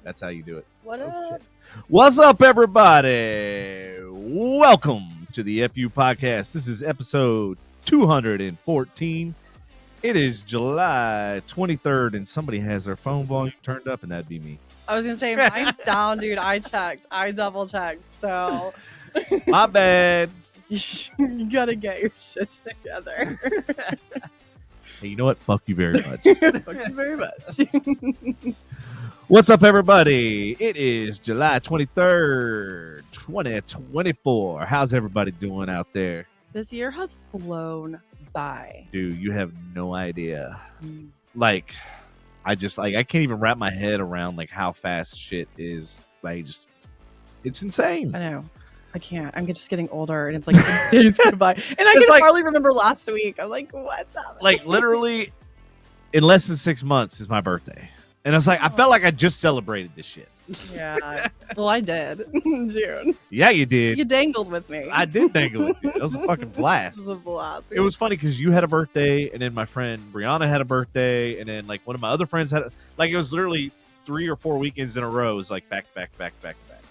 That's how you do it. What up? What's up, everybody? Welcome to the FU podcast. This is episode 214. It is July 23rd, and somebody has their phone volume turned up, and that'd be me. I was gonna say mine's down, dude. I double checked. So My bad. you gotta get your shit together. Hey, you know what? Fuck you very much. Thank you very much. What's up, everybody? It is July 23rd, 2024. How's everybody doing out there? This year has flown by. Dude, you have no idea. Like, I can't even wrap my head around, like, how fast shit is. Like, it's insane. I know. I can't. I'm just getting older, and it's like days go by, and I can hardly remember last week. I'm like, what's up? Like, literally, in less than 6 months is my birthday. And I was like, I felt like I just celebrated this shit. Yeah. Well, I did in June. Yeah, you did. You dangled with me. I did dangle with you. It was a fucking blast. This was a blast. It was funny because you had a birthday, and then my friend Brianna had a birthday, and then like one of my other friends had it was literally 3 or 4 weekends in a row. It was like back.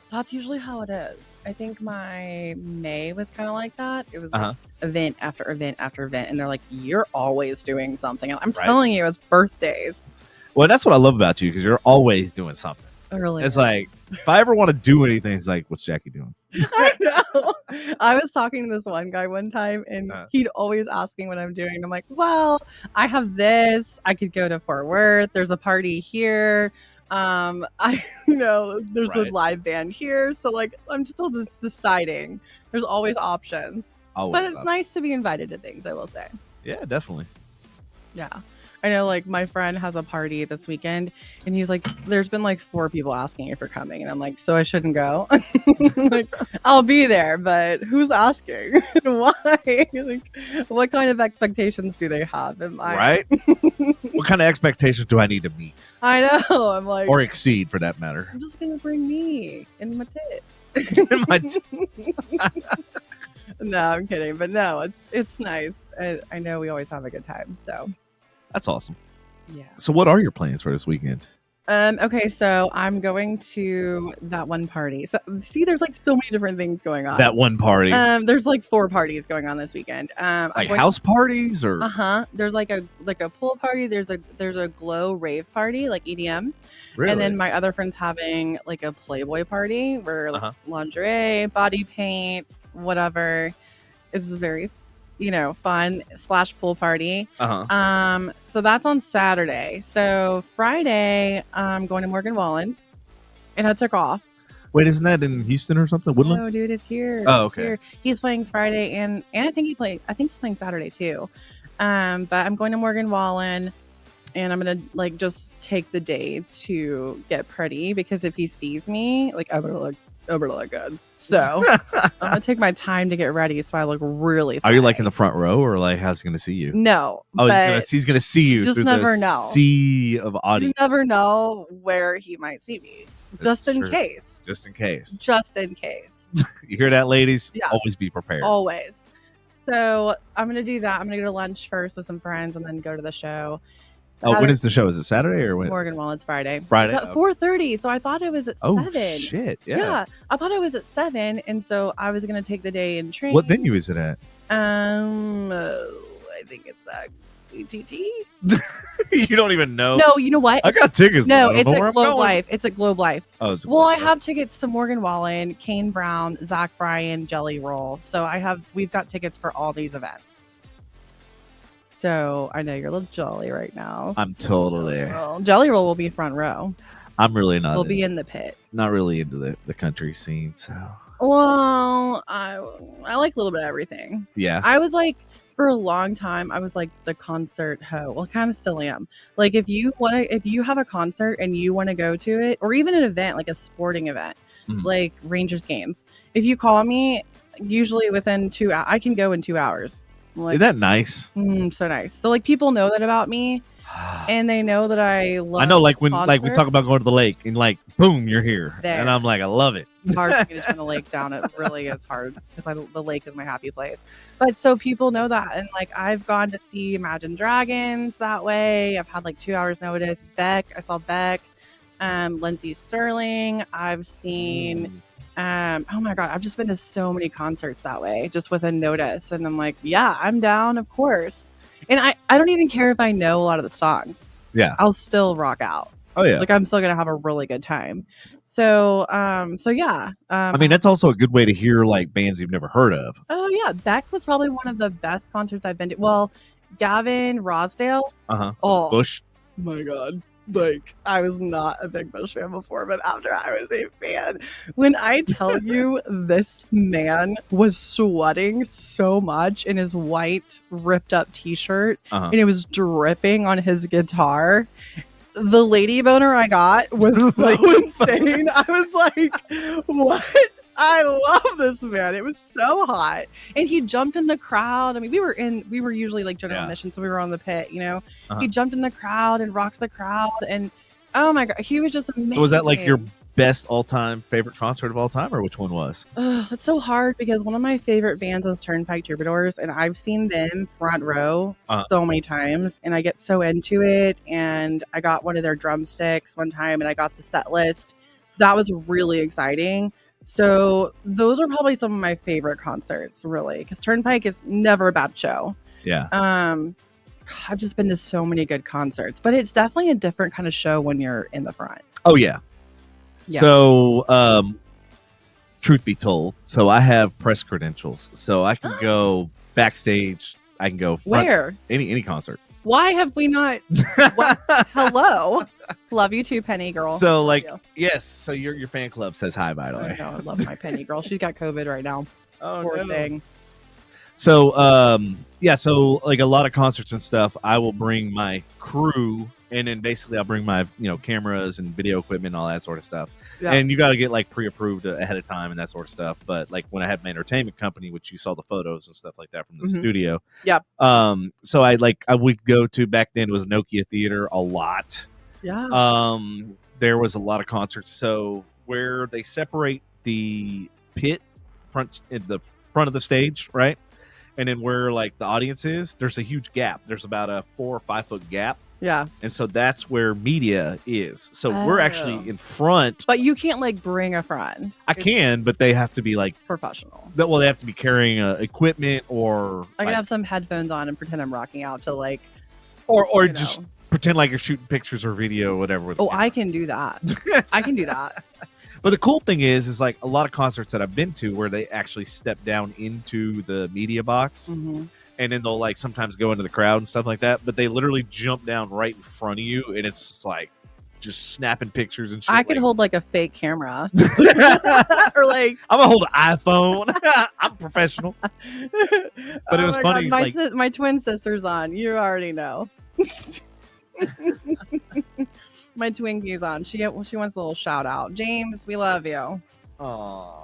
That's usually how it is. I think my May was kind of like that. It was like event after event after event, and they're like, "You're always doing something." I'm telling you, it's birthdays. Well, that's what I love about you, because you're always doing something. Really, it's like if I ever want to do anything, it's like, what's Jackie doing? I know. I was talking to this one guy one time, and he'd always ask me what I'm doing. I'm like, well, I have this. I could go to Fort Worth. There's a party here. There's a live band here. So like, I'm still just deciding. There's always options. But it's nice to be invited to things, I will say. Yeah, definitely. Yeah. I know, like, my friend has a party this weekend, and he's like, there's been like 4 people asking if you're coming, and I'm like, so I shouldn't go? Like, I'll be there, but who's asking? Why? Like, what kind of expectations do they have? Right? What kind of expectations do I need to meet? I know. I'm like, or exceed, for that matter. I'm just gonna bring me and my tits. No, I'm kidding, but no, it's nice. I know we always have a good time, so. That's awesome. Yeah. So what are your plans for this weekend? Okay, so I'm going to that one party. So see, there's like so many different things going on. That one party. There's like 4 parties going on this weekend. Like house parties or There's like a pool party, there's a glow rave party, like EDM. Really? And then my other friend's having like a Playboy party where like lingerie, body paint, whatever. It's very fun / pool party. So that's on Saturday. So Friday, I'm going to Morgan Wallen, and I took off. Wait, isn't that in Houston or something? Woodlands? No, dude, it's here. Oh, okay. Here. He's playing Friday, and I think he's playing Saturday too. But I'm going to Morgan Wallen, and I'm gonna like just take the day to get pretty, because if he sees me, like I'm gonna look good. So I'm gonna take my time to get ready, so I look really fine. Are you like in the front row, or like how's he gonna see you? No. Oh, he's gonna see you. Just through never the know. Sea of audience. You never know where he might see me. Just in case. Just in case. Just in case. You hear that, ladies? Yeah. Always be prepared. Always. So I'm gonna do that. I'm gonna go to lunch first with some friends, and then go to the show. When is the show? Is it Saturday or when? Morgan Wallen's Friday. Friday. It's at 4:30. So I thought it was at 7. Oh shit! Yeah. I thought it was at 7, and so I was gonna take the day and train. What venue is it at? I think it's at ATT. You don't even know? No, you know what? I got tickets. No, it's at Globe Life. It's at Globe Life. Oh, well, I have tickets to Morgan Wallen, Kane Brown, Zach Bryan, Jelly Roll. So we've got tickets for all these events. So I know you're a little jolly right now. I'm totally there. Jelly Roll will be front row. I'm really not. We'll be in the pit. Not really into the country scene, so. Well, I like a little bit of everything. Yeah. I was like, for a long time, I was like the concert hoe. Well, kind of still am. Like if you have a concert and you want to go to it, or even an event, like a sporting event, like Rangers games, if you call me, usually within 2 hours, I can go in 2 hours. Like, isn't that nice? So nice. So like people know that about me, and they know that I love. I know, like when like we talk about going to the lake, and like boom, you're here, and I'm like, I love it. It's hard for me to turn the lake down. It really is hard, because the lake is my happy place. But so people know that, and like I've gone to see Imagine Dragons that way. I've had like 2 hours notice. I saw Beck. Lindsey Sterling. I've seen. Oh my God, I've just been to so many concerts that way, just with a notice. And I'm like, yeah, I'm down, of course. And I don't even care if I know a lot of the songs. Yeah. I'll still rock out. Oh yeah. Like I'm still gonna have a really good time. So yeah. I mean, that's also a good way to hear like bands you've never heard of. Oh yeah, Beck was probably one of the best concerts I've been to. Well, Gavin Rossdale. Oh Bush. my God. Like, I was not a big Bush fan before, but after I was a fan. When I tell you this man was sweating so much in his white ripped up t-shirt and it was dripping on his guitar. The lady boner I got was so insane. I was like, what? I love this man. It was so hot. And he jumped in the crowd. I mean, we were usually like general admission, so we were on the pit, you know. He jumped in the crowd and rocked the crowd, and oh my God, he was just amazing. So was that like your best all-time favorite concert of all time, or which one was? It's so hard because one of my favorite bands is Turnpike Troubadours, and I've seen them front row so many times, and I get so into it. And I got one of their drumsticks one time, and I got the set list. That was really exciting. So those are probably some of my favorite concerts, really, because Turnpike is never a bad show. Yeah. I've just been to so many good concerts, but it's definitely a different kind of show when you're in the front. Oh yeah. So, truth be told, so I have press credentials, so I can go backstage. I can go front, where any concert. Why have we not? Hello, love you too, Penny girl. So yes, so your fan club says hi, by the way. I know, I love my Penny girl. She's got COVID right now. Oh, poor thing. So so like a lot of concerts and stuff, I will bring my crew, and then basically I'll bring my cameras and video equipment and all that sort of stuff. Yeah. And you got to get like pre-approved ahead of time and that sort of stuff. But like when I had my entertainment company, which you saw the photos and stuff like that from the studio. Yep. So I would go to, back then it was Nokia Theater a lot. Yeah. There was a lot of concerts. So where they separate the pit in the front of the stage, right? And then where like the audience is, there's a huge gap. There's about a 4 or 5 foot gap. Yeah. And so that's where media is. So we're actually in front. But you can't like bring a friend. I can, but they have to be like professional. Well, they have to be carrying equipment, or I can have some headphones on and pretend I'm rocking out to like, or just pretend like you're shooting pictures or video or whatever. Oh, I can do that. I can do that. But the cool thing is like a lot of concerts that I've been to where they actually step down into the media box. And then they'll like sometimes go into the crowd and stuff like that, but they literally jump down right in front of you, and it's just like just snapping pictures and shit. I could hold like a fake camera, or like I'm gonna hold an iPhone. I'm professional. But it was funny. God, my twin sister's on. You already know. My Twinkie's on. She wants a little shout out. James, we love you. Aww.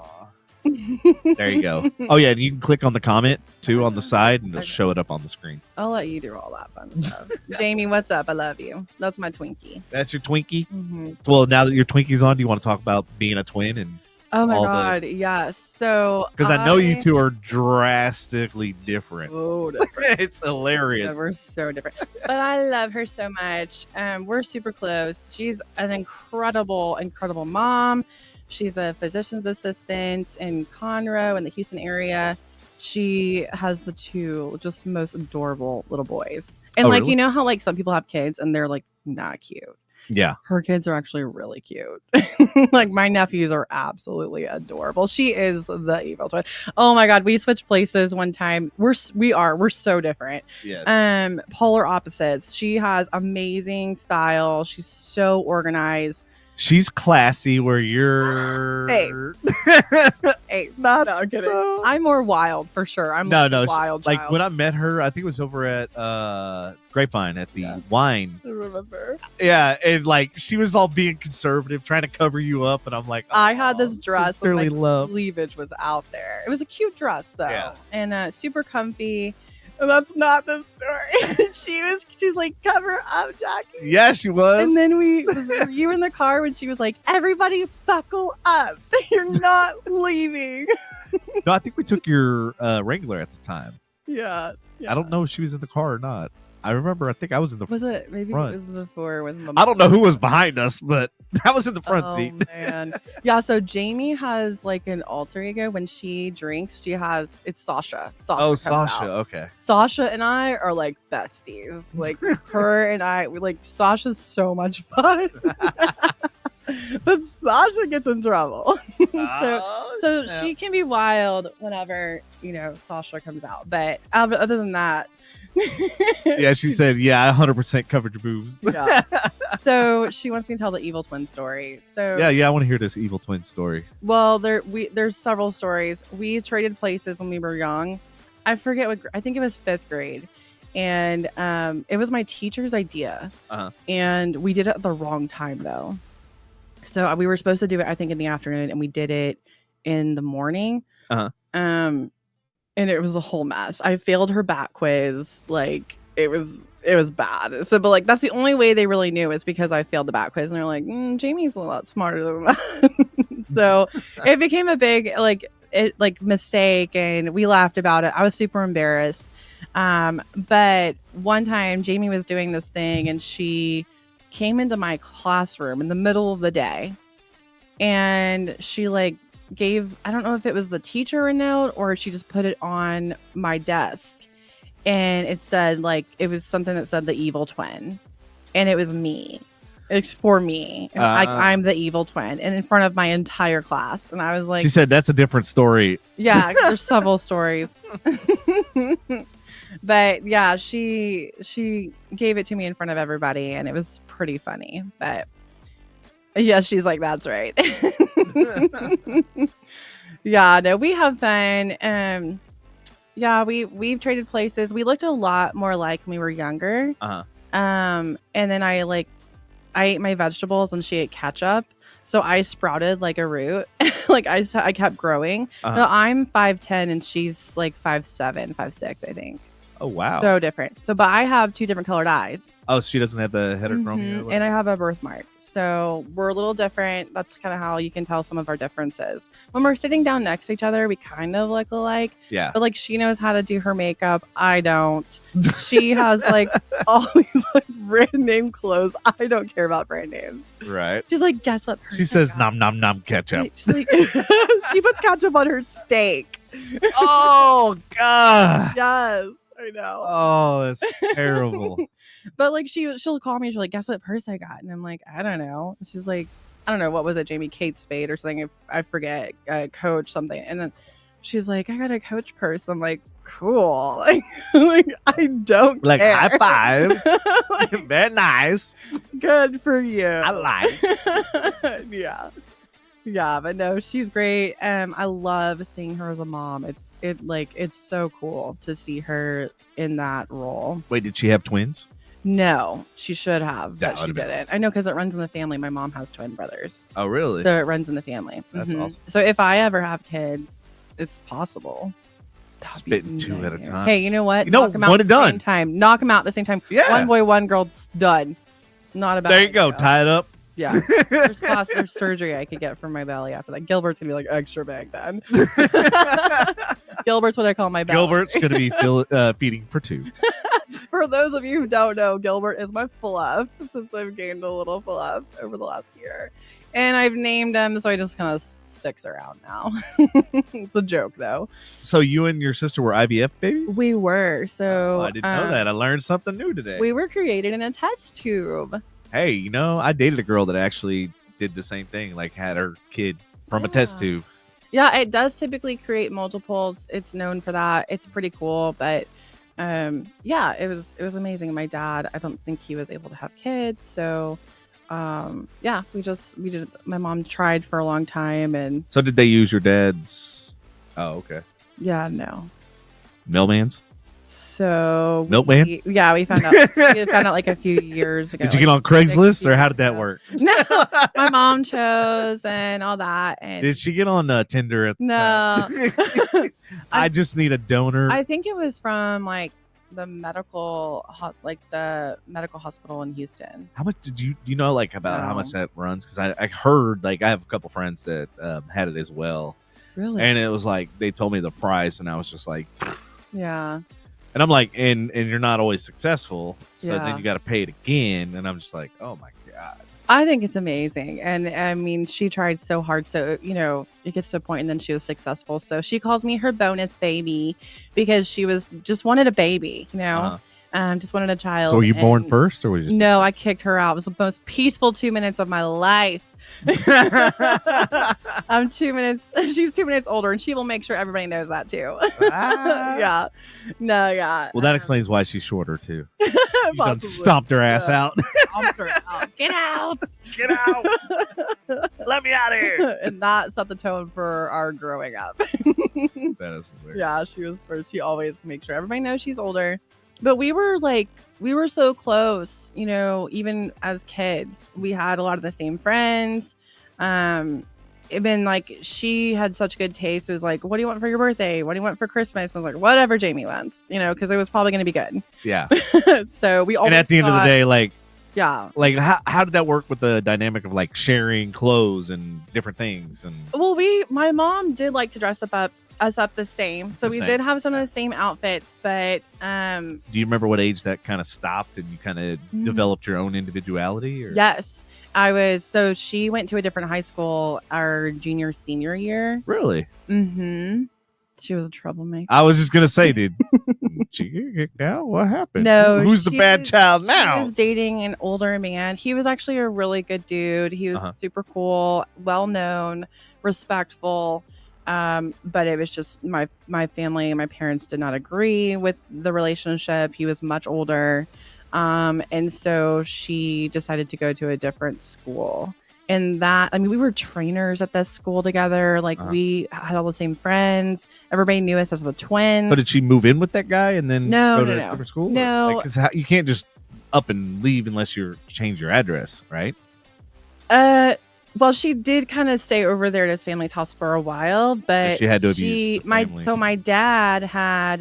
There you go. Oh yeah, and you can click on the comment too on the side, and it'll show it up on the screen. I'll let you do all that fun stuff. Jamie, what's up? I love you. That's my Twinkie. That's your Twinkie. Well, now that your Twinkie's on, do you want to talk about being a twin and? Oh my God, yes. So because I know you two are drastically different. So different. It's hilarious. Yeah, we're so different, but I love her so much. We're super close. She's an incredible mom. She's a physician's assistant in Conroe in the Houston area. She has the 2 just most adorable little boys. And really? You know how like some people have kids and they're like not cute. Yeah. Her kids are actually really cute. Like my nephews are absolutely adorable. She is the evil twin. Oh my God. We switched places one time. We're so different. Yeah. Polar opposites. She has amazing style. She's so organized. She's classy where you're hey, not no, kidding. I'm more wild for sure. I'm wild. Like when I met her, I think it was over at Grapevine at the wine. I remember. Yeah, and like she was all being conservative, trying to cover you up, and I'm like, I had this dress with my cleavage was out there. It was a cute dress though, and super comfy. And that's not the story. she was like, cover up, Jackie. Yeah, she was. And then you were in the car when she was like, everybody buckle up. You're not leaving. No, I think we took your Wrangler at the time. Yeah. I don't know if she was in the car or not. I remember. I think I was in the Was it? Maybe front. it was before with my I don't know who was behind us, but I was in the front Oh seat. man. Yeah, so Jamie has like an alter ego when she drinks. It's Sasha. Sasha Oh, comes Sasha. out. Okay. Sasha and I are like besties. Like her and I, we like Sasha's so much fun. But Sasha gets in trouble. So yeah. she can be wild whenever, Sasha comes out. But other than that, Yeah, she said, "Yeah, I 100% covered your boobs." yeah. So she wants me to tell the evil twin story. So yeah, I want to hear this evil twin story. well, there's several stories. We traded places when we were young. I forget I think it was 5th grade, and it was my teacher's idea, and we did it at the wrong time though. So we were supposed to do it, I think, in the afternoon, and we did it in the morning. And it was a whole mess. I failed her bat quiz. Like it was bad. So, but like that's the only way they really knew is because I failed the bat quiz, and they're like, Jamie's a lot smarter than that. So it became a big mistake, and we laughed about it. I was super embarrassed. But one time Jamie was doing this thing, and she came into my classroom in the middle of the day, and she like gave, I don't know if it was the teacher a note or she just put it on my desk, and it said like, it was something that said the evil twin, and it was me. It's for me. Like I'm the evil twin, and in front of my entire class. And I was like, she said, "That's a different story." Yeah, there's several stories. But yeah, she gave it to me in front of everybody, and it was pretty funny. But yeah, she's like, "That's right." Yeah, no, we have fun. Yeah, we've traded places. We looked a lot more like when we were younger. And then I ate my vegetables and she ate ketchup. So I sprouted like a root. Like I kept growing. No, I'm 5'10" and she's like 5'7", 5'6", I think. Oh, wow. So different. So, but I have 2 different colored eyes. Oh, she doesn't have the heterochromia? And I have a birthmark. So we're a little different. That's kind of how you can tell some of our differences. When we're sitting down next to each other, we kind of look alike. Yeah. But like she knows how to do her makeup. I don't. She has like all these like brand name clothes. I don't care about brand names. Right. She's like, guess what? She says, "Nom nom nom ketchup." She's like, she puts ketchup on her steak. Oh God. Yes, I know. Oh, that's terrible. But like she'll call me. She's like, "Guess what purse I got?" And I'm like, "I don't know." And she's like, "I don't know, what was it, Jamie? Kate Spade or something? I forget. Coach something." And then she's like, "I got a Coach purse." I'm like, "Cool." Like I don't care. High five. Like, very nice. Good for you. I like. Yeah, but no, she's great. I love seeing her as a mom. It's so cool to see her in that role. Wait, did she have twins? No, she should have, That but she would've been didn't. awesome. I know because it runs in the family. My mom has twin brothers, Oh, really? so it runs in the family. That's awesome. So if I ever have kids, it's possible. That'd be Spitting 2 at a nice. time. Hey, you know what? You know, Knock 'em out one at and the done. same time. Knock them out at the same time. Yeah. One boy, one girl. Done. Not a bad There you go. idea. Tie it up. Yeah. There's surgery I could get from my belly after that. Gilbert's gonna be like extra big then. Gilbert's what I call my belly. Gilbert's going to be feeding for 2. For those of you who don't know, Gilbert is my fluff since I've gained a little fluff over the last year. And I've named him, so he just kind of sticks around now. It's a joke, though. So you and your sister were IVF babies? We were. So I didn't know that. I learned something new today. We were created in a test tube. Hey, I dated a girl that actually did the same thing, like had her kid from a test tube. Yeah, it does typically create multiples. It's known for that. It's pretty cool, but yeah, it was amazing. My dad, I don't think he was able to have kids, so yeah, we did. My mom tried for a long time, and So did they use your dad's? Oh, okay. yeah, no. Mailman's? So Milkman? we found out. We found out like a few years ago. Did you get on Craigslist, or how did that work? No, my mom chose and all that. And Did she get on Tinder? No. I just need a donor. I think it was from like the medical hospital in Houston. How much did you know like about how much that runs? Because I heard, like, I have a couple friends that had it as well. Really? And it was like they told me the price, and I was just like, yeah. And I'm like, and you're not always successful, so Yeah. then you got to pay it again. And I'm just like, oh my god. I think it's amazing. And I mean, she tried so hard. So, it gets to a point and then she was successful. So she calls me her bonus baby because she just wanted a baby, just wanted a child. So were you born first, or was you? No, I kicked her out. It was the most peaceful 2 minutes of my life. I'm 2 minutes. She's 2 minutes older, and she will make sure everybody knows that too. Yeah. No, yeah. Well, that explains why she's shorter too. You done stomped her ass out. Get out. Get out. Let me out of here. And that set the tone for our growing up. That is weird. Yeah, she was first. She always makes sure everybody knows she's older. But we were so close, even as kids. We had a lot of the same friends. Even like she had such good taste. It was like, what do you want for your birthday? What do you want for Christmas? I was like, whatever Jamie wants, because it was probably going to be good. Yeah. So we always and at the end of the day, like, yeah. Like, how did that work with the dynamic of like sharing clothes and different things? And well, my mom did like to dress us up the same, so we did have some of the same outfits, but do you remember what age that kind of stopped and you kind of developed your own individuality? Or? Yes, so she went to a different high school our senior year. Really? She was a troublemaker. I was just gonna say, dude, she get kicked out? What happened? No, who's the bad child now? She was dating an older man. He was actually a really good dude. He was super cool, well known, respectful. But it was just my family, my parents did not agree with the relationship. He was much older. And so she decided to go to a different school. And we were trainers at this school together. Like we had all the same friends. Everybody knew us as the twins. So did she move in with that guy and then go to a different school? No. Because you can't just up and leave unless you change your address, right? Well, she did kind of stay over there at his family's house for a while, but she had to abuse the family. So my dad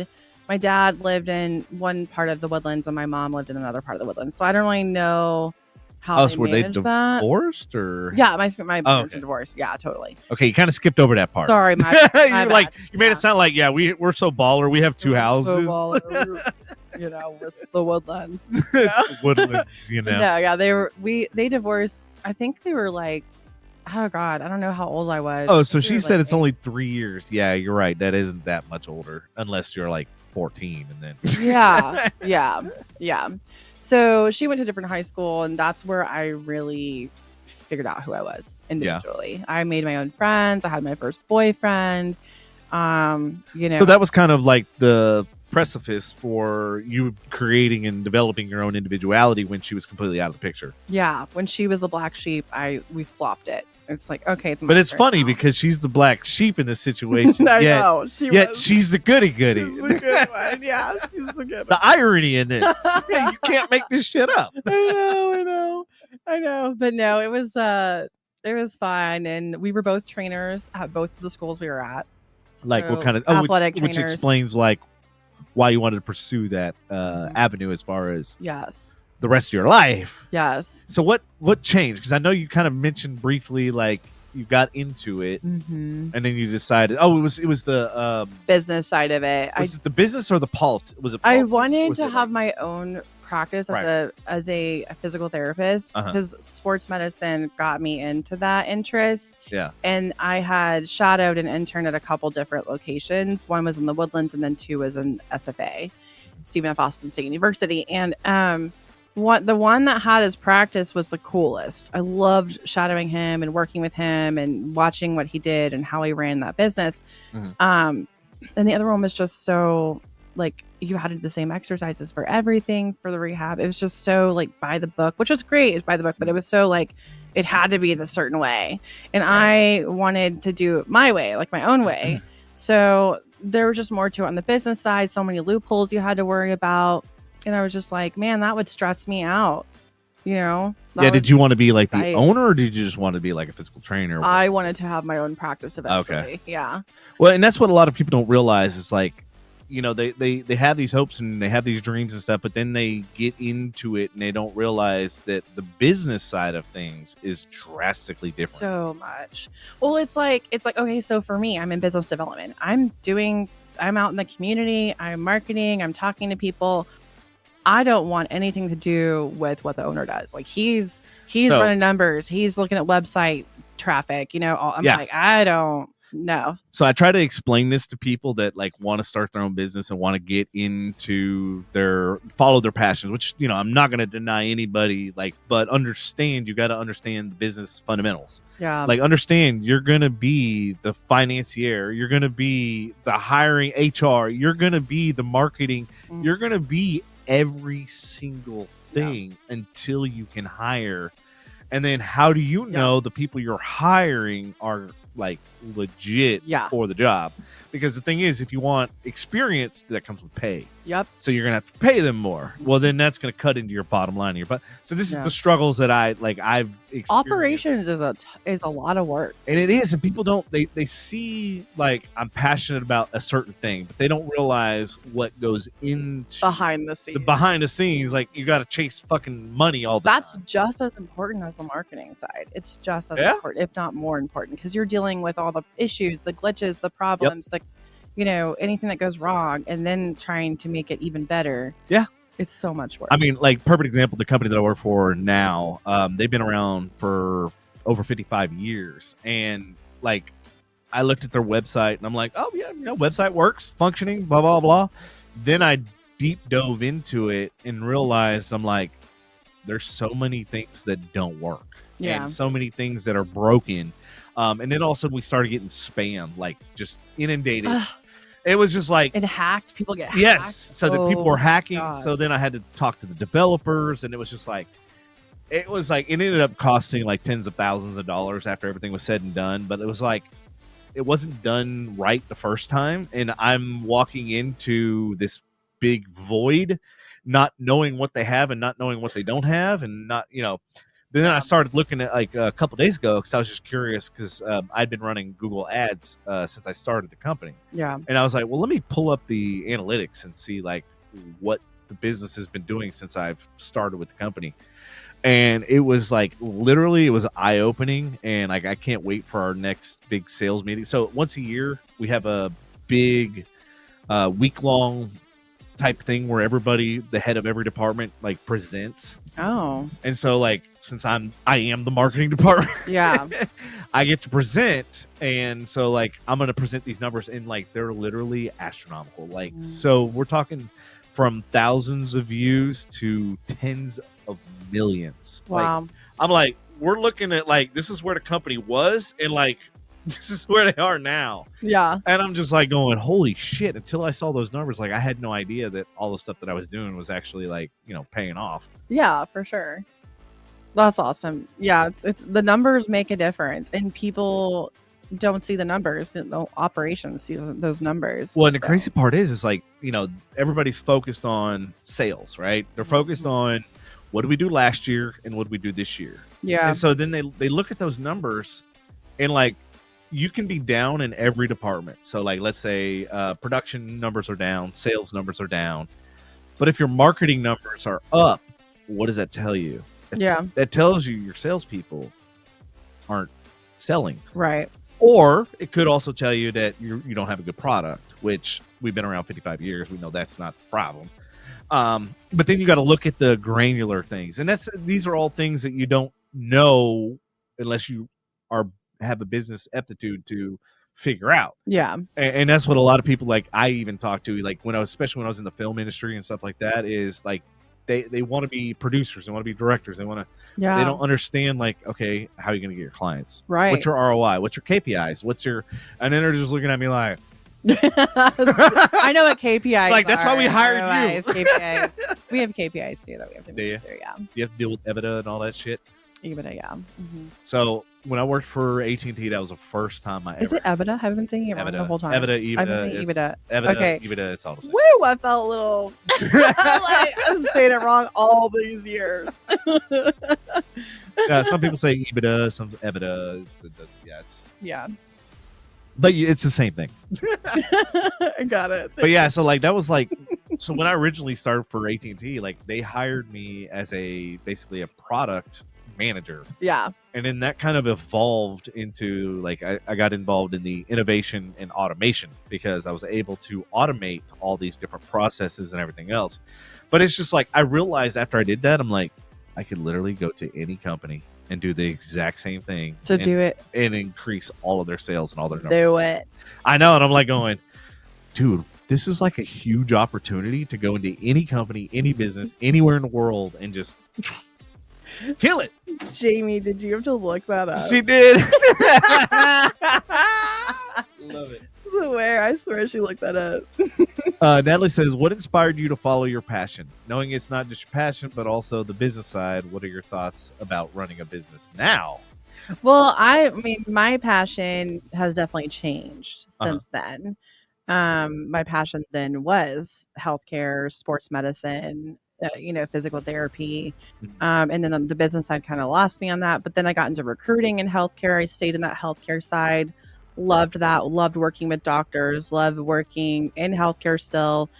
lived in one part of the Woodlands and my mom lived in another part of the Woodlands. So I don't really know how they managed that. Divorced or? Yeah, my parents were divorced. Yeah, totally. Okay, you kind of skipped over that part. Sorry, my bad. You made it sound like we're so baller. We have two houses. So baller. It's the Woodlands. It's the Woodlands. No, yeah, they divorced. I think they were like, oh God, I don't know how old I was. Oh, so she said it's only 3 years. Yeah, you're right. That isn't that much older unless you're like 14 and then. Yeah. So she went to a different high school, and that's where I really figured out who I was individually. Yeah. I made my own friends. I had my first boyfriend. So that was kind of like the precipice for you creating and developing your own individuality when she was completely out of the picture. Yeah, when she was the black sheep, we flopped it. It's like, okay, but it's funny because she's the black sheep in this situation. I know. She's the goody. She's the good one. Yeah, she's the good one. The irony in this, you can't make this shit up. I know. But no, it was fun, and we were both trainers at both of the schools we were at. Like what kind of athletic which explains like why you wanted to pursue that avenue as far as the rest of your life. Yes. So what changed? Because I know you kind of mentioned briefly, like you got into it, and then you decided. Oh, it was the business side of it. Was it the business or the pult? Was it? I wanted to have my own practice as a physical therapist because sports medicine got me into that interest. Yeah. And I had shadowed and interned at a couple different locations. One was in the Woodlands, and then two was in SFA, Stephen F. Austin State University, and the one that had his practice was the coolest. I loved shadowing him and working with him and watching what he did and how he ran that business. And the other one was just so like you had the same exercises for everything for the rehab. It was just so like by the book, which was great. It was by the book, but it was so like it had to be the certain way. And I wanted to do it my way, like my own way. So there was just more to it on the business side. So many loopholes you had to worry about. And I was just like, man, that would stress me out, Did you want to be like the owner, or did you just want to be like a physical trainer? I wanted to have my own practice eventually. Okay. Yeah. Well, and that's what a lot of people don't realize is like, they have these hopes and they have these dreams and stuff, but then they get into it and they don't realize that the business side of things is drastically different. So much. Well, it's like, okay, so for me, I'm in business development. I'm doing I'm out in the community, I'm marketing, I'm talking to people. I don't want anything to do with what the owner does. Like he's So- running numbers, he's looking at website traffic, I'm Yeah. like, I don't know. So I try to explain this to people that like want to start their own business and want to get into follow their passions, which, I'm not going to deny anybody, like, but understand, you got to understand the business fundamentals. Yeah. Like, understand you're going to be the financier, you're going to be the hiring HR, you're going to be the marketing, you're going to be every single thing until you can hire. And then how do you know the people you're hiring are like legit for the job? Because the thing is, if you want experience, that comes with pay. Yep. So you're gonna have to pay them more. Well, then that's gonna cut into your bottom line here. But so this is the struggles that I've experienced. Operations is a lot of work, and it is. And people don't they see like I'm passionate about a certain thing, but they don't realize what goes into behind the scenes. Behind the scenes, like you got to chase fucking money all the time. That's just as important as the marketing side. It's just as important, if not more important, because you're dealing with all the issues, the glitches, the problems, anything that goes wrong, and then trying to make it even better. Yeah. It's so much work. I mean, like, perfect example, the company that I work for now, they've been around for over 55 years. And like, I looked at their website and I'm like, oh yeah, website works, functioning, blah, blah, blah. Then I deep dove into it and realized I'm like, there's so many things that don't work. Yeah. And so many things that are broken. And then all of a sudden we started getting spam, like just inundated. It was just like it hacked. People get hacked. Yes. So that people were hacking. God. So then I had to talk to the developers, and it was just like it ended up costing like tens of thousands of dollars after everything was said and done. But it was like it wasn't done right the first time, and I'm walking into this big void, not knowing what they have and not knowing what they don't have, and not Then I started looking at like a couple days ago because I was just curious because I'd been running Google Ads since I started the company. Yeah. And I was like, well, let me pull up the analytics and see like what the business has been doing since I've started with the company. And it was like literally it was eye opening. And like I can't wait for our next big sales meeting. So once a year we have a big week long type thing where everybody, the head of every department, like presents. Oh. And so like since I am the marketing department, yeah, I get to present. And so like I'm gonna present these numbers, and like they're literally astronomical. Like so we're talking from thousands of views to tens of millions. Wow. Like, I'm like, we're looking at like this is where the company was, and like this is where they are now. Yeah. And I'm just like going, holy shit. Until I saw those numbers, like I had no idea that all the stuff that I was doing was actually like, paying off. Yeah, for sure. That's awesome. Yeah. The numbers make a difference, and people don't see the numbers. The operations see those numbers. Well, and the crazy part is like, everybody's focused on sales, right? They're focused on what did we do last year and what did we do this year? Yeah. And so then they look at those numbers, and like, you can be down in every department. So like, let's say production numbers are down, sales numbers are down. But if your marketing numbers are up, what does that tell you? That tells you your salespeople aren't selling. Right. Or it could also tell you that you don't have a good product, which we've been around 55 years. We know that's not the problem. But then you got to look at the granular things. And these are all things that you don't know unless you have a business aptitude to figure out. Yeah. And that's what a lot of people, like I even talk to, like especially when I was in the film industry and stuff like that, is like they want to be producers, they want to be directors, they they don't understand like, okay, how are you going to get your clients? Right. What's your ROI? What's your KPIs? And then they're just looking at me like, I know what KPIs like that's why we hired ROIs, you. KPIs. We have KPIs too that we have to do through. Yeah. You have to deal with EBITDA and all that shit. EBITDA, yeah. Mm-hmm. So when I worked for AT&T, that was the first time I ever. Is it EBITDA? I've been saying it wrong the whole time. EBITDA, I've been saying EBITDA. EBITDA, okay. EBITDA, it's all the same. Woo! I felt a little. I'm saying it wrong all these years. Some people say EBITDA, some EBITDA. Yeah. But it's the same thing. I got it. But yeah, so like that was like, so when I originally started for AT&T, like they hired me as basically a product manager. Yeah. And then that kind of evolved into like I got involved in the innovation and automation because I was able to automate all these different processes and everything else. But it's just like I realized after I did that, I'm like, I could literally go to any company and do the exact same thing do it and increase all of their sales and all their numbers. Do it. I know, and I'm like going, dude, this is like a huge opportunity to go into any company, any business, anywhere in the world and just kill it. Jamie, did you have to look that up? She did. Love it. I swear she looked that up. Natalie says, what inspired you to follow your passion? Knowing it's not just your passion, but also the business side, what are your thoughts about running a business now? Well, I mean, my passion has definitely changed since then. My passion then was healthcare, sports medicine, physical therapy. And then the business side kind of lost me on that. But then I got into recruiting in healthcare. I stayed in that healthcare side. Loved that. Loved working with doctors. Loved working in healthcare still,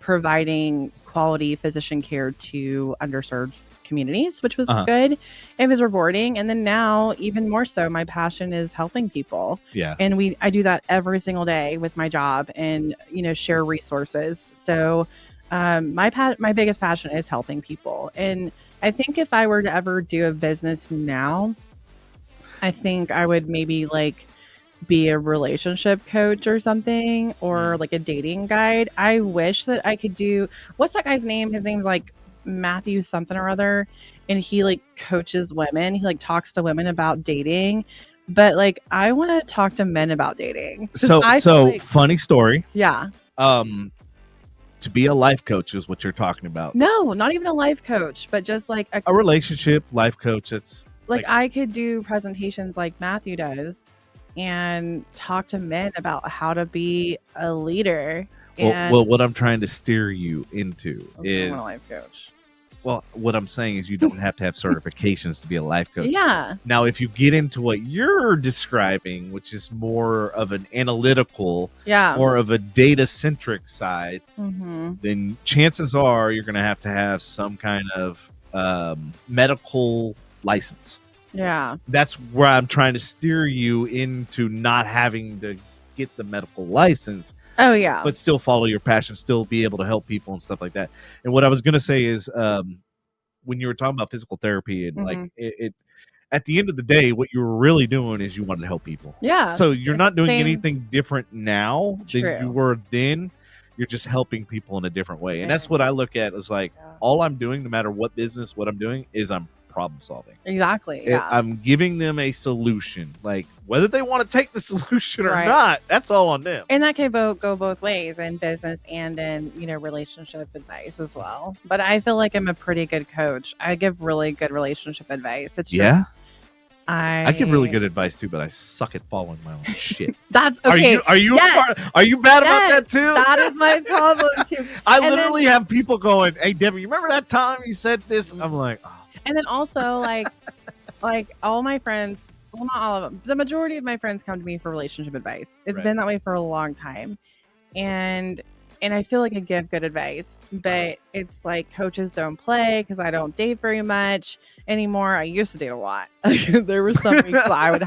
providing quality physician care to underserved communities, which was good. It was rewarding. And then now, even more so, my passion is helping people. Yeah. And I do that every single day with my job and, share resources. So my biggest passion is helping people. And I think if I were to ever do a business now, I think I would maybe like be a relationship coach or something, or like a dating guide. I wish that I could do, what's that guy's name? His name's like Matthew something or other. And he like coaches women. He like talks to women about dating. But like, I want to talk to men about dating. So funny story. Yeah. To be a life coach is what you're talking about. No, not even a life coach, but just like a relationship life coach. It's like I could do presentations like Matthew does and talk to men about how to be a leader. Well, what I'm trying to steer you into is a life coach. Well, what I'm saying is you don't have to have certifications to be a life coach. Yeah. Now, if you get into what you're describing, which is more of an analytical, more of a data-centric side, then chances are you're going to have some kind of medical license. Yeah. That's where I'm trying to steer you into not having to get the medical license. Oh, yeah. But still follow your passion, still be able to help people and stuff like that. And what I was going to say is when you were talking about physical therapy and like it at the end of the day, what you were really doing is you wanted to help people. Yeah. So you're not doing anything different now True. than you were then. You're just helping people in a different way. And that's what I look at as like all I'm doing, no matter what business, what I'm doing is I'm problem solving. Exactly. Yeah. I'm giving them a solution. Like whether they want to take the solution or not, that's all on them. And that can go both ways in business and in, relationship advice as well. But I feel like I'm a pretty good coach. I give really good relationship advice. It's just, I give really good advice too, but I suck at following my own shit. That's okay. Are you bad about that too? That is my problem too. I literally have people going, "Hey, Debbie, you remember that time you said this?" I'm like, oh. And then also like all my friends, well, not all of them, the majority of my friends come to me for relationship advice. It's been that way for a long time. And I feel like I give good advice, but it's like coaches don't play because I don't date very much anymore. I used to date a lot. There were some weeks that I would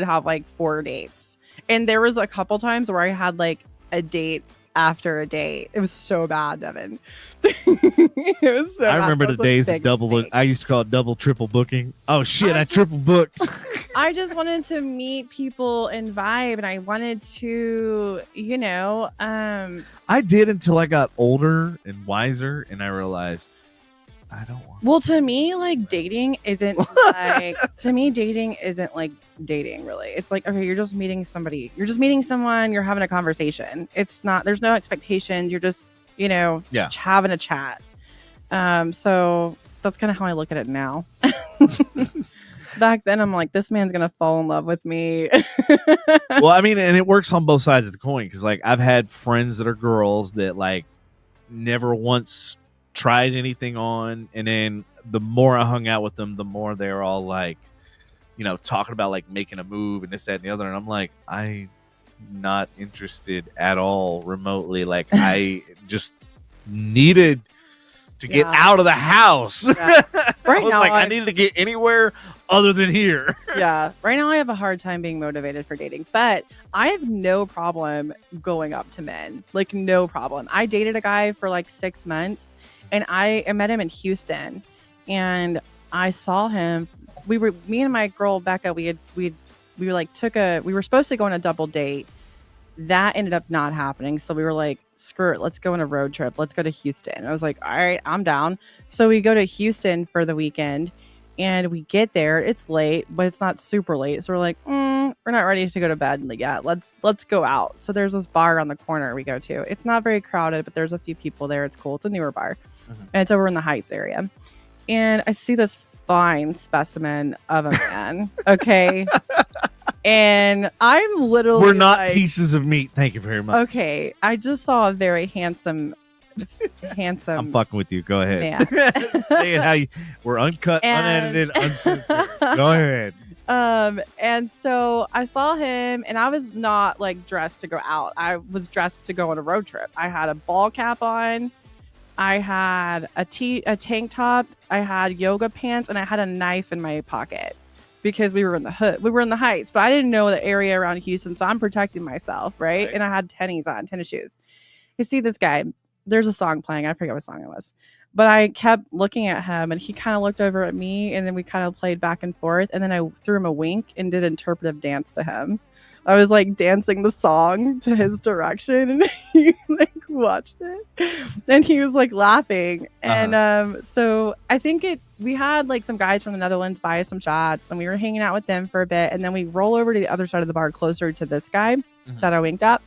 have like 4 dates. And there was a couple times where I had like a date after a date. It was so bad, Devin. It was so I remember the days of I used to call it double, triple booking. Oh shit, I triple booked. I just wanted to meet people and vibe, and I wanted to, I did until I got older and wiser, and I realized I don't want. Well, to me, like dating isn't like dating isn't like dating really. It's like, okay, you're just meeting somebody. You're just meeting someone. You're having a conversation. It's not. There's no expectations. You're just having a chat. So that's kind of how I look at it now. Back then, I'm like, this man's gonna fall in love with me. Well, I mean, and it works on both sides of the coin because, like, I've had friends that are girls that like never once tried anything on, and then the more I hung out with them, the more they were all like, talking about like making a move and this, that, and the other, and I'm like, I'm not interested at all remotely. Like, I just needed to get out of the house. Yeah. Right I was now, like, I needed to get anywhere other than here. Yeah. Right now, I have a hard time being motivated for dating, but I have no problem going up to men. Like, no problem. I dated a guy for like 6 months, and I met him in Houston, and I saw him. Me and my girl Becca, we were supposed to go on a double date. That ended up not happening. So we were like, screw it, let's go on a road trip. Let's go to Houston. I was like, all right, I'm down. So we go to Houston for the weekend, and we get there. It's late, but it's not super late. So we're like, we're not ready to go to bed. Like, yeah, let's go out. So there's this bar on the corner we go to. It's not very crowded, but there's a few people there. It's cool. It's a newer bar. And it's over in the Heights area. And I see this fine specimen of a man. Okay. And I'm literally We're not like, pieces of meat. Thank you very much. Okay. I just saw a very handsome. I'm fucking with you. Go ahead. Man. Say it how you. We're uncut, unedited, uncensored. Go ahead. And so I saw him, and I was not like dressed to go out. I was dressed to go on a road trip. I had a ball cap on. I had a tank top. I had yoga pants, and I had a knife in my pocket because we were in the hood. We were in the Heights, but I didn't know the area around Houston, so I'm protecting myself, right? And I had tennis shoes. You see this guy. There's a song playing. I forget what song it was. But I kept looking at him, and he kind of looked over at me, and then we kind of played back and forth, and then I threw him a wink and did interpretive dance to him. I was like dancing the song to his direction, and he like watched it, and he was like laughing. And so I think we had like some guys from the Netherlands buy us some shots, and we were hanging out with them for a bit, and then we roll over to the other side of the bar closer to this guy that I winked at.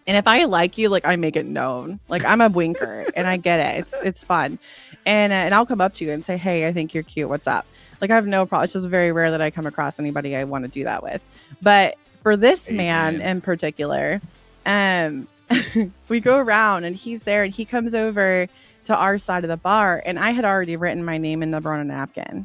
And if I like you, like I make it known, like I'm a winker and I get it. It's fun. And I'll come up to you and say, hey, I think you're cute. What's up? Like I have no problem. It's just very rare that I come across anybody I want to do that with. But for this man in particular, we go around and he's there and he comes over to our side of the bar. And I had already written my name and number on a napkin.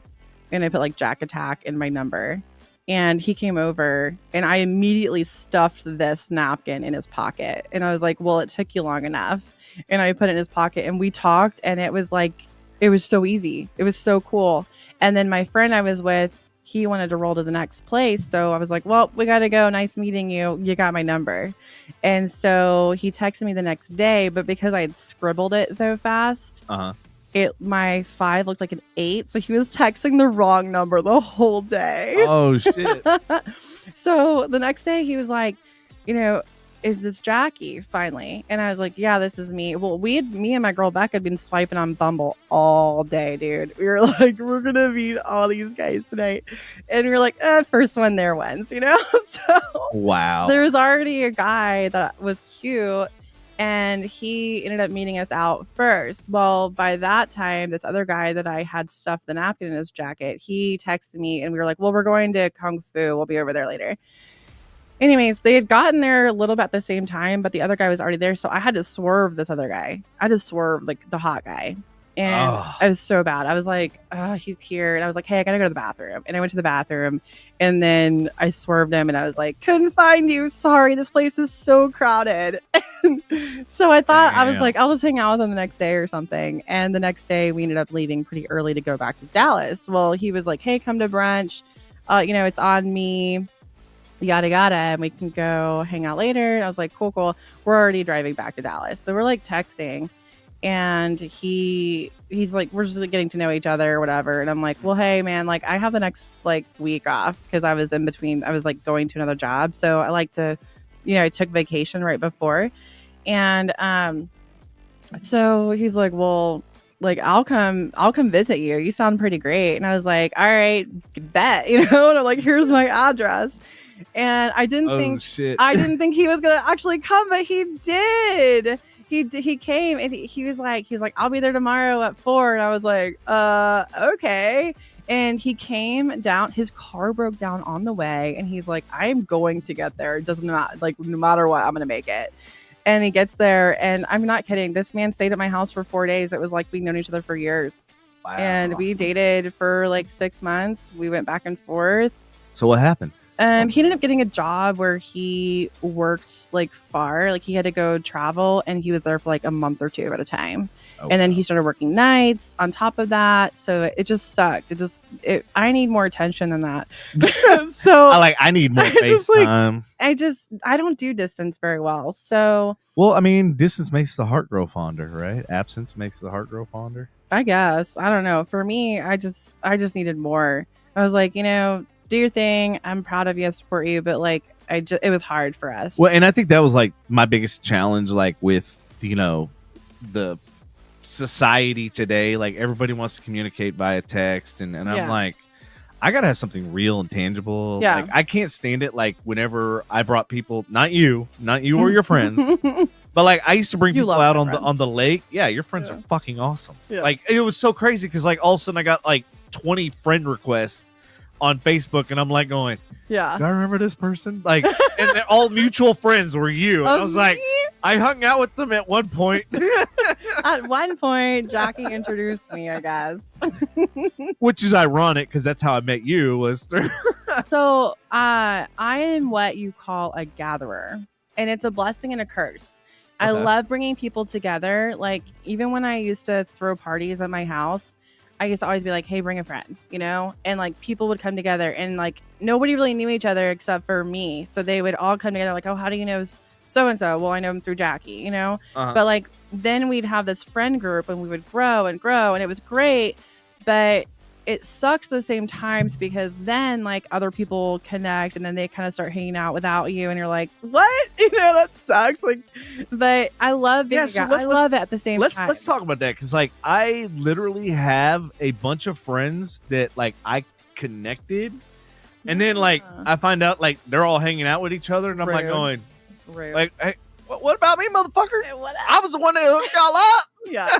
And I put like Jack Attack in my number. And he came over and I immediately stuffed this napkin in his pocket. And I was like, well, it took you long enough. And I put it in his pocket and we talked, and it was like, it was so easy. It was so cool. And then my friend I was with, he wanted to roll to the next place. So I was like, well, we got to go. Nice meeting you. You got my number. And so he texted me the next day, but because I had scribbled it so fast, my 5 looked like an 8, so he was texting the wrong number the whole day. Oh shit. So the next day he was like, is this Jackie finally? And I was like, yeah, this is me. Well, me and my girl Becca had been swiping on Bumble all day, dude. We were like, we're gonna meet all these guys tonight, and we were like, first one there wins, So wow, there was already a guy that was cute, and he ended up meeting us out first. Well, by that time, this other guy that I had stuffed the napkin in his jacket, he texted me and we were like, well, we're going to Kung Fu. We'll be over there later. Anyways, they had gotten there a little bit at the same time, but the other guy was already there. So I had to swerve this other guy. I had to swerve like the hot guy. And I was so bad. I was like, oh, he's here. And I was like, hey, I got to go to the bathroom. And I went to the bathroom, and then I swerved him and I was like, couldn't find you. Sorry. This place is so crowded. So I thought, I was like, I'll just hang out with him the next day or something. And the next day we ended up leaving pretty early to go back to Dallas. Well, he was like, hey, come to brunch. It's on me. Yada yada, and we can go hang out later. And I was like, cool. We're already driving back to Dallas. So we're like texting. And he's like, we're just like, getting to know each other or whatever. And I'm like, well, hey man, like I have the next like week off because I was in between. I was like going to another job, so I like to, I took vacation right before. And so he's like, well, like I'll come visit you. You sound pretty great. And I was like, all right, bet. And I'm like, here's my address. And I didn't think he was gonna actually come, but he did. He came and he was like, I'll be there tomorrow at 4. And I was like, okay. And he came down, his car broke down on the way. And he's like, I'm going to get there. It doesn't matter, like, no matter what, I'm going to make it. And he gets there, and I'm not kidding. This man stayed at my house for 4 days. It was like we'd known each other for years. Wow. And we dated for like 6 months. We went back and forth. So what happened? He ended up getting a job where he worked like far, like he had to go travel, and he was there for like a month or 2 at a time. Oh, and then wow. he started working nights on top of that, so it just sucked. I need more attention than that. So I need more just, like, FaceTime. I don't do distance very well. So Well, I mean, distance makes the heart grow fonder, right? Absence makes the heart grow fonder. I guess, I don't know. For me, I just needed more. I was like, do your thing. I'm proud of you. I support you. But like, it was hard for us. Well, and I think that was like my biggest challenge, like with the society today. Like everybody wants to communicate via text, and I'm Yeah. like, I gotta have something real and tangible. Yeah. Like I can't stand it. Like whenever I brought people, not you or your friends, but like I used to bring You people love out my on friends. the lake. Yeah, your friends Yeah. are fucking awesome. Yeah. Like it was so crazy because like all of a sudden I got like 20 friend requests on Facebook, and I'm like going, Yeah. do I remember this person? Like, and they're all mutual friends were you. And I was like, I hung out with them at one point. At one point, Jackie introduced me, I guess. Which is ironic because that's how I met you was through. So I am what you call a gatherer, and it's a blessing and a curse. I Okay. love bringing people together. Like even when I used to throw parties at my house, I used to always be like, hey, bring a friend, and like people would come together, and like nobody really knew each other except for me. So they would all come together like, oh, how do you know so-and-so? Well, I know him through Jackie, Uh-huh. but like then we'd have this friend group and we would grow and grow, and it was great. But it sucks at the same times because then like other people connect and then they kind of start hanging out without you, and you're like, what? That sucks. Like, but I love being I love it at the same time. Let's talk about that because like I literally have a bunch of friends that like I connected, and then like Yeah. I find out like they're all hanging out with each other, and I'm like Rude. going Rude. like, hey, what about me, motherfucker? Hey, what I was the one that hooked y'all up. yeah.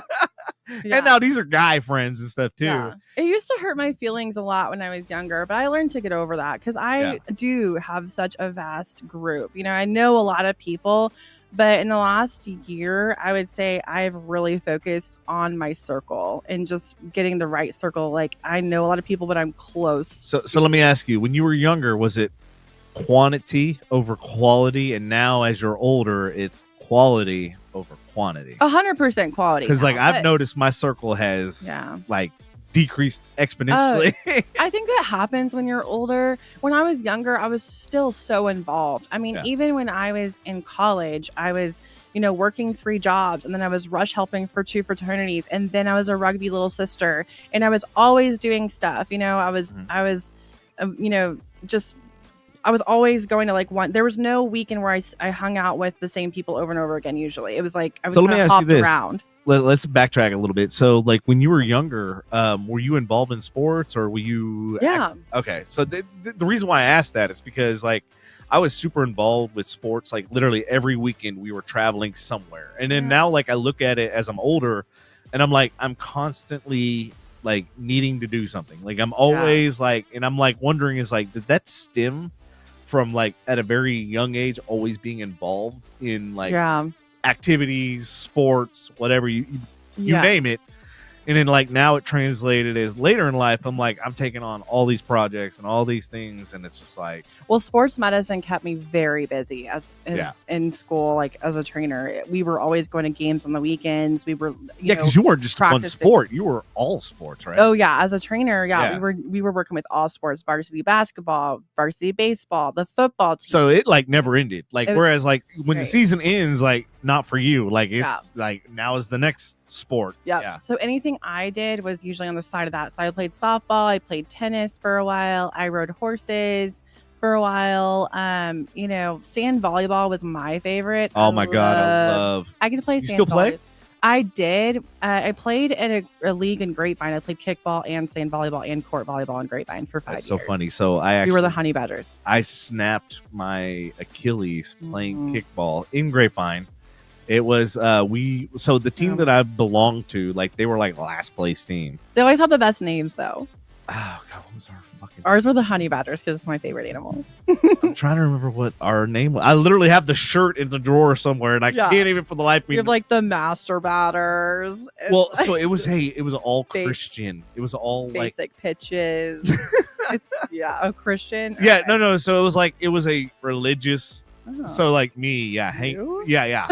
And now these are guy friends and stuff too. Yeah. It used to hurt my feelings a lot when I was younger, but I learned to get over that because I do have such a vast group. I know a lot of people, but in the last year, I would say I've really focused on my circle and just getting the right circle. Like I know a lot of people, but I'm close. So let me ask you, when you were younger, was it quantity over quality? And now as you're older, it's quality over quantity? 100% quality. Because like now, I've but- noticed my circle has Yeah. like decreased exponentially. I think that happens when you're older. When I was younger, I was still so involved. I mean, Yeah. even when I was in college, I was, working 3 jobs, and then I was rush helping for 2 fraternities, and then I was a rugby little sister, and I was always doing stuff. I was, just. I was always going to like one. There was no weekend where I hung out with the same people over and over again. Usually, it was like I was So let me kind of ask you hopped this. around. Let's backtrack a little bit. So like when you were younger, were you involved in sports or were you? Yeah. Okay. So the reason why I asked that is because like I was super involved with sports. Like literally every weekend we were traveling somewhere. And then now like I look at it as I'm older, and I'm like I'm constantly like needing to do something. Like I'm always like, and I'm like wondering is like did that stem from like at a very young age always being involved in like activities, sports, whatever you name it, and then like now it translated as later in life I'm like I'm taking on all these projects and all these things, and it's just like, well, sports medicine kept me very busy as in school. Like as a trainer, we were always going to games on the weekends. We were because you weren't just one sport, you were all sports, right? Oh yeah, as a trainer, we were working with all sports: varsity basketball, varsity baseball, the football team. So it like never ended. Like whereas like when the season ends, like not for you, like it's like now is the next sport. Yep. Yeah. So anything I did was usually on the side of that. So I played softball, I played tennis for a while, I rode horses for a while. Sand volleyball was my favorite. Oh my god, I love. I could play. You sand still play? volleyball. I did. I played at a league in Grapevine. I played kickball and sand volleyball and court volleyball in Grapevine for 5 years. That's so funny. So we were the Honey Badgers. I snapped my Achilles playing kickball in Grapevine. It was the team that I belonged to, like they were like last place team. They always have the best names though. Oh god, what was our fucking? Ours were the Honey Badgers because it's my favorite animal. I'm trying to remember what our name was. I literally have the shirt in the drawer somewhere, and I can't even for the life of me. You have like the Master Batters. Well, so it was all Christian. It was all basic pitches. It's a Christian. Yeah, okay. No. So it was a religious. Oh. So like me, yeah.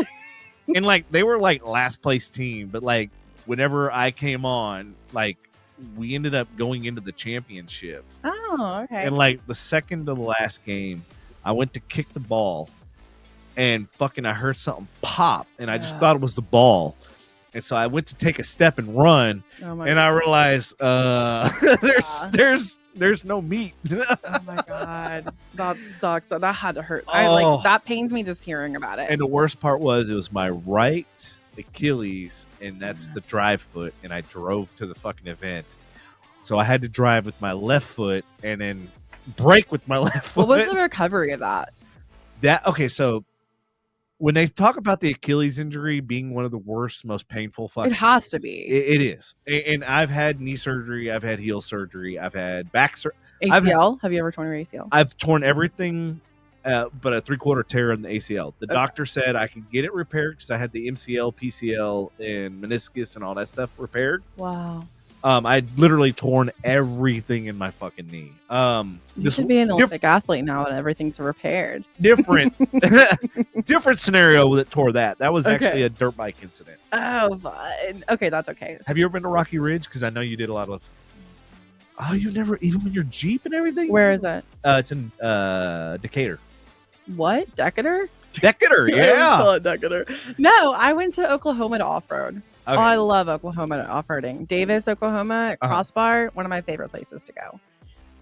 And like they were like last place team, but like whenever I came on, like we ended up going into the championship. Oh, okay. And like the second to the last game, I went to kick the ball and fucking I heard something pop and I just thought it was the ball. And so I went to take a step and run and I realized there's no meat. Oh my God. That sucks. That had to hurt. That pains me just hearing about it. And the worst part was it was my right Achilles and that's the drive foot, and I drove to the fucking event. So I had to drive with my left foot and then brake with my left foot. What was the recovery of that? So when they talk about the Achilles injury being one of the worst, most painful fucking it has to be. It is. And I've had knee surgery, I've had heel surgery, I've had back surgery. ACL? Have you ever torn your ACL? I've torn everything but a 3/4 tear in the ACL. The doctor said I could get it repaired because I had the MCL, PCL, and meniscus and all that stuff repaired. Wow. I'd literally torn everything in my fucking knee. You should be an Olympic athlete now and everything's repaired. Different scenario that tore that. That was actually a dirt bike incident. Oh, fun. Okay, that's okay. Have you ever been to Rocky Ridge? Because I know you did a lot of... Oh, you never... Even with your Jeep and everything? Where is it? It's in Decatur. What? Decatur? Decatur, yeah. Call it Decatur. No, I went to Oklahoma to off-road. Okay. Oh, I love Oklahoma off-roading. Davis, Oklahoma, Crossbar, one of my favorite places to go.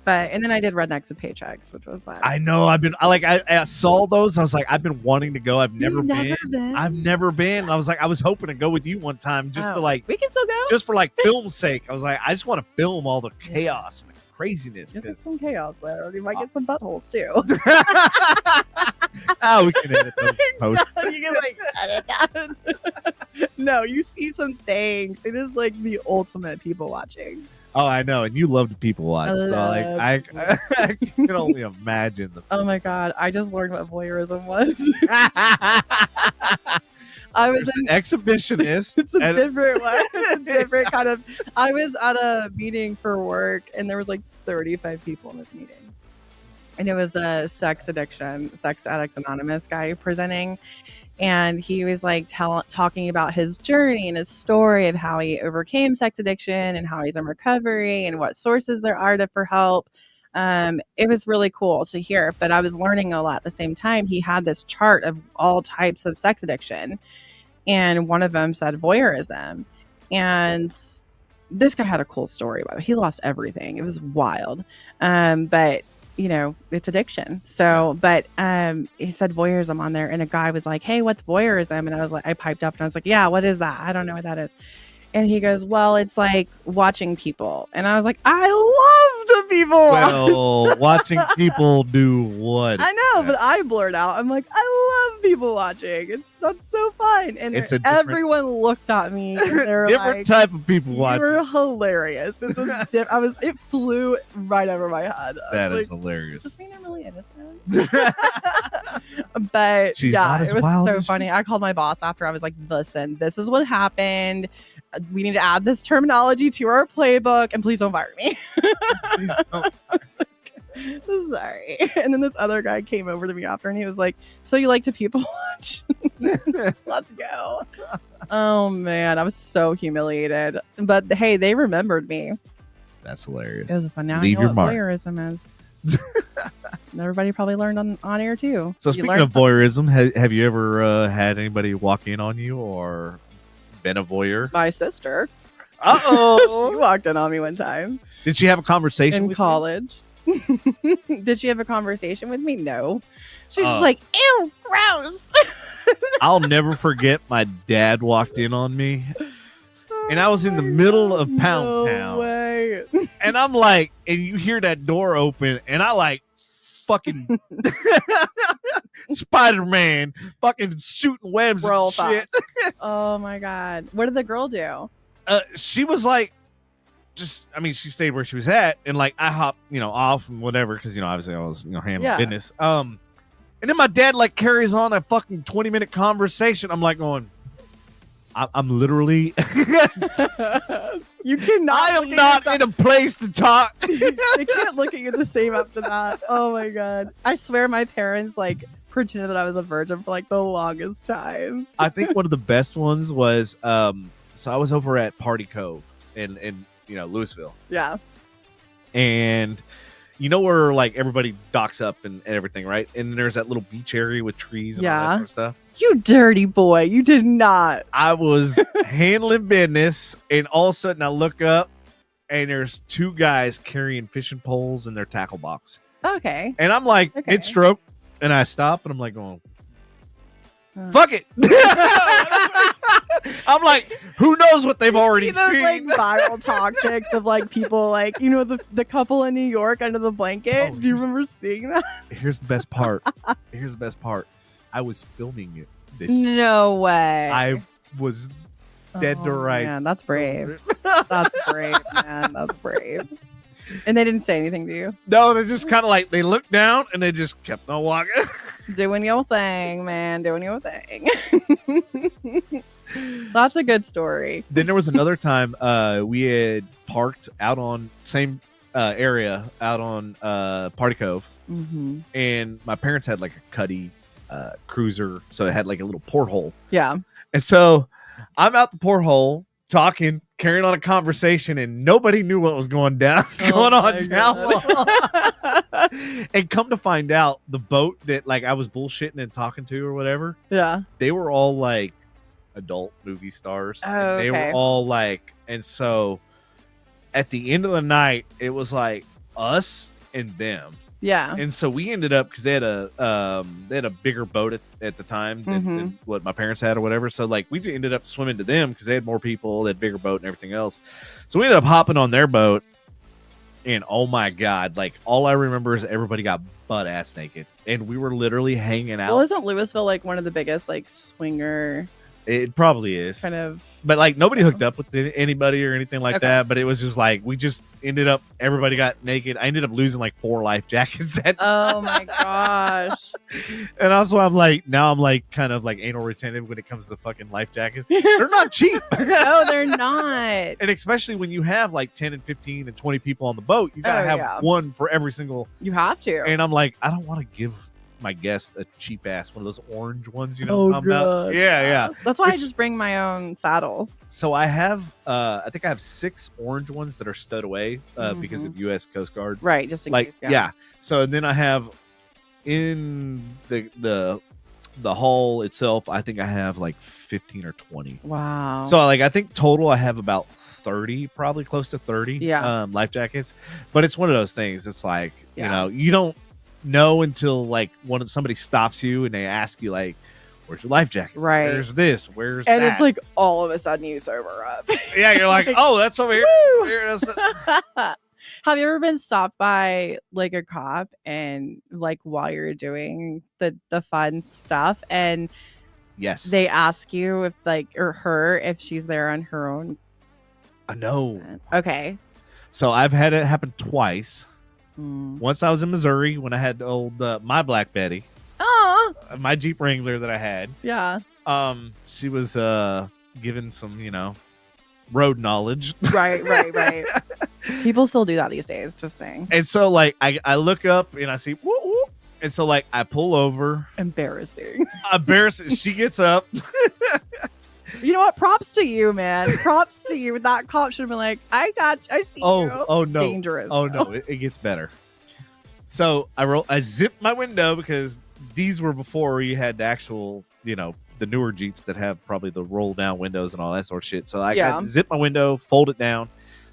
And then I did Rednecks and Paychecks, which was fun. I know. I saw those. I was like, I've been wanting to go. I've never been. I've never been. I was like, I was hoping to go with you one time just to like. We can still go. Just for like film's sake. I was like, I just want to film all the chaos and the craziness. There's some chaos there. You might get some buttholes too. Oh, we can edit those post. You can edit that. No, you see some things. It is like the ultimate people watching. Oh, I know, and you love to people watch. I can only imagine Oh my God, I just learned what voyeurism was. I was an exhibitionist. It's a different one. It's a different kind of. I was at a meeting for work, and there was like 35 people in this meeting, and it was a sex addicts anonymous guy presenting. And he was like talking about his journey and his story of how he overcame sex addiction and how he's in recovery and what sources there are for help. It was really cool to hear, but I was learning a lot at the same time. He had this chart of all types of sex addiction, and one of them said voyeurism. And this guy had a cool story about it. He lost everything. It was wild. But you know, it's addiction. So, but he said voyeurism on there, and a guy was like, "Hey, what's voyeurism?" And I was like, I piped up and I was like, "Yeah, what is that? I don't know what that is." And he goes, "Well, it's like watching people." And I was like, I love the people. Well, watching people do what? I know, but I blurred out. I'm like, I love people watching. That's so fun. And everyone looked at me. And they were different type of people watching. You're hilarious. It flew right over my head. That is hilarious. Does this mean I'm really innocent? But she's yeah, it was so funny. I called my boss after. I was like, "Listen, this is what happened. We need to add this terminology to our playbook, and please don't fire me." Please don't. Sorry. And then this other guy came over to me after, and he was like, "So you like to people watch?" Let's go. Oh man, I was so humiliated. But hey, they remembered me. That's hilarious. It was fun. Now Leave I know your what mark. voyeurism is. Everybody probably learned on air too. So speaking of voyeurism, have you ever had anybody walk in on you or been a voyeur? My sister. Uh-oh. She walked in on me one time. Did she have a conversation in college? Did she have a conversation with me? No. She was like, "Ew, gross." I'll never forget my dad walked in on me. And I was in the middle of Pound Town. Way. And I'm like, and you hear that door open, and I like fucking Spider-Man fucking shooting webs and shit. Oh my God. What did the girl do? She was like, she stayed where she was at, and like I hopped, off and whatever, because obviously I was, handling business. And then my dad like carries on a fucking 20-minute conversation. I'm like going, I'm literally you cannot. I am not in a place to talk. They can't look at you the same after that. Oh my God. I swear my parents like pretended that I was a virgin for like the longest time. I think one of the best ones was So I was over at Party Cove in Louisville, Yeah. and you know where like everybody docks up and everything, right? And there's that little beach area with trees and all that sort of stuff. You dirty boy. You did not. I was handling business, and all of a sudden I look up, and there's two guys carrying fishing poles in their tackle box. Okay. And I'm like, Okay. it's stroke. And I stop, and I'm like, going, fuck it. I'm like, who knows what they've already those seen? like viral tactics of like people like the couple in New York under the blanket. Oh, Do you remember seeing that? Here's the best part. I was filming it. This No way. I was dead to rights. Man, that's brave. That's brave, man. That's brave. And they didn't say anything to you. No, they just kind of like they looked down and they just kept on walking. Doing your thing, man. Doing your thing. That's a good story. Then there was another time we had parked out on same area out on Party Cove, Mm-hmm. and my parents had like a Cuddy cruiser, so it had like a little porthole. Yeah. And so I'm out the porthole talking, carrying on a conversation, and nobody knew what was going down, going on down. And come to find out, the boat that like I was bullshitting and talking to or whatever, Yeah. they were all like adult movie stars. Oh, And they okay. were all like, and so at the end of the night, it was like us and them. Yeah. And so we ended up, because they had a bigger boat at the time than what my parents had or whatever. So like we ended up swimming to them because they had more people, they had a bigger boat and everything else. So we ended up hopping on their boat, and oh my god, like all I remember is everybody got butt ass naked, and we were literally hanging out. Well, isn't Louisville like one of the biggest like swinger It probably is, kind of? but like nobody hooked up with anybody or anything like Okay. that. But it was just like we just ended up, everybody got naked. I ended up losing like 4 life jackets. Oh my gosh. And also I'm like kind of like anal retentive when it comes to fucking life jackets. They're not cheap. No, they're not. And especially when you have like 10 and 15 and 20 people on the boat, you gotta have one for every single. You have to. And I'm like, I don't want to give my guest a cheap ass one of those orange ones, you know. Oh, what I'm talking about? God. Yeah. That's why I Which- just bring my own saddles. So I have I think I have 6 orange ones that are stowed away because of US Coast Guard. Right, just in Like case. yeah. So then I have in the hull itself, I think I have like 15 or 20. Wow. So like I think total I have about 30, probably close to 30 life jackets. But it's one of those things. It's like, you know, you don't know until like somebody stops you and they ask you like, where's your life jacket? Right. Where's this? Where's and that? it's like all of a sudden you sober up. Yeah, you're like, oh, that's over here. Woo! Here, that's Have you ever been stopped by like a cop and like while you're doing the fun stuff and yes, they ask you if like or her if she's there on her own? I know. Okay. So I've had it happen twice. Mm. Once I was in Missouri when I had old my Black Betty, Oh my Jeep Wrangler that I had. yeah. She was given some, road knowledge. Right. People still do that these days, just saying. And so like I look up and I see woo, woo, and so like I pull over. Embarrassing. Embarrassing. She gets up. You know what? Props to you, man. Props to you. That cop should have been like, I see you. Oh no. Dangerous. Oh no, it gets better. So I zipped my window because these were before you had the actual, the newer Jeeps that have probably the roll down windows and all that sort of shit. So I got to zip my window, fold it down,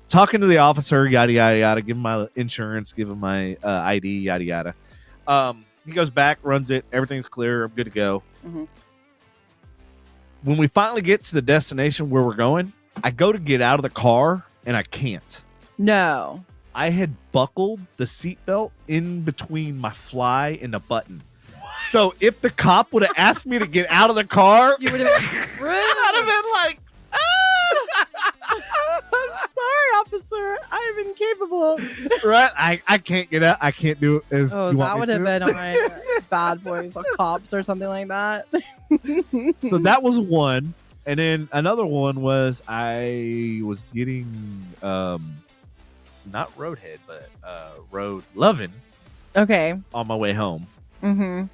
talking to the officer, yada yada yada, give him my insurance, give him my ID, yada yada. He goes back, runs it, everything's clear, I'm good to go. Mm-hmm. When we finally get to the destination where we're going, I go to get out of the car and I can't. No. I had buckled the seatbelt in between my fly and the button. So if the cop would have asked me to get out of the car, You would have been I'd have been like, I'm sorry, officer. I'm incapable. right? I can't get out. I can't do it. As Oh, you want that me would have to. been on my Bad Boys of Cops or something like that. So that was one. And then another one was I was getting not roadhead, but road loving Okay. on my way home. Mm-hmm.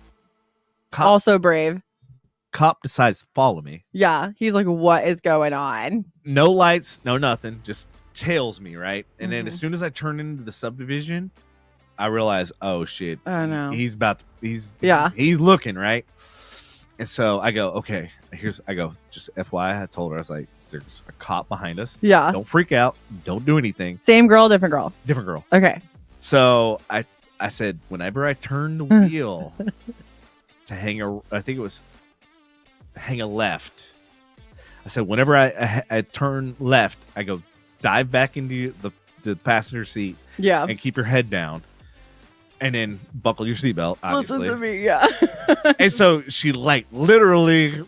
Cop, Also brave. cop decides to follow me. Yeah. He's like, what is going on? No lights, no nothing, just tails me, right? And then as soon as I turn into the subdivision, I realize, oh shit. Oh no. He's he's looking, right? And so I go, okay, just FYI, I told her, I was like, there's a cop behind us. Yeah. Don't freak out. Don't do anything. Same girl, different girl. Different girl. Okay. So I said, whenever I turn the wheel to hang a left. I said, whenever I turn left, I go dive back into the passenger seat. Yeah. And keep your head down. And then buckle your seatbelt, obviously. Listen to me, yeah. And so she literally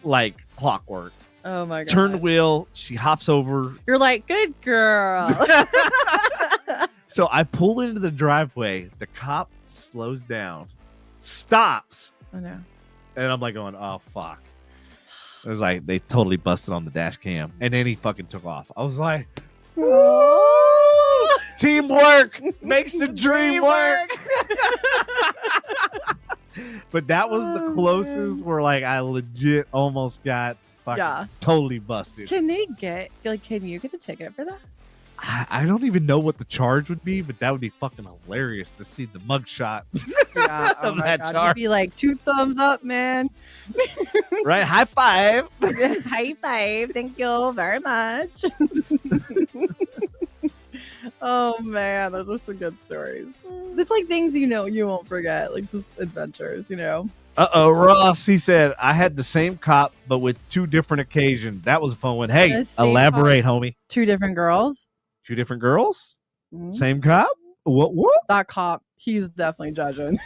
clockwork. Oh my god. Turn the wheel, she hops over. You're like, good girl. So I pull into the driveway. The cop slows down, stops. Oh no. And I'm like going, oh fuck. It was like they totally busted on the dash cam. And then he fucking took off. I was like, teamwork makes the dream work. But that was the closest where I legit almost got fucking totally busted. Can you get the ticket for that? I don't even know what the charge would be, but that would be fucking hilarious to see the mugshot of that charge. You'd be like, 2 thumbs up, man. Right? High five. High five. Thank you very much. Oh man, those are some good stories. It's like things you won't forget, like just adventures, Ross, he said, I had the same cop, but with 2 different occasions. That was a fun one. Hey, elaborate, homie. 2 different girls? 2 different girls? Mm-hmm. Same cop? What? That cop, he's definitely judging.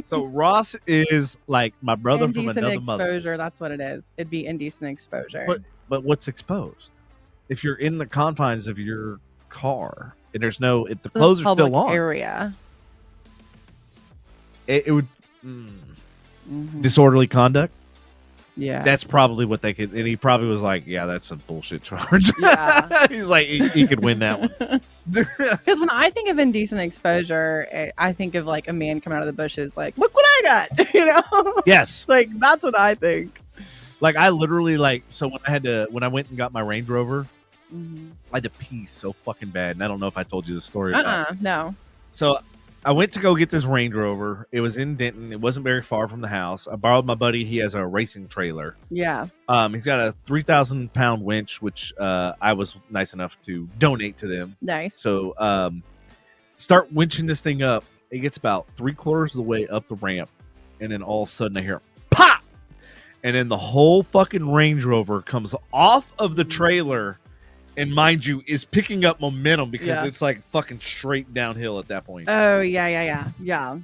So Ross is like my brother from another mother. Exposure, that's what it is. It'd be indecent exposure. But what's exposed? If you're in the confines of your car and there's no, if the clothes are still on area, it would disorderly conduct. Yeah, that's probably what they could. And he probably was like, yeah, that's a bullshit charge. Yeah. He's like, he could win that one. Because when I think of indecent exposure, I think of a man coming out of the bushes like, look what I got. Yes, that's what I think. I literally so when I went and got my Range Rover, I had to pee so fucking bad, and I don't know if I told you the story. No. So I went to go get this Range Rover. It was in Denton. It wasn't very far from the house. I borrowed my buddy. He has a racing trailer. Yeah. He's got a 3,000-pound winch, which I was nice enough to donate to them. Nice. So start winching this thing up. It gets about 3/4 of the way up the ramp, and then all of a sudden I hear pop, and then the whole fucking Range Rover comes off of the trailer. And mind you, is picking up momentum because it's fucking straight downhill at that point. Oh, yeah.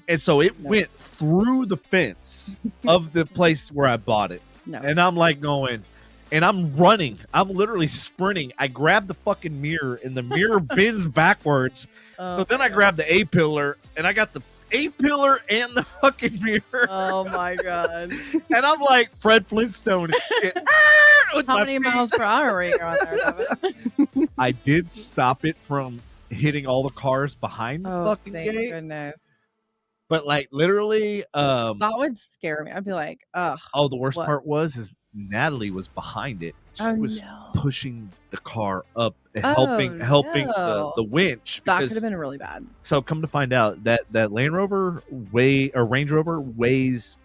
And so it went through the fence of the place where I bought it. No. And I'm going, and I'm running. I'm literally sprinting. I grab the fucking mirror, and the mirror bends backwards. So then I grab the A-pillar, and I got the A-pillar and the fucking mirror. Oh, my God. And I'm like Fred Flintstone and shit. How many miles per hour were you on there? I did stop it from hitting all the cars behind the fucking thank gate. Goodness. But literally, that would scare me. I'd be like, ugh. Oh, the worst part is Natalie was behind it. She was pushing the car up, helping the winch. That could have been really bad. So come to find out that Range Rover weighs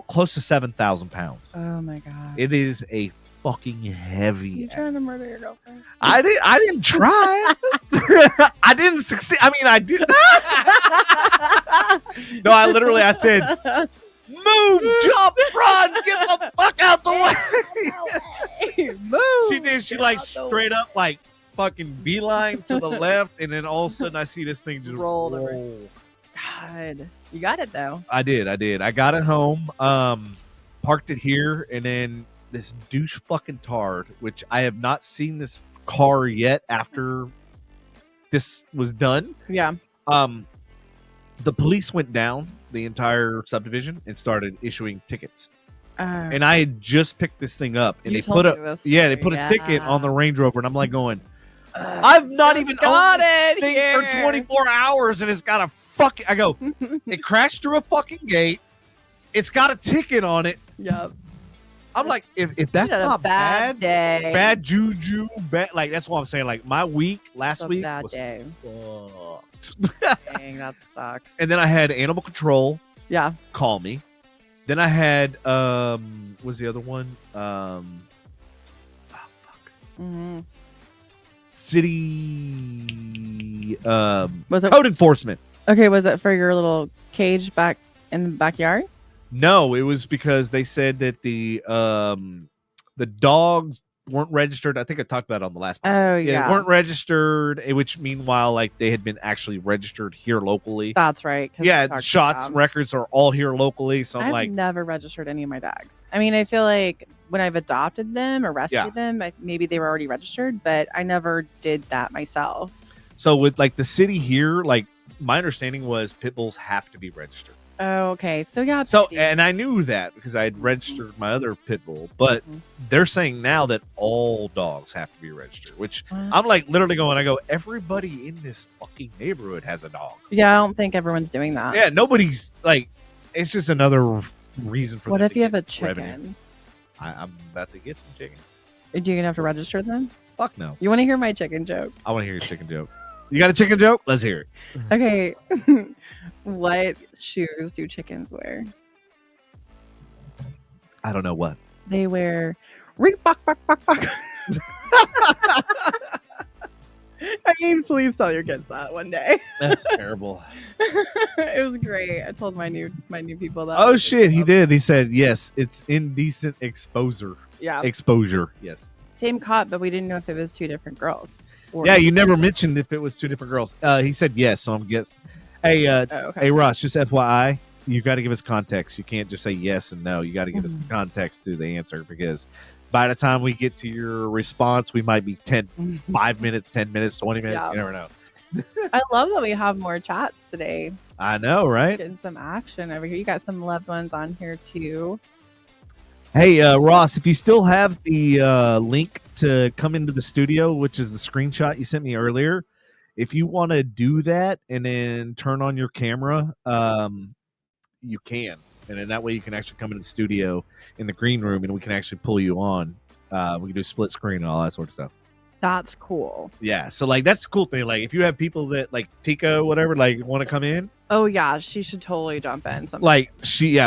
close to 7,000 pounds. Oh my god! It is a fucking heavy. You trying to murder your girlfriend? I didn't try. I didn't succeed. I mean, I didn't. No, I said, move, jump, run, get the fuck out the way. Move. She did. She straight up fucking beeline to the left, and then all of a sudden I see this thing just roll. God, you got it though. I did. I got it home, parked it here, and then this douche fucking tard, which I have not seen this car yet after this was done. Yeah. The police went down the entire subdivision and started issuing tickets. And I had just picked this thing up, and they put a ticket on the Range Rover, and I'm like going, I've not even owned this thing for 24 hours, and it's got a fucking. I go, it crashed through a fucking gate. It's got a ticket on it. Yep. I'm like, if that's You had a not bad day. bad juju, bad, like that's what I'm saying. Like my week last That's a week bad was day. fucked. Dang, that sucks. And then I had animal control Yeah. call me. Then I had was the other one Mm-hmm. city Was it code enforcement. okay? Was it for your little cage back in the backyard? No, it was because they said that the dogs weren't registered. I think I talked about it on the last podcast. Oh They yeah, weren't registered, which meanwhile, like they had been actually registered here locally. that's right. 'cause we Yeah, talked shots about- records are all here locally. So I'm I've like, never registered any of my dogs. I mean, I feel like when I've adopted them or rescued them, maybe they were already registered, but I never did that myself. so with like the city here, like my understanding was pit bulls have to be registered. Oh, okay. So yeah. So, maybe. and I knew that because I had registered my other pit bull, but Mhm. they're saying now that all dogs have to be registered, which Wow. I'm like literally going, I go, everybody in this fucking neighborhood has a dog. Yeah, I don't think everyone's doing that. Yeah, nobody's like, it's just another reason for What them if to you have a get revenue. chicken? I'm about to get some chickens. Are you gonna have to register them? Fuck no. You want to hear my chicken joke? I want to hear your chicken joke. You got a chicken joke? Let's hear it. Okay. What shoes do chickens wear? I don't know what. They wear ring bok bok bok bok. I mean, please tell your kids that one day. That's terrible. It was great. I told my new people that. Oh shit, he did. He said, yes, it's indecent exposure. Yeah. Exposure. Yes. Same cop, but we didn't know if it was two different girls. Or- Yeah, you never mentioned if it was two different girls. He said yes, so I'm guessing. Hey, Oh, okay. hey, Ross, just FYI, you got to give us context. You can't just say yes and no. You got to give us Mhm. context to the answer because by the time we get to your response, we might be 5 minutes, 10 minutes, 20 minutes. Yeah. You never know. I love that we have more chats today. I know, right? Getting some action over here. You got some loved ones on here too. Hey, Ross, if you still have the link to come into the studio, which is the screenshot you sent me earlier, if you want to do that and then turn on your camera, you can. And then that way you can actually come into the studio in the green room and we can actually pull you on. We can do split screen and all that sort of stuff. That's cool. Yeah. So, like, that's the cool thing. Like, if you have people that, like, Tika, whatever, like, want to come in, Oh yeah, she should totally jump in. Sometime. like,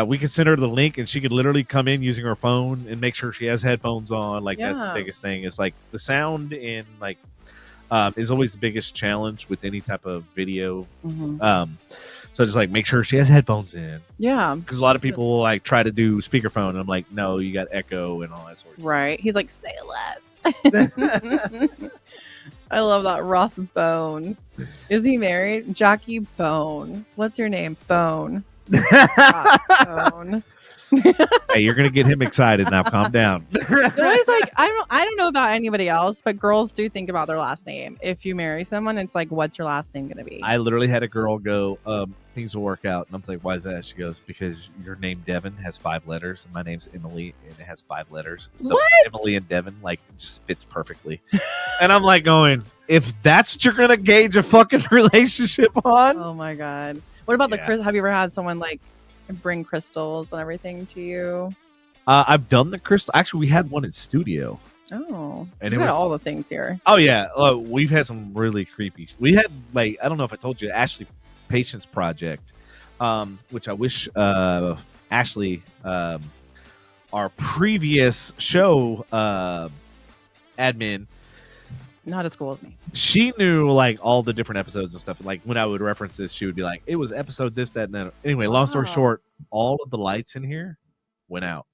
we could send her the link and she could literally come in using her phone and make sure she has headphones on. Like, that's the Yeah. biggest thing. Is like the sound and, like, is always the biggest challenge with any type of video. Mhm. So just like make sure she has headphones in Yeah. because a lot of people will like try to do speakerphone and I'm like, no, you got echo and all that sort of Right. He's like, say less. I love that. Ross Bone. Is he married? Jackie Bone. What's your name? Bone. Ross Bone. Hey, you're gonna get him excited now. Calm down. It's like I don't know about anybody else, but girls do think about their last name. If you marry someone, it's like, what's your last name gonna be? I literally had a girl go, things will work out. And I'm like, why is that? She goes, because your name Devin has 5 letters and my name's Emily and it has 5 letters. So What? Emily and Devin like just fits perfectly. And I'm like going, if that's what you're gonna gauge a fucking relationship on. Oh my god. What about Yeah. have you ever had someone like bring crystals and everything to you? I've done the crystal. Actually, we had one in studio. Oh, And you it got was- all the things here. Oh yeah, we've had some really creepy. We had like I don't know if I told you, Ashley Patience Project, which I wish Ashley, our previous show admin, Not as cool as me. she knew like all the different episodes and stuff. Like when I would reference this, she would be like, "It was episode this, that, and that." Anyway, long story Wow. short, all of the lights in here went out.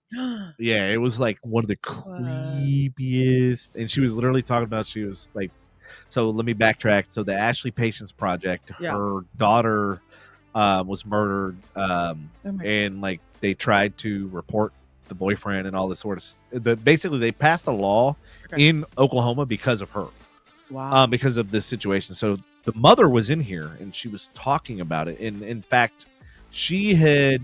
Yeah, it was like one of the creepiest. And she was literally talking about, she was like, so let me backtrack. So the Ashley Patience Project, Yeah. her daughter was murdered. Oh my- And like they tried to report the boyfriend and all this sort of basically they passed a law Okay. in Oklahoma because of her, Wow. because of this situation. So the mother was in here and she was talking about it. And in fact, she had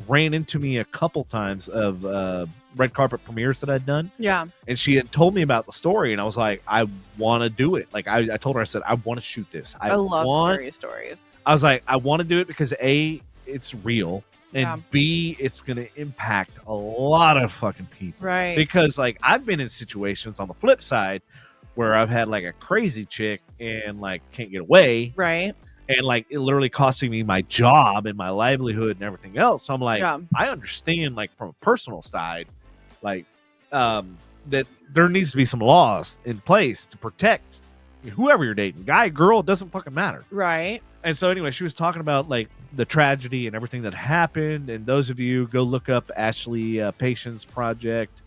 ran into me a couple times of red carpet premieres that I'd done, Yeah. and she had told me about the story, and I was like, I want to do it. Like I told her, I said, I want to shoot this. I love scary stories. I was like, I want to do it because A, it's real, and Yeah. B, it's going to impact a lot of fucking people. Right. Because like I've been in situations on the flip side where I've had like a crazy chick and like can't get away, Right. and like it literally costing me my job and my livelihood and everything else. So I'm like, Yeah. I understand like from a personal side, like that there needs to be some laws in place to protect whoever you're dating, guy, girl, it doesn't fucking matter. Right. And so anyway, she was talking about like the tragedy and everything that happened. And those of you go look up Ashley Patience Project,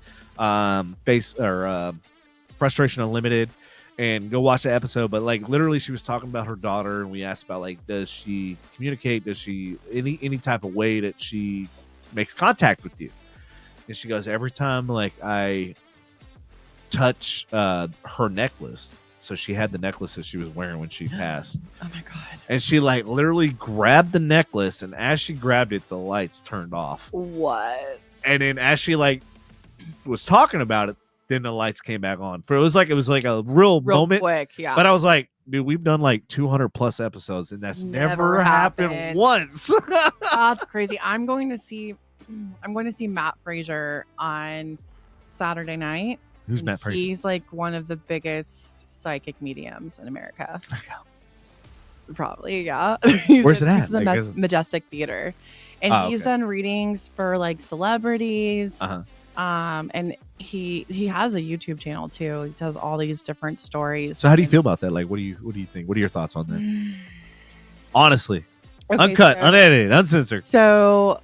Frustration Unlimited, and go watch the episode. But like literally, she was talking about her daughter, and we asked about like, does she communicate? Does she any type of way that she makes contact with you? And she goes, every time like I touch her necklace. So she had the necklace that she was wearing when she passed. Oh my God. And she like literally grabbed the necklace, and as she grabbed it, the lights turned off. What? And then as she like was talking about it, then the lights came back on. It was like a real moment. Quick, yeah. But I was like, dude, we've done like 200 plus episodes, and that's never happened once. That's crazy. I'm going to see Matt Frazier on Saturday night. Who's Matt Frazier? He's like one of the biggest psychic mediums in America. Probably, yeah. Where's it at? He's in the Majestic Theater, and he's done readings for like celebrities. And he has a YouTube channel too. He does all these different stories. So how do you feel about that? Like, what do you think? What are your thoughts on that? Honestly, okay, uncut, unedited, uncensored. So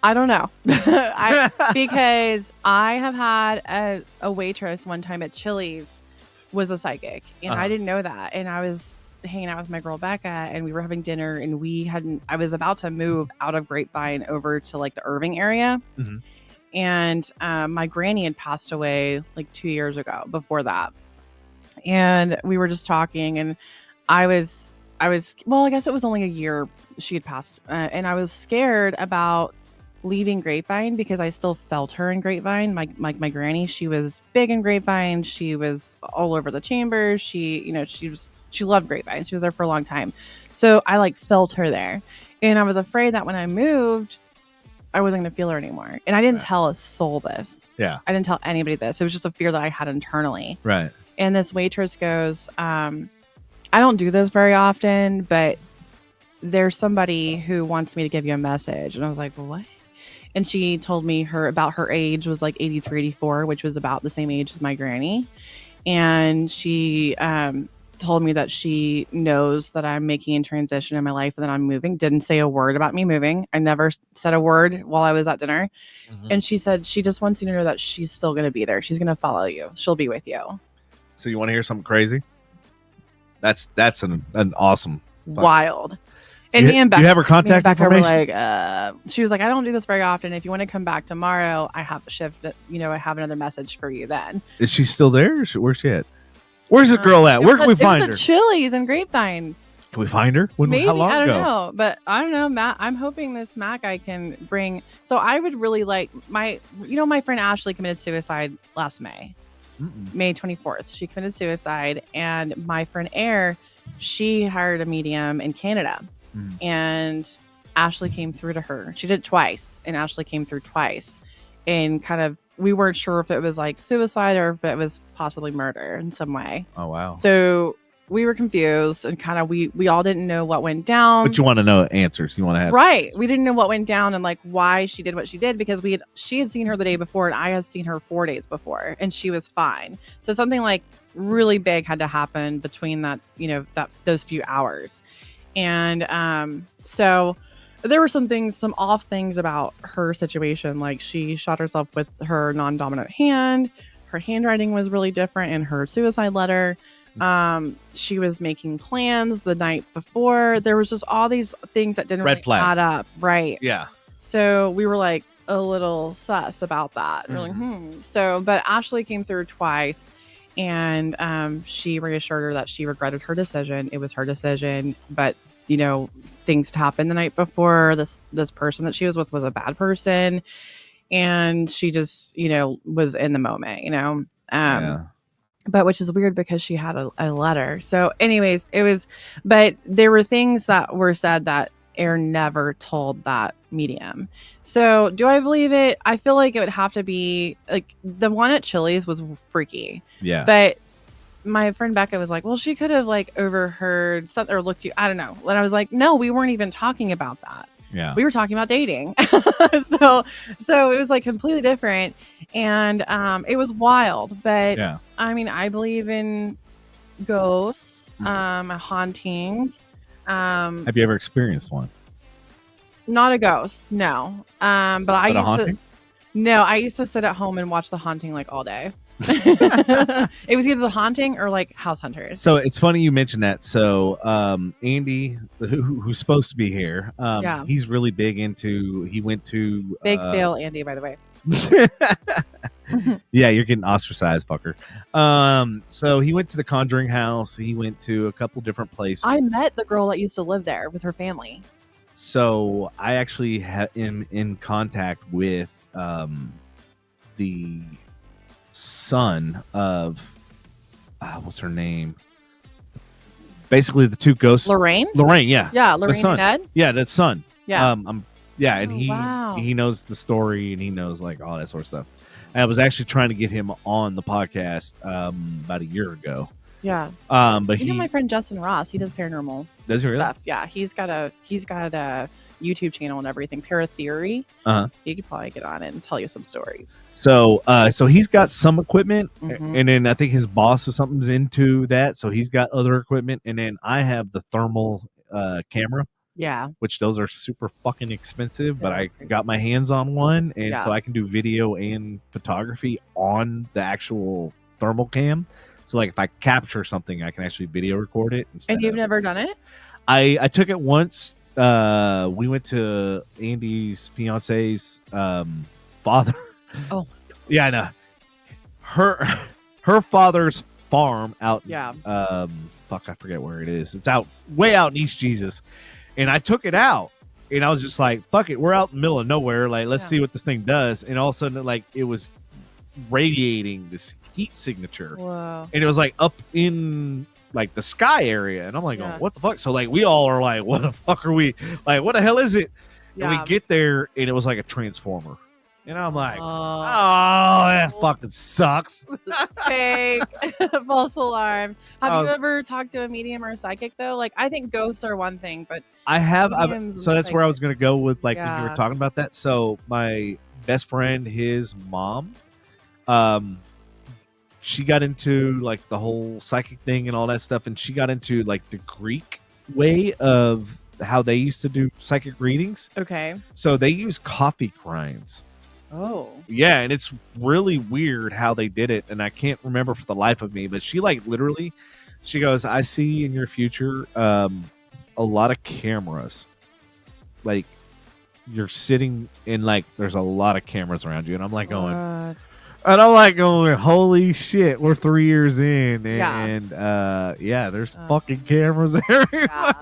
I don't know. Because I have had a waitress one time at Chili's was a psychic, and I didn't know that. And I was hanging out with my girl Becca, and we were having dinner, and I was about to move out of Grapevine over to like the Irving area. Mm-hmm. And my granny had passed away like 2 years ago before that. And we were just talking, and I guess it was only a year she had passed. And I was scared about leaving Grapevine because I still felt her in Grapevine. My granny, she was big in Grapevine. She was all over the chambers. She loved Grapevine. She was there for a long time. So I like felt her there. And I was afraid that when I moved, I wasn't going to feel her anymore. And I didn't tell a soul this. Yeah. I didn't tell anybody this. It was just a fear that I had internally. Right. And this waitress goes, I don't do this very often, but there's somebody who wants me to give you a message. And I was like, what? And she told me about her age was like 83, 84, which was about the same age as my granny. And she told me that she knows that I'm making a transition in my life and that I'm moving. Didn't say a word about me moving. I never said a word while I was at dinner. Mm-hmm. And she said she just wants you to know that she's still going to be there. She's going to follow you. She'll be with you. So you want to hear something crazy? That's an awesome. Wild. And me and Becca, you have her contact information? Were like, she was like, I don't do this very often. If you want to come back tomorrow, I have a shift. I have another message for you then. Is she still there? Where's she at? Where's the girl at? Where can we find her? The Chili's in Grapevine. Can we find her? Maybe, how long I don't ago? know. But I don't know, Matt. I'm hoping this Mac I can bring. So I would really like my friend Ashley committed suicide last May. May 24th. She committed suicide. And my friend Air, she hired a medium in Canada. And Ashley came through to her. She did it twice, and Ashley came through twice. And kind of, we weren't sure if it was like suicide or if it was possibly murder in some way. Oh, wow. So we were confused, and kind of we all didn't know what went down. But you want to know answers. You want to have. Right. We didn't know what went down and like why she did what she did, because she had seen her the day before, and I had seen her 4 days before, and she was fine. So something like really big had to happen between that, those few hours. And so there were some off things about her situation. Like she shot herself with her non-dominant hand. Her handwriting was really different in her suicide letter. She was making plans the night before. There was just all these things that didn't really add up. Right. Yeah. So we were like a little sus about that. We're like, So, but Ashley came through twice, and she reassured her that she regretted her decision. It was her decision, but things had happened the night before. This person that she was with was a bad person, and she just was in the moment. But which is weird because she had a letter. So anyways, but there were things that were said that Air never told that medium. So do I believe it? I feel like it would have to be like the one at Chili's was freaky. Yeah. But my friend Becca was like, well, she could have like overheard something or looked you. I don't know. And I was like, no, we weren't even talking about that. Yeah. We were talking about dating. so it was like completely different. And it was wild. But Yeah. I mean, I believe in ghosts, hauntings. Have you ever experienced one? Not a ghost, no. But I But a used haunting? I used to sit at home and watch The Haunting like all day. It was either The Haunting or like House Hunters. So it's funny you mentioned that. So Andy, who's supposed to be here, Yeah. he's really big into. He went to Big fail, Andy, by the way. Yeah, you're getting ostracized, fucker. So he went to the Conjuring house. He went to a couple different places. I met the girl that used to live there with her family. So I actually am in contact with the son of what's her name? Basically, the two ghosts. Lorraine? Lorraine, yeah. Yeah, Lorraine son. and Ed? Yeah, that's son. Yeah. And wow. he knows the story and he knows like all that sort of stuff. I was actually trying to get him on the podcast about a year ago. Yeah. But you know my friend Justin Ross, he does paranormal does he really? stuff. Yeah, he's got a YouTube channel and everything, Para Theory. He could probably get on it and tell you some stories. So he's got some equipment, Mhm. and then I think his boss or something's into that, so he's got other equipment, and then I have the thermal camera, Yeah. which those are super fucking expensive, but I Yeah. got my hands on one, and Yeah. so I can do video and photography on the actual thermal cam. So like if I capture something, I can actually video record it. And you've never done it? I took it once. We went to Andy's fiance's father. Oh, yeah, I know. Her father's farm out. Yeah. Fuck, I forget where it is. It's way out in East Jesus, and I took it out, and I was just like, "Fuck it, we're out in the middle of nowhere. Like, let's see what this thing does." And all of a sudden, like, it was radiating this heat signature, Whoa. and it was like up in like the sky area, and I'm like, Yeah. "Oh, what the fuck?" So like, we all are like, "What the fuck are we? Like, what the hell is it?" And we get there, and it was like a transformer. And I'm like, oh, that fucking sucks. Fake. False alarm. Have you was- ever talked to a medium or a psychic though? Like, I think ghosts are one thing, but I have. mediums So and that's where I was going to go with like when you Yeah. were talking about that. So my best friend, his mom, she got into like the whole psychic thing and all that stuff, and she got into like the Greek way of how they used to do psychic readings. okay. So they use coffee grinds. Oh. Yeah, and it's really weird how they did it, and I can't remember for the life of me, but she like literally, she goes, I see in your future a lot of cameras. Like you're sitting in like there's a lot of cameras around you, and I'm like going, What? and I'm like going, holy shit, we're 3 years in, and there's fucking cameras everywhere. Yeah.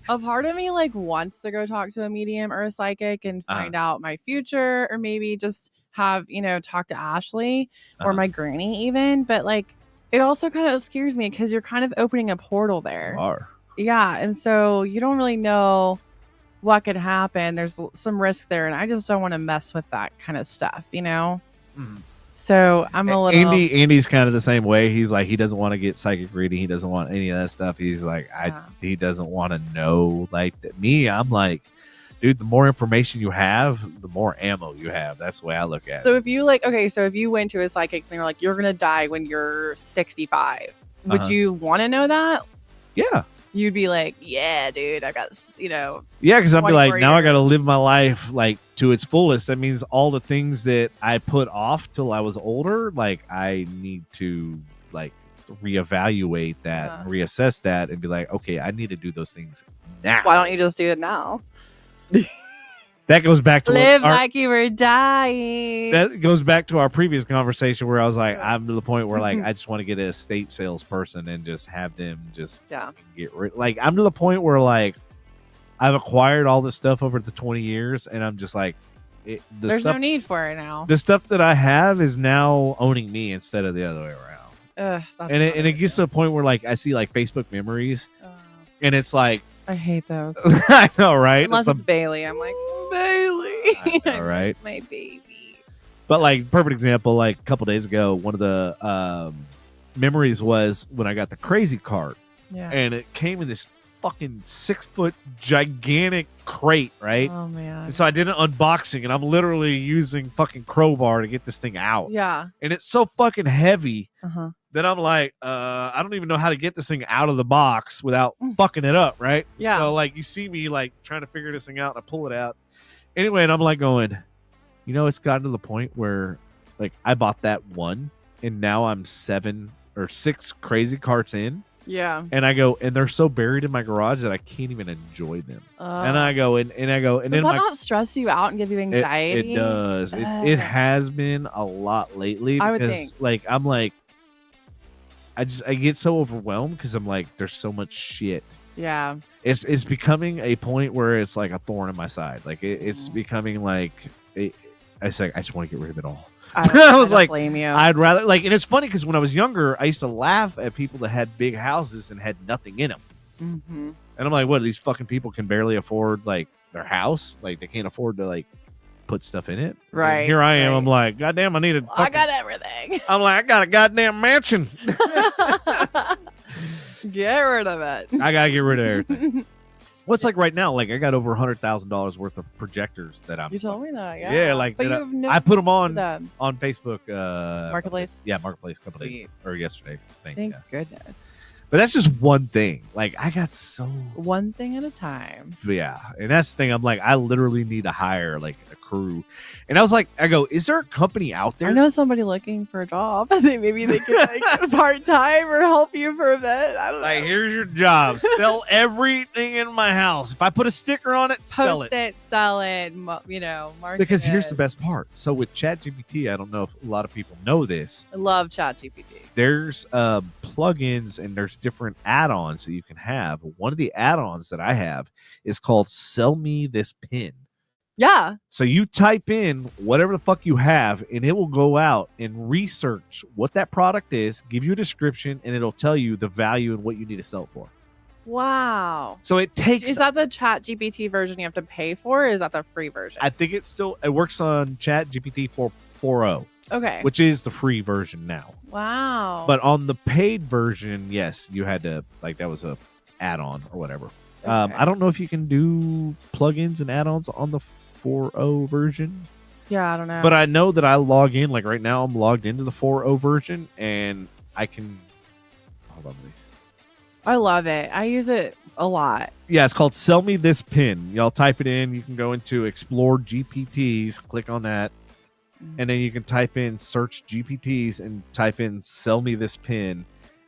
A part of me like wants to go talk to a medium or a psychic and find out my future, or maybe just have, talk to Ashley or my granny even. But like, it also kind of scares me because you're kind of opening a portal there. You are. Yeah. And so you don't really know what could happen. There's some risk there. And I just don't want to mess with that kind of stuff, Mhm. So I'm a little. Andy's kind of the same way. He's like, he doesn't want to get psychic reading. He doesn't want any of that stuff. He's like, he doesn't want to know like that. Me, I'm like, dude, the more information you have, the more ammo you have. That's the way I look at it. So if you if you went to a psychic and they're like, you're gonna die when you're 65, would you want to know that? Yeah. You'd be like, yeah, dude, I got, Yeah, because I'd be like, 24 now I years. got to live my life like to its fullest. That means all the things that I put off till I was older, like I need to like reevaluate that, and reassess that, and be like, okay, I need to do those things now. Why don't you just do it now? That goes back to Live like you were dying. that goes back to our previous conversation where I was like, I'm to the point where like I just want to get an estate salesperson and just have them just get rid. Like I'm to the point where like I've acquired all this stuff over the 20 years, and I'm just like, There's no need for it now. The stuff that I have is now owning me instead of the other way around. And it gets to a point where like I see like Facebook memories, and it's like I hate those. I know, right? Unless it's Bailey. I'm like, Bailey. I know, right? My baby. But like, perfect example, like a couple days ago, one of the memories was when I got the crazy cart. Yeah. And it came in this fucking 6-foot gigantic crate, right? Oh man. And so I did an unboxing, and I'm literally using fucking crowbar to get this thing out. Yeah. And it's so fucking heavy Uh-huh. that I'm like, I don't even know how to get this thing out of the box without fucking it up, right? Yeah. So like, you see me like trying to figure this thing out, and I pull it out. Anyway, and I'm like going, it's gotten to the point where like I bought that one, and now I'm 7 or 6 crazy carts in. Yeah. And I go, and they're so buried in my garage that I can't even enjoy them. And I go, and then does that not stress you out and give you anxiety? It does. It has been a lot lately. Because, I would think. Like, I'm like, I get so overwhelmed because I'm like, there's so much shit. Yeah. It's becoming a point where it's like a thorn in my side. Like it's becoming like, I just want to get rid of it all. I was like, blame you. I'd rather like, and it's funny because when I was younger, I used to laugh at people that had big houses and had nothing in them. Mm-hmm. And I'm like, what? These fucking people can barely afford like their house. Like they can't afford to like put stuff in it. Right. And here I am. Right. I'm like, goddamn, I need a. I got everything. I'm like, I got a goddamn mansion. Get rid of it. I gotta get rid of everything. What's like right now? Like I got over $100,000 worth of projectors that I'm. You told me that, yeah. Yeah, like but I put them on Facebook. Marketplace. Yeah, Marketplace. A couple days or yesterday. Thank goodness. But that's just one thing. Like I got so one thing at a time. Yeah, and that's the thing. I'm like, I literally need to hire like a crew. And I was like, I go, is there a company out there? I know somebody looking for a job. I think maybe they can like part time or help you for a bit. I don't know. Like, here's your job. Sell everything in my house. If I put a sticker on it, sell it. Sell it. Market because here's it. the best part. So with ChatGPT, I don't know if a lot of people know this. I love ChatGPT. There's plugins and there's different add-ons that you can have. One of the add-ons that I have is called Sell Me This Pin. Yeah. So you type in whatever the fuck you have, and it will go out and research what that product is, give you a description, and it'll tell you the value and what you need to sell it for. Wow. So it takes. Is that the ChatGPT version you have to pay for, or is that the free version? I think it works on ChatGPT 4.0. Okay. Which is the free version now. Wow. But on the paid version, yes, you had to that was a add-on or whatever. Okay. I don't know if you can do plugins and add-ons on the 4.0 version. Yeah, I don't know. But I know that I log in, like right now I'm logged into the 4.0 version and I can hold on, please. I love it. I use it a lot. Yeah, it's called Sell Me This Pin. Y'all type it in. You can go into Explore GPTs, click on that, and then you can type in search GPTs and type in Sell Me This Pin.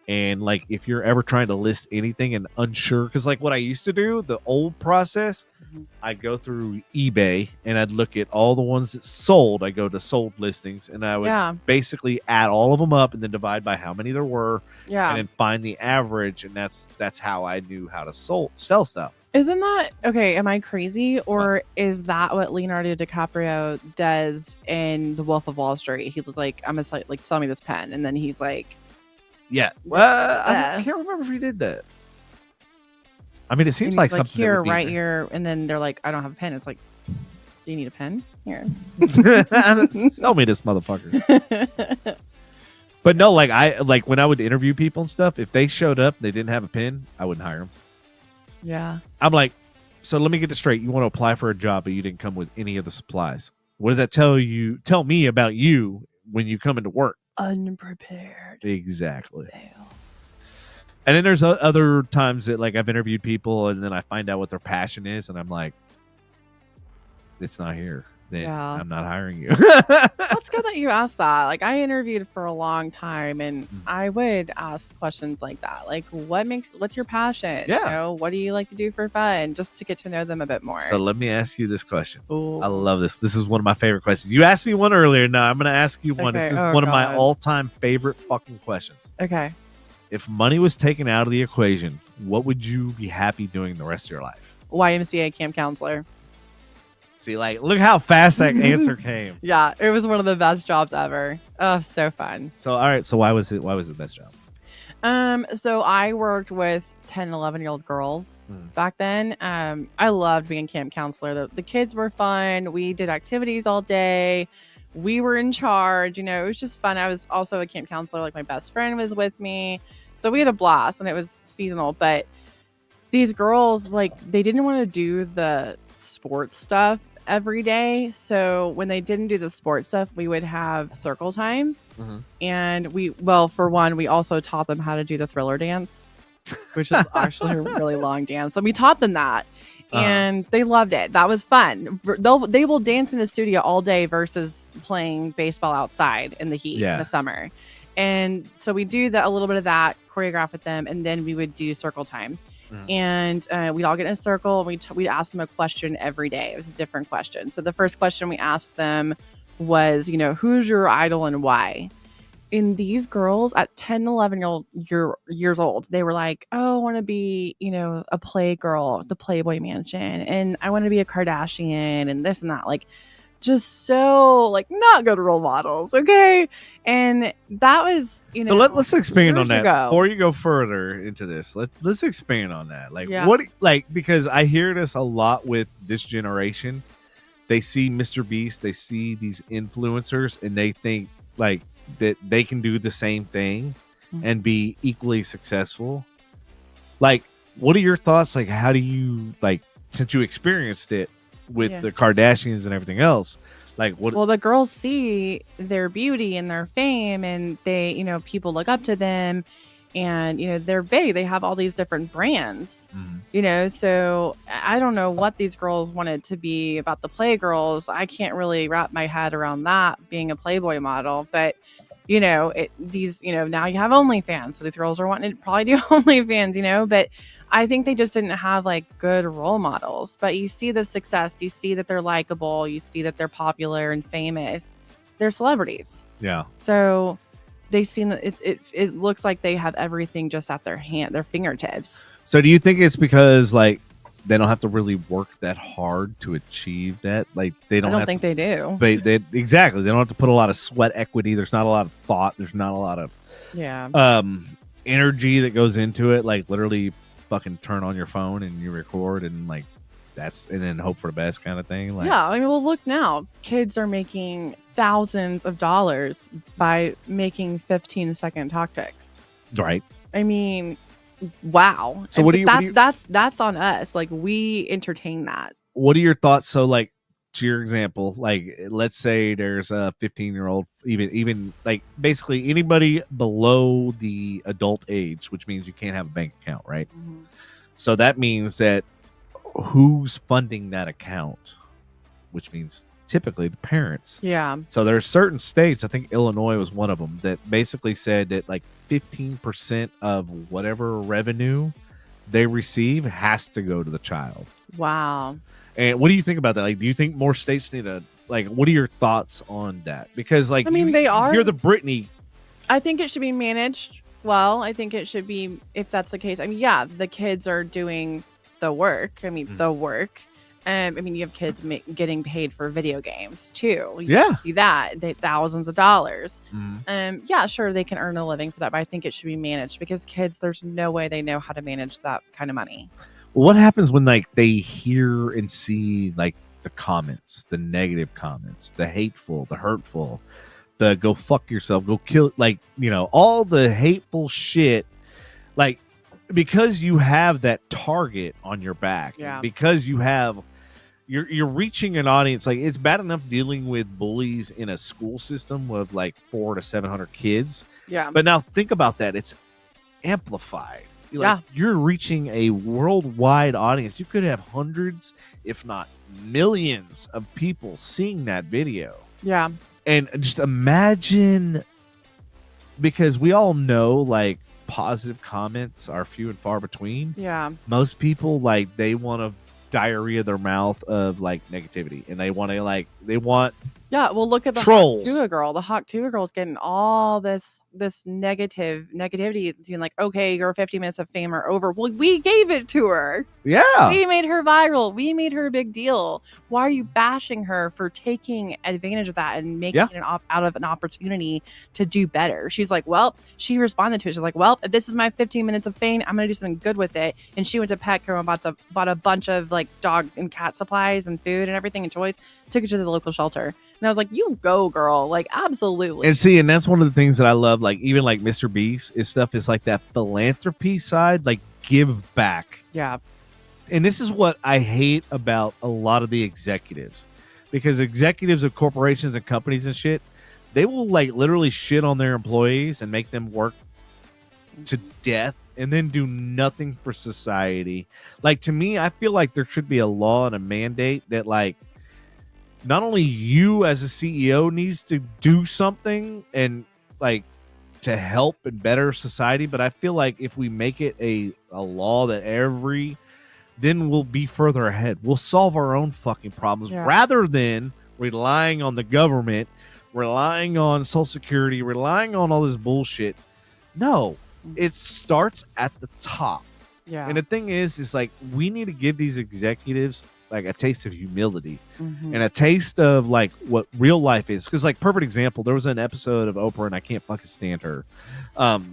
And like if you're ever trying to list anything and unsure, because like what I used to do, the old process, I'd go through eBay and I'd look at all the ones that sold. I go to sold listings and I would basically add all of them up and then divide by how many there were. Yeah. And then find the average, and that's how I knew how to sell stuff. Isn't that okay? Am I crazy, or is that what Leonardo DiCaprio does in The Wolf of Wall Street? He was like, "I'm gonna like sell me this pen," and then he's like, "Yeah." Well, I can't remember if he did that. I mean, it seems like something here, right here, and then they're like, "I don't have a pen." It's like, "Do you need a pen? Here, sell me this motherfucker." But no, like when I would interview people and stuff, if they showed up and they didn't have a pen, I wouldn't hire them. Yeah. I'm like, so let me get this straight. You want to apply for a job, but you didn't come with any of the supplies. What does that tell me about you when you come into work? Unprepared. Exactly. Fail. And then there's other times that like I've interviewed people and then I find out what their passion is and I'm like, it's not here. Then I'm not hiring you. That's good that you asked that. Like I interviewed for a long time and I would ask questions like that. Like what's your passion? Yeah. You know, what do you like to do for fun? Just to get to know them a bit more. So let me ask you this question. Ooh. I love this. This is one of my favorite questions. You asked me one earlier. Now I'm going to ask you one. Okay. This is one of my all-time favorite fucking questions. Okay. If money was taken out of the equation, what would you be happy doing the rest of your life? YMCA camp counselor. See, like, look how fast that answer came. Yeah, it was one of the best jobs ever. Oh, so fun. So, all right. So, why was it the best job? So I worked with 10, 11-year-old girls back then. I loved being camp counselor. The kids were fun. We did activities all day. We were in charge. You know, it was just fun. I was also a camp counselor. Like my best friend was with me. So we had a blast, and it was seasonal. But these girls, like, they didn't want to do the sports stuff every day. So when they didn't do the sports stuff, we would have circle time. And for one, we also taught them how to do the Thriller dance, which is actually a really long dance. So we taught them that, and they loved it. That was fun. They will dance in the studio all day versus playing baseball outside in the heat in the summer. And so we do a little bit of that, choreograph with them, and then we would do circle time. And we'd all get in a circle. We'd ask them a question every day. It was a different question. So the first question we asked them was, you know, who's your idol and why? And these girls at 10, 11 years old, they were like, oh, I want to be, you know, a Playgirl, the Playboy Mansion, and I want to be a Kardashian and this and that. Like, just so, like, not good role models, okay? And that was, you know. So let's expand on that ago. before you go further into this. Let's expand on that. Like, what, like, because I hear this a lot with this generation. They see Mr. Beast, they see these influencers, and they think like that they can do the same thing and be equally successful. Like, what are your thoughts? Like, how do you, like, since you experienced it with the Kardashians and everything else, like, what? Well, the girls see their beauty and their fame, and they, you know, people look up to them, and, you know, they're big. They have all these different brands, you know, so I don't know what these girls wanted to be about the Playgirls. I can't really wrap my head around that, being a Playboy model, but, you know, you know, now you have OnlyFans, so these girls are wanting to probably do OnlyFans, you know, but I think they just didn't have, like, good role models. But you see the success, you see that they're likable, you see that they're popular and famous. They're celebrities. Yeah. So they seem that it looks like they have everything just at their fingertips. So do you think it's because, like, they don't have to really work that hard to achieve that? Like, they don't. I don't think they do. They exactly. They don't have to put a lot of sweat equity. There's not a lot of thought. There's not a lot of energy that goes into it. Like, literally, fucking turn on your phone and you record, and, like, and then hope for the best kind of thing. Like, yeah, I mean, well, look now, kids are making thousands of dollars by making 15-second talk ticks. Right. I mean, wow. So that's on us. Like, we entertain that. What are your thoughts? So, like, to your example, like, let's say there's a 15-year-old, even like, basically anybody below the adult age, which means you can't have a bank account, right? So that means that who's funding that account, which means typically the parents. Yeah. So there are certain states, I think Illinois was one of them, that basically said that, like, 15% of whatever revenue they receive has to go to the child. Wow. And what do you think about that? Like, do you think more states need to, like, what are your thoughts on that? Because, like, I mean, you're the Britney. I think it should be managed well. I think it should be, if that's the case. I mean, yeah, the kids are doing the work. I mean, the work. I mean, you have kids getting paid for video games too. You see that thousands of dollars. Yeah, sure, they can earn a living for that, but I think it should be managed, because kids, there's no way they know how to manage that kind of money. Well, what happens when, like, they hear and see, like, the comments, the negative comments, the hateful, the hurtful, the go fuck yourself, go kill, like, you know, all the hateful shit, like, because you have that target on your back, because you're reaching an audience. Like, it's bad enough dealing with bullies in a school system of, like, 400 to 700 kids. Yeah. But now think about that. It's amplified. Like, you're reaching a worldwide audience. You could have hundreds, if not millions, of people seeing that video. Yeah. And just imagine, because we all know, like, positive comments are few and far between. Yeah. Most people, like, they want to diarrhea their mouth of, like, negativity, and they want Yeah, well, look at the Trolls. Hawk Tuah girl. The Hawk Tuah girl's getting all this negativity, being like, okay, your 50 minutes of fame are over. Well, we gave it to her. Yeah. We made her viral. We made her a big deal. Why are you bashing her for taking advantage of that and making it out of an opportunity to do better? She's like, well, she responded to it. She's like, well, if this is my 15 minutes of fame, I'm going to do something good with it. And she went to Petco and bought a bunch of like dog and cat supplies and food and everything and toys, took it to the local shelter. And I was like, you go, girl. Like, absolutely. And that's one of the things that I love. Like, even like Mr. Beast, his stuff is like that philanthropy side, like give back. Yeah. And this is what I hate about a lot of the executives, because executives of corporations and companies and shit, they will like literally shit on their employees and make them work to death and then do nothing for society. Like, to me, I feel like there should be a law and a mandate that like, not only you as a CEO needs to do something and like to help and better society, but I feel like if we make it a law that then we'll be further ahead. We'll solve our own fucking problems rather than relying on the government, relying on Social Security, relying on all this bullshit. No, it starts at the top. Yeah. And the thing is like, we need to give these executives like a taste of humility and a taste of like what real life is. Because like, perfect example, there was an episode of Oprah, and I can't fucking stand her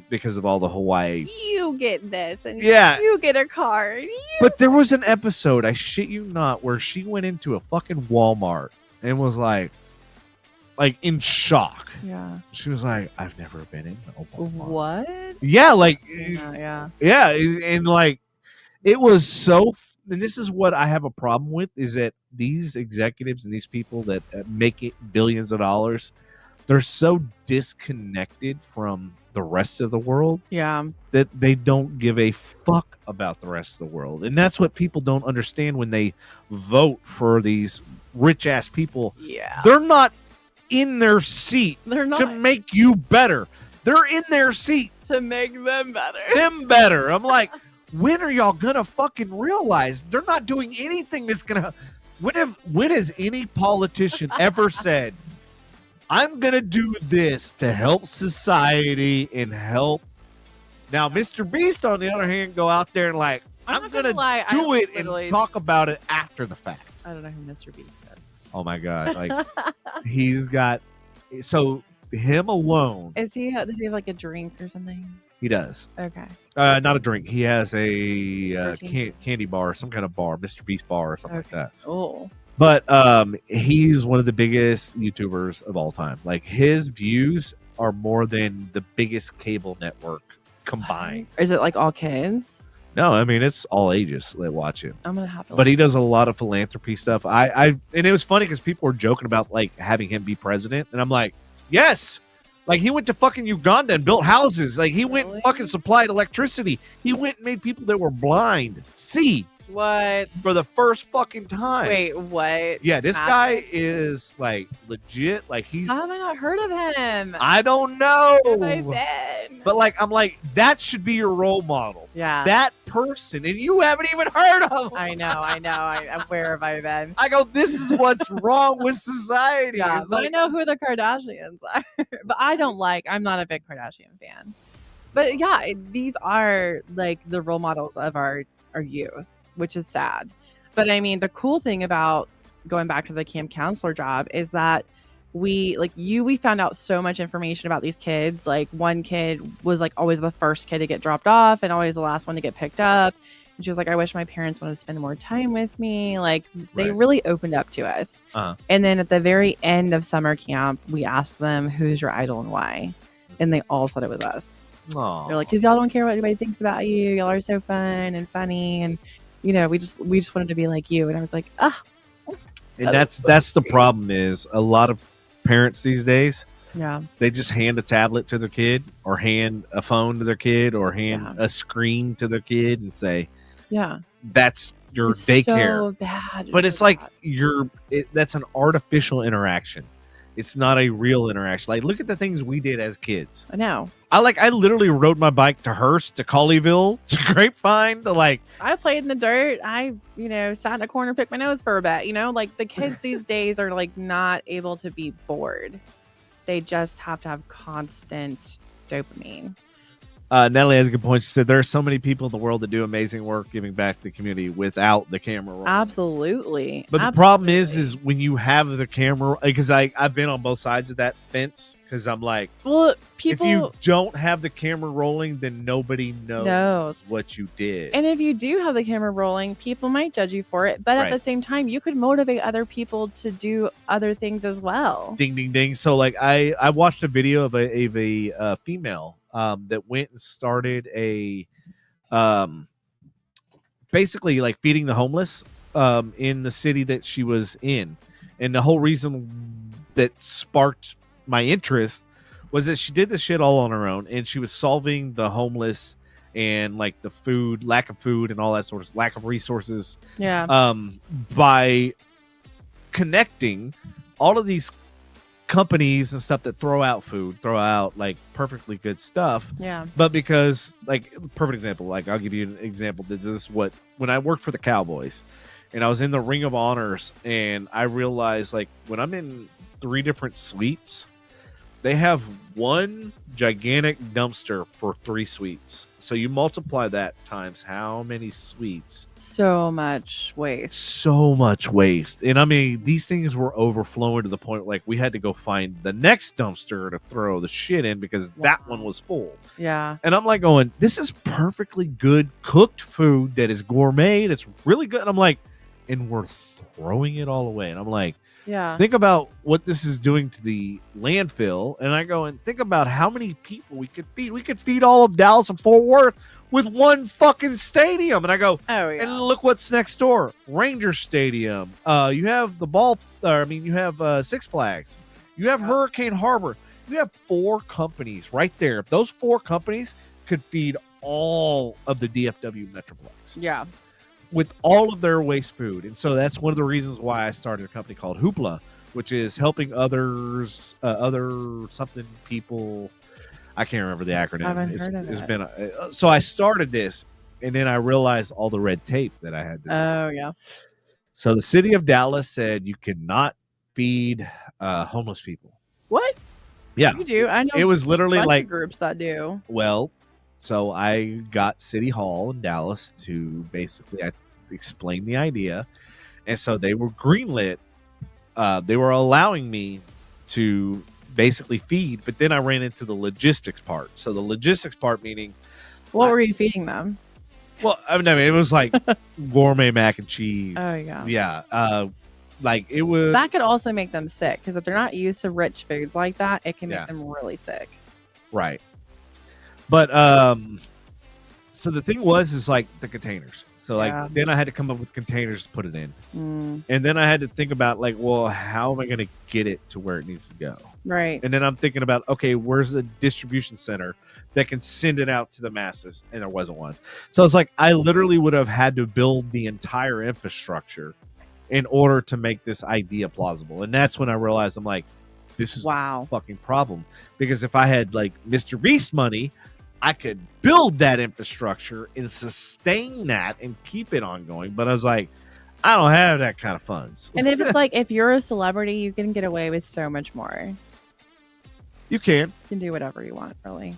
because of all the Hawaii. You get this, and you get a card. But there was an episode, I shit you not, where she went into a fucking Walmart and was like in shock. Yeah. She was like, I've never been in a Walmart. What? Yeah, like yeah. And like, it was so. And this is what I have a problem with, is that these executives and these people that make it billions of dollars, they're so disconnected from the rest of the world that they don't give a fuck about the rest of the world. And that's what people don't understand when they vote for these rich ass people. Yeah. They're not in their seat to make you better. They're in their seat to make them better. I'm like, when are y'all gonna fucking realize they're not doing anything that's gonna? When has any politician ever said, "I'm gonna do this to help society and help"? Now, Mr. Beast, on the other hand, go out there and like, I'm gonna do it and talk about it after the fact. I don't know who Mr. Beast is. Oh my god! Like, he's got him alone. Does he have like a drink or something? He does. Okay. Not a drink. He has a candy bar, some kind of bar, Mr. Beast bar or something like that. Oh. But he's one of the biggest YouTubers of all time. Like, his views are more than the biggest cable network combined. Is it like all kids? No, I mean, it's all ages that watch him. I'm gonna have to. But he does a lot of philanthropy stuff. And it was funny because people were joking about like having him be president, and I'm like, yes. Like, he went to fucking Uganda and built houses. Like, he went and fucking supplied electricity. He went and made people that were blind see. What? For the first fucking time. Wait, what? Yeah, this guy is like legit. Like, how have I not heard of him? I don't know. Where have I been? But like, I'm like, that should be your role model. Yeah. That person, and you haven't even heard of him. I know. Where have I been? I go, this is what's wrong with society. Yeah, but I know who the Kardashians are. But I'm not a big Kardashian fan. But yeah, these are like the role models of our youth, which is sad. But I mean, the cool thing about going back to the camp counselor job is that we found out so much information about these kids. Like, one kid was like always the first kid to get dropped off and always the last one to get picked up. And she was like, I wish my parents wanted to spend more time with me. Like, they really opened up to us. And then at the very end of summer camp, we asked them, who's your idol and why? And they all said it was us. Aww. They're like, because y'all don't care what anybody thinks about you. Y'all are so fun and funny. And, you know, we just wanted to be like you. And I was like, And that's the problem, is a lot of parents these days, they just hand a tablet to their kid, or hand a phone to their kid, or hand a screen to their kid and say, that's your daycare. So bad. But it's like that's an artificial interaction. It's not a real interaction. Like, look at the things we did as kids. I know. I literally rode my bike to Hearst, to Colleyville, to Grapevine, to like. I played in the dirt. I, sat in a corner, picked my nose for a bit. Like the kids these days are like not able to be bored. They just have to have constant dopamine. Natalie has a good point. She said there are so many people in the world that do amazing work giving back to the community without the camera rolling. Absolutely. But the problem is when you have the camera, because I've been on both sides of that fence, because I'm like, well, if you don't have the camera rolling, then nobody knows what you did. And if you do have the camera rolling, people might judge you for it. But at the same time, you could motivate other people to do other things as well. Ding, ding, ding. So like I watched a video of a female that went and started a basically like feeding the homeless in the city that she was in. And the whole reason that sparked my interest was that she did this shit all on her own, and she was solving the homeless and like the food, lack of food and all that sort of lack of resources. Yeah. By connecting all of these companies and stuff that throw out like perfectly good stuff. Yeah. But because like perfect example, like I'll give you an example. This is what when I worked for the Cowboys and I was in the Ring of Honors, and I realized like when I'm in 3 different suites, they have one gigantic dumpster for 3 suites. So you multiply that times how many suites? So much waste. So much waste. And I mean, these things were overflowing to the point like we had to go find the next dumpster to throw the shit in because that one was full. Yeah. And I'm like going, this is perfectly good cooked food that is gourmet. It's really good. And I'm like, and we're throwing it all away. And I'm like, yeah. Think about what this is doing to the landfill. And I go and think about how many people we could feed. We could feed all of Dallas and Fort Worth with one fucking stadium. And I go, oh yeah. And look what's next door. Ranger Stadium. You have you have Six Flags. You have Hurricane Harbor. You have 4 companies right there. If those 4 companies could feed all of the DFW Metroplex. Yeah. With all of their waste food. And so that's one of the reasons why I started a company called Hoopla, which is helping others, people. I can't remember the acronym. I haven't heard of it. So I started this, and then I realized all the red tape that I had to do. Oh, yeah. So the city of Dallas said you cannot feed homeless people. What? Yeah. You do. I know. It was literally like groups that do. Well, so I got City Hall in Dallas to basically explain the idea. And so they were greenlit. They were allowing me to basically feed, but then I ran into the logistics part. So the logistics part meaning... What were you feeding them? Well, I mean it was like gourmet mac and cheese. Oh, yeah. Yeah. Like it was... That could also make them sick, because if they're not used to rich foods like that, it can make them really sick. Right. But so the thing is like the containers. So like then I had to come up with containers to put it in. And then I had to think about like, well, how am I going to get it to where it needs to go? Right. And then I'm thinking about, okay, where's the distribution center that can send it out to the masses? And there wasn't one. So it's like I literally would have had to build the entire infrastructure in order to make this idea plausible. And that's when I realized I'm like, this is a fucking problem. Because if I had like Mr. Beast money, I could build that infrastructure and sustain that and keep it ongoing. But I was like, I don't have that kind of funds. And if it's like, if you're a celebrity, you can get away with so much more. You can. You can do whatever you want, really.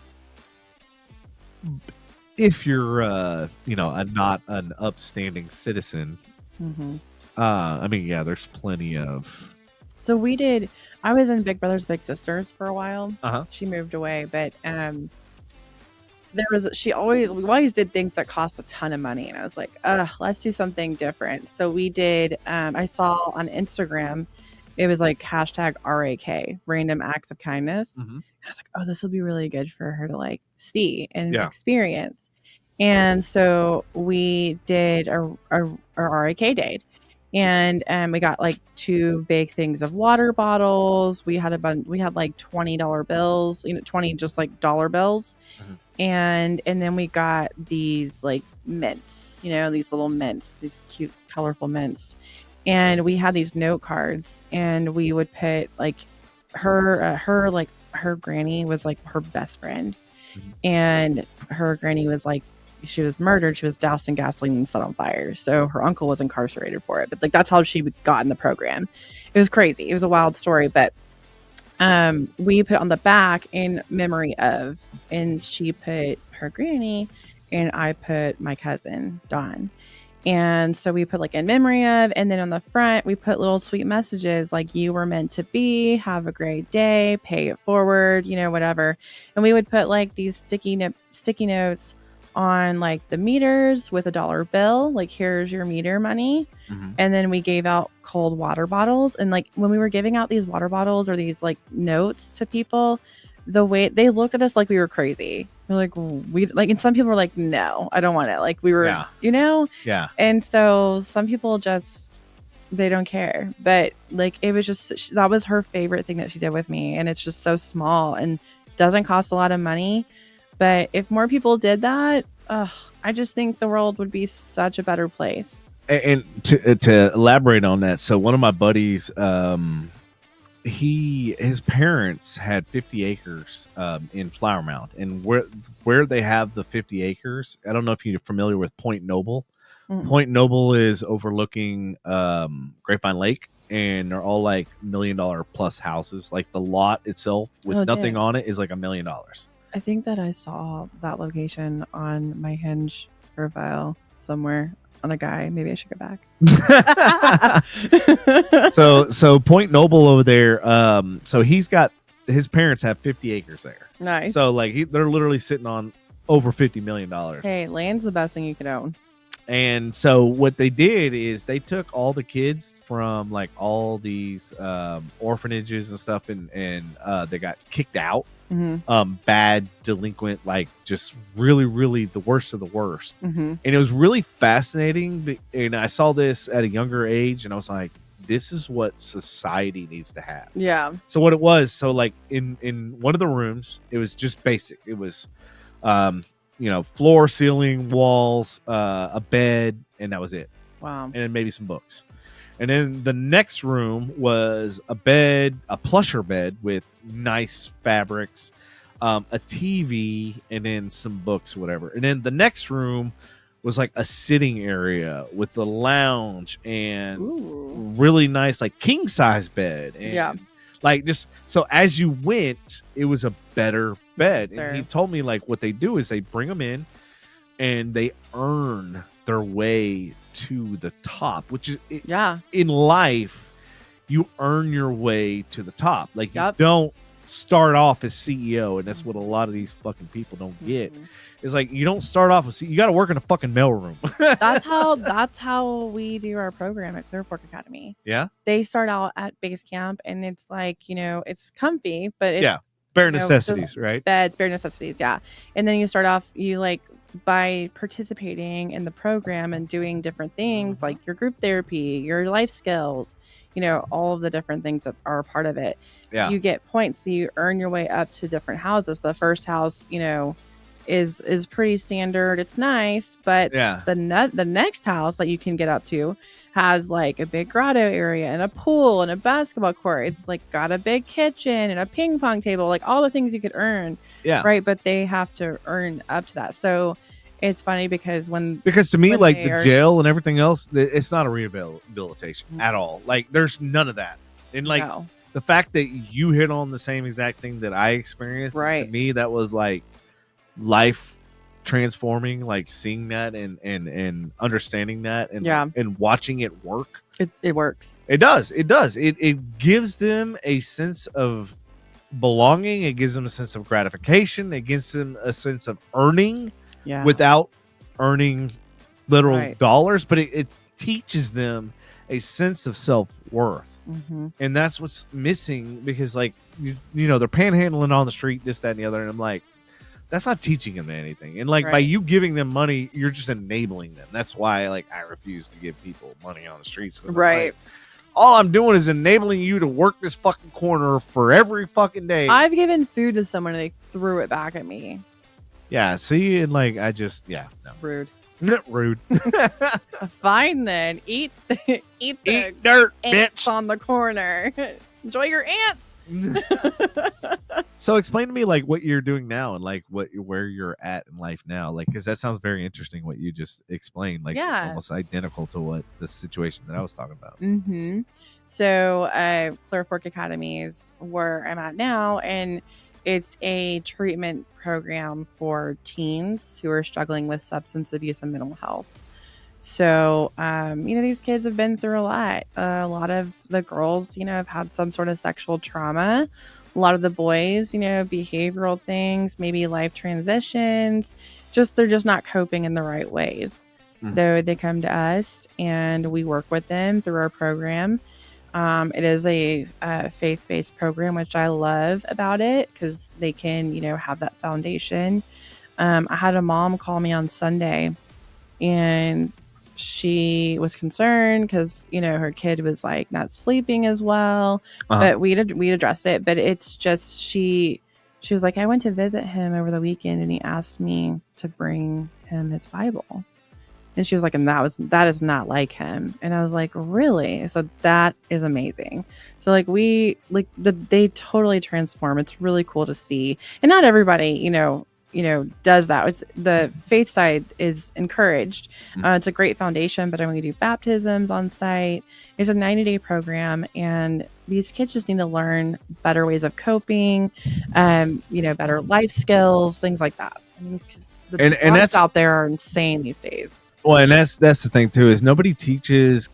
If you're, not an upstanding citizen. Mm-hmm. I mean, yeah, there's plenty of. So I was in Big Brothers Big Sisters for a while. Uh-huh. She moved away, but we always did things that cost a ton of money, and I was like, let's do something different. So we did, I saw on Instagram, it was like hashtag RAK, random acts of kindness. Mm-hmm. I was like, oh, this will be really good for her to like see and experience. And so we did a RAK day. And we got like 2 big things of water bottles. We had like $20 bills, 20 just like dollar bills. Mm-hmm. And then we got these like mints, these little mints, these cute, colorful mints. And we had these note cards, and we would put like her granny was like her best friend, and her granny was like, she was murdered. She was doused in gasoline and set on fire. So her uncle was incarcerated for it. But like that's how she got in the program. It was crazy. It was a wild story. But we put on the back in memory of, and she put her granny, and I put my cousin Dawn. And so we put like in memory of, and then on the front we put little sweet messages like, you were meant to be, have a great day, pay it forward, you know, whatever. And we would put like these sticky notes on like the meters with a dollar bill, like, here's your meter money. And then we gave out cold water bottles. And like when we were giving out these water bottles or these like notes to people, the way they looked at us like we were crazy. We're like, we like, and some people were like, no, I don't want it. Like we were, you know? Yeah. And so some people just, they don't care. But like, it was just, that was her favorite thing that she did with me. And it's just so small and doesn't cost a lot of money. But if more people did that, I just think the world would be such a better place. And to elaborate on that, so one of my buddies, his parents had 50 acres in Flower Mound, and where they have the 50 acres, I don't know if you're familiar with Point Noble. Point Noble is overlooking Grapevine Lake, and they're all like $1 million plus houses. Like the lot itself with nothing on it is like $1 million. I think that I saw that location on my Hinge profile somewhere on a guy. Maybe I should go back. So Point Noble over there. So he's got, his parents have 50 acres there. Nice. So like they're literally sitting on over $50 million. Hey, land's the best thing you could own. And so what they did is they took all the kids from like all these orphanages and stuff, and they got kicked out. Bad, delinquent, like just really, really the worst of the worst. And it was really fascinating. And I saw this at a younger age, and I was like, this is what society needs to have. Yeah. So what it was, so like in one of the rooms, it was just basic. It was, floor, ceiling, walls, a bed, and that was it. Wow. And then maybe some books. And then the next room was a bed, a plusher bed with nice fabrics, a TV, and then some books, whatever. And then the next room was like a sitting area with a lounge and really nice, like king size bed. And like just so as you went, it was a better bed. And he told me like what they do is they bring them in and they earn their way to the top, which is in life, you earn your way to the top. Like you don't start off as CEO, and that's what a lot of these fucking people don't get. It's like you don't start off as you got to work in a fucking mailroom. that's how we do our program at Clear Fork Academy. Yeah, they start out at base camp, and it's like, it's comfy, but it's, bare necessities, right? Beds, bare necessities, and then you start off, you like, by participating in the program and doing different things like your group therapy, your life skills, all of the different things that are a part of it. You get points, so you earn your way up to different houses. The first house, is pretty standard. It's nice, but the next house that you can get up to has like a big grotto area and a pool and a basketball court. It's like got a big kitchen and a ping pong table, like all the things you could earn. Right. But they have to earn up to that. So it's funny because to me, like the jail and everything else, it's not a rehabilitation at all. Like there's none of that. And like the fact that you hit on the same exact thing that I experienced, to me, that was like life transforming, like seeing that and understanding that and watching it work. It works. It does. It gives them a sense of belonging. It gives them a sense of gratification. It gives them a sense of earning without earning literal dollars, but it teaches them a sense of self-worth. And that's what's missing, because like they're panhandling on the street, this, that, and the other, and I'm like, that's not teaching them anything. And like by you giving them money, you're just enabling them. That's why like I refuse to give people money on the streets. Like, all I'm doing is enabling you to work this fucking corner for every fucking day. I've given food to someone and they threw it back at me. Yeah, see, and like I just no. Rude. Rude. Fine then. Eat dirt, ants on the corner. Enjoy your ants. So explain to me like what you're doing now and like where you're at in life now, like because that sounds very interesting what you just explained, like it's Yeah. almost identical to what the situation that I was talking about. Mm-hmm. So Clear Fork Academy is where I'm at now, and it's a treatment program for teens who are struggling with substance abuse and mental health. So, these kids have been through a lot. A lot of the girls, have had some sort of sexual trauma. A lot of the boys, behavioral things, maybe life transitions. They're just not coping in the right ways. Mhm. So they come to us and we work with them through our program. It is a faith-based program, which I love about it because they can, have that foundation. I had a mom call me on Sunday, and she was concerned because her kid was like not sleeping as well. But we'd addressed it. But it's just she was like, I went to visit him over the weekend and he asked me to bring him his Bible. And she was like, and that is not like him. And I was like, really? So that is amazing. So they totally transform. It's really cool to see. And not everybody, does that. It's the faith side is encouraged. It's a great foundation, but we do baptisms on site. It's a 90-day program, and these kids just need to learn better ways of coping, better life skills, things like that. I mean, the drugs out there are insane these days. Well, and that's the thing too, is nobody teaches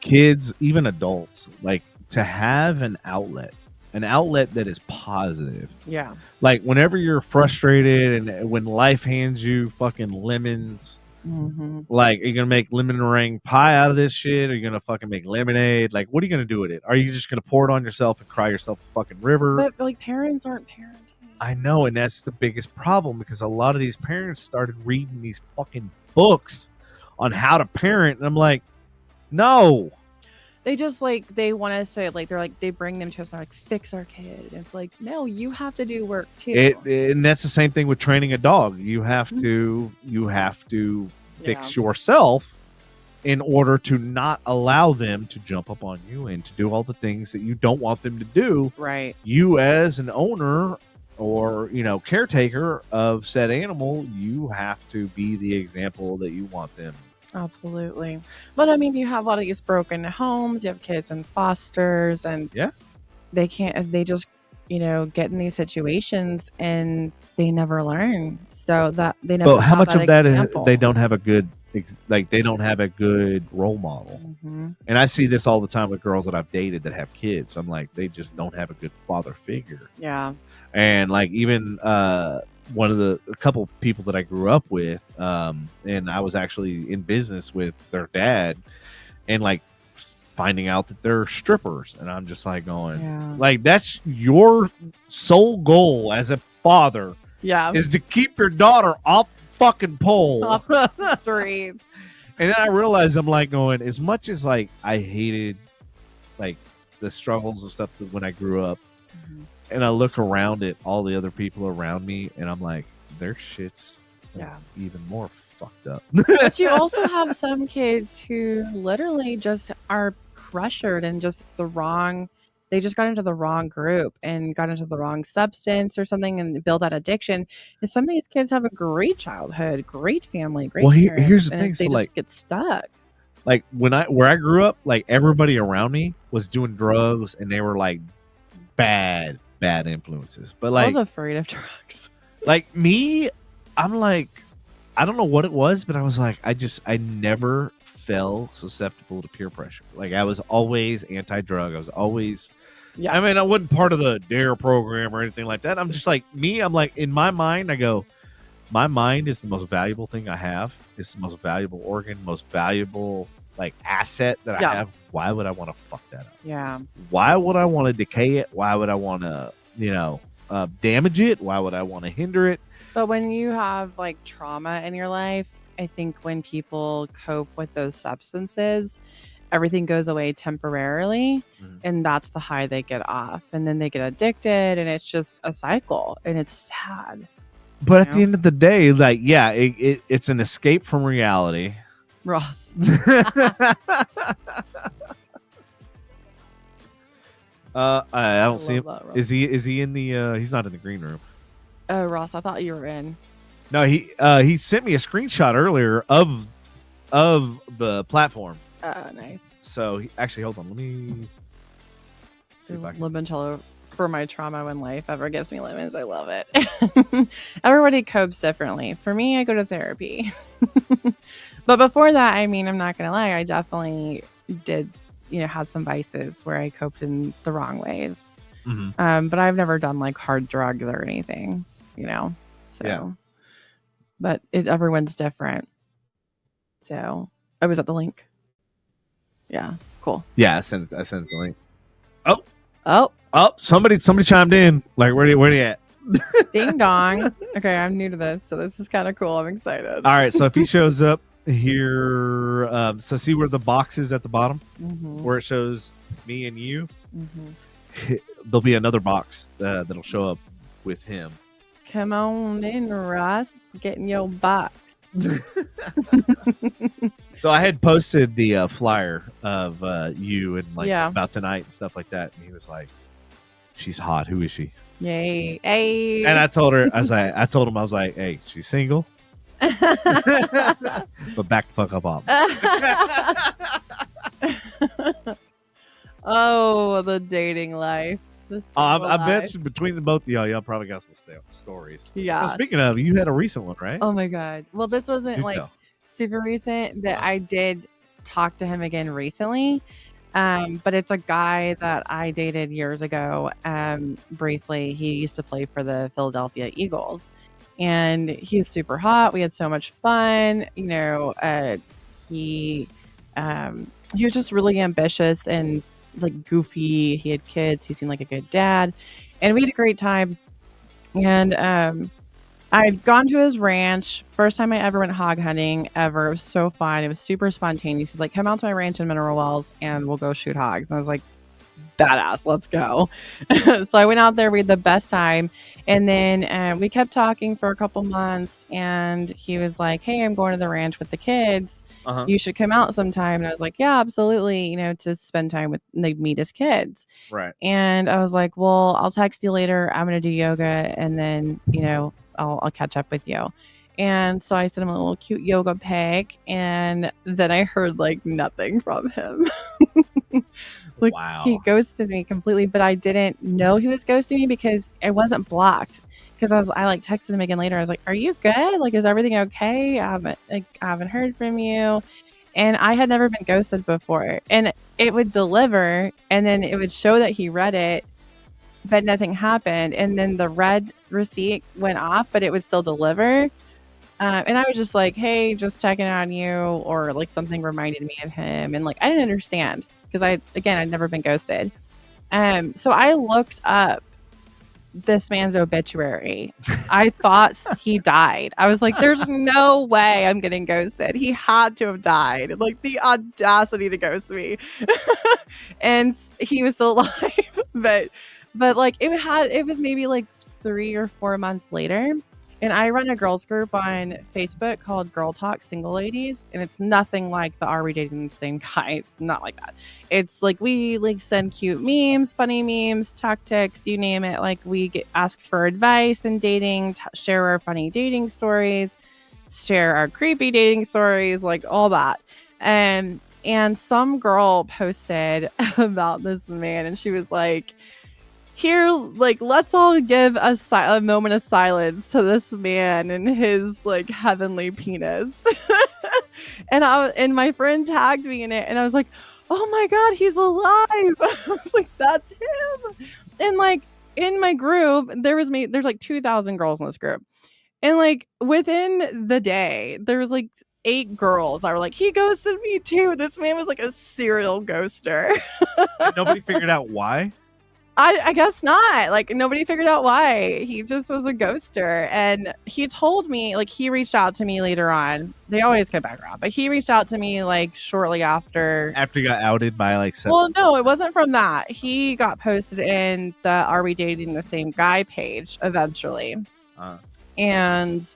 kids, even adults, like to have an outlet that is positive. Yeah. Like whenever you're frustrated and when life hands you fucking lemons, like, are you gonna make lemon meringue pie out of this shit? Are you gonna fucking make lemonade? Like, what are you gonna do with it? Are you just gonna pour it on yourself and cry yourself a fucking river? But like, parents aren't parenting. I know, and that's the biggest problem, because a lot of these parents started reading these fucking books on how to parent, and I'm like, no. They just they want us to they bring them to us and like, fix our kid. It's like, no, you have to do work too. And that's the same thing with training a dog. You have to fix yourself in order to not allow them to jump up on you and to do all the things that you don't want them to do. Right. You as an owner or caretaker of said animal, you have to be the example that you want them. Absolutely. But I mean, you have a lot of these broken homes, you have kids in fosters, and they just get in these situations and they never learn. So that they never. Well, how much of that is they don't have a good role model. And I see this all the time with girls that I've dated that have kids. I'm like, they just don't have a good father figure. Yeah. And like even a couple people that I grew up with, and I was actually in business with their dad, and like finding out that they're strippers, and I'm just like going, like, that's your sole goal as a father, is to keep your daughter off the fucking pole, off the street. And then I realized, I'm like going, as much as like I hated like the struggles and stuff that when I grew up. And I look around at all the other people around me, and I'm like, their shit's even more fucked up. But you also have some kids who literally just are pressured and they just got into the wrong group and got into the wrong substance or something and build that addiction. And some of these kids have a great childhood, great family, great parents. Here's the thing. They just get stuck. Like where I grew up, like everybody around me was doing drugs, and they were like bad influences. But like, I was afraid of drugs. Like me, I'm like, I don't know what it was, but I was like, I never fell susceptible to peer pressure. Like I was always anti-drug. I was always, I mean, I wasn't part of the DARE program or anything like that. I'm just like me. I'm like, in my mind, I go, my mind is the most valuable thing I have. It's the most valuable organ, most valuable like asset that I have. Why would I want to fuck that up? Yeah. Why would I want to decay it? Why would I want to, damage it? Why would I want to hinder it? But when you have like trauma in your life, I think when people cope with those substances, everything goes away temporarily, and that's the high they get off, and then they get addicted, and it's just a cycle, and it's sad. But at the end of the day, like, it's an escape from reality. Rough. I don't see him. love that, Ross. Is he in the? He's not in the green room. Oh, Ross, I thought you were in. No, he sent me a screenshot earlier of the platform. Oh, nice. So actually, hold on. Let me see if I can. Limoncello for my trauma when life ever gives me lemons. I love it. Everybody copes differently. For me, I go to therapy. But before that, I mean, I'm not gonna lie, I definitely did, have some vices where I coped in the wrong ways. Mm-hmm. But I've never done like hard drugs or anything, So, yeah. But everyone's different. So I was at the link. Yeah, cool. Yeah, I sent the link. Oh, somebody chimed in. Like, where you at? ding dong. Okay, I'm new to this, so this is kind of cool. I'm excited. All right, so if he shows up here, so see where the box is at the bottom, where it shows me and you. There'll be another box that'll show up with him. Come on in, Ross. Get in your box. So I had posted the flyer of you and about tonight and stuff like that, and he was like, "She's hot. Who is she?" Yay! Hey. And I told him, I was like, "Hey, she's single." But back the fuck up off. Oh, the dating life. I bet you between the both of y'all probably got some stories. Yeah. Well, speaking of, you had a recent one, right? Oh my god. Well, this wasn't super recent, but I did talk to him again recently. But it's a guy that I dated years ago. Briefly, he used to play for the Philadelphia Eagles, and he was super hot. We had so much fun. He was just really ambitious and like goofy. He had kids. He seemed like a good dad, and we had a great time. And I'd gone to his ranch. First time I ever went hog hunting ever. It was so fun. It was super spontaneous. He's like, come out to my ranch in Mineral Wells and we'll go shoot hogs. And I was like, badass, let's go. So I went out there. We had the best time. And then we kept talking for a couple months. And he was like, hey, I'm going to the ranch with the kids. You should come out sometime. And I was like, yeah, absolutely. To spend time with, meet his kids. Right. And I was like, well, I'll text you later. I'm going to do yoga. And then, I'll catch up with you. And so I sent him a little cute yoga pic, and then I heard like nothing from him. Wow. He ghosted me completely, but I didn't know he was ghosting me because I wasn't blocked. Because I texted him again later. I was like, "Are you good? Like, is everything okay? I haven't heard from you." And I had never been ghosted before, and it would deliver, and then it would show that he read it, but nothing happened. And then the red receipt went off, but it would still deliver. And I was just like, hey, just checking on you, or like something reminded me of him. And like, I didn't understand because I'd never been ghosted. So I looked up this man's obituary. I thought he died. I was like, there's no way I'm getting ghosted. He had to have died. Like the audacity to ghost me. And he was still alive, but like it was maybe like 3 or 4 months later, and I run a girls group on Facebook called Girl Talk Single Ladies, and it's nothing like the Are We Dating the Same Guy? It's not like that. It's like we like send cute memes, funny memes, tactics, you name it. Like we ask for advice in dating, share our funny dating stories, share our creepy dating stories, like all that. And some girl posted about this man, and she was like, here, like, let's all give a moment of silence to this man and his like heavenly penis. and my friend tagged me in it, and I was like, oh my god, he's alive. I was like, that's him. And like in my group, there's like 2,000 girls in this group, and like within the day there was like 8 girls that were like, he ghosted me too. This man was like a serial ghoster. Nobody figured out why. I guess not. Like nobody figured out why. He just was a ghoster. And he told me, like, he reached out to me later on. They always come back around, but he reached out to me like shortly after he got outed by like 7. Well, no, it wasn't from that. He got posted in the Are We Dating the Same Guy page eventually. And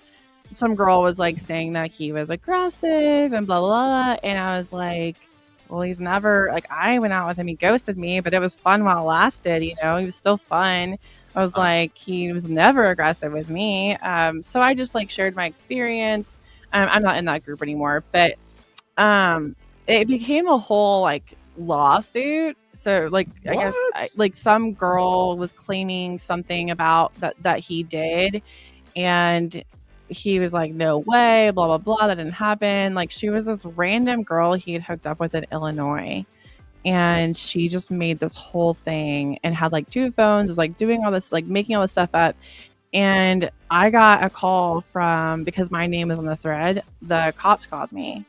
some girl was like saying that he was aggressive and blah blah blah. And I was like, well, he's never like I went out with him. He ghosted me, but it was fun while it lasted. He was still fun. I was like, he was never aggressive with me. So I just like shared my experience. I'm not in that group anymore, but it became a whole like lawsuit. So like I guess like some girl was claiming something about that he did, and he was like, no way, blah blah blah, that didn't happen. Like she was this random girl he had hooked up with in Illinois, and she just made this whole thing and had like 2 phones, was like doing all this, like making all this stuff up. And I got a call from, because my name is on the thread, the cops called me,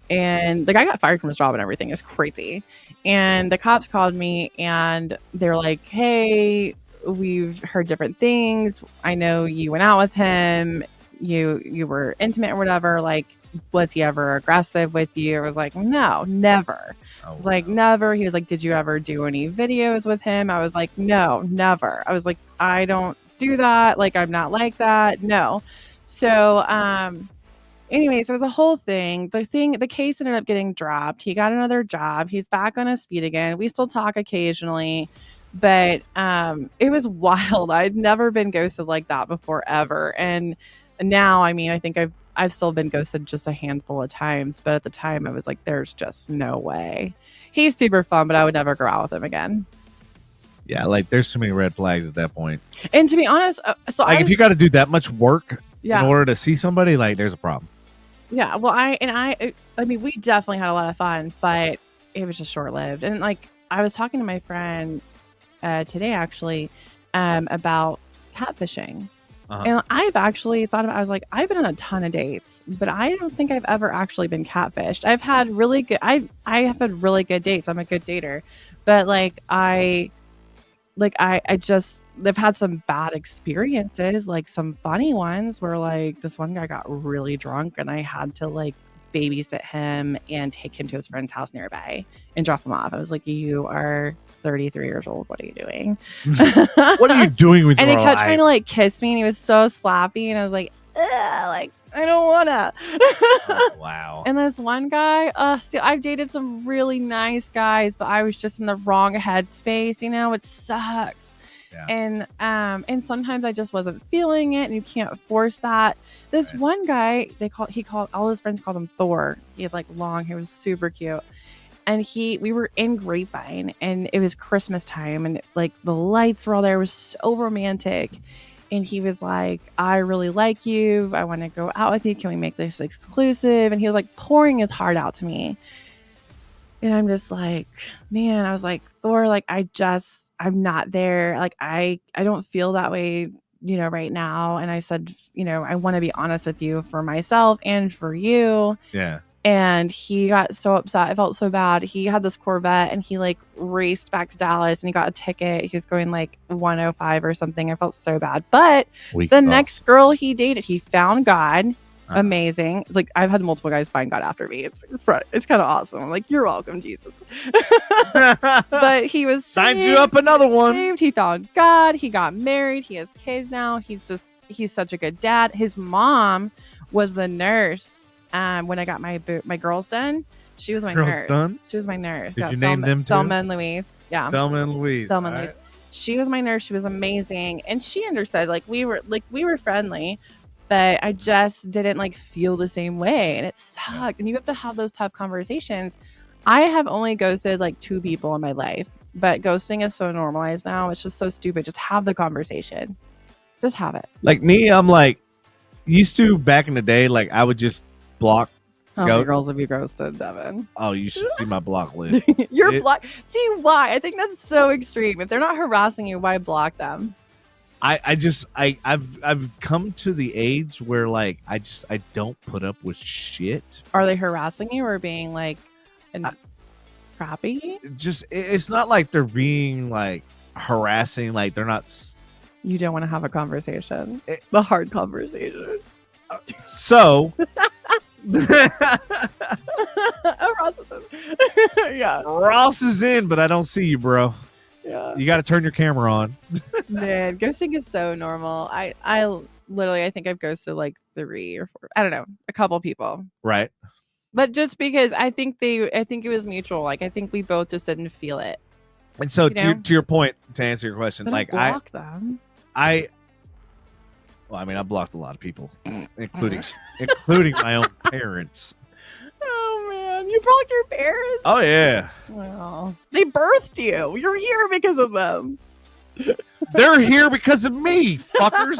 and the guy got fired from his job and everything. It's crazy. And the cops called me and they're like, hey, we've heard different things. I know you went out with him. You were intimate or whatever. Like, was he ever aggressive with you? I was like, no, never. I was like, never. He was like, did you ever do any videos with him? I was like, no, never. I was like, I don't do that. Like, I'm not like that. No. So, anyways, there was a whole thing. The case ended up getting dropped. He got another job. He's back on his feet again. We still talk occasionally, but it was wild. I'd never been ghosted like that before, ever. And now, I mean, I think I've still been ghosted just a handful of times, but at the time I was like, there's just no way. He's super fun, but I would never go out with him again. Yeah, like there's so many red flags at that point. And to be honest, so like if you got to do that much work in Yeah. order to see somebody, like there's a problem. Yeah, well, I mean, we definitely had a lot of fun, but it was just short lived. And like, I was talking to my friend today actually about catfishing. And I've actually thought about, I was like, I've been on a ton of dates, but I don't think I've ever actually been catfished. I've had really good, I have had really good dates. I'm a good dater, but like, I just, they've had some bad experiences, like some funny ones where like this one guy got really drunk and I had to like babysit him and take him to his friend's house nearby and drop him off. I was like, you are 33 years old. What are you doing? What are you doing with and your he kept life? trying to like kiss me and he was so slappy and I was like, like I don't wanna. Wow. And this one guy, still, I've dated some really nice guys, but I was just in the wrong headspace, it sucks. Yeah. And sometimes I just wasn't feeling it, and you can't force that. This one guy, he called all his friends called him Thor. He had like long hair, was super cute. And we were in Grapevine and it was Christmas time and like the lights were all there. It was so romantic. And he was like, I really like you. I want to go out with you. Can we make this exclusive? And he was like pouring his heart out to me. And I'm just like, man, I was like, Thor, like, I'm not there. Like, I don't feel that way, right now. And I said, I want to be honest with you for myself and for you. Yeah. And he got so upset. I felt so bad. He had this Corvette and he like raced back to Dallas and he got a ticket. He was going like 105 or something. I felt so bad. But the next girl he dated, he found God. Amazing. Like I've had multiple guys find God after me. It's kind of awesome. I'm like, you're welcome, Jesus. But he was signed you up another one. Saved. He found God. He got married. He has kids now. He's such a good dad. His mom was the nurse. When I got my girls done, she was my nurse. Done? She was my nurse. Did you name them too? Thelma and Louise. Yeah. Thelma and Louise. She was my nurse. She was amazing, and she understood. Like we were friendly, but I just didn't like feel the same way, and it sucked. And you have to have those tough conversations. I have only ghosted like 2 people in my life, but ghosting is so normalized now. It's just so stupid. Just have the conversation. Just have it. Like me, I'm like used to back in the day. Like I would just block. How many girls have you ghosted, Devin? Oh, you should see my block list. Block. See why? I think that's so extreme. If they're not harassing you, why block them? I've come to the age where like I don't put up with shit. Are they harassing you or being like crappy? Just it's not like they're being like harassing. Like they're not. You don't want to have a conversation. The hard conversation. So. Yeah. Ross is in, but I don't see you, bro. Yeah. You got to turn your camera on. Man, ghosting is so normal. I literally, I think I've ghosted like 3 or 4. I don't know, a couple people. Right. But just because I think it was mutual. Like I think we both just didn't feel it. And so You know? to your point, to answer your question, But like I block them. well, I mean, I blocked a lot of people, including my own parents. Oh man, you blocked your parents? Oh yeah, Well, they birthed you. You're here because of them. they're here because of me, fuckers.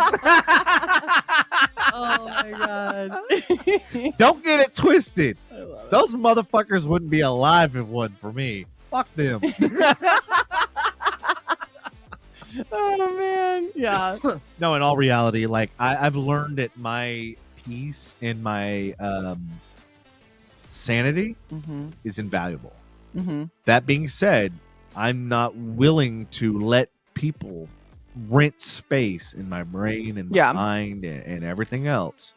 Oh my god. Don't get it twisted. I love it. Those motherfuckers wouldn't be alive if it wasn't for me. Fuck them. Oh man, yeah. No, in all reality, like I've learned that my peace and my sanity Mm-hmm. is invaluable. Mm-hmm. That being said, I'm not willing to let people rent space in my brain and my mind and everything else,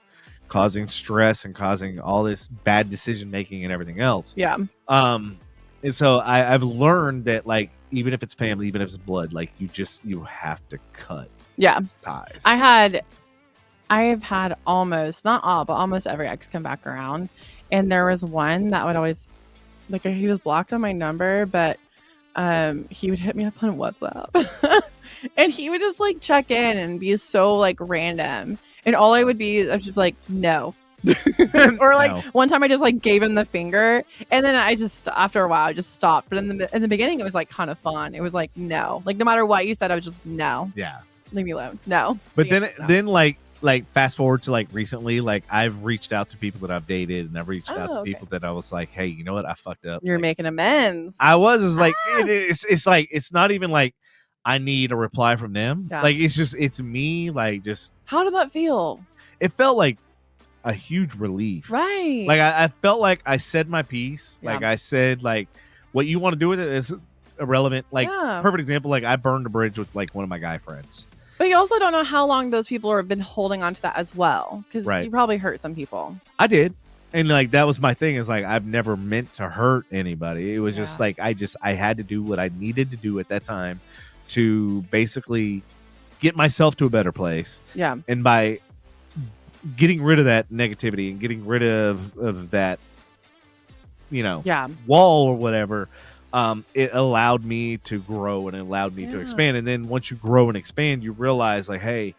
causing stress and causing all this bad decision making and everything else. Yeah. And so I've learned that, like, even if it's family, even if it's blood, like you have to cut those ties. I have had almost, not all, but almost every ex come back around. And there was one that would always, like, he was blocked on my number, but he would hit me up on WhatsApp. And he would just like check in and be so like random. And all I would be, I was just like, no. Or like No. one time I just like gave him the finger, and then I just, after a while, I just stopped. But in the beginning, it was like kind of fun. It was like, no, like no matter what you said, I was just no, Yeah. leave me alone, no. But No. then like fast forward to like recently, like I've reached out to people that I've dated, and I've reached out to people that I was like, hey, you know what, I fucked up. You're like, making amends. I was is like it's like, it's not even like I need a reply from them. Yeah. Like it's me. Like, just, How did that feel? it felt like a huge relief. Right. Like I felt like I said my piece. Yeah. Like I said, like, what you want to do with it is irrelevant. Like, Yeah. perfect example. Like I burned a bridge with like one of my guy friends. But you also don't know how long those people have been holding on to that as well, because Right. you probably hurt some people. I did. And like that was my thing, is like I've never meant to hurt anybody. It was just like I had to do what I needed to do at that time to basically get myself to a better place. Yeah. And by getting rid of that negativity and getting rid of that, you know, wall or whatever, it allowed me to grow and it allowed me to expand. And then once you grow and expand, you realize like, hey,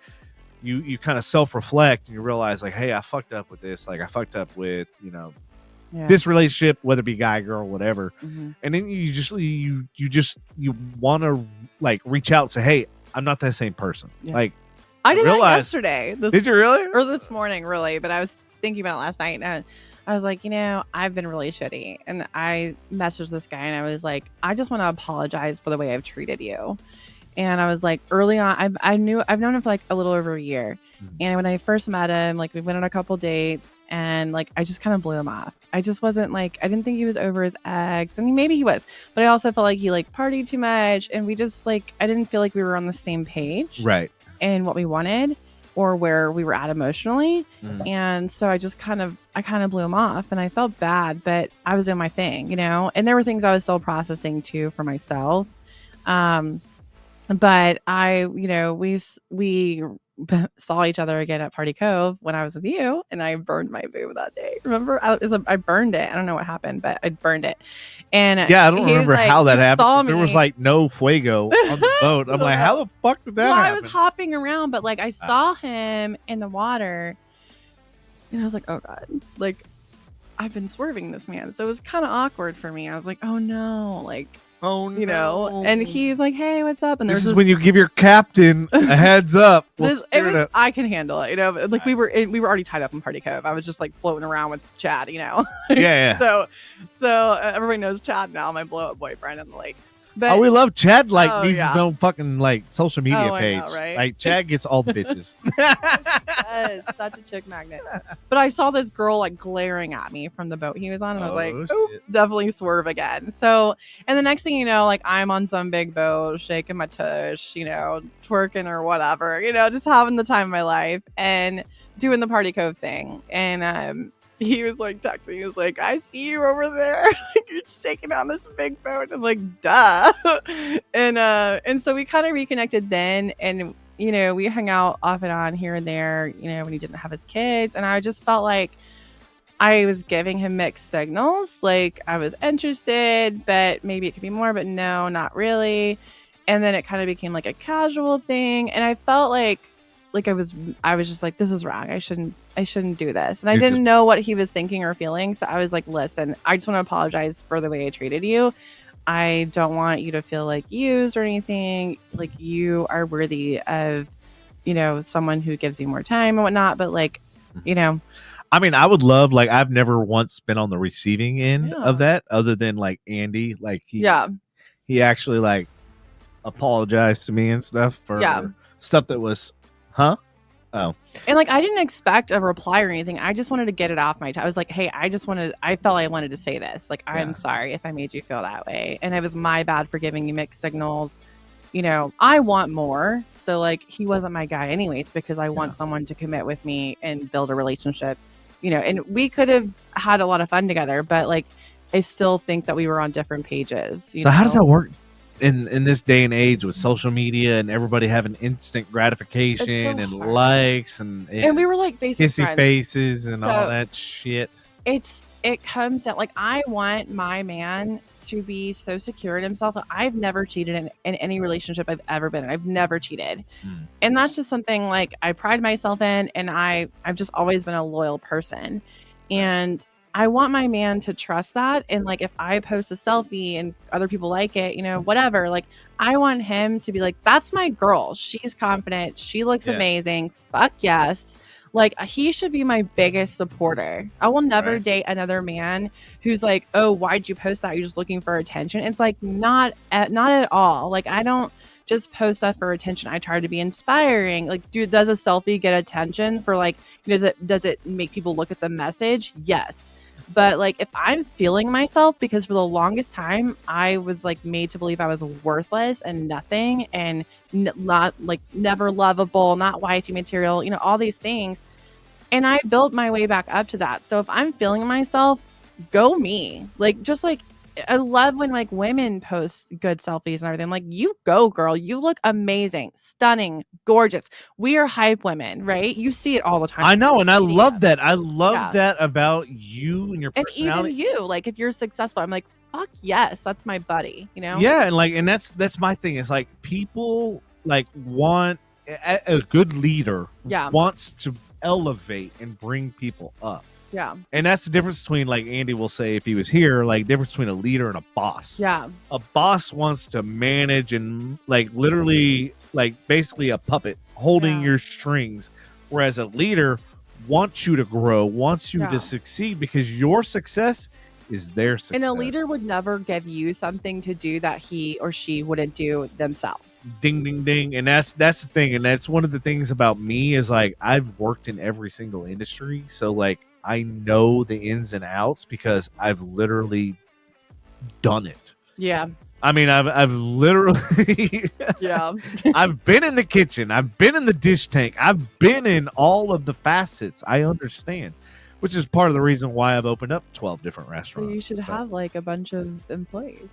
you kind of self-reflect and you realize like, hey, I fucked up with this. Like I fucked up with, you know, this relationship, whether it be guy, girl, whatever. Mm-hmm. And then you want to like reach out and say, hey, I'm not that same person. Like I did that yesterday. Did you really? Or this morning, really. But I was thinking about it last night, and I was like, you know, I've been really shitty. And I messaged this guy, and I was like, I just want to apologize for the way I've treated you. And I was like, early on, I've known him for like a little over a year. Mm-hmm. And when I first met him, like we went on a couple dates, and like I just kind of blew him off. I just wasn't like, I didn't think he was over his ex, and maybe he was, but I also felt like he like partied too much, and we just like, I didn't feel like we were on the same page, right? And what we wanted or where we were at emotionally. Mm. And so I kind of blew him off, and I felt bad, but I was doing my thing, you know, and there were things I was still processing too for myself. But you know, we saw each other again at Party Cove when I was with you, and I burned my boob that day. Remember? I burned it. I don't know what happened, but I burned it. And yeah, I don't remember how that happened. There was like no fuego on the boat. I'm like, how the fuck did that happen? I was hopping around, but like I saw him in the water, and I was like, oh God, like I've been swerving this man. So it was kind of awkward for me. I was like, oh no, like, oh, you know, and he's like, hey, what's up? And this is when you give your captain a heads up. I can handle it, you know. Like we were already tied up in Party Cove. I was just like floating around with Chad, you know. Yeah. So everybody knows Chad now, my blow up boyfriend in the lake. But, we love Chad. Like needs his own fucking like social media page. I know, right? Like Chad gets all the bitches. Yes, such a chick magnet. But I saw this girl like glaring at me from the boat he was on, and I was like, definitely swerve again. So, and the next thing you know, like I'm on some big boat, shaking my tush, you know, twerking or whatever, you know, just having the time of my life and doing the Party Cove thing. And he was like texting. He was like, I see you over there. You're shaking on this big boat. I'm like, duh. And so we kind of reconnected then. And, you know, we hung out off and on here and there, you know, when he didn't have his kids. And I just felt like I was giving him mixed signals. Like I was interested, but maybe it could be more, but no, not really. And then it kind of became like a casual thing. And I felt like I was just like, this is wrong. I shouldn't do this. And I didn't know what he was thinking or feeling. So I was like, listen, I just want to apologize for the way I treated you. I don't want you to feel like used or anything. Like you are worthy of, someone who gives you more time and whatnot. But like, I mean, I would love, like, I've never once been on the receiving end of that, other than like Andy. Like he actually like apologized to me and stuff for stuff that was, huh? Oh. And like I didn't expect a reply or anything. I just wanted to get it off my. I was like, hey, I felt I wanted to say this. Like, I'm sorry if I made you feel that way, and it was my bad for giving you mixed signals. I want more. So like, he wasn't my guy anyways, because I want someone to commit with me and build a relationship. And we could have had a lot of fun together, but like, I still think that we were on different pages. So how does that work in this day and age with social media and everybody having instant gratification and likes and we were like kissy friends. Faces and all that shit? It comes down, like, I want my man to be so secure in himself. I've never cheated in any relationship I've ever been in. I've never cheated. And that's just something like I pride myself in, and I've just always been a loyal person. And I want my man to trust that. And like, if I post a selfie and other people like it, whatever, like I want him to be like, that's my girl. She's confident. She looks amazing. Fuck yes. Like, he should be my biggest supporter. I will never date another man who's like, oh, why'd you post that? You're just looking for attention. It's like, not at all. Like, I don't just post stuff for attention. I try to be inspiring. Like, dude, does a selfie get attention for like, does it make people look at the message? Yes. But like, if I'm feeling myself, because for the longest time, I was like made to believe I was worthless and nothing and not like never lovable, not wifey material, all these things. And I built my way back up to that. So if I'm feeling myself, go me. Like, just like, I love when like women post good selfies and everything. I'm like, you go, girl. You look amazing, stunning, gorgeous. We are hype women, right? You see it all the time. I know, and I love that. I love that about you and your personality. And even you, like, if you're successful, I'm like, fuck yes, that's my buddy. Yeah, and that's my thing. Is like, people like want a good leader. Wants to elevate and bring people up. Yeah. And that's the difference between, like Andy will say if he was here, like, difference between a leader and a boss. Yeah. A boss wants to manage and like literally like basically a puppet holding your strings, whereas a leader wants you to grow, wants you to succeed, because your success is their success. And a leader would never give you something to do that he or she wouldn't do themselves. Ding, ding, ding. And that's the thing. And that's one of the things about me is like, I've worked in every single industry. So like, I know the ins and outs because I've literally done it. Yeah. I mean, I've literally, I've been in the kitchen. I've been in the dish tank. I've been in all of the facets. I understand, which is part of the reason why I've opened up 12 different restaurants. So you should have like a bunch of employees.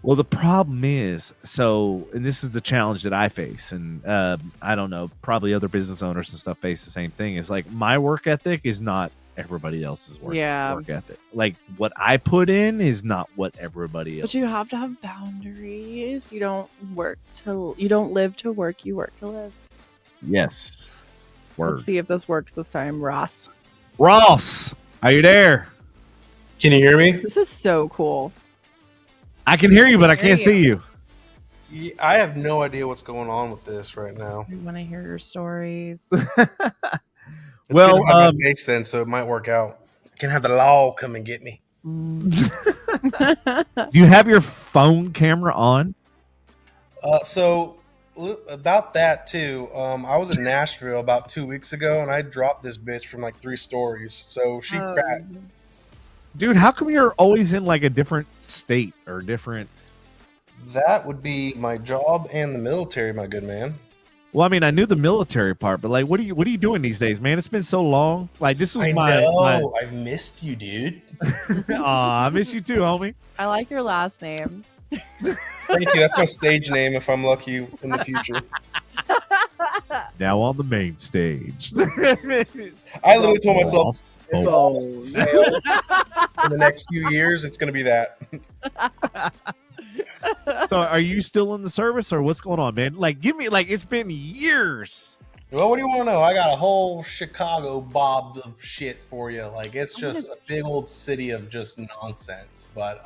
Well, the problem is, and this is the challenge that I face, and I don't know, probably other business owners and stuff face the same thing, is like, my work ethic is not everybody else's work ethic. Like, what I put in is not what everybody else. But you have to have boundaries. You don't live to work, you work to live. Yes. Word. Let's see if this works this time, Ross. Ross, are you there? Can you hear me? This is so cool. I can hear you, but I can't see you. I have no idea what's going on with this right now. I want to hear your stories. Well, I base then, so it might work out. I can have the law come and get me. Do you have your phone camera on? So about that too. I was in Nashville about 2 weeks ago, and I dropped this bitch from like 3 stories. So she cracked. Dude, how come you're always in like a different state or different? That would be my job and the military, my good man. Well, I mean, I knew the military part, but like, what are you doing these days, man? It's been so long. Like, this was I've missed you, dude. Aw, I miss you too, homie. I like your last name. Thank you. That's my stage name if I'm lucky in the future. Now on the main stage. I literally told myself, Oh, fail in the next few years, it's going to be that. So are you still in the service or what's going on, man? Like, give me, like, it's been years. Well, what do you want to know? I got a whole Chicago bob of shit for you. Like, it's just a big old city of just nonsense. But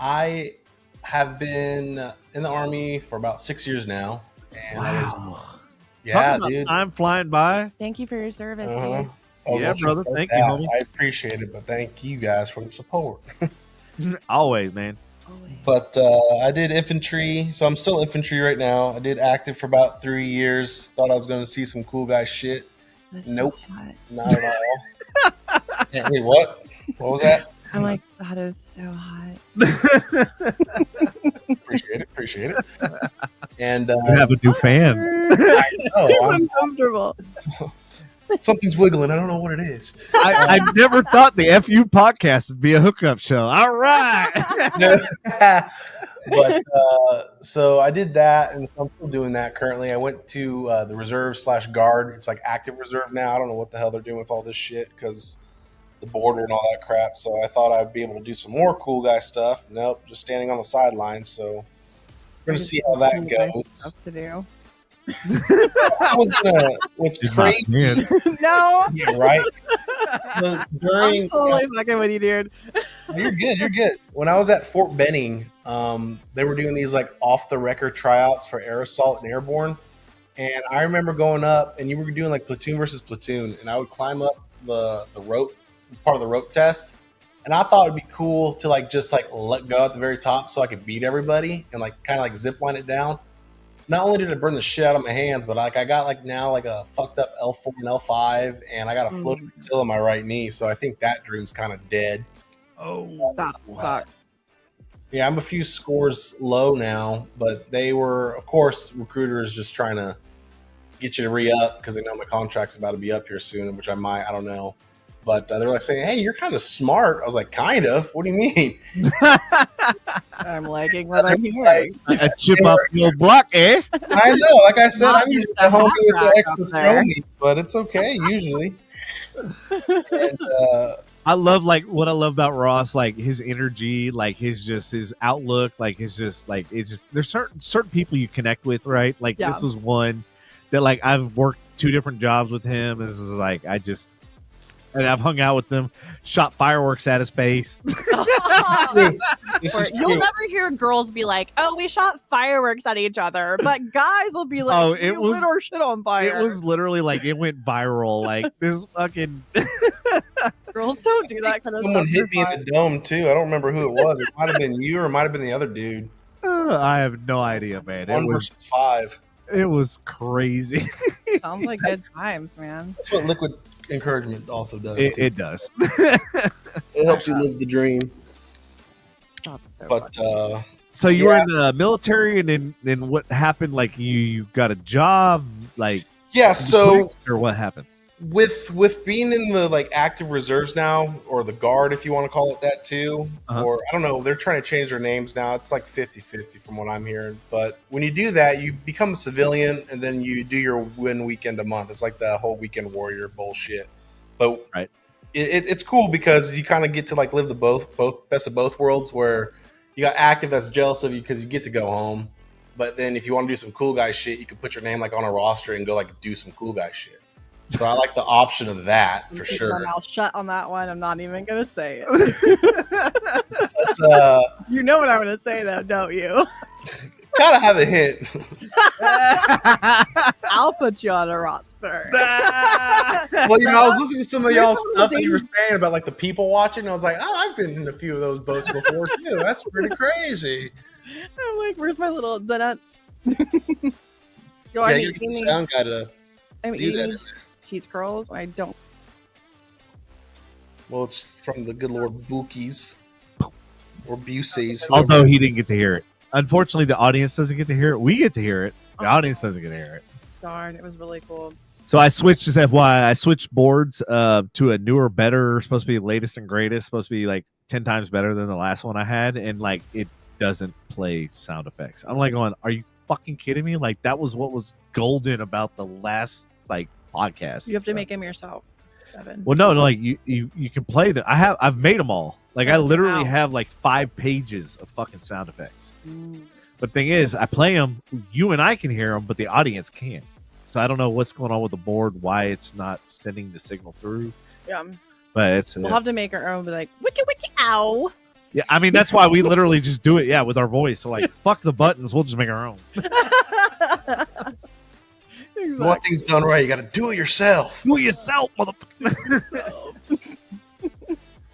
I have been in the Army for about 6 years now. And Talking about dude. time flying by. thank you for your service, Uh-huh. dude. Oh, Yeah, don't brother. start Thank you, that. homie. I appreciate it, but thank you guys for the support. Always, man. But I did infantry, so I'm still infantry right now. I did active for about 3 years. Thought I was going to see some cool guy shit. That's Nope. so hot. Not at all. Wait, what? What was that? I'm like, that is so hot. Appreciate it. And You have a new fan. I know, I'm uncomfortable. something's wiggling. I don't know what it is. I never thought the FU podcast would be a hookup show. All right. But so I did that, and I'm still doing that currently. I went to the reserve/guard. It's like active reserve now. I don't know what the hell they're doing with all this shit because the border and all that crap. So I thought I'd be able to do some more cool guy stuff. Nope, just standing on the sidelines. So we're gonna see how that goes. Stuff to do. I was gonna. What's crazy? No, Yeah, right. So during I'm totally fucking with you, dude. You're good. You're good. When I was at Fort Benning, they were doing these like off the record tryouts for air assault and airborne. And I remember going up, and you were doing like platoon versus platoon, and I would climb up the rope, part of the rope test. And I thought it'd be cool to like just like let go at the very top so I could beat everybody and like kind of like zip line it down. Not only did it burn the shit out of my hands, but like I got like now like a fucked up L4 and L5, and I got a floating till in my right knee. So I think that dream's kind of dead. Oh, That sucks. Yeah, I'm a few scores low now, but they were, of course, recruiters just trying to get you to re-up because they know my contract's about to be up here soon, which I might, I don't know. But they're like saying, hey, you're kind of smart. I was like, kind of? What do you mean? I'm liking what I'm hearing. a chip off your block, eh? I know. Like I said, I'm usually the homie with the Up extra there. throw, but it's okay, usually. And, I love like what I love about Ross, like his energy, like his outlook, like his just like it's just there's certain people you connect with, right? Like Yeah. this was one that like I've worked 2 different jobs with him. And this is like and I've hung out with them, shot fireworks at his face. this is You'll true. never hear girls be like, "Oh, we shot fireworks at each other," but guys will be like, Oh, "We lit our shit on fire." It was literally like it went viral. Like this fucking Girls don't do that kind of Someone stuff. hit me in the dome, too. I don't remember who it was. It might have been you or it might have been the other dude. I have no idea, man. 1 versus 5. It was crazy. Sounds like good times, man. That's what liquid encouragement also does. It, too. it does. It helps you live the dream. That's so But funny. So you were in the military, and then what happened? Like you got a job, like yeah, so or what happened? with being in the like active reserves now, or the guard if you want to call it that too, or I don't know, they're trying to change their names now. It's like 50-50 from what I'm hearing. But when you do that, you become a civilian and then you do your win weekend a month. It's like the whole weekend warrior bullshit. But Right. it's cool because you kind of get to like live the both best of both worlds, where you got active that's jealous of you because you get to go home. But then if you want to do some cool guy shit, you can put your name like on a roster and go like do some cool guy shit. So I like the option of that for Keep sure. my mouth shut on that one. I'm not even gonna say it. But, You know what I'm gonna say, though, don't you? kind of have a hint. I'll put you on a roster. Well, I was listening to some of y'all's stuff that you were saying about like the people watching. And I was like, oh, I've been in a few of those boats before too. That's pretty crazy. I'm like, where's my little donuts? Yeah, you get the sound guy to I'm do eating that. cheese curls. I don't. Well, it's from the good Lord Bookies or Buseys. Although he didn't get to hear it. Unfortunately, the audience doesn't get to hear it. We get to hear it. The audience doesn't get to hear it. Darn, it was really cool. So I switched, just FYI, I switched boards to a newer, better, supposed to be latest and greatest, supposed to be like 10 times better than the last one I had. And like, it doesn't play sound effects. I'm like going, are you fucking kidding me? Like, that was what was golden about the last like podcast. You have to make them yourself. 7. Well, no, like you can play them. I've made them all. Like I literally have like 5 pages of fucking sound effects. But the thing is, I play them. You and I can hear them, but the audience can't. So I don't know what's going on with the board, why it's not sending the signal through. Yeah. But we'll have to make our own. Be like wiki wiki ow. Yeah, I mean that's why we literally just do it. Yeah, with our voice. So like, fuck the buttons. We'll just make our own. You want things done right, you got to do it yourself. Do it yourself, motherfucker.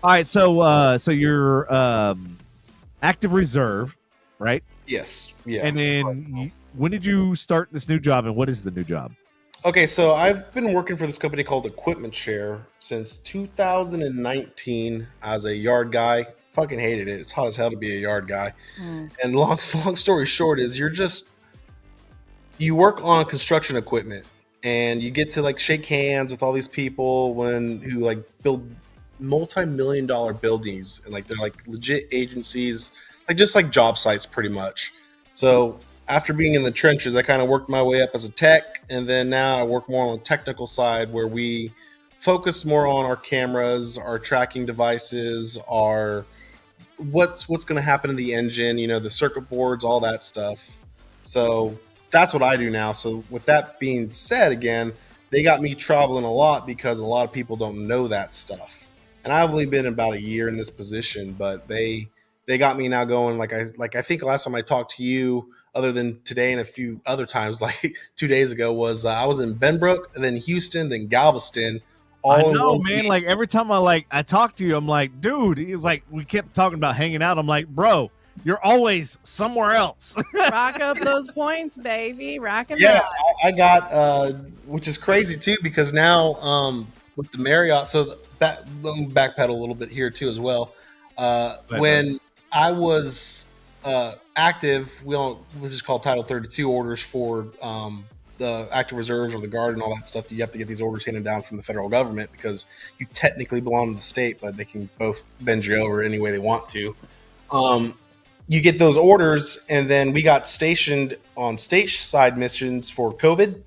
All right, so you're active reserve, right? Yes. Yeah. And then when did you start this new job, and what is the new job? Okay, so I've been working for this company called Equipment Share since 2019 as a yard guy. Fucking hated it. It's hot as hell to be a yard guy. And long story short is you work on construction equipment and you get to like shake hands with all these people who like build multi-million-dollar buildings, and like they're like legit agencies, like just like job sites pretty much. So after being in the trenches, I kind of worked my way up as a tech, and then now I work more on the technical side where we focus more on our cameras, our tracking devices, our what's going to happen in the engine, the circuit boards, all that stuff. So that's what I do now. So with that being said, again, they got me traveling a lot because a lot of people don't know that stuff. And I've only been about a year in this position, but they got me now going. Like I think last time I talked to you, other than today and a few other times, like 2 days ago, was I was in Benbrook and then Houston, then Galveston. I know, man. Like every time I talk to you, I'm like, dude. He's like, we kept talking about hanging out. I'm like, bro, you're always somewhere else. Rack up those points, baby. Rack them Yeah, up. I got, which is crazy too, because now with the Marriott, so let me backpedal a little bit here too as well. When I was active, this is called Title 32 orders for the active reserves or the guard and all that stuff. You have to get these orders handed down from the federal government because you technically belong to the state, but they can both bend you over any way they want to. You get those orders, and then we got stationed on stateside missions for COVID.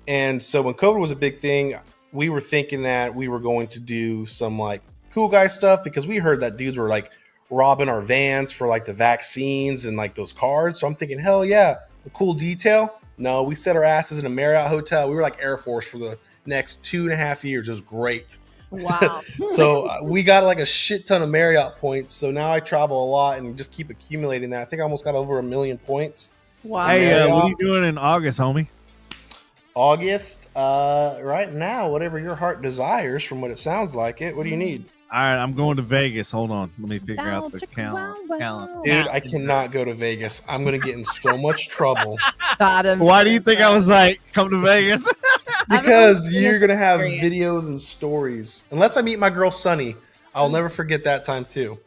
And so when COVID was a big thing, we were thinking that we were going to do some like cool guy stuff because we heard that dudes were like robbing our vans for like the vaccines and like those cards. So I'm thinking, hell yeah, a cool detail. No, we set our asses in a Marriott hotel. We were like Air Force for the next 2.5 years. It was great. Wow. So we got like a shit ton of Marriott points. So now I travel a lot and just keep accumulating that. I think I almost got over 1 million points. Wow. Hey, what are you doing in August, homie? August, right now, whatever your heart desires from what it sounds like it. What do you need? All right, I'm going to Vegas. Hold on. Let me figure out the calendar. Dude, I cannot go to Vegas. I'm going to get in so much trouble. Why do you think I was like, come to Vegas? Because you're going to have videos and stories. Unless I meet my girl, Sunny. I'll never forget that time, too.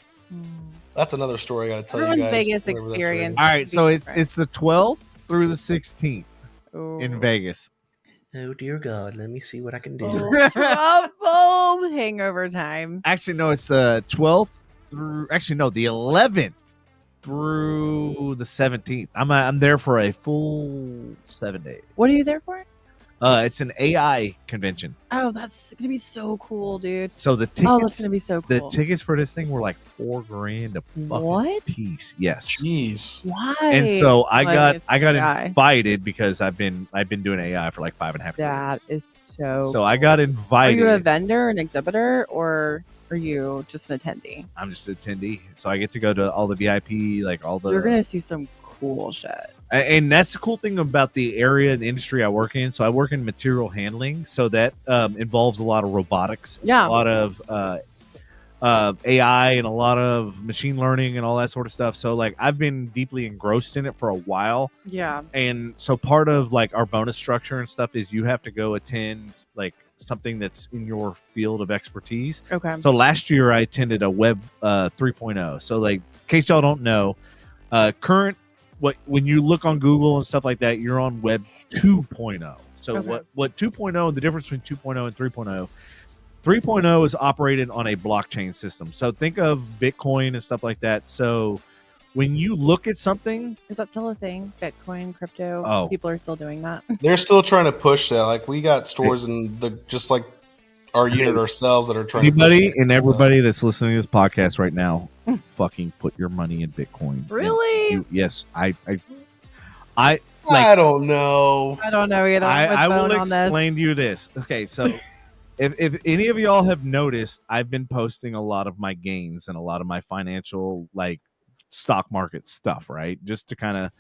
That's another story I got to tell you guys. Vegas experience. All right, so it's the 12th through the 16th in Vegas. Oh, dear God. Let me see what I can do. Troubled hangover time. Actually, no, it's the 12th through... Actually, no, the 11th through the 17th. I'm there for a full 7 days. What are you there for? It's an AI convention. Oh, that's gonna be so cool, dude. So the tickets, that's gonna be so cool. The tickets for this thing were like $4,000 a fucking piece. Yes. Jeez. Why? And so I got invited because I've been doing AI for like 5.5 years. That is so. So I got invited. Are you a vendor, an exhibitor, or are you just an attendee? I'm just an attendee. So I get to go to all the VIP, like all the. You're gonna see some cool shit. And that's the cool thing about the area, the industry I work in. So I work in material handling. So that involves a lot of robotics, a lot of AI, and a lot of machine learning and all that sort of stuff. So like I've been deeply engrossed in it for a while. Yeah. And so part of like our bonus structure and stuff is you have to go attend like something that's in your field of expertise. Okay. So last year I attended a Web 3.0. So like in case y'all don't know, when you look on Google and stuff like that, you're on Web 2.0. So what 2.0, the difference between 2.0 and 3.0, 3.0 is operated on a blockchain system. So think of Bitcoin and stuff like that. So when you look at something... Is that still a thing? Bitcoin, crypto? Oh. People are still doing that? They're still trying to push that. Like we got stores in just like our unit ourselves that are trying Anybody to and everybody that's listening to this podcast right now, fucking put your money in Bitcoin. Really? Yes, I don't know. I don't know either. I will explain to you this. Okay, so if any of y'all have noticed, I've been posting a lot of my gains and a lot of my financial like stock market stuff, right? Just to kind of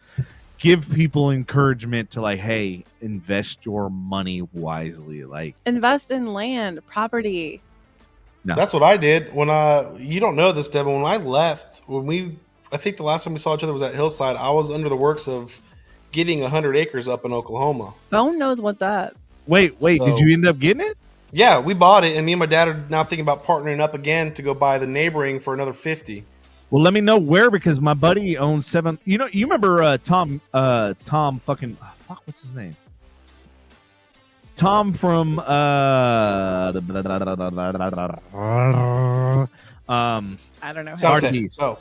give people encouragement to like, hey, invest your money wisely. Like Invest in land, property. No. That's what I did when you don't know this, Deb, but when I left, I think the last time we saw each other was at Hillside, I was under the works of getting 100 acres up in Oklahoma. Bone knows what's up. Wait, did you end up getting it? Yeah, we bought it, and me and my dad are now thinking about partnering up again to go buy the neighboring for another 50. Well, let me know where, because my buddy owns 7. You remember Tom fucking what's his name? Tom from I don't know. Marty B's. Oh,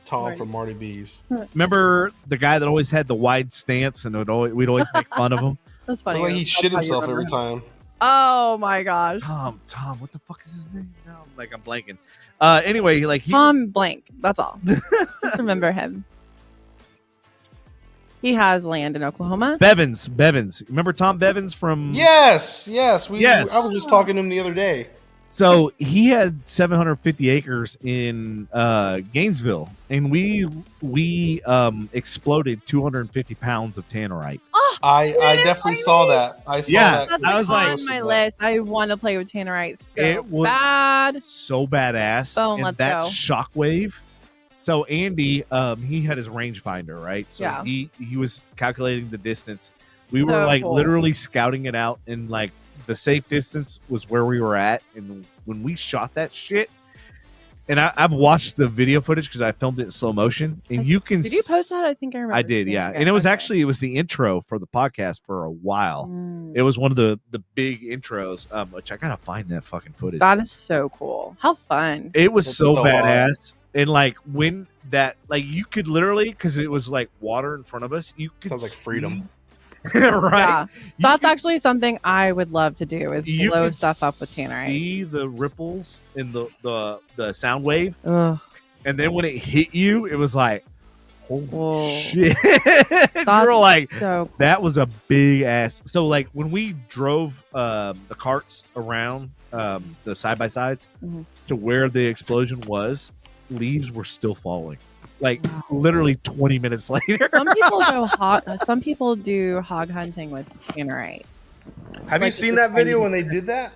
Tom Marty. from Marty B's. Remember the guy that always had the wide stance, and we'd always make fun of him? That's funny. Like he That's shit how you himself every remember him. time. Oh my gosh. Tom, what the fuck is his name? No, I'm blanking. Anyway, like Tom blank. That's all. Just remember him. He has land in Oklahoma. Bevins. Remember Tom Bevins from? Yes. Yes. I was just talking to him the other day. So he had 750 acres in Gainesville, and we exploded 250 pounds of tannerite. Oh, I definitely saw that. I saw that. that's I was like- on my list. I want to play with tannerite so It was bad. so badass. Boom, and let's that go. shockwave. So Andy, he had his rangefinder, right? So Yeah. he was calculating the distance. We were So like cool. literally scouting it out, and like the safe distance was where we were at. And when we shot that shit, and I've watched the video footage because I filmed it in slow motion, and you can. Did you post that? I think I remember. I did, seeing yeah. it. And it was Okay. it was the intro for the podcast for a while. Mm. It was one of the big intros, which I gotta find that fucking footage. That is so cool. How fun. It was That's so so badass. And like when that, like you could literally, because it was like water in front of us, you could Sounds like freedom. see- right? Yeah. You That's could- actually something I would love to do is you blow could stuff up with tannerite. See the ripples in the sound wave, Ugh. and then when it hit you, it was like, holy Whoa. shit! You're like, So that was a big ass. So like when we drove the carts around the side by sides Mhm. to where the explosion was, leaves were still falling. Like Wow. literally 20 minutes later. some people do hog hunting with tannerite. Have you Like, seen it's that a video tiny- when they did that?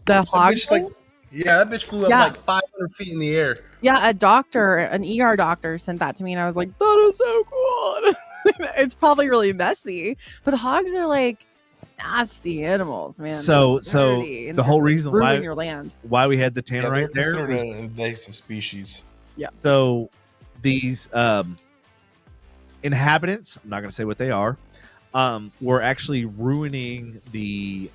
The hog bitch, like, thing? yeah, that bitch flew up Yeah. like 500 feet in the air. Yeah, an ER doctor sent that to me, and I was like, that is so cool. It's probably really messy, but hogs are like nasty animals, man. So They're dirty, and the they're whole reason ruin why your land. we had the Yeah, they're tannerite there considered was an invasive species. so these inhabitants, I'm not going to say what they are, were actually ruining the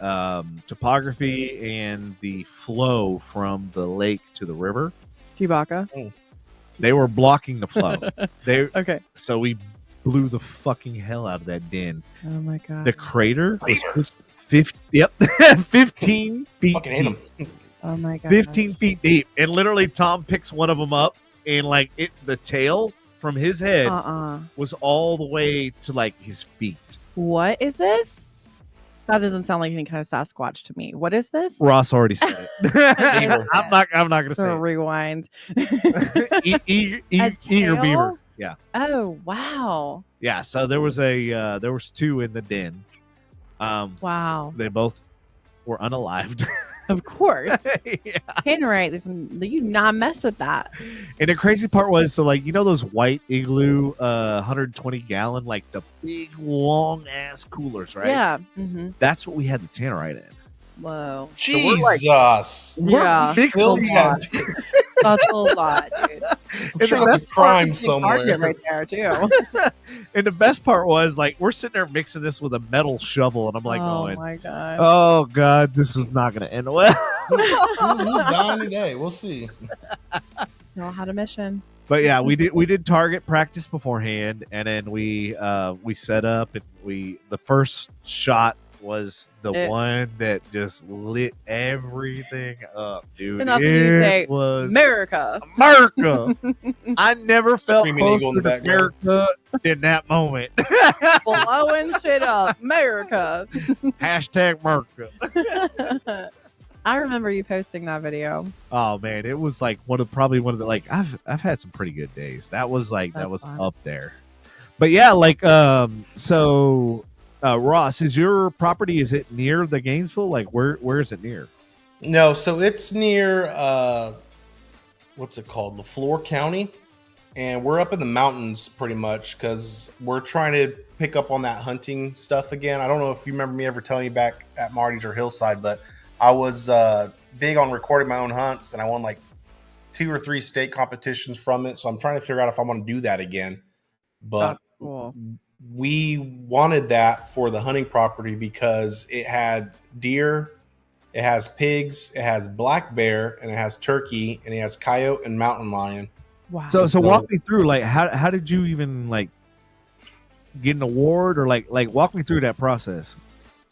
topography and the flow from the lake to the river. Chewbacca. They were blocking the flow. Okay. So we blew the fucking hell out of that den. Oh my god. The crater was 15 feet Fucking hate deep. them. Oh my god. 15 feet deep. And literally Tom picks one of them up, and like the tail from his head was all the way to like his feet. What is this? That doesn't sound like any kind of Sasquatch to me. What is this? Ross already said it. Beaver. I'm not gonna So say rewind. it. Eager tail? beaver. Yeah. Oh wow. Yeah. So there was there was 2 in the den. Wow. They both were unalived. Of course. Yeah. Tannerite, you not mess with that. And the crazy part was, so like, you know those white Igloo 120 gallon, like the big long ass coolers, right? Yeah. Mm-hmm. That's what we had the tannerite in. Whoa. Jesus. Yeah. Big Filled lot. that. That's a lot, dude. I'm sure that's a crime somewhere. Target right there too. And the best part was, like, we're sitting there mixing this with a metal shovel, and I'm like, oh going, my god. oh god, this is not going to end well. Who's dying today? We'll see. Y'all had a mission. But yeah, we did target practice beforehand, and then we set up, and the first shot was the one that just lit everything up, dude. And that's when you say, was America. America. I never felt Screaming closer eagle in the to background. America in that moment. Blowing shit up. America. Hashtag America. I remember you posting that video. Oh man, it was like probably one of the like I've had some pretty good days. That was like that was fun. up there. But yeah, like so Ross, is your property, is it near the Gainesville? Like where is it near? No, so it's near what's it called? LaFleur County. And we're up in the mountains pretty much because we're trying to pick up on that hunting stuff again. I don't know if you remember me ever telling you back at Marty's or Hillside, but I was big on recording my own hunts, and I won like 2 or 3 state competitions from it. So I'm trying to figure out if I want to do that again. But cool. we wanted that for the hunting property because it had deer, it has pigs, it has black bear, and it has turkey, and it has coyote and mountain lion. Wow. So walk me through, like how did you even like get an award, or like walk me through that process?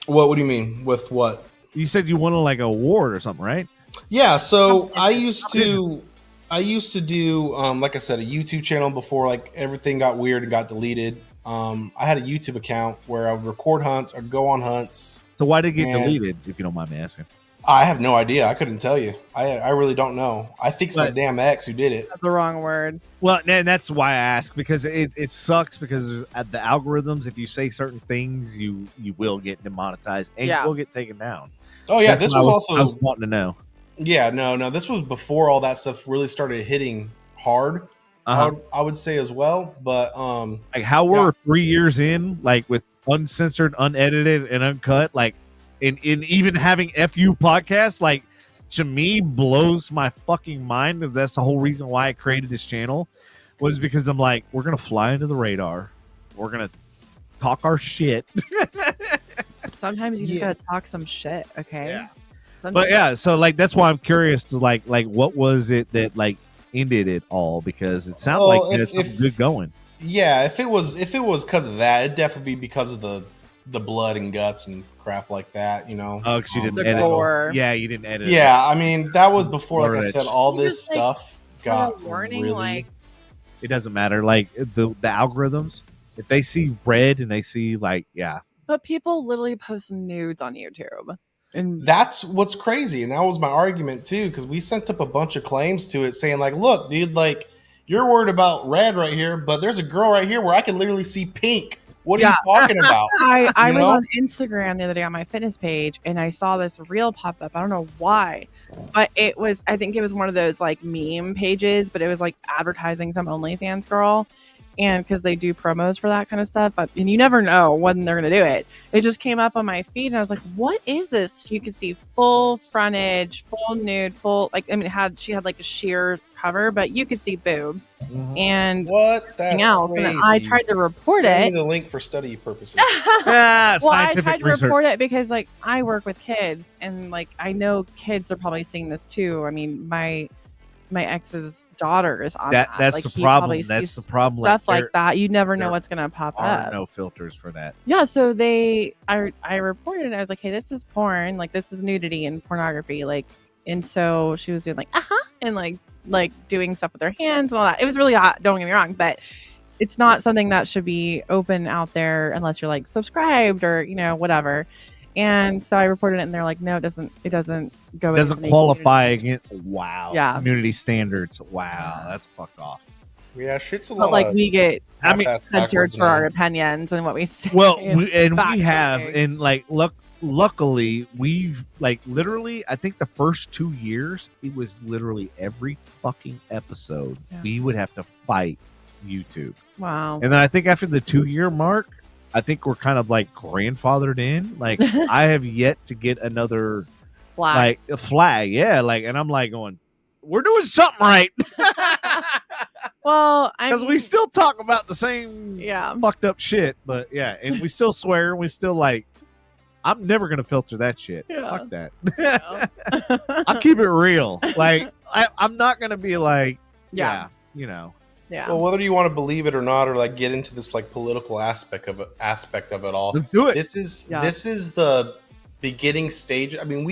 What do you mean with what? You said you wanted like an award or something, right? Yeah, so I used to do like I said, a YouTube channel before like everything got weird and got deleted. I had a YouTube account where I would record hunts, I'd go on hunts. So why did it get deleted, if you don't mind me asking? I have no idea. I couldn't tell you. I really don't know. I think it's my damn ex who did it. That's the wrong word. Well, and that's why I ask, because it sucks, because there's, the algorithms, if you say certain things, you will get demonetized and you will get taken down. Oh yeah, That's this was I was wanting to know. Yeah, no, this was before all that stuff really started hitting hard. I would say as well, but like how we're 3 years in, like with uncensored, unedited, and uncut, like in even having FU podcast, like to me blows my fucking mind. That's the whole reason why I created this channel, was because I'm like, we're gonna fly under the radar, we're gonna talk our shit. Sometimes you just gotta talk some shit, okay? Yeah. But yeah, so like that's why I'm curious to like what was it that like ended it all, because it sounded like you had something good going. Yeah, if it was because of that, it'd definitely be because of the blood and guts and crap like that, you know. Oh, because you didn't edit. Yeah, you didn't edit. Yeah, I mean that was before, like I said, all this stuff got warning, really. like, it doesn't matter. Like the algorithms, if they see red and they see like But people literally post nudes on YouTube. And that's what's crazy. And that was my argument too, because we sent up a bunch of claims to it saying, like, look, dude, like, you're worried about red right here, but there's a girl right here where I can literally see pink. What are you talking about? I was on Instagram the other day on my fitness page, and I saw this reel pop up. I don't know why, but I think it was one of those like meme pages, but it was like advertising some OnlyFans girl. And because they do promos for that kind of stuff, and you never know when they're going to do it. It just came up on my feed, and I was like, what is this? You could see full frontage, full nude, full, like, I mean, she had like a sheer cover, but you could see boobs and everything else. Crazy. And I tried to report Send me the link for study purposes. Well, I tried to report it because, like, I work with kids, and like, I know kids are probably seeing this too. I mean, my ex's daughter is on that. That's like, the problem. That's the problem. Stuff like that. You never know what's gonna pop up. No filters for that. Yeah. So I reported it. I was like, hey, this is porn. Like, this is nudity and pornography. Like, and so she was doing like, and like doing stuff with her hands and all that. It was really hot. Don't get me wrong, but it's not something that should be open out there unless you're like subscribed or, you know, whatever. And so I reported it, and they're like, no, it doesn't go. It doesn't qualify against community standards. Wow, Yeah. That's fucked off. Yeah, shit's a But lot. like, we get censored for our opinions and what we say. Well, we have, and like, luckily, we've like literally. I think the first 2 years, it was literally every fucking episode we would have to fight YouTube. Wow. And then I think after the 2-year mark, I think we're kind of like grandfathered in. Like, I have yet to get another flag. Like a flag. Yeah. Like, and I'm like going, we're doing something right. Well, because we still talk about the same fucked up shit, but and we still swear. We still like, I'm never going to filter that shit. Fuck that. I'll keep it real. Like, I'm not going to be like, you know. Yeah. Well, whether you want to believe it or not, or like get into this like political aspect of it all, Let's do it. This is the beginning stage. I mean,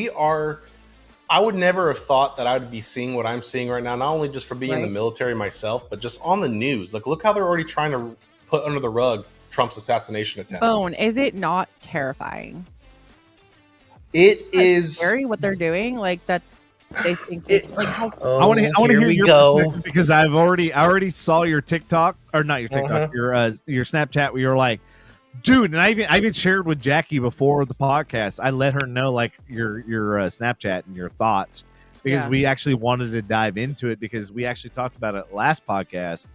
I would never have thought that I would be seeing what I'm seeing right now, not only just for being in the military myself, but just on the news. Like, look how they're already trying to put under the rug Trump's assassination attempt. Bone, is it not terrifying? It is scary what they're doing. Like that, they think like how. I want to hear your perspective because I already saw your TikTok, or not your TikTok, your Snapchat where you're like, dude, and I even shared with Jackie before the podcast. I let her know like your Snapchat and your thoughts because we actually wanted to dive into it because we actually talked about it last podcast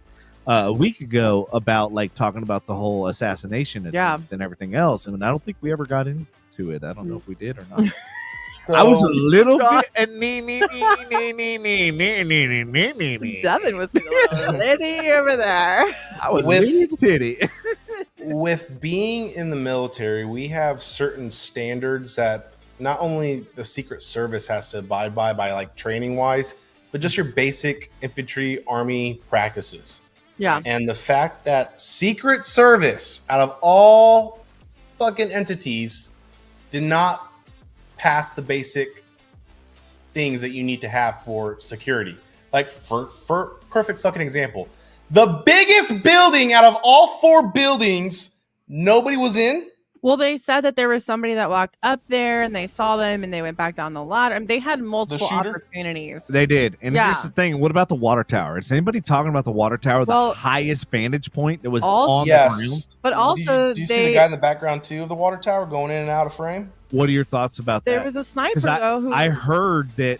a week ago about like talking about the whole assassination and everything else, and I don't think we ever got into it. I don't know if we did or not. So, I was a little bit. Devin was being a little litty over there. I was with pity. With being in the military, we have certain standards that not only the Secret Service has to abide by like training wise, but just your basic infantry army practices. Yeah. And the fact that Secret Service, out of all fucking entities, did not pass the basic things that you need to have for security. Like for perfect fucking example, the biggest building out of all 4 buildings, nobody was in. Well, they said that there was somebody that walked up there and they saw them and they went back down the ladder. And they had multiple opportunities. They did. And here's the thing. What about the water tower? Is anybody talking about the water tower, the highest vantage point that was on the ground? But also, do you see the guy in the background too of the water tower going in and out of frame? What are your thoughts about that? There was a sniper, though. I heard that.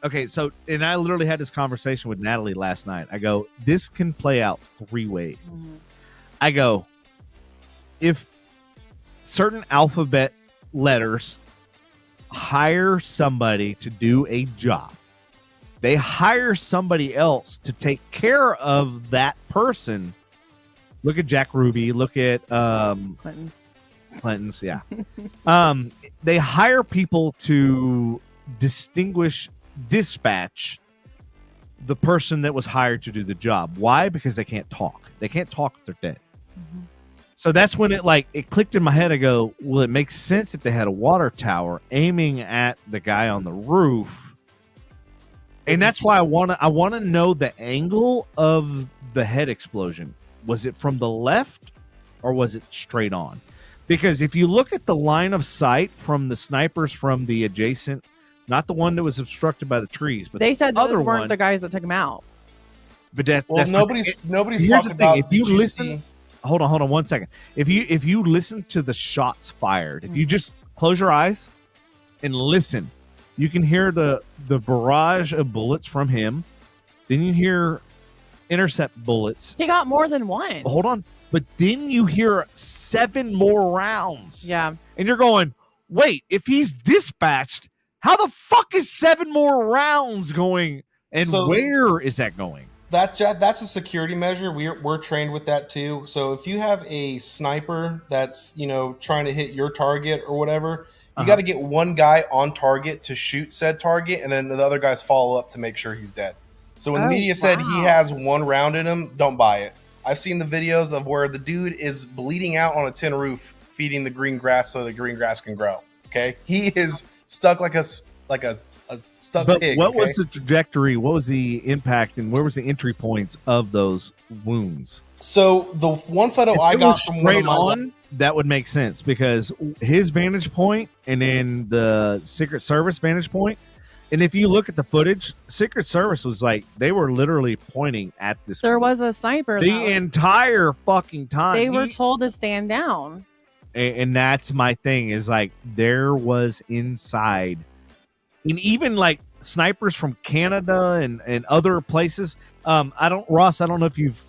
Okay, so, and I literally had this conversation with Natalie last night. I go, this can play out 3 ways. Mm-hmm. I go, if certain alphabet letters hire somebody to do a job, they hire somebody else to take care of that person. Look at Jack Ruby. Look at Clinton's, yeah. They hire people to dispatch the person that was hired to do the job. Why? Because they can't talk. They can't talk if they're dead. Mm-hmm. So that's when it clicked in my head. I go, well, it makes sense if they had a water tower aiming at the guy on the roof. And that's why I want to know the angle of the head explosion. Was it from the left or was it straight on? Because if you look at the line of sight from the snipers from the adjacent, not the one that was obstructed by the trees, but they said the other weren't one, the guys that took him out. But that's nobody's talking about. If you listen, hold on 1 second. If you listen to the shots fired, if you just close your eyes and listen, you can hear the barrage of bullets from him. Then you hear intercept bullets. He got more than one. Hold on. But then you hear 7 more rounds. Yeah. And you're going, wait, if he's dispatched, how the fuck is 7 more rounds going? And where is that going? That's a security measure. We're trained with that too. So if you have a sniper that's, trying to hit your target or whatever, you got to get one guy on target to shoot said target, and then the other guys follow up to make sure he's dead. So when the media said he has 1 round in him, don't buy it. I've seen the videos of where the dude is bleeding out on a tin roof, feeding the green grass so the green grass can grow. Okay, he is stuck like a stuck pig. What was the trajectory? What was the impact, and where was the entry points of those wounds? So the one photo I got from straight on, that would make sense because his vantage point and then the Secret Service vantage point. And if you look at the footage, Secret Service was like, they were literally pointing at this. There was a sniper. The entire fucking time. They were told to stand down. And that's my thing is like, there was inside. And even like snipers from Canada and other places. Ross, I don't know if you've.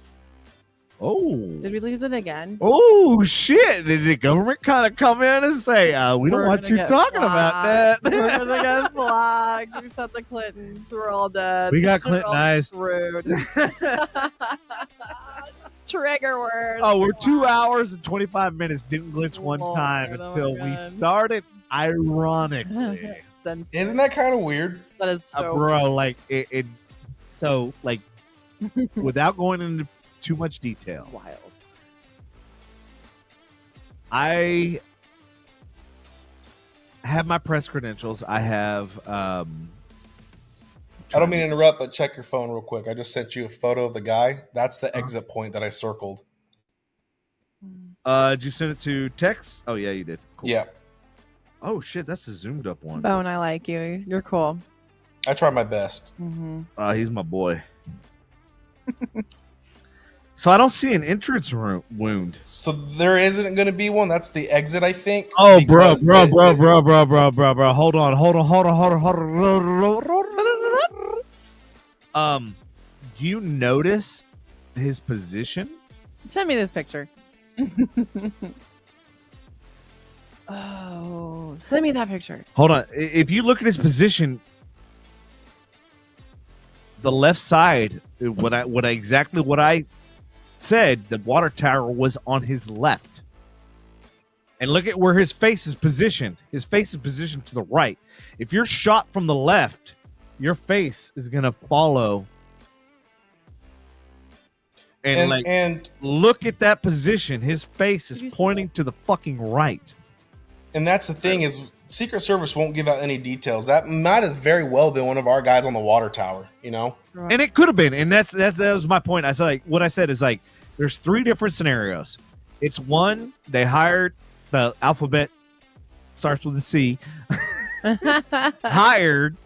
Oh. Did we lose it again? Oh, shit. Did the government kind of come in and say, we don't want you talking about that? We're going to get flagged. You said the Clintons. We're all dead. We got Clintonized. Trigger word. Oh, we're 2 hours and 25 minutes. Didn't glitch one time until we started. Ironically. Isn't that kind of weird? That is so bro, like, so, like, without going into too much detail, Wild. I have my press credentials. I have. I don't mean to interrupt, but check your phone real quick. I just sent you a photo of the guy. That's the exit point that I circled. Did you send it to text? Oh yeah, you did. Cool. Yeah. Oh shit, that's a zoomed up one. Bone, I like you. You're cool. I try my best. Mm-hmm. He's my boy. So I don't see an entrance wound. So there isn't going to be one. That's the exit, I think. Oh, bro. because Hold on. Do you notice his position? Send me this picture. Oh, send me that picture. Hold on. If you look at his position, the left side, what I said, the water tower was on his left. And look at where his face is positioned. His face is positioned to the right. If you're shot from the left, your face is going to follow. And look at that position. His face is pointing to the fucking right. And that's the thing is Secret Service won't give out any details. That might have very well been one of our guys on the water tower, you know? And it could have been. And that was my point. I said, like, what I said is like, there's three different scenarios. It's one, they hired the alphabet, starts with a C, hired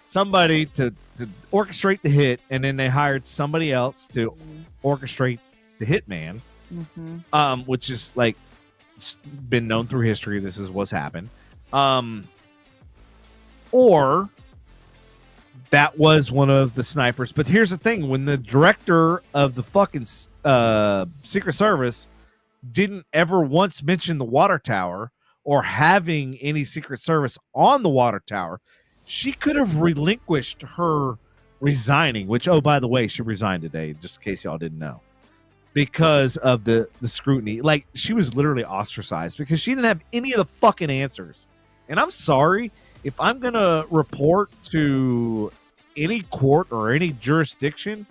somebody to orchestrate the hit, and then they hired somebody else to orchestrate the hitman, which is like, it's been known through history. This is what's happened. Or that was one of the snipers. But here's the thing. When the director of the fucking Secret Service didn't ever once mention the water tower or having any Secret Service on the water tower, she could have relinquished her resigning, which, oh, by the way, she resigned today, just in case y'all didn't know, because of the scrutiny. Like, she was literally ostracized because she didn't have any of the fucking answers. And I'm sorry, if I'm going to report to any court or any jurisdiction,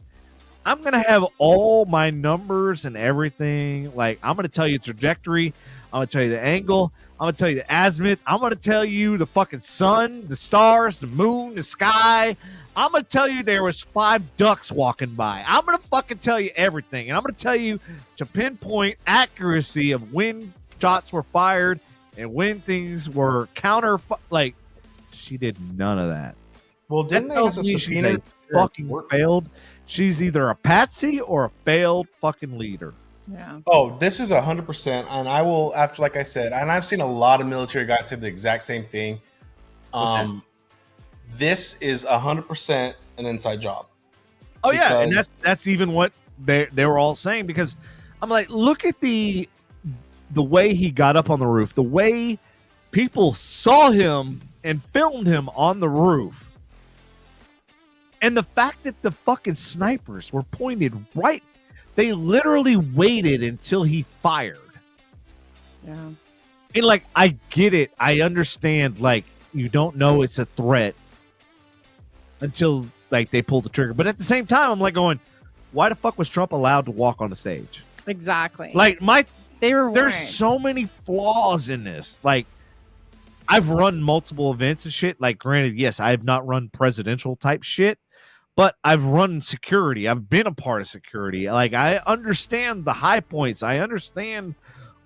I'm going to have all my numbers and everything. Like, I'm going to tell you trajectory. I'm going to tell you the angle. I'm going to tell you the azimuth. I'm going to tell you the fucking sun, the stars, the moon, the sky. I'm going to tell you there was 5 ducks walking by. I'm going to fucking tell you everything. And I'm going to tell you to pinpoint accuracy of when shots were fired and when things were like, she did none of that. Well, didn't they have to subpoena fucking failed? She's either a patsy or a failed fucking leader. Yeah. Oh, this is 100%. And I will, after, like I said, and I've seen a lot of military guys say the exact same thing. This is 100% an inside job. Oh, yeah. And that's even what they were all saying, because I'm like, look at the way he got up on the roof, the way people saw him and filmed him on the roof. And the fact that the fucking snipers were pointed right, they literally waited until he fired. Yeah. And like, I get it. I understand, like, you don't know it's a threat until like they pull the trigger. But at the same time, I'm like going, why the fuck was Trump allowed to walk on the stage? Exactly. Like, there's warned. so many flaws in this. Like, I've run multiple events and shit. Like, granted, yes, I have not run presidential type shit, but I've run security. I've been a part of security. Like, I understand the high points. I understand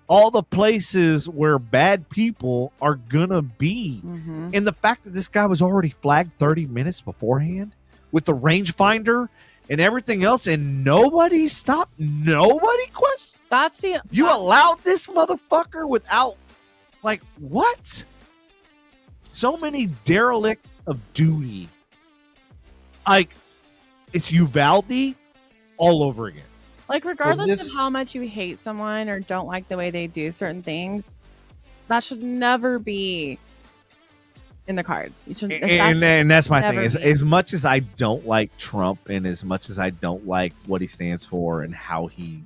all the places where bad people are gonna be. And the fact that this guy was already flagged 30 minutes beforehand with the rangefinder and everything else, and nobody stopped, nobody questioned. You allowed this motherfucker without, like, what? So many derelict of duty. Like, it's Uvalde all over again. Like, regardless of how much you hate someone or don't like the way they do certain things, that should never be in the cards. And that's my thing. As much as I don't like Trump and as much as I don't like what he stands for and how he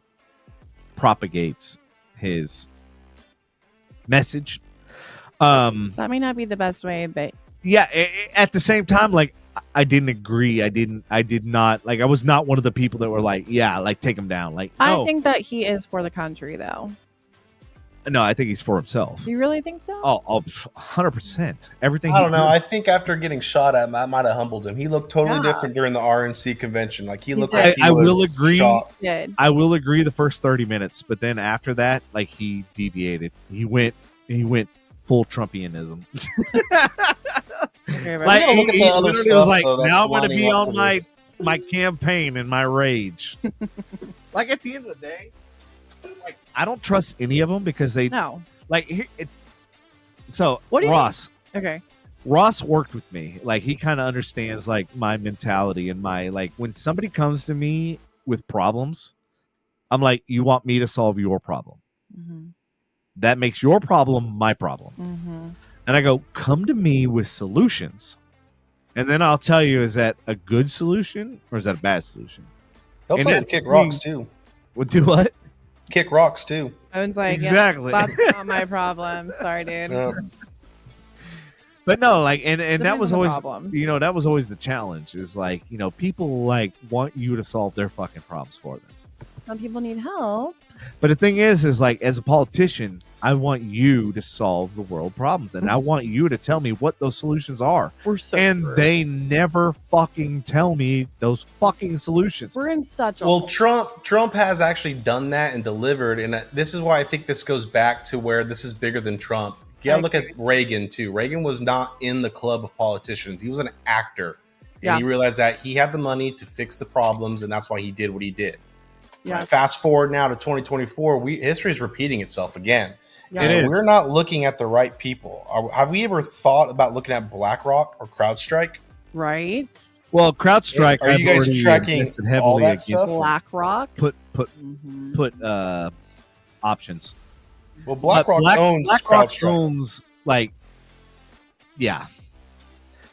propagates his message, that may not be the best way, but yeah, at the same time, like, I didn't agree. I did not like. I was not one of the people that were like, yeah, like take him down. Like, no. I think that he is for the country, though. No, I think he's for himself. Do you really think so? Oh, 100%. Everything. I don't know. I think after getting shot at, I might have humbled him. He looked totally Yeah. different during the RNC convention. Like he looked did. like he I was will agree. shocked. Did. I will agree the first 30 minutes, but then after that, like he deviated. He went full Trumpianism. Okay, but Like gotta look at he the other literally stuff, was like, though, that's now I'm going to lining be up on for my this. my campaign and my rage. Like at the end of the day, like I don't trust any of them because they no. like. So What do you Ross. Okay. Ross worked with me. Like he kind of understands like my mentality and my like when somebody comes to me with problems, I'm like, you want me to solve your problem. Mm-hmm. That makes your problem my problem. Mm-hmm. And I go, come to me with solutions. And then I'll tell you, is that a good solution or is that a bad solution? They'll And tell you to that's kick the rocks thing. too. Well, do what? Kick rocks too. I was like, Exactly. Yeah, that's not my problem. Sorry, dude. Yeah. But no, like, and that Depends was on the always, problem. you know, that was always the challenge is like, you know, people like want you to solve their fucking problems for them. Some people need help. But the thing is like, as a politician, I want you to solve the world problems, and I want you to tell me what those solutions are. We're so And screwed. they never fucking tell me those fucking solutions. We're in such a Well, Trump has actually done that and delivered, and this is why I think this goes back to where this is bigger than Trump. You gotta I look at Reagan too. Reagan was not in the club of politicians; he was an actor, and Yeah. he realized that he had the money to fix the problems, and that's why he did what he did. Yeah. Fast forward now to 2024, history is repeating itself again. Yeah. It And is. we're not looking at the right people. Have we ever thought about looking at BlackRock or CrowdStrike? Right. Well, CrowdStrike. Are you I've guys already tracking invested all heavily that against stuff? BlackRock. Put Mhm. options. Well, BlackRock But owns BlackRock CrowdStrike. owns like, yeah.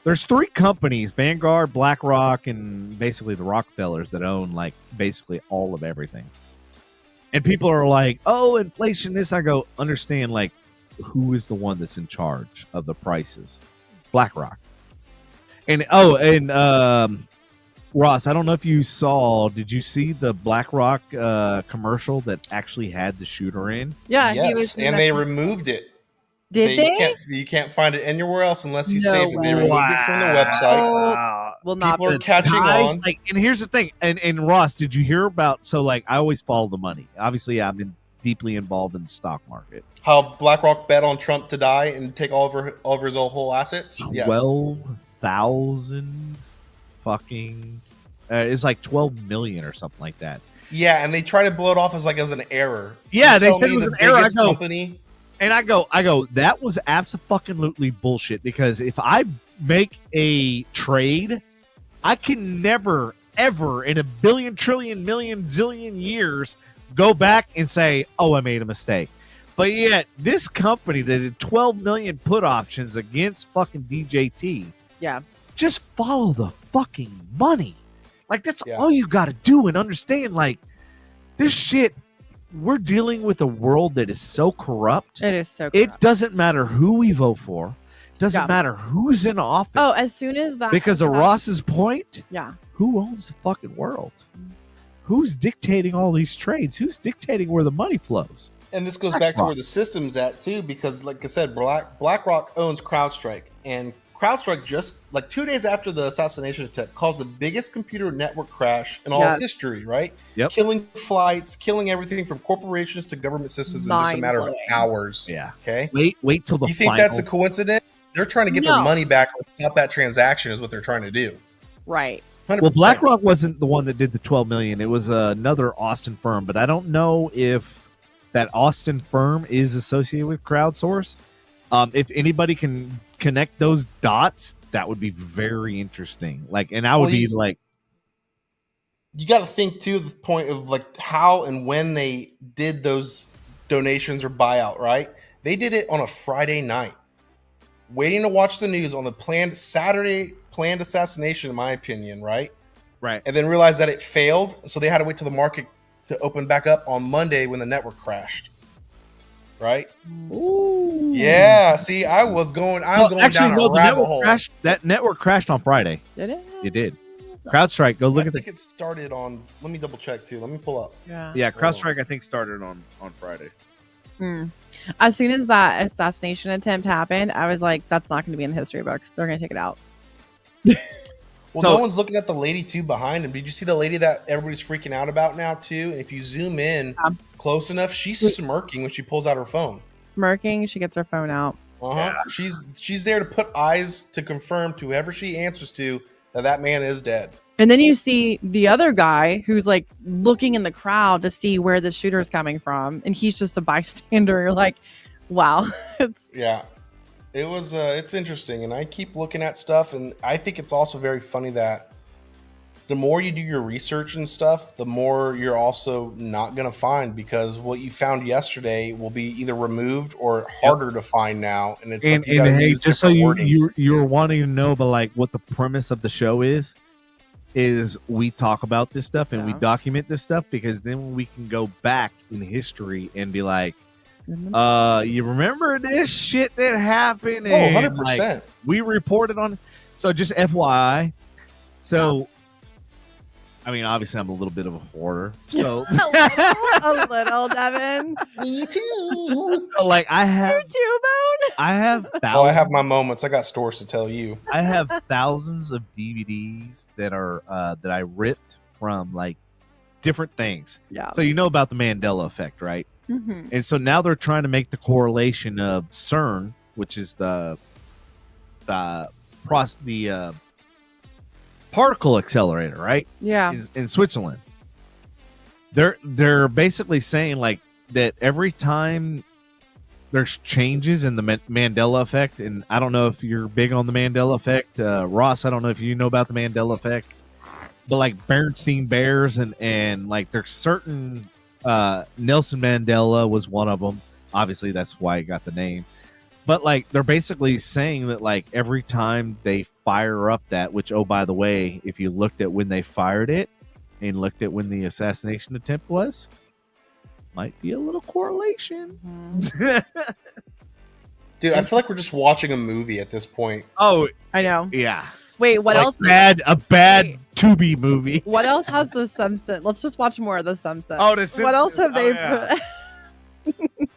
There's three companies: Vanguard, BlackRock, and basically the Rockefellers that own like basically all of everything. And people are like, "Oh, inflation!" This, I go, understand like who is the one that's in charge of the prices? BlackRock. And Ross, I don't know if you saw. Did you see the BlackRock commercial that actually had the shooter in? Yeah. He Yes, was. and they removed it. Did they? You can't find it anywhere else unless you No save it. They way. removed it from the website. Wow. Will not. People are Be. catching Ties, on. like, and here's the thing, and Ross, did you hear about? So, like, I always follow the money. Obviously, I've been deeply involved in the stock market. How BlackRock bet on Trump to die and take all of his whole assets. Yes. 12,000 fucking. It's like 12 million or something like that. Yeah, and they try to blow it off as like it was an error. Yeah, You they tell said me it was the an error. I biggest go, company. and I go, that was absolutely bullshit, because if I make a trade, I can never, ever in a billion, trillion, million, zillion years go back and say, oh, I made a mistake. But yet, this company that did 12 million put options against fucking DJT, Yeah. just follow the fucking money. Like, that's Yeah. all you got to do and understand. Like, this shit, we're dealing with a world that is so corrupt. It is so. It corrupt. doesn't matter who we vote for. Doesn't Yeah. matter who's in office. Oh, as soon as that. because of Ross's point, Yeah. who owns the fucking world? Who's dictating all these trades? Who's dictating where the money flows? And this goes back to where the system's at too, because like I said, BlackRock owns CrowdStrike, and CrowdStrike just like 2 days after the assassination attempt caused the biggest computer network crash in all Yeah. of history, right? Yep. Killing flights, killing everything from corporations to government systems in just a matter of Mind-blowing. hours. Yeah. Okay. Wait till the You think final. that's a coincidence? They're trying to get their No. money back or stop that transaction is what they're trying to do. Right. 100%. Well, BlackRock wasn't the one that did the 12 million. It was another Austin firm, but I don't know if that Austin firm is associated with Crowdsource. If anybody can connect those dots, that would be very interesting. Like, and I would Well, be like, you got to think too the point of like how and when they did those donations or buyout, right? They did it on a Friday night, waiting to watch the news on the planned assassination, in my opinion, right? right. And then realized that it failed, so they had to wait till the market to open back up on Monday when the network crashed. right? Ooh. Yeah. See, I'm going down a rabbit hole. That network crashed on Friday. Did it? It did. CrowdStrike. Go look I at think it started on. Let me double check too. Let me pull up. Yeah, CrowdStrike. I think started on Friday. As soon as that assassination attempt happened, I was like, "That's not going to be in the history books. They're going to take it out." Well, no one's looking at the lady too behind him. Did you see the lady that everybody's freaking out about now too? And if you zoom in close enough, she's smirking when she pulls out her phone. Smirking, she gets her phone out. Yeah. She's there to put eyes to confirm to whoever she answers to that man is dead. And then you see the other guy who's like looking in the crowd to see where the shooter is coming from, and he's just a bystander. You're like, wow. Yeah. It was it's interesting, and I keep looking at stuff, and I think it's also very funny that the more you do your research and stuff, the more you're also not going to find, because what you found yesterday will be either removed or harder to find now. And it's and hey, just so you're wanting to know, but like what the premise of the show is we talk about this stuff and we document this stuff, because then we can go back in history and be like, you remember this shit that happened? And 100%. like, we reported on. So just FYI. So, I mean, obviously, I'm a little bit of a hoarder. So a little, Devin. Me too. Like I have. You too, Bone? I have. Oh, I have my moments. I got stories to tell you. I have thousands of DVDs that are that I ripped from like different things. Yeah. So you know about the Mandela effect, right? Mm-hmm. And so now they're trying to make the correlation of CERN, which is the particle accelerator, right? Yeah. In Switzerland. They're basically saying like that every time there's changes in the Mandela effect, and I don't know if you're big on the Mandela effect, Ross. I don't know if you know about the Mandela effect, but like Bernstein Bears and like there's certain. Nelson Mandela was one of them. Obviously, that's why he got the name. But like, they're basically saying that like every time they fire up that, which, oh, by the way, if you looked at when they fired it and looked at when the assassination attempt was, might be a little correlation. Dude, I feel like we're just watching a movie at this point. Oh, I know. Yeah. Wait, what like else? A bad Tubi movie. What else has the Simpsons? Let's just watch more of the Simpsons. Oh, the Simpsons. What else have they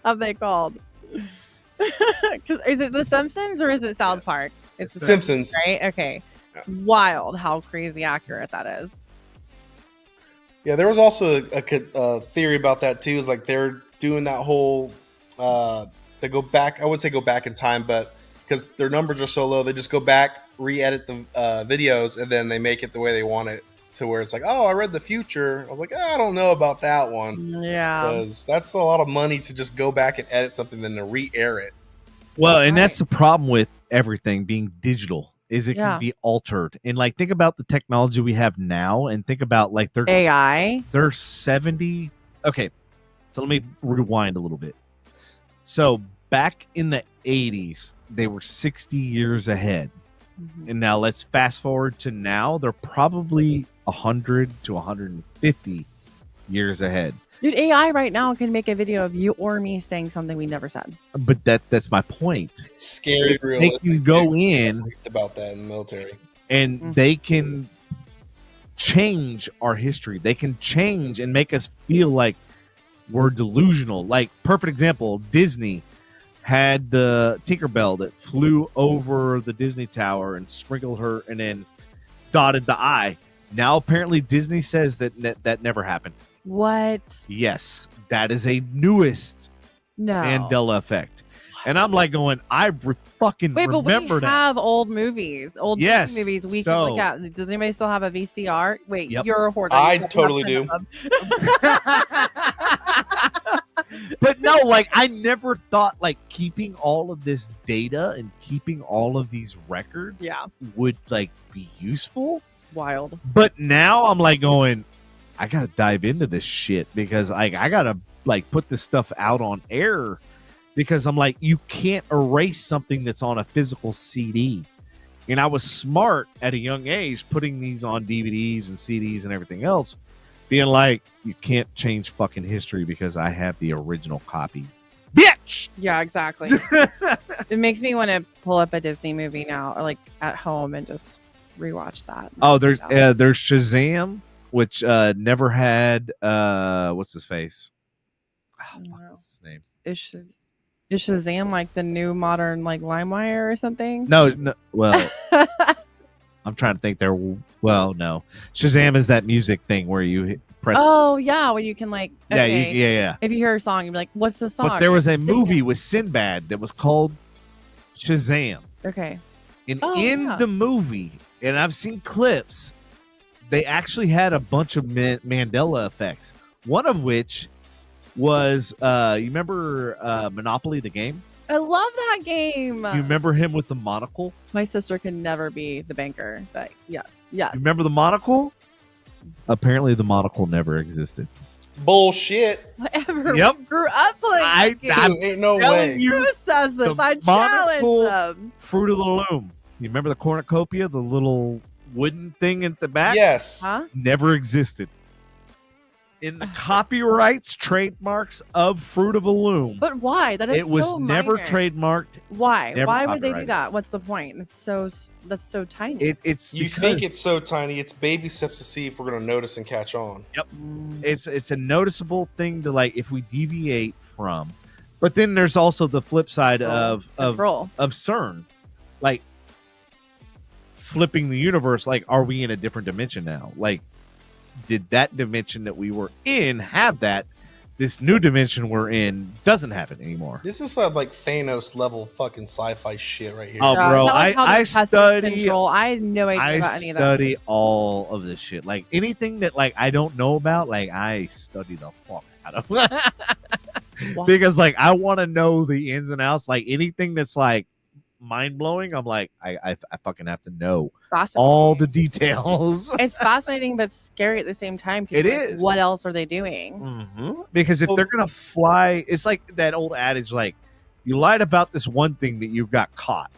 have they called? Because is it the Simpsons or is it South Park? It's the Simpsons, right? Okay. Yeah. Wild, how crazy accurate that is. Yeah, there was also a theory about that too. Is like they're doing that whole they go back. I wouldn't say go back in time, but because their numbers are so low, they just go back, re-edit the videos, and then they make it the way they want it, to where it's like, oh, I read the future. I was like, I don't know about that one. Yeah, because that's a lot of money to just go back and edit something, then to re-air it. Well, and that's the problem with everything being digital, is it can be altered. And like, think about the technology we have now, and think about like their AI. They're 70. Okay, so let me rewind a little bit. So back in the 80s, they were 60 years ahead. Mm-hmm. And now let's fast forward to now. They're probably 100 to 150 years ahead. Dude, AI right now can make a video of you or me saying something we never said. But that's my point. It's scary. They can go in about that in the military, and they can change our history. They can change and make us feel like we're delusional. Like, perfect example, Disney had the Tinkerbell that flew over the Disney Tower and sprinkled her and then dotted the I. Now apparently Disney says that never happened. What? Yes, that is a newest Mandela effect. And I'm like going, fucking Wait, remember but we that. have old movies. Old movies we can look at. Does anybody still have a VCR? Wait, you're a hoarder. I totally do. But no, like, I never thought like keeping all of this data and keeping all of these records would like be useful. Wild. But now I'm like going, I gotta dive into this shit, because I gotta like put this stuff out on air, because I'm like, you can't erase something that's on a physical CD. And I was smart at a young age putting these on DVDs and CDs and everything else, being like, you can't change fucking history because I have the original copy. Yeah. Yeah, exactly. It makes me want to pull up a Disney movie now, or like at home and just rewatch that. Oh, there's Shazam, which never had what's his face? Oh, fuck, what's his name? Is Shazam like the new modern like LimeWire or something? No. Well, I'm trying to think. No. Shazam is that music thing where you press. Oh yeah, when you can like. Okay. Yeah. If you hear a song, you'd be like, "What's the song?" But there was a movie with Sinbad that was called Shazam. Okay. And in the movie, and I've seen clips, they actually had a bunch of Mandela effects. One of which was, you remember Monopoly, the game? I love that game. You remember him with the monocle? My sister can never be the banker, but yes. You remember the monocle? Apparently, the monocle never existed. Bullshit. Whatever. Yep. We grew up playing. Ain't no way. Who says this? I challenge them. Fruit of the Loom. You remember the cornucopia, the little wooden thing at the back? Yes. Huh? Never existed. In the copyrights, trademarks of Fruit of the Loom. But why? That is it was so never minor. trademarked. Why? Never Why would they do copyrighted. that? What's the point? That's so tiny. It's You because think it's so tiny? It's baby steps to see if we're gonna notice and catch on. it's a noticeable thing to like if we deviate from. But then there's also the flip side of CERN, like flipping the universe. Like, are we in a different dimension now? Like, did that dimension that we were in have that? This new dimension we're in doesn't have it anymore. This is like Thanos level fucking sci-fi shit right here. Oh, bro, I study. Control. I had no idea about any of that. I study all of this shit. Like anything that like I don't know about, like I study the fuck out of. Because like I want to know the ins and outs. Like anything that's like mind blowing, I'm like I fucking have to know all the details. It's fascinating but scary at the same time. It like, is. What else are they doing? Mm-hmm. Because if they're gonna fly, it's like that old adage: like you lied about this one thing that you got caught.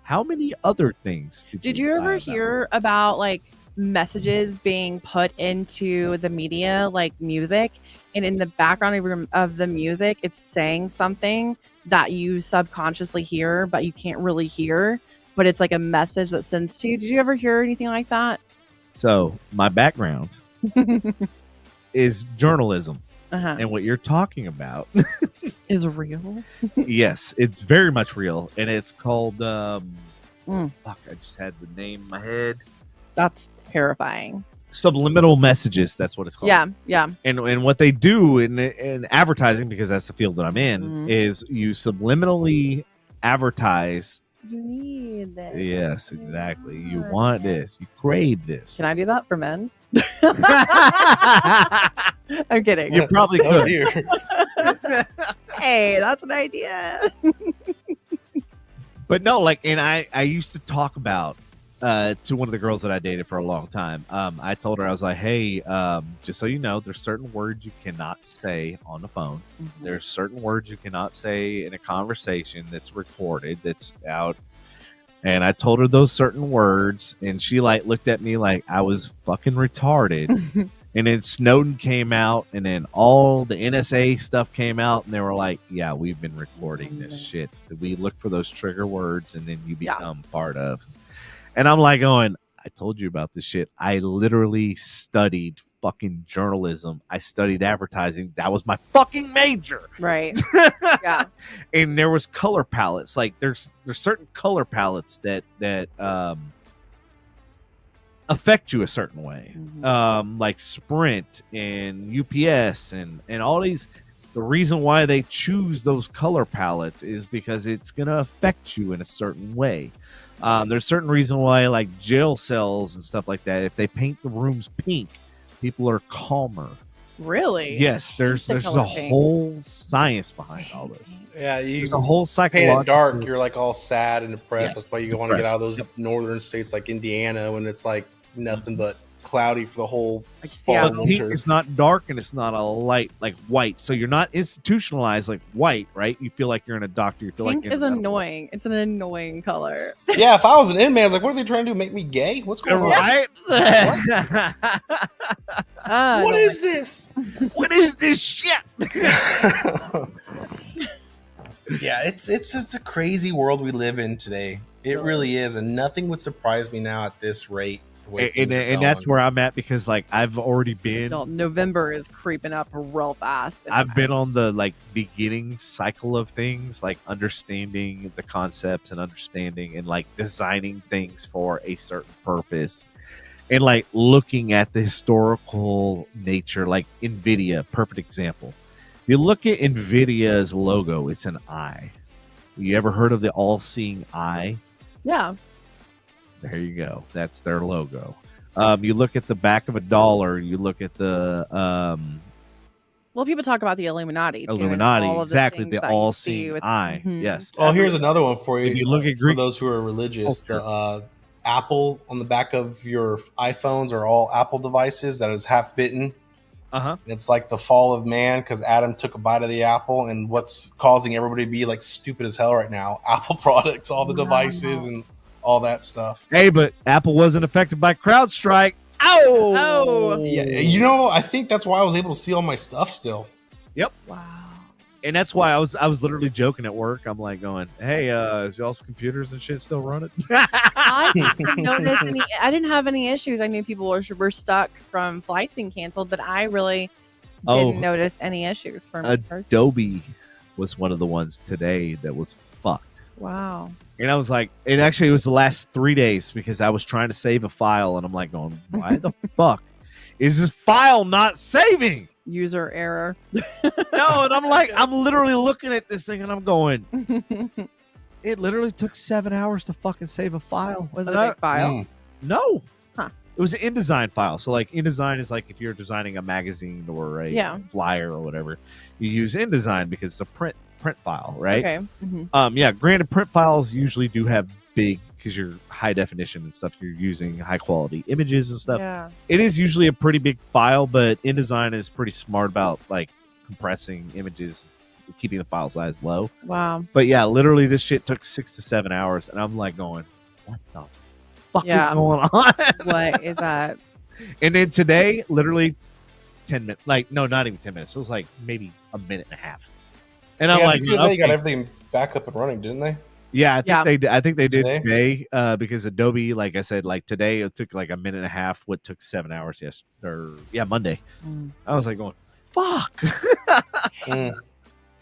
How many other things did you ever hear about like messages being put into the media, like music, and in the background of the music, it's saying something that you subconsciously hear, but you can't really hear, but it's like a message that sends to you. Did you ever hear anything like that? So my background is journalism, and what you're talking about is real. Yes, it's very much real, and it's called fuck, I just had the name in my head. That's terrifying. Subliminal messages, that's what it's called. Yeah. And what they do in advertising, because that's the field that I'm in, is you subliminally advertise. You need this. Yes, exactly. You want this. You crave this. Can I do that for men? I'm kidding. You probably could. Hey, that's an idea. But no, like, and I used to talk about to one of the girls that I dated for a long time. I told her, I was like, hey, just so you know, there's certain words you cannot say on the phone. Mm-hmm. There's certain words you cannot say in a conversation that's recorded, that's out. And I told her those certain words, and she like looked at me like I was fucking retarded. And then Snowden came out, and then all the NSA stuff came out, and they were like, yeah, we've been recording this shit. We look for those trigger words, and then you become part of. And I'm like going, I told you about this shit. I literally studied fucking journalism. I studied advertising. That was my fucking major. Right. Yeah. And there was color palettes. Like there's certain color palettes that affect you a certain way. Mm-hmm. Like Sprint and UPS and all these. The reason why they choose those color palettes is because it's going to affect you in a certain way. There's certain reason why, like jail cells and stuff like that, if they paint the rooms pink, people are calmer. Really? Yes, there's a whole science behind all this. Yeah, there's a whole psychological. Paint it dark, you're like all sad and depressed. Yes, that's why you want to get out of those northern states like Indiana when it's like nothing but cloudy for the whole fall. Pink is not dark and it's not a light like white, so you're not institutionalized like white, right? You feel like you're in a doctor. You feel pink like is annoying. It's an annoying color. Yeah, if I was an inmate, like, what are they trying to do? Make me gay? What's going on? Right? What is this? What is this shit? Yeah, it's a crazy world we live in today. It really is, and nothing would surprise me now at this rate. The way things are And that's going. where I'm at because like I've already been. No, November is creeping up real fast. and I've been on the like beginning cycle of things, like understanding the concepts and understanding and like designing things for a certain purpose, and like looking at the historical nature. Like Nvidia, perfect example. If you look at Nvidia's logo, it's an eye. You ever heard of the all-seeing eye? Yeah. There you go. That's their logo. You look at the back of a dollar. You look at the Well, people talk about the Illuminati. Too, and Illuminati, all of exactly. things The that you all-seeing see with- eye. Mhm. Yes. Oh, here's another one for you. If you look at for Greek those who are religious, culture. the Apple on the back of your iPhones are all Apple devices that is half bitten. It's like the fall of man because Adam took a bite of the apple, and what's causing everybody to be like stupid as hell right now? Apple products, all the devices, and all that stuff. Hey, but Apple wasn't affected by CrowdStrike. Ow! Oh. Yeah, you know, I think that's why I was able to see all my stuff still. Wow. And that's why I was literally joking at work. I'm like going, "Hey, is y'all's computers and shit still running?" I didn't notice any. I didn't have any issues. I knew people were stuck from flights being canceled, but I really didn't notice any issues for me. Adobe was one of the ones today that was fucked. Wow. And I was like, it actually was the last 3 days because I was trying to save a file, and I'm like going, "Why the fuck is this file not saving?" User error. No, and I'm like, I'm literally looking at this thing, and I'm going, it literally took 7 hours to fucking save a file. Was it a big file? No. Huh. It was an InDesign file. So like InDesign is like if you're designing a magazine or a flyer or whatever, you use InDesign because it's a print file, right? Okay. Mm-hmm. Yeah, granted print files usually do have big, because you're high definition and stuff, you're using high quality images and stuff. Yeah. It is usually a pretty big file, but InDesign is pretty smart about like compressing images, keeping the file size low. Wow. But yeah, literally this shit took 6 to 7 hours, and I'm like going, what the fuck is going on? What is that? And then today, literally 10 minutes, like, no, not even 10 minutes. It was like maybe a minute and a half. And I'm like, they got everything back up and running, didn't they? Yeah, I think they did Today? today because Adobe, like I said, like today it took like a minute and a half. What took 7 hours? Monday. I was like going, fuck.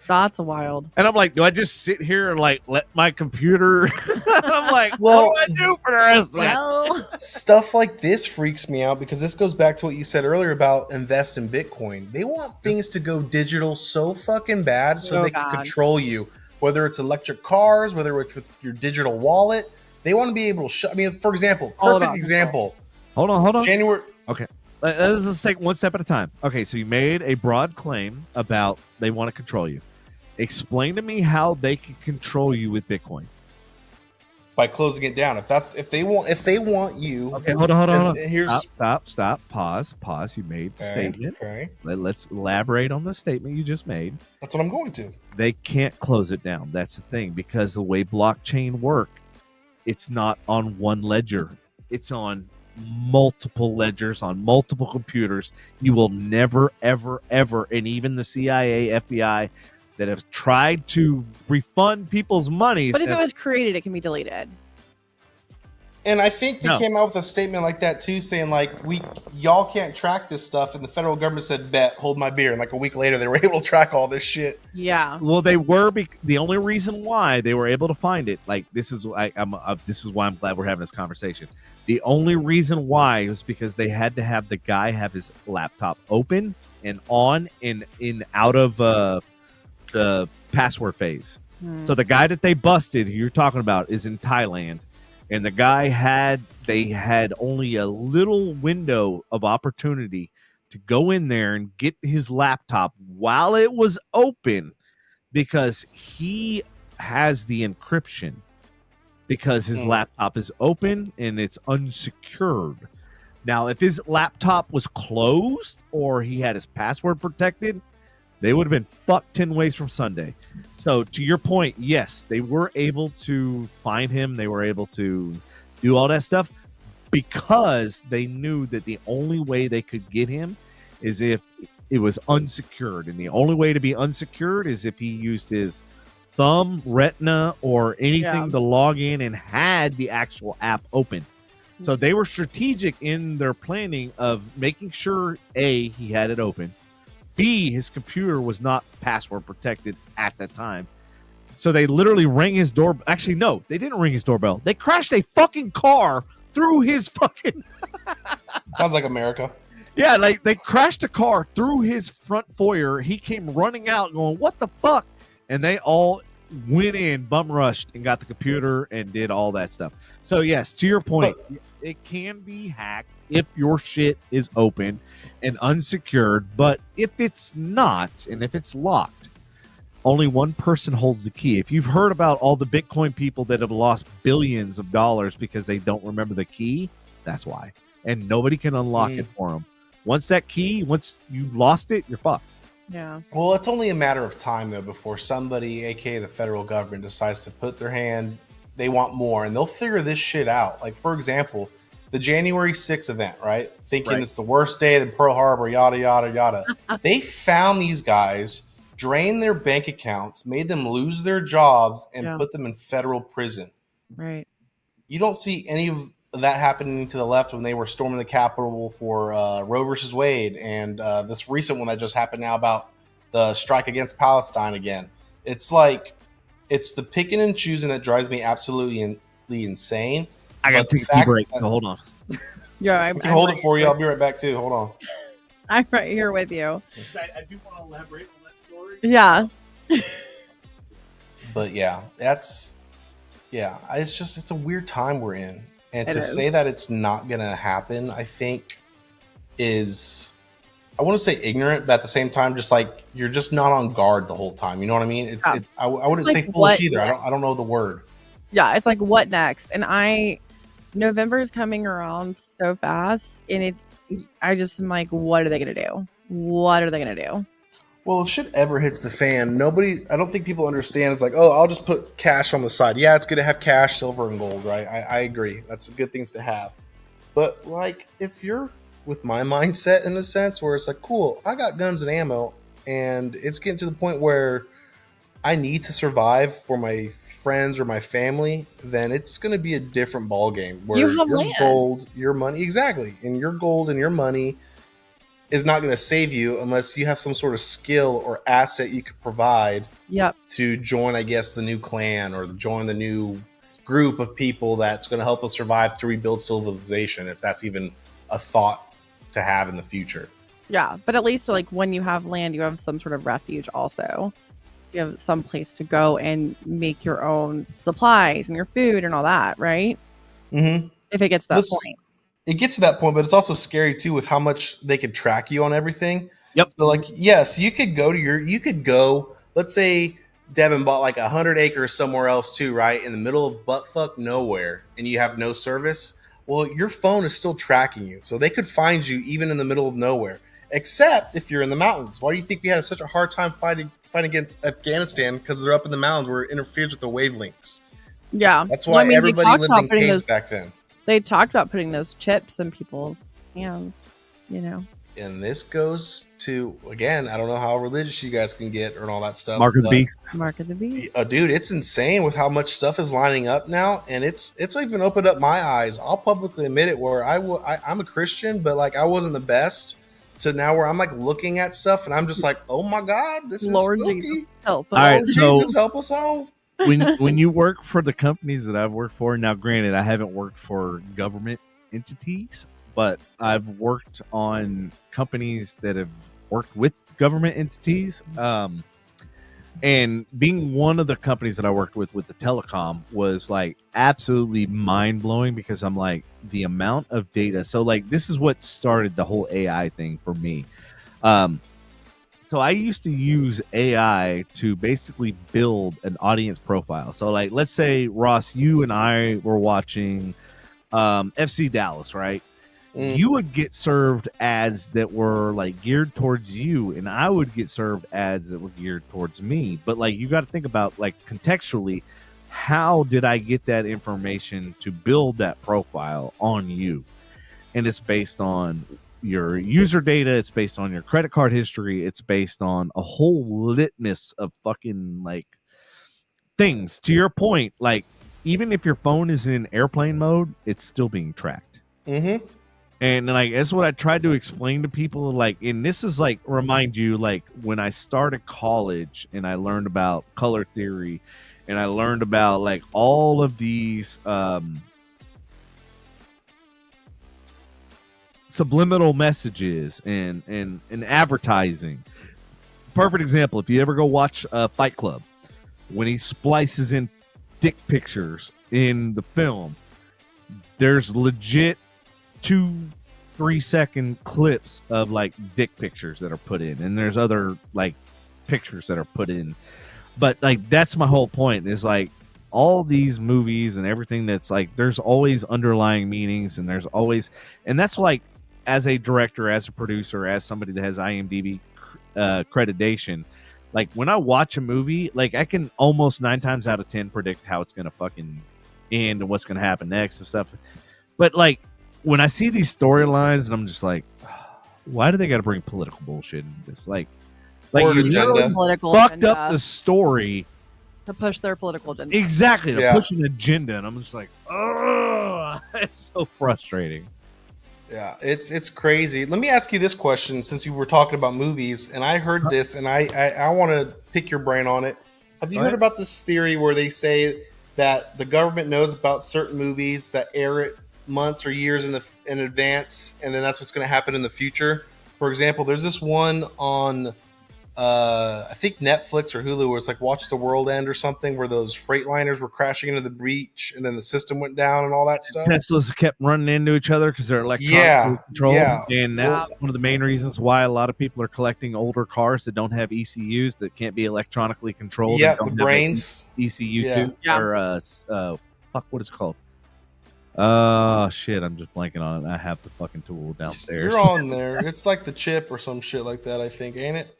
That's wild. And I'm like, do I just sit here and like let my computer? I'm like, what do I do for the rest of it? Stuff like this freaks me out because this goes back to what you said earlier about invest in Bitcoin. They want things to go digital so fucking bad so they can control you. Whether it's electric cars, whether it's with your digital wallet, they want to be able to. I mean, for example, perfect example. Hold on. January. Okay, let's take one step at a time. Okay, so you made a broad claim about they want to control you. Explain to me how they can control you with Bitcoin. By closing it down. If they want you. Okay, hold on. Here's stop. Pause. You made a statement. Okay. Let's elaborate on the statement you just made. That's what I'm going to. They can't close it down. That's the thing, because the way blockchain work, it's not on one ledger. It's on multiple ledgers, on multiple computers. You will never, ever, and even the CIA, FBI that have tried to refund people's money. But if it was created, it can be deleted. And I think they came out with a statement like that too, saying like, y'all can't track this stuff, and the federal government said, "Bet, hold my beer." And like a week later, they were able to track all this shit. Yeah. Well, they were. The only reason why they were able to find it, like this is why I'm glad we're having this conversation. The only reason why was because they had to have the guy have his laptop open and on and in out of the password phase. So the guy that they busted, who you're talking about, is in Thailand. And the guy had only a little window of opportunity to go in there and get his laptop while it was open, because he has the encryption, because his laptop is open and it's unsecured. Now, if his laptop was closed or he had his password protected, they would have been fucked 10 ways from Sunday. So to your point, yes, they were able to find him. They were able to do all that stuff because they knew that the only way they could get him is if it was unsecured. And the only way to be unsecured is if he used his thumb, retina, or anything Yeah. to log in and had the actual app open. So they were strategic in their planning of making sure A, he had it open, B, his computer was not password protected at that time. So they literally rang his door. Actually, no, they didn't ring his doorbell. They crashed a fucking car through his fucking. Sounds like America. Yeah, like they crashed a car through his front foyer. He came running out going, "What the fuck?" And they all went in, bum rushed, and got the computer and did all that stuff. So yes, to your point, it can be hacked if your shit is open and unsecured. But if it's not, and if it's locked, only one person holds the key. If you've heard about all the Bitcoin people that have lost billions of dollars because they don't remember the key, that's why. And nobody can unlock it for them. Once you lost it, you're fucked. Yeah. Well, it's only a matter of time, though, before somebody, aka the federal government, decides to put their hand, they want more, and they'll figure this shit out. Like, for example, the January 6th event, right? Thinking it's the worst day of Pearl Harbor, yada, yada, yada. They found these guys, drained their bank accounts, made them lose their jobs, and put them in federal prison. Right. You don't see any of that happening to the left when they were storming the Capitol for Roe versus Wade, and this recent one that just happened now about the strike against Palestine again. It's like, it's the picking and choosing that drives me absolutely insane. I got to take a tea break, so hold on. Yeah, I can hold it for you. I'll be right back too. Hold on. I'm right here with you. I do want to elaborate on that story. Yeah. But yeah, it's a weird time we're in. And to is. say that it's not going to happen, I think is, I want to say ignorant, but at the same time, just like, you're just not on guard the whole time. You know what I mean? I wouldn't say foolish either. I don't know the word. Yeah. It's like, what next? And November is coming around so fast, and I just am like, what are they going to do? What are they going to do? Well, if shit ever hits the fan, I don't think people understand. It's like, oh, I'll just put cash on the side. Yeah, it's good to have cash, silver, and gold, right? I agree. That's good things to have. But, like, if you're with my mindset in a sense where it's like, cool, I got guns and ammo, and it's getting to the point where I need to survive for my friends or my family, then it's going to be a different ballgame where You have your land. gold, your money, exactly, and your gold and your money is not going to save you unless you have some sort of skill or asset you could provide to join, I guess, the new clan or join the new group of people that's going to help us survive to rebuild civilization, if that's even a thought to have in the future. Yeah, but at least like when you have land, you have some sort of refuge also. You have some place to go and make your own supplies and your food and all that, right? Mm-hmm. If it gets to that point. It gets to that point, but it's also scary too with how much they could track you on everything. Yep. So like, yes, you could go, let's say Devin bought like 100 acres somewhere else too, right? In the middle of buttfuck nowhere, and you have no service. Well, your phone is still tracking you. So they could find you even in the middle of nowhere, except if you're in the mountains. Why do you think we had such a hard time fighting against Afghanistan? Because they're up in the mountains where it interferes with the wavelengths. Yeah. That's why everybody lived in caves back then. They talked about putting those chips in people's hands, you know. And this goes to, again, I don't know how religious you guys can get or all that stuff. Mark of the Beast. Mark of the Beast. Dude, it's insane with how much stuff is lining up now. And it's even opened up my eyes. I'll publicly admit it, where I'm a Christian, but like I wasn't the best, to now where I'm like looking at stuff and I'm just like, oh my God, this Lord is spooky. Jesus, help us. All right, so Jesus, help us all. when you work for the companies that I've worked for, now granted, I haven't worked for government entities, but I've worked on companies that have worked with government entities. And being one of the companies that I worked with the telecom was like absolutely mind blowing, because I'm like, the amount of data. So like, this is what started the whole AI thing for me. So I used to use AI to basically build an audience profile. So like, let's say, Ross, you and I were watching FC Dallas, right? You would get served ads that were like geared towards you, and I would get served ads that were geared towards me. But like, you got to think about like contextually, how did I get that information to build that profile on you? And it's based on your user data, it's based on your credit card history, it's based on a whole litmus of fucking like things to your point, like even if your phone is in airplane mode, it's still being tracked. Mm-hmm. And like that's what I tried to explain to people. Like, and this is like remind you, like when I started college and I learned about color theory, and I learned about like all of these subliminal messages and advertising. Perfect example. If you ever go watch Fight Club, when he splices in dick pictures in the film, there's legit 2-3 second clips of like dick pictures that are put in, and there's other like pictures that are put in. But like that's my whole point is like all these movies and everything that's like there's always underlying meanings, and there's always, and that's like as a director, as a producer, as somebody that has IMDb accreditation, like when I watch a movie, like I can almost 9 times out of 10 predict how it's gonna fucking end and what's gonna happen next and stuff. But like when I see these storylines, and I'm just like, why do they got to bring political bullshit into this? Like Or an you agenda. literally Political fucked agenda up the story to push their political agenda. exactly to Yeah. push an agenda, and I'm just like, oh, it's so frustrating. Yeah, it's crazy. Let me ask you this question, since you were talking about movies, and I heard this, and I want to pick your brain on it. Have you Go heard ahead. about this theory where they say that the government knows about certain movies that air it months or years in advance, and then that's what's going to happen in the future? For example, there's this one on I think Netflix or Hulu where it's like Watch the World End or something, where those freight liners were crashing into the breach and then the system went down and all that stuff. Teslas kept running into each other because they're electronically Yeah, controlled, yeah. and that's one of the main reasons why a lot of people are collecting older cars that don't have ECUs, that can't be electronically controlled. Yeah, and don't the have a brains. ECU Yeah. too, Yeah. or fuck, what is it called? Shit, I'm just blanking on it. I have the fucking tool downstairs. You're on there. It's like the chip or some shit like that, I think, ain't it?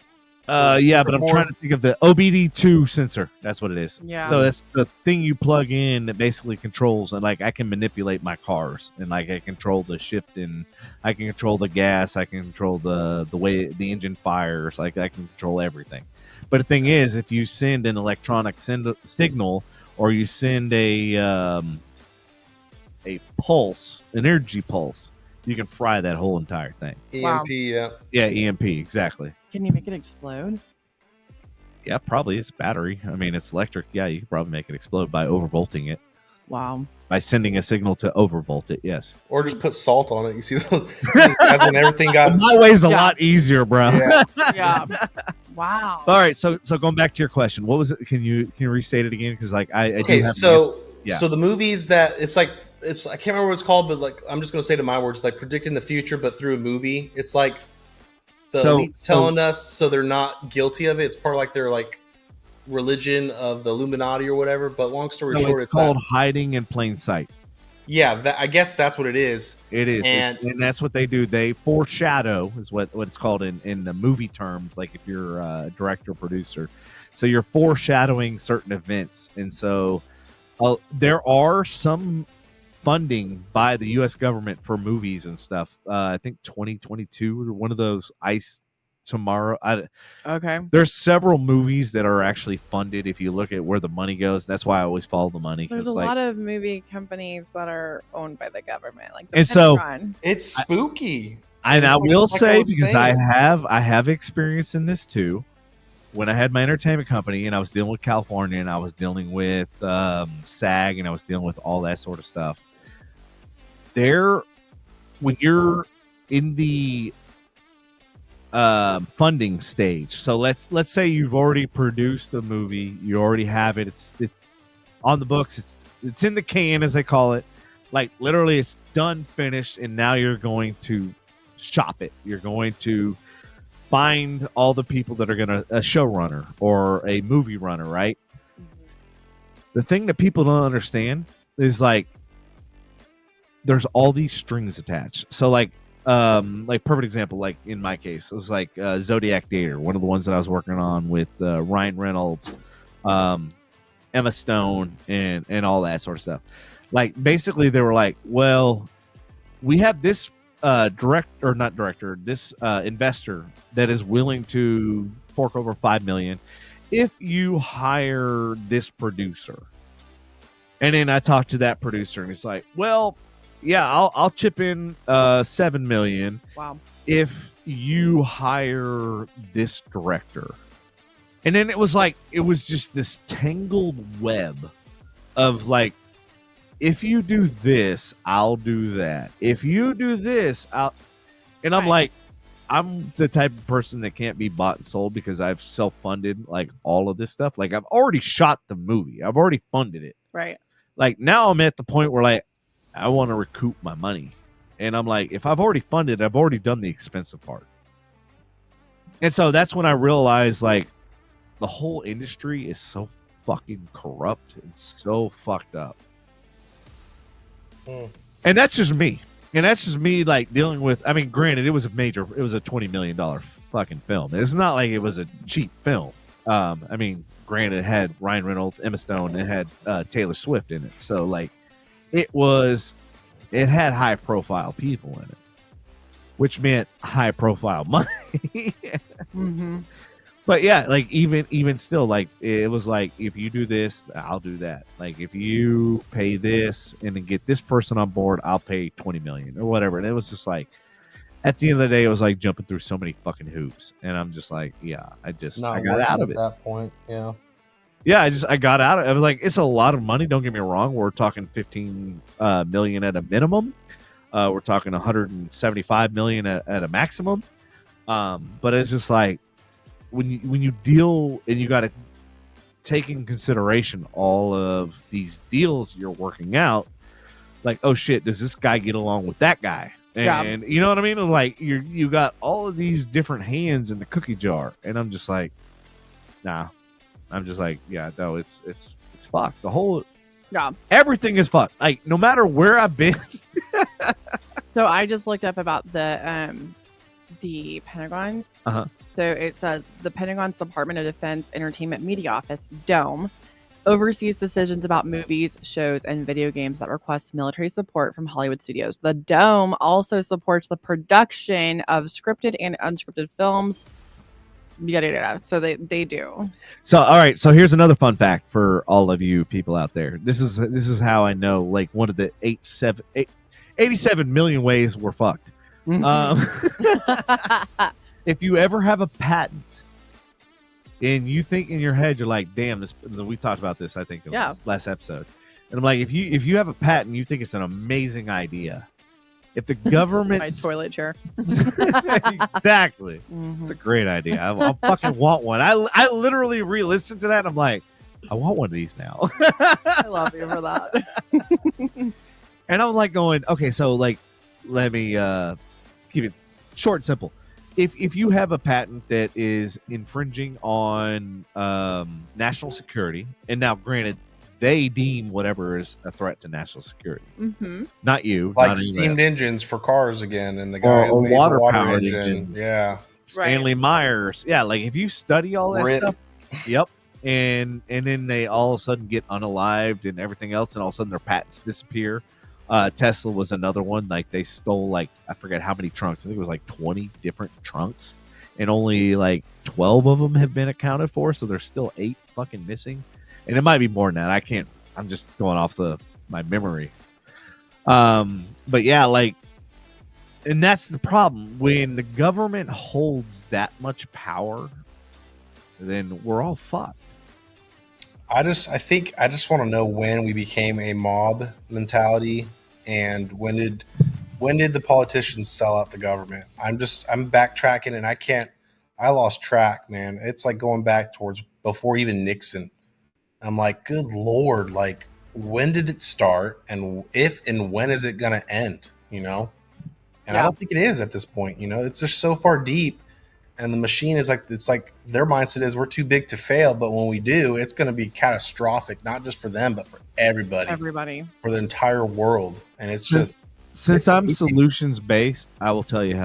Yeah, but I'm trying to think of the OBD2 sensor. That's what it is. Yeah. So that's the thing you plug in that basically controls, and like I can manipulate my cars, and like I control the shift, and I can control the gas, I can control the way the engine fires, like I can control everything. But the thing is, if you send an electronic signal, or you send a pulse, an energy pulse, you can fry that whole entire thing. Wow. EMP, yeah. Yeah, EMP, exactly. Can you make it explode? Yeah, probably it's battery. I mean, it's electric. Yeah, you could probably make it explode by overvolting it. Wow. By sending a signal to overvolt it, yes. Or just put salt on it. You see those guys when everything got. My way's a Yeah. lot easier, bro. Yeah. Yeah. Wow. All right, so going back to your question, what was it? Can you restate it again? Because like I Okay, do have so Yeah. so the movies that it's I can't remember what it's called, but like I'm just gonna say it in my words, it's like predicting the future, but through a movie. It's like the elite's telling us so they're not guilty of it. It's part of like their like religion of the Illuminati or whatever. But long story short, it's it's called that. hiding in plain sight. Yeah, I guess that's what it is. It is, And- and that's what they do. They foreshadow is what it's called in the movie terms. Like if you're a director producer, so you're foreshadowing certain events, and so there are some funding by the U.S. government for movies and stuff. I think 2022 or one of those ICE tomorrow. Okay. There's several movies that are actually funded. If you look at where the money goes, that's why I always follow the money. There's 'cause, a like, lot of movie companies that are owned by the government, like the And so- Pentagon. It's spooky. And I It's like- will like I say, was because saying. I have experience in this too. When I had my entertainment company and I was dealing with California and I was dealing with SAG and I was dealing with all that sort of stuff, when you're in the funding stage, so let's say you've already produced a movie, you already have it, it's on the books, it's in the can, as they call it, like literally it's done, finished, and now you're going to shop it. You're going to find all the people that are gonna, a showrunner or a movie runner, right? The thing that people don't understand is like there's all these strings attached. So like perfect example, like in my case, it was like Zodiac Theater, one of the ones that I was working on with Ryan Reynolds, Emma Stone, and all that sort of stuff. Like basically they were like, well, we have this investor that is willing to fork over $5 million, if you hire this producer, and then I talked to that producer, and he's like, well, yeah, I'll chip in $7 million Wow. if you hire this director. And then it was just this tangled web of like, if you do this, I'll do that. If you do this, I'll. And I'm Right. like, I'm the type of person that can't be bought and sold because I've self-funded like all of this stuff. Like I've already shot the movie. I've already funded it. Right. Like now I'm at the point where like I want to recoup my money. And I'm like, if I've already funded, I've already done the expensive part. And so that's when I realized like the whole industry is so fucking corrupt and so fucked up. Mm. And that's just me. And that's just me like dealing with, I mean, granted, it was a $20 million fucking film. It's not like it was a cheap film. I mean, granted, it had Ryan Reynolds, Emma Stone, it had Taylor Swift in it. So like it had high profile people in it, which meant high profile money. Mm-hmm. But yeah, like even still, like it was like, if you do this, I'll do that. Like if you pay this and then get this person on board, I'll pay 20 million or whatever. And it was just like, at the end of the day, it was like jumping through so many fucking hoops. And I'm just like, yeah, I got out of it. At that point. Yeah. Yeah, I got out of it. I was like, it's a lot of money. Don't get me wrong. We're talking 15 million at a minimum. We're talking 175 million at a maximum. But it's just like, when you deal and you got to take in consideration all of these deals you're working out, like, oh shit, does this guy get along with that guy? And you know what I mean? Like you got all of these different hands in the cookie jar, and I'm just like, nah. I'm just like, yeah, no, it's fucked. The whole everything is fucked. Like no matter where I've been. So I just looked up about the Pentagon. Uh-huh. So it says the Pentagon's Department of Defense Entertainment Media Office, DOME, oversees decisions about movies, shows, and video games that request military support from Hollywood studios. The DOME also supports the production of scripted and unscripted films. Yada, yada. So they do. So all right. So here's another fun fact for all of you people out there. This is how I know like one of the 87 million ways we're fucked. Mm-hmm. If you ever have a patent and you think in your head, you're like, damn, this, we talked about this, I think, in the last episode. And I'm like, if you have a patent, you think it's an amazing idea. If the government, my toilet chair, exactly, mm-hmm. It's a great idea. I fucking want one. I literally re-listened to that. And I'm like, I want one of these now. I love you for that. And I'm like going, okay, so like, let me keep it short and simple. If you have a patent that is infringing on national security, and now granted, they deem whatever is a threat to national security, mm-hmm. not you, like not steamed engines for cars again, and the guy or who made the water water powered engine, engines. yeah, Stanley Myers, yeah. Like if you study all that Rip. stuff, yep, and then they all of a sudden get unalived and everything else, and all of a sudden their patents disappear. Tesla was another one. Like they stole like, I forget how many trunks. I think it was like 20 different trunks, and only like 12 of them have been accounted for. So there's still 8 fucking missing, and it might be more than that. I can't. I'm just going off my memory. But yeah, like, and that's the problem when the government holds that much power. Then we're all fucked. I just want to know when we became a mob mentality, and when did the politicians sell out the government? I'm backtracking, and I lost track, man. It's like going back towards before even Nixon. I'm like, good Lord, like when did it start, and if and when is it gonna end? You know, and I don't think it is at this point. You know, it's just so far deep. And the machine is like, it's like their mindset is we're too big to fail, but when we do, it's going to be catastrophic, not just for them, but for everybody, for the entire world. And it's just, since I'm solutions based, I will tell you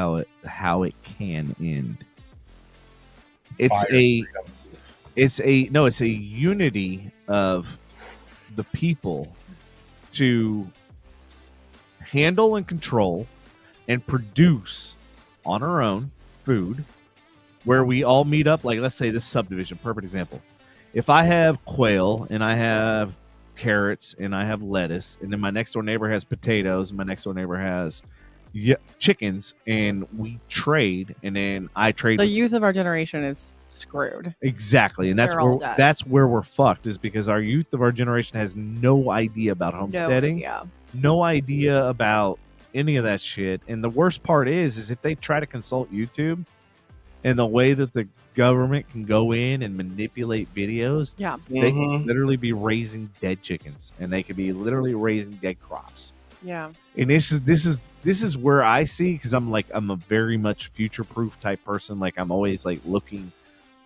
how it can end. It's a unity of the people to handle and control and produce on our own food, where we all meet up. Like, let's say this subdivision, perfect example. if I have quail and I have carrots and I have lettuce, and then my next door neighbor has potatoes and my next door neighbor has chickens, and we trade, and then I trade The with- youth of our generation is screwed. exactly, and They're all dead. that's where we're fucked, is because our youth of our generation has no idea about homesteading, Yeah. no idea about any of that shit. And the worst part is if they try to consult YouTube and the way that the government can go in and manipulate videos, Yeah. they could literally be raising dead chickens, and they could be literally raising dead crops. Yeah. And this is where I see, because I'm a very much future proof type person. Like, I'm always like looking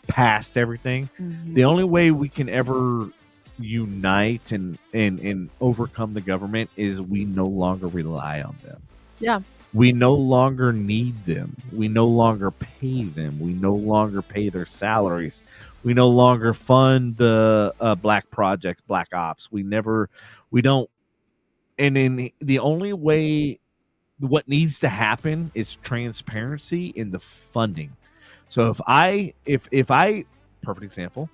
past everything. Mhm. The only way we can ever unite and overcome the government is we no longer rely on them. Yeah. We no longer need them. We no longer pay them. We no longer pay their salaries. We no longer fund the black projects, black ops. We don't. And in the only way, what needs to happen is transparency in the funding. So if I, perfect example,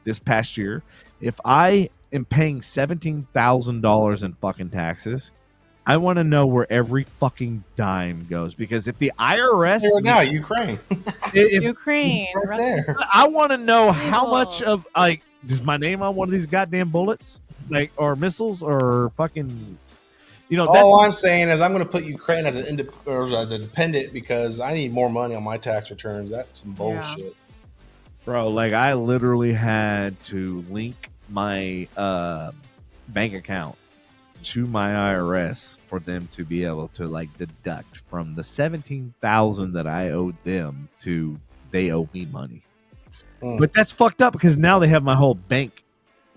this past year, if I am paying $17,000 in fucking taxes, I want to know where every fucking dime goes, because if the IRS Right now, Ukraine. Ukraine. Right there. I want to know how People. much of, like, is my name on one of these goddamn bullets, like, or missiles, or fucking, All I'm saying is I'm going to put Ukraine as a dependent because I need more money on my tax returns. That's some bullshit. bro. Like, I literally had to link my bank account to my IRS for them to be able to like deduct from the $17,000 that I owed them to they owe me money. But that's fucked up, because now they have my whole bank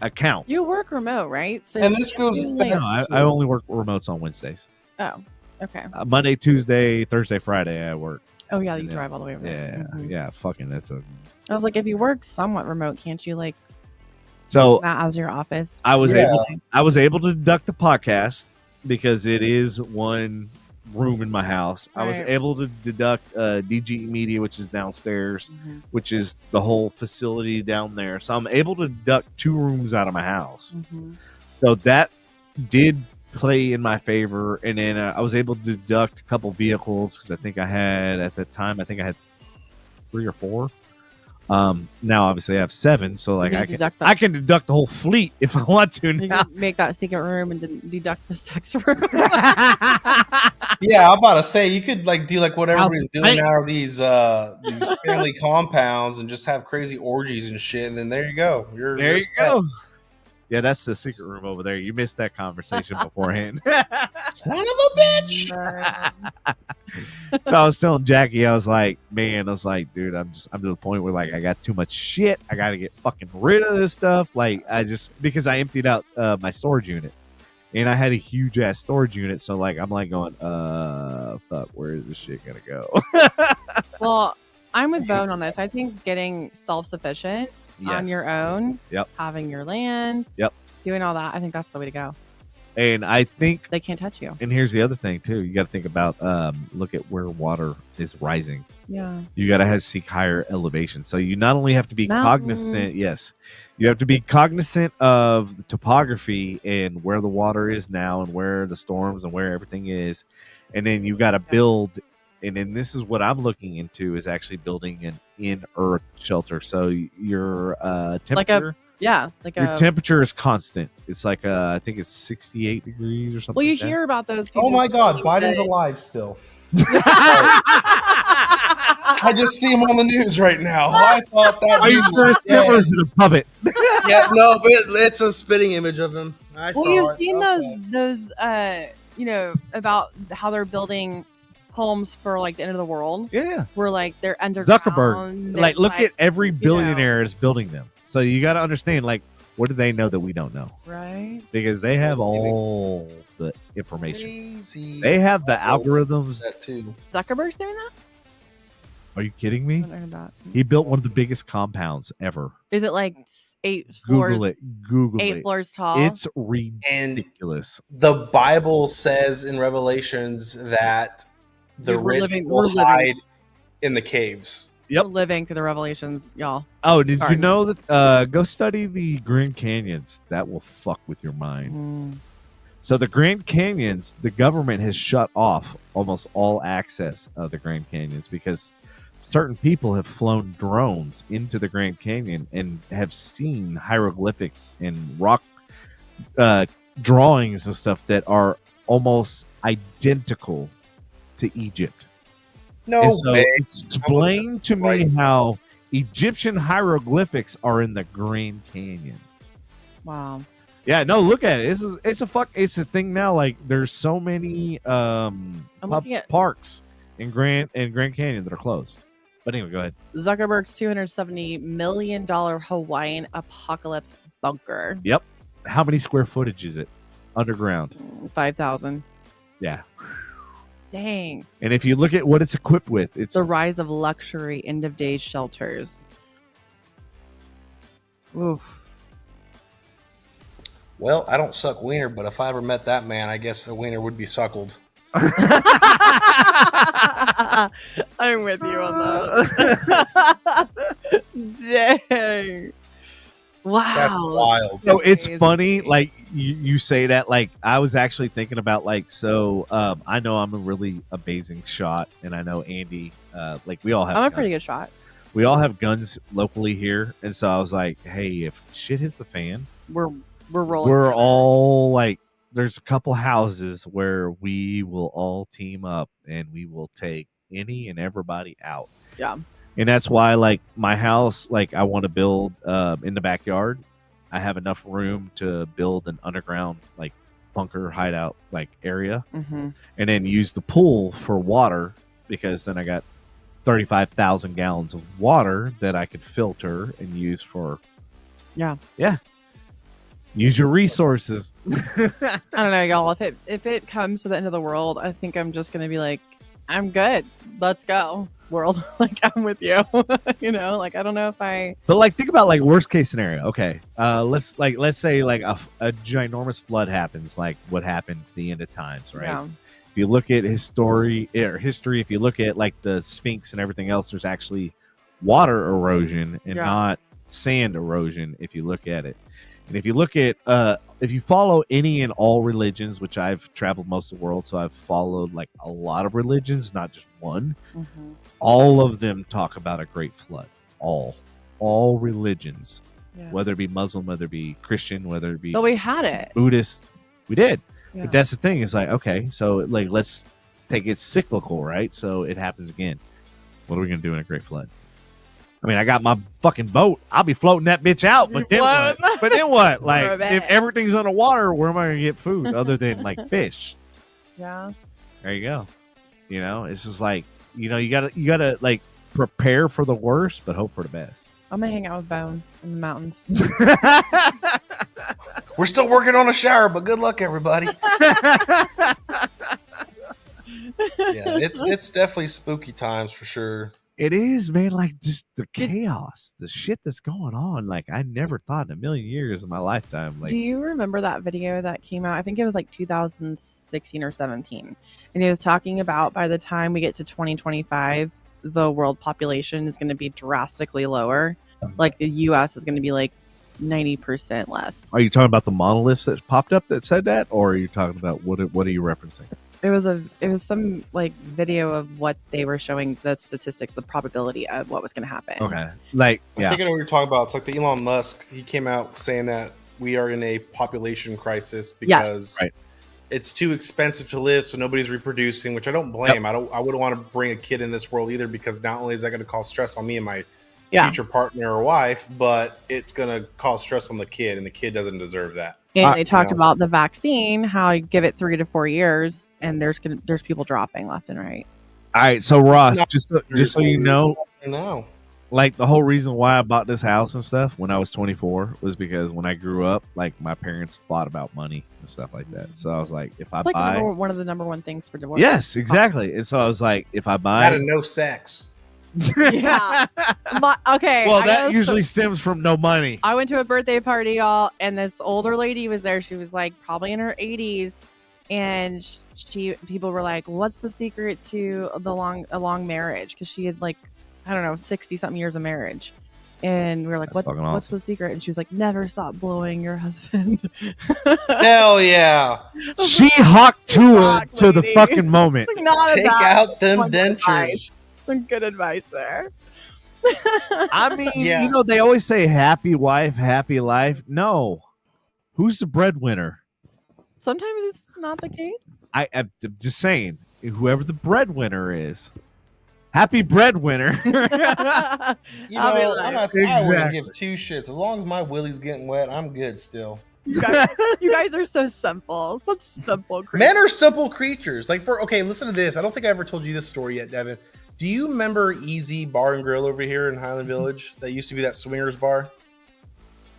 account. You work remote, right? So And this goes back No, I only work remotes on Wednesdays. Oh, okay. Monday, Tuesday, Thursday, Friday I work. Oh yeah, you And then- drive all the way over there. Yeah, Mhm. yeah, fucking that's a. I was like, if you work somewhat remote, can't you like So that as your office? I was Yeah. able to deduct the podcast because it is one room in my house. I was Right. able to deduct DG Media, which is downstairs, Mhm. which is the whole facility down there. So I'm able to deduct 2 rooms out of my house. Mhm. So that did play in my favor. And then I was able to deduct a couple vehicles, because I think I had 3 or 4. Now obviously I have 7, so like You I can deduct I can deduct the whole fleet if I want to You now. can make that secret room and then deduct the sex room. Yeah, I'm about to say you could like do like what everybody's House doing bank. now, these family compounds, and just have crazy orgies and shit, and then there you go. There you're you set. go. Yeah, that's the secret room over there. You missed that conversation beforehand. Son of a bitch. So I was telling Jackie, I was like, dude, I'm to the point where like I got too much shit. I got to get fucking rid of this stuff. Like, because I emptied out my storage unit, and I had a huge ass storage unit. So like, I'm like going, fuck, where is this shit gonna go? Well, I'm with Bone on this. I think getting self-sufficient on Yes. your own, Yep. having your land, Yep. doing all that, I think that's the way to go. And I think, They can't touch you. and here's the other thing too. You got to think about, look at where water is rising. Yeah. You got to seek higher elevation. So you not only have to be cognizant, Mountains. yes, you have to be cognizant of the topography and where the water is now and where the storms and where everything is. And then you got to build. And then this is what I'm looking into, is actually building an in-earth shelter. So your temperature, Yeah. Like your a. temperature is constant. It's like I think it's 68 degrees or something. Well, you like that. hear about those people. Oh my God, building Biden's the- alive still. I just see him on the news right now. I thought that. Are you sure it's him or is it a puppet? Yeah, no, but it's a spitting image of him. I Well, saw you've it. seen Okay. those about how they're building homes for like the end of the world, Yeah. where like they're underground. Zuckerberg. they're, Like, look at every know. billionaire is building them. So you got to understand, like, what do they know that we don't know? right. Because they have all the information. Crazy. They have the algorithms. That too. Zuckerberg's doing that. Are you kidding I me? haven't heard that. He built one of the biggest compounds ever. Is it like 8 floors? Google it. Google 8 it. floors tall. It's And ridiculous. the Bible says in Revelations that the Dude, we're rich living- will we're living- hide in the caves. Yep. We're living through the revelations, y'all. Oh, did Sorry. you know that? Go study the Grand Canyons. That will fuck with your mind. Mm. So the Grand Canyons, the government has shut off almost all access of the Grand Canyons because certain people have flown drones into the Grand Canyon and have seen hieroglyphics and rock drawings and stuff that are almost identical to Egypt. No And so way. explain to me Right. how Egyptian hieroglyphics are in the Grand Canyon. Wow. Yeah, no, look at it. It's a thing now. Like there's so many looking at- parks in Grand Canyon that are closed. But anyway, go ahead. Zuckerberg's $270 million Hawaiian apocalypse bunker. Yep. How many square footage is it underground? 5,000. Yeah. Dang. And if you look at what it's equipped with, it's The rise of luxury end of days shelters. Oof. Well, I don't suck wiener, but if I ever met that man, I guess a wiener would be suckled. I'm with you on that. Dang. Wow. That's wild. So it's Amazing. funny, like you say that. Like I was actually thinking about like I know I'm a really amazing shot, and I know Andy. Like we all have. I'm a guns. pretty good shot. We all have guns locally here, and so I was like, hey, if shit hits the fan, We're rolling. we're together. all like, there's a couple houses where we will all team up and we will take any and everybody out. Yeah. And that's why, like, my house, like, I want to build in the backyard. I have enough room to build an underground, like, bunker hideout, like, area. Mm-hmm. And then use the pool for water, because then I got 35,000 gallons of water that I could filter and use for... Yeah. Use your resources. I don't know, y'all. If it comes to the end of the world, I think I'm just gonna be like, I'm good. Let's go, world. Like I'm with you. You know, like I don't know if I. But like, think about like worst case scenario. Okay, let's say like a ginormous flood happens, like what happened to the end of times, right? Yeah. If you look at history, if you look at like the Sphinx and everything else, there's actually water erosion and not sand erosion. If you look at it, and if you look at if you follow any and all religions, which I've traveled most of the world, so I've followed like a lot of religions, not just one. Mm-hmm. All of them talk about a great flood. All religions, Yeah. whether it be Muslim, whether it be Christian, whether it be But we had it. Buddhist, we did. Yeah. But that's the thing. It's like, okay, so like let's take it cyclical, right? So it happens again. What are we gonna do in a great flood? I mean, I got my fucking boat. I'll be floating that bitch out. But then what? But then what? Like, if everything's underwater, where am I gonna get food other than like fish? Yeah. There you go. You know, it's just like, you know, you gotta like prepare for the worst, but hope for the best. I'm gonna hang out with Bone in the mountains. We're still working on a shower, but good luck, everybody. Yeah, it's definitely spooky times for sure. It is, man. Like just the chaos, the shit that's going on. Like I never thought in a million years of my lifetime. Like, Do you remember that video that came out? I think it was like 2016 or 17. And he was talking about by the time we get to 2025, the world population is going to be drastically lower. Like the US is going to be like 90% less. are you talking about the monoliths that popped up that said that, or are you talking about what are you referencing? It was some like video of what they were showing, the statistics, the probability of what was going to happen. Okay, like I think I know what you're talking about. It's like the Elon Musk. He came out saying that we are in a population crisis because right. it's too expensive to live, so nobody's reproducing. Which I don't blame. I wouldn't want to bring a kid in this world either, because not only is that going to cause stress on me and my future partner or wife, but it's going to cause stress on the kid, and the kid doesn't deserve that. And they talked about the vaccine, how you give it 3 to 4 years, and there's people dropping left and right. All right, so Ross, just so you know, No. like the whole reason why I bought this house and stuff when I was 24 was because when I grew up, like my parents fought about money and stuff like that. So I was like, if I Like buy, one of the number one things for divorce. yes, exactly. And so I was like, if I buy, Out of no sex. Yeah. Okay. well, I that know usually stems from no money. I went to a birthday party, y'all, and this older lady was there. She was like probably in her 80s, and people were like, "What's the secret to a long marriage?" Because she had like I don't know, 60 something years of marriage. And we were like, That's what's fucking awesome. the secret? And she was like, never stop blowing your husband. Hell yeah. She hawked to it Fuck, to the lady. fucking moment. Like, not Take about out them One dentures. advice. Some good advice there. I mean, Yeah. you know, they always say happy wife, happy life. No. Who's the breadwinner? Sometimes it's not the case. I'm just saying, whoever the breadwinner is. Happy breadwinner. You I'll be know, like- I wouldn't Exactly. give two shits. As long as my willy's getting wet, I'm good still. You guys are so simple. Such simple creatures. Men are simple creatures. Like okay, listen to this. I don't think I ever told you this story yet, Devin. Do you remember Easy Bar and Grill over here in Highland Village? That used to be that swingers bar.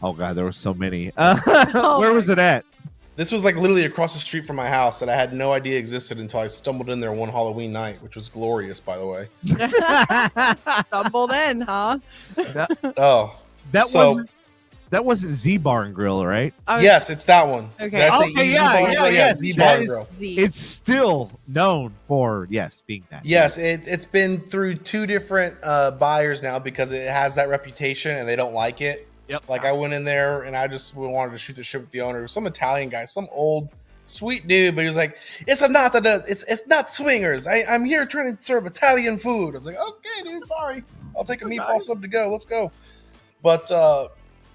Oh god, there were so many. Oh Where my was it at? This was like literally across the street from my house that I had no idea existed until I stumbled in there one Halloween night, which was glorious, by the way. Stumbled in, huh? Oh, That So- wasn't Z Bar and Grill, right? I was- yes, it's that one. Okay. Did I say Okay, Easy yeah, Bar and yeah, Grill? yes, Z that Bar and is- Grill. Z. It's still known for being that. Yes, it's been through two different buyers now because it has that reputation and they don't like it. Yep. Like I went in there and I just wanted to shoot the shit with the owner. It was some Italian guy, some old sweet dude, but he was like, "It's not swingers. I'm here trying to serve Italian food." I was like, "Okay, dude, sorry. I'll take a meatball sub to go. Let's go." But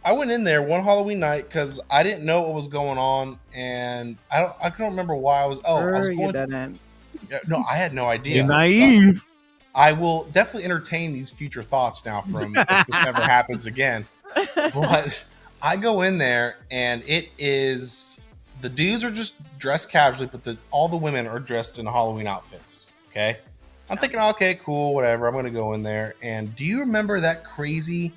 I went in there one Halloween night because I didn't know what was going on, and I don't remember why I was. Oh, I was you going. didn't. No, I had no idea. You're naive. I will definitely entertain these future thoughts now from if this ever happens again. But I go in there and it is the dudes are just dressed casually, but all the women are dressed in Halloween outfits. Okay. I'm thinking, okay, cool, whatever. I'm going to go in there. And do you remember that crazy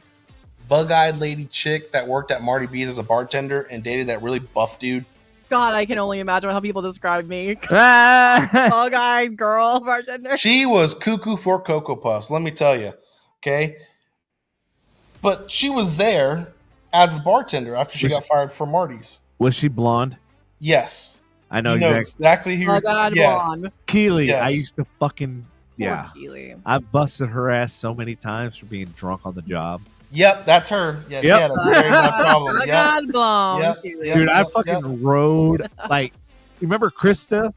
bug-eyed lady chick that worked at Marty B's as a bartender and dated that really buff dude? God, I can only imagine how people describe me. Ah! Tall guy, girl, bartender. She was cuckoo for Cocoa Puffs, let me tell you. Okay. But she was there as the bartender after she got fired from Marty's. Was she blonde? Yes. I know You know exactly. exactly who Oh you're God, yes. blonde. Keely. I Yes. used to fucking Poor yeah. Keely. I busted her ass so many times for being drunk on the job. Yep, that's her. Yeah, she Yep. had a very bad problem. Oh Yep. God, blonde. Yep. Keely. Yep. Dude, I fucking rode like. You remember Krista?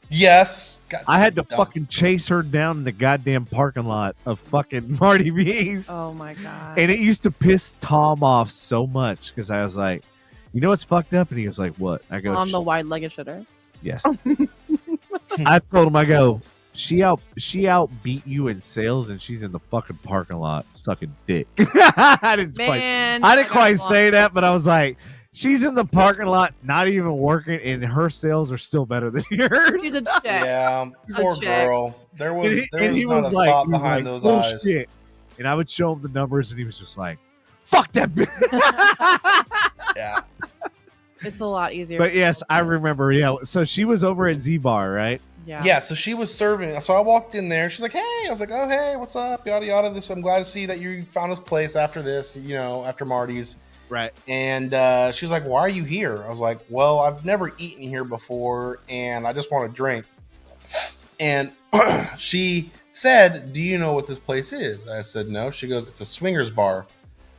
Yes. God, I had to dumb. fucking chase her down in the goddamn parking lot of fucking Marty B's. Oh my God. And it used to piss Tom off so much because I was like, you know what's fucked up? And he was like, what? I go, On the wide-legged shitter. yes. I told him, I go, she out beat you in sales and she's in the fucking parking lot sucking dick. I didn't Man, quite say that, but I was like, she's in the parking lot, not even working, and her sales are still better than yours. She's a chick. Yeah, a poor chick. girl. There was And he not was a like, thought he was behind like, those eyes. "Bullshit." And I would show him the numbers, and he was just like, "Fuck that bitch." Yeah. It's a lot easier. But yes, I remember. Yeah, so she was over at Z Bar, right? Yeah. Yeah, so she was serving. So I walked in there. She's like, "Hey," I was like, "Oh, hey, what's up?" Yada yada. This. I'm glad to see that you found this place after this. You know, after Marty's. Right. And she was like, "Why are you here?" I was like, "Well, I've never eaten here before, and I just want to drink." And she said, "Do you know what this place is?" I said, "No." She goes, "It's a swingers bar,"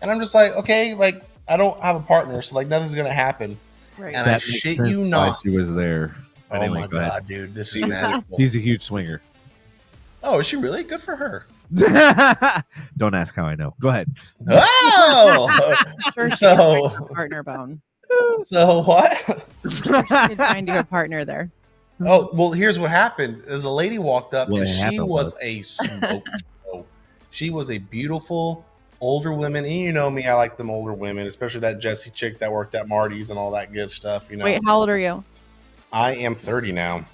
and I'm just like, "Okay, like I don't have a partner, so like nothing's gonna happen." Right. And I That makes shit sense you why not. she was there. Oh Anyway, my go ahead. god, dude, this is magical. She's a huge swinger. Oh, is she really? Good for her. Don't ask how I know. Go ahead. Oh, Sure, she so- has a partner bone. so what? She's find you a partner there. Oh, well, here's what happened. As a lady walked up, What and she happened was was- a smoke show. She was a beautiful older woman, and you know me, I like them older women, especially that Jessie chick that worked at Marty's and all that good stuff. You know, Wait, how old are you? I am 30 now.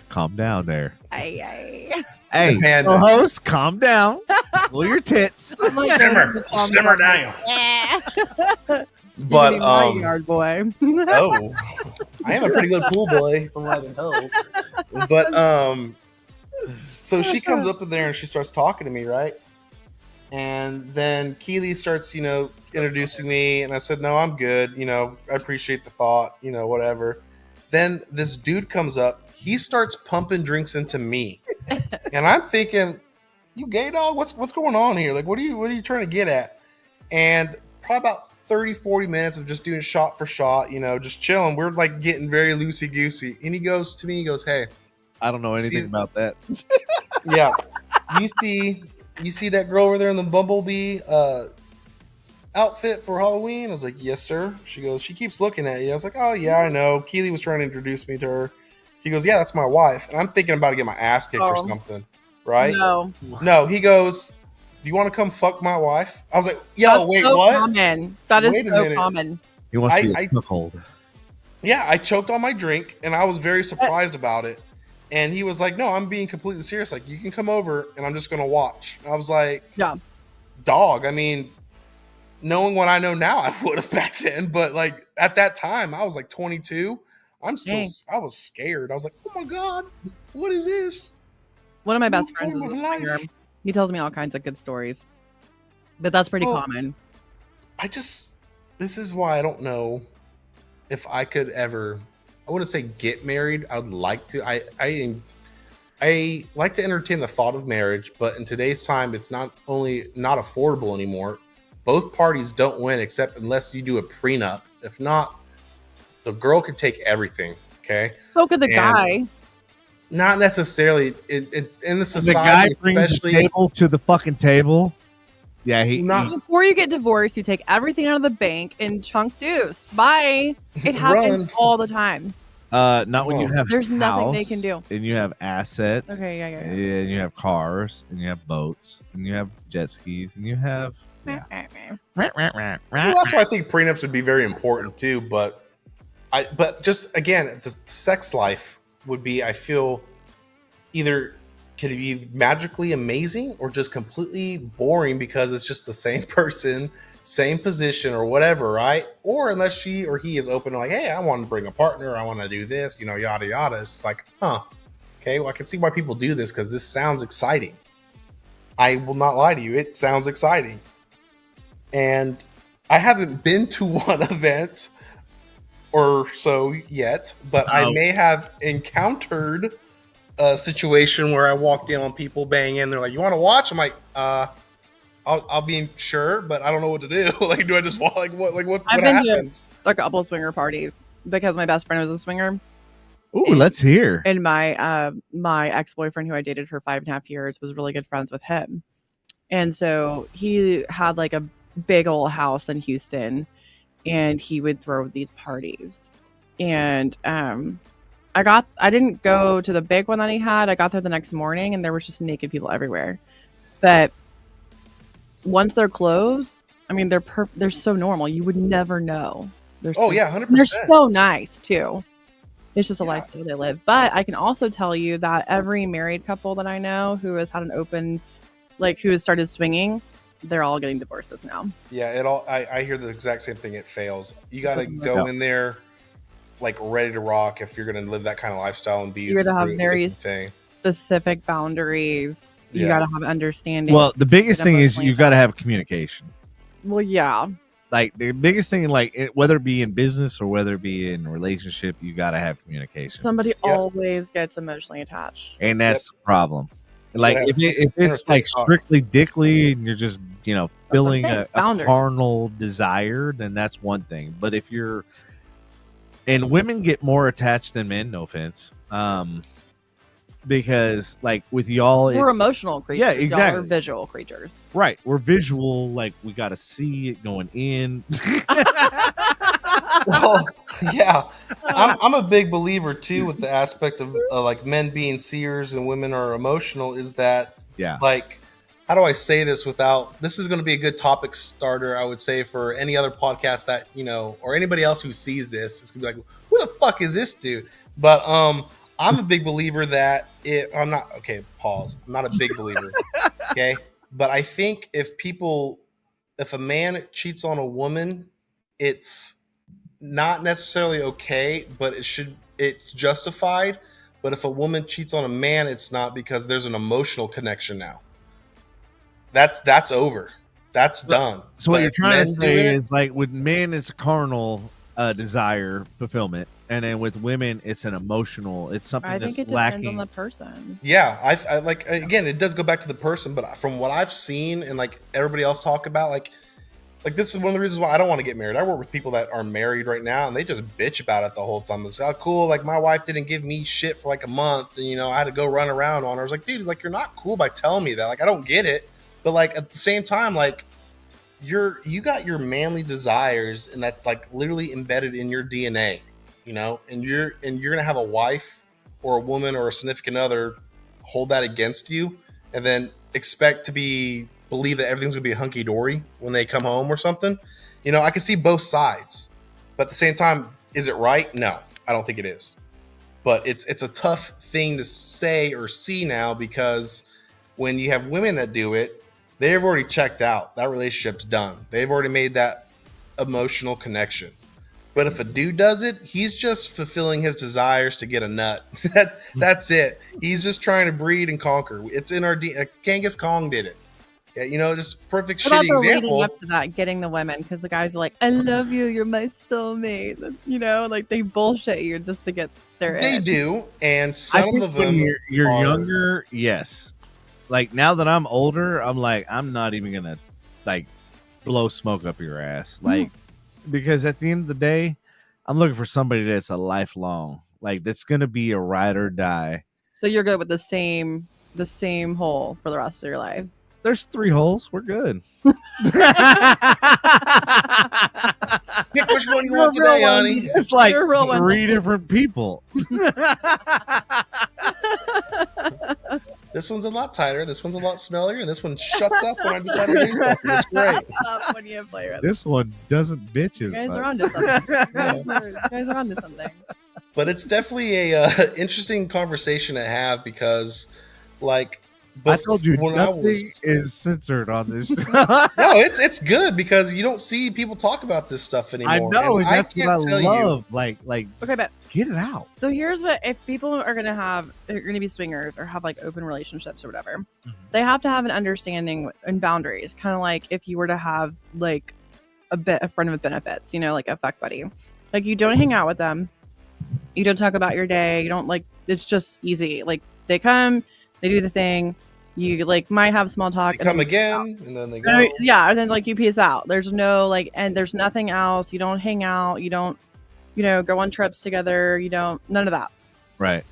Calm down there. Hey. Hey, And- host, calm down. Cool your tits. Simmer down. Yeah. But my yard boy. oh, I am a pretty good pool boy from what I've been told. But so she comes up in there and she starts talking to me, right? And then Keely starts, you know, introducing me, and I said, "No, I'm good. You know, I appreciate the thought. You know, whatever." Then this dude comes up. he starts pumping drinks into me, and I'm thinking, "You gay dog? What's going on here? Like, what are you trying to get at?" And probably about 30, 40 minutes of just doing shot for shot, just chilling. We're like getting very loosey goosey, and he goes to me, he goes, "Hey, I don't know anything about that." Yeah, you see that girl over there in the bumblebee outfit for Halloween?" I was like, "Yes, sir." She goes, "She keeps looking at you." I was like, "Oh yeah, I know. Keely was trying to introduce me to her." She goes, "Yeah, that's my wife." And I'm thinking about to get my ass kicked or something, right? No. He goes, "Do you want to come fuck my wife?" I was like, "Yo, wait, so what?" Common. That is Wait a so minute. common. He wants to be a cuckold. Yeah, I choked on my drink, and I was very surprised about it. And he was like, "No, I'm being completely serious. Like, you can come over, and I'm just going to watch." And I was like, Yeah. "Dog, I mean, knowing what I know now, I would have back then. But, like, at that time, I was, like, 22. I was scared. I was like, "Oh, my God, what is this?" One of my best friends is a swinger. He tells me all kinds of good stories. But that's pretty common. This is why I don't know if I could ever, I wouldn't say get married. I would like to. I like to entertain the thought of marriage, but in today's time, it's not only not affordable anymore. Both parties don't win except unless you do a prenup. If not, the girl could take everything. Okay. So could the guy. Not necessarily in the society. The guy brings the table to the fucking table. Yeah, before you get divorced, you take everything out of the bank and chunk dues. Bye. It happens all the time. Not when you have. There's nothing they can do. And you have assets. Okay, yeah. And you have cars, and you have boats, and you have jet skis, and you have. Yeah. Well, that's why I think prenups would be very important too. But just again, the sex life would be, I feel, either could it be magically amazing or just completely boring because it's just the same person, same position or whatever, right? Or unless she or he is open to like, "Hey, I want to bring a partner, I want to do this, yada yada." It's like, okay, well, I can see why people do this because this sounds exciting. I will not lie to you, it sounds exciting. And I haven't been to one event or so yet, but I may have encountered a situation where I walked in on people banging. They're like, "You want to watch?" I'm like, I'll be sure, but I don't know what to do. Like, do I just walk? Like, what happens? To a couple swinger parties because my best friend was a swinger. Ooh, let's hear. And my my ex-boyfriend, who I dated for 5.5 years, was really good friends with him. And so he had like a big old house in Houston, and he would throw these parties. And I didn't go to the big one that he had. I got there the next morning, and there was just naked people everywhere. But once they're closed, I mean, they're so normal. You would never know. Yeah, 100%. They're so nice too. It's just a lifestyle they live. But I can also tell you that every married couple that I know who has had an open, like who has started swinging, they're all getting divorces now. Yeah, I hear the exact same thing. It fails. You got to go in there like ready to rock if you're going to live that kind of lifestyle and be. You're going to have very specific boundaries. You got to have understanding. Well, the biggest thing is you got to have communication. Well, yeah. Like the biggest thing, like whether it be in business or whether it be in a relationship, you got to have communication. Somebody always gets emotionally attached, and that's the problem. Like if it's like strictly dickly and you're just filling a carnal desire, then that's one thing. But if you're, and women get more attached than men, no offense, because like with y'all, we're emotional creatures. Yeah, exactly. Y'all are visual creatures, right? We're visual. Like we got to see it going in. Well, yeah, I'm a big believer too with the aspect of like men being seers and women are emotional. Is that like, how do I say this without? This is going to be a good topic starter, I would say, for any other podcast that or anybody else who sees this. It's gonna be like, who the fuck is this dude? But I'm a big believer that I'm not a big believer, okay? But I think if a man cheats on a woman, it's not necessarily okay, but it's justified. But if a woman cheats on a man, it's not, because there's an emotional connection now. That's over. That's done. So what you're trying to say is like with men it's carnal, desire fulfillment, and then with women, it's an emotional. It's something I that's think it depends lacking. on the person. Yeah, I like, again, it does go back to the person, but from what I've seen and like everybody else talk about, like this is one of the reasons why I don't want to get married. I work with people that are married right now, and they just bitch about it the whole time. They say, "Oh, cool, like my wife didn't give me shit for like a month, and you know I had to go run around on her." I was like, dude, like you're not cool by telling me that. Like I don't get it, but like at the same time, like you got your manly desires, and that's like literally embedded in your DNA, you know, and you're gonna have a wife or a woman or a significant other hold that against you, and then expect to believe that everything's gonna be hunky dory when they come home or something. You know, I can see both sides, but at the same time, is it right? No, I don't think it is. But it's a tough thing to say or see now, because when you have women that do it, they've already checked out. That relationship's done. They've already made that emotional connection. But if a dude does it, he's just fulfilling his desires to get a nut. That's it. He's just trying to breed and conquer. It's in our DNA. Genghis Khan did it. Yeah, you know, just perfect What about shitty the leading example. up to that, getting the women? Because the guys are like, "I love you, you're my soulmate." You know, like they bullshit you just to get their. They in. do, and I some think of when them you're are- younger, yes. Like now that I'm older, I'm like, I'm not even gonna like blow smoke up your ass, like because at the end of the day, I'm looking for somebody that's a lifelong, like that's gonna be a ride or die. So you're good with the same hole for the rest of your life. There's 3 holes. We're good. Pick which one you want today, honey. It's like You're a real one. 3 different people. This one's a lot tighter. This one's a lot smellier, and this one shuts up when I decide to do something. It's great. Up when you play with. This one doesn't bitch You as guys much. are onto something. You guys are onto something. But it's definitely a interesting conversation to have, because, like, I told you when nothing is censored on this show. no, it's good, because you don't see people talk about this stuff anymore. I know, and that's what I can't tell love. Like, Okay, but get it out. so here's what: if people are gonna be swingers or have like open relationships or whatever, they have to have an understanding and boundaries. Kind of like if you were to have like a friend with benefits, you know, like a fuck buddy. Like you don't hang out with them, you don't talk about your day, you don't like. It's just easy. Like they come, they do the thing. You like might have small talk. They come again, and then they go. Yeah, and then like you peace out. There's no like, and there's nothing else. You don't hang out. You don't, go on trips together. You don't, none of that. Right.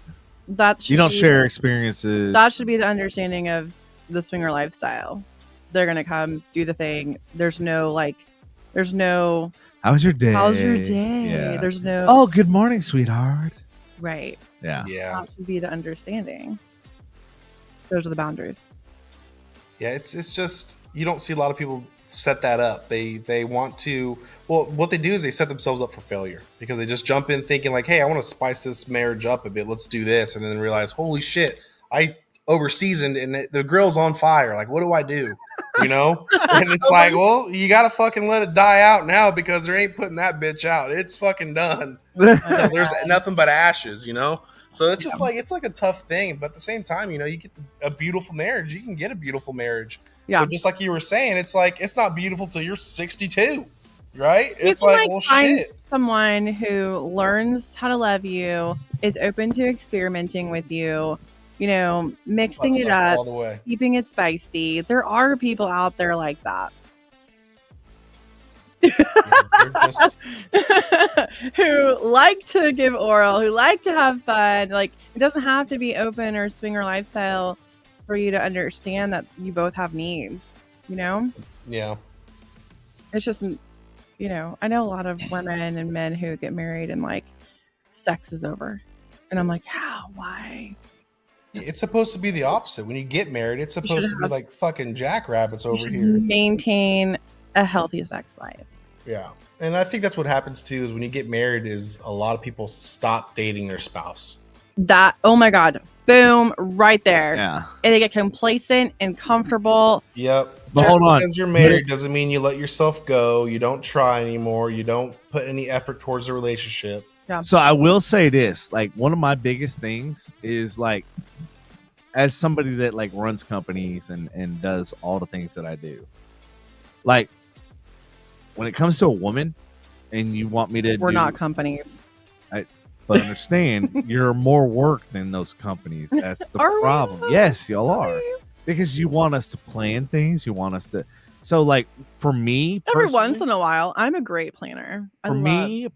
That You don't be- share experiences. That should be the understanding of the swinger lifestyle. They're gonna come do the thing. There's no How's your day? how's your day? Yeah. There's no Oh, good morning, sweetheart. right. Yeah. Yeah, That should be the understanding. Those are the boundaries. yeah. It's just, you don't see a lot of people set that up. They want to. Well, what they do is they set themselves up for failure, because they just jump in thinking like, hey, I want to spice this marriage up a bit. Let's do this, and then realize, holy shit, I over-seasoned and the grill's on fire. Like, what do I do? You know? And it's like, well, you gotta fucking let it die out now, because there ain't putting that bitch out. It's fucking done. There's nothing but ashes, you know? So it's just like, it's like a tough thing, but at the same time, you know, you get a beautiful marriage. You can get a beautiful marriage. Yeah. But just like you were saying, it's like, it's not beautiful till you're 62, right? You It's can, like, well, find shit. someone who learns how to love you, is open to experimenting with you, mixing Butt it stuff up, all the way. keeping it spicy. There are people out there like that. They're just, Who like to give oral, who like to have fun. Like, it doesn't have to be open or swinger lifestyle for you to understand that you both have needs, yeah. It's just, I know a lot of women and men who get married and like sex is over. And I'm like, how? Why? It's supposed to be the opposite. When you get married, it's supposed to be like fucking jackrabbits You over should here. maintain a healthy sex life. Yeah. And I think that's what happens too, is when you get married, is a lot of people stop dating their spouse. That, oh my God, boom, right there. Yeah. And they get complacent and comfortable. Yep. But Just hold on. because you're married doesn't mean you let yourself go. You don't try anymore. You don't put any effort towards the relationship. Yeah. So I will say this, like one of my biggest things is like, as somebody that like runs companies and does all the things that I do, like when it comes to a woman, and you want me to We're not companies. But understand, you're more work than those companies. That's the Are we? problem. Yes, y'all are. Because you want us to plan things. You want us to. So, like, for me, Every personally- once in a while, I'm a great planner. for me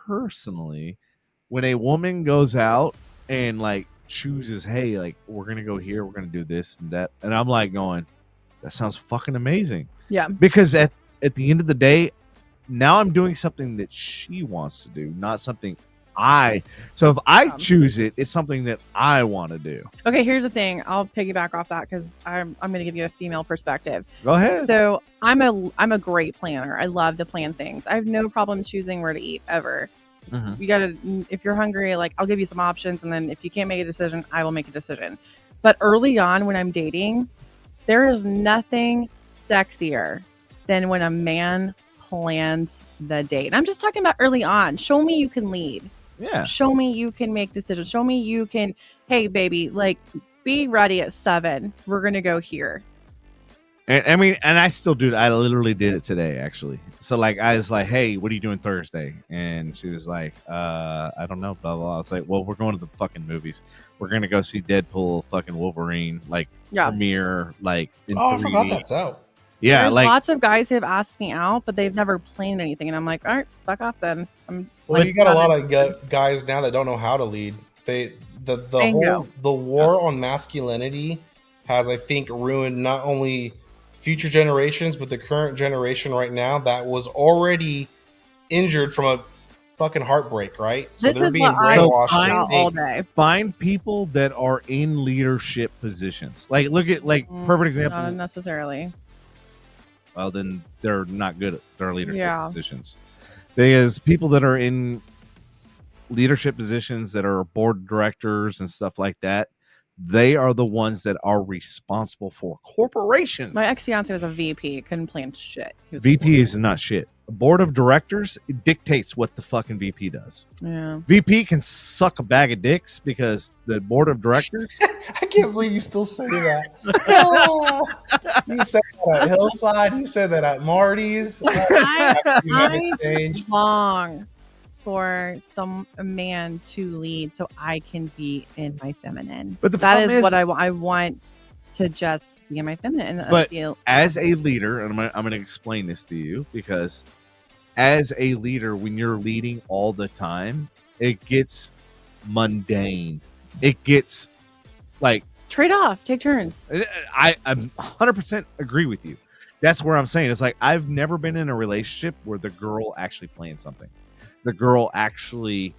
personally, when a woman goes out and like chooses, hey, like we're gonna go here, we're gonna do this and that, and I'm like going, that sounds fucking amazing. Yeah. Because at the end of the day, now I'm doing something that she wants to do, not something so if I choose it, it's something that I want to do. Okay, here's the thing. I'll piggyback off that because I'm going to give you a female perspective. Go ahead. So I'm a great planner. I love to plan things. I have no problem choosing where to eat ever. Mhm. You gotta, if you're hungry, like I'll give you some options, and then if you can't make a decision, I will make a decision. But early on when I'm dating, there is nothing sexier than when a man plans the date. And I'm just talking about early on. Show me you can lead. Yeah. Show me you can make decisions. Show me you can, hey baby, like be ready at 7. We're gonna go here. And I mean, and I still do it. I literally did it today, actually. So like, I was like, "Hey, what are you doing Thursday?" And she was like, "I don't know." Blah blah. blah. I was like, "Well, we're going to the fucking movies. We're gonna go see Deadpool, fucking Wolverine, like premiere, like in 3D. I forgot that's out. Yeah, there's like lots of guys who have asked me out, but they've never planned anything, and I'm like, all right, fuck off then. Well, you got a lot of guys now that don't know how to lead. The war on masculinity has, I think, ruined not only future generations, but the current generation right now that was already injured from a fucking heartbreak, right? So this they're is being what brainwashed. I talk all day. Find people that are in leadership positions. Like, look at perfect example. Not necessarily. Well, then they're not good at their leadership positions. Because people that are in leadership positions that are board directors and stuff like that, they are the ones that are responsible for corporations. My ex-fiance was a VP, couldn't plan shit. VP is not shit. A board of directors dictates what the fucking VP does. Yeah. VP can suck a bag of dicks because the board of directors. I can't believe you still say that. You said that at Hillside. You said that at Marty's. I long for a man to lead so I can be in my feminine. But that is what I want to just be in my feminine. But as a leader, and I'm going to explain this to you, because as a leader, when you're leading all the time, it gets mundane. It gets like trade off, take turns. I'm 100% agree with you. That's where I'm saying it's like I've never been in a relationship where the girl actually planned something. The girl actually,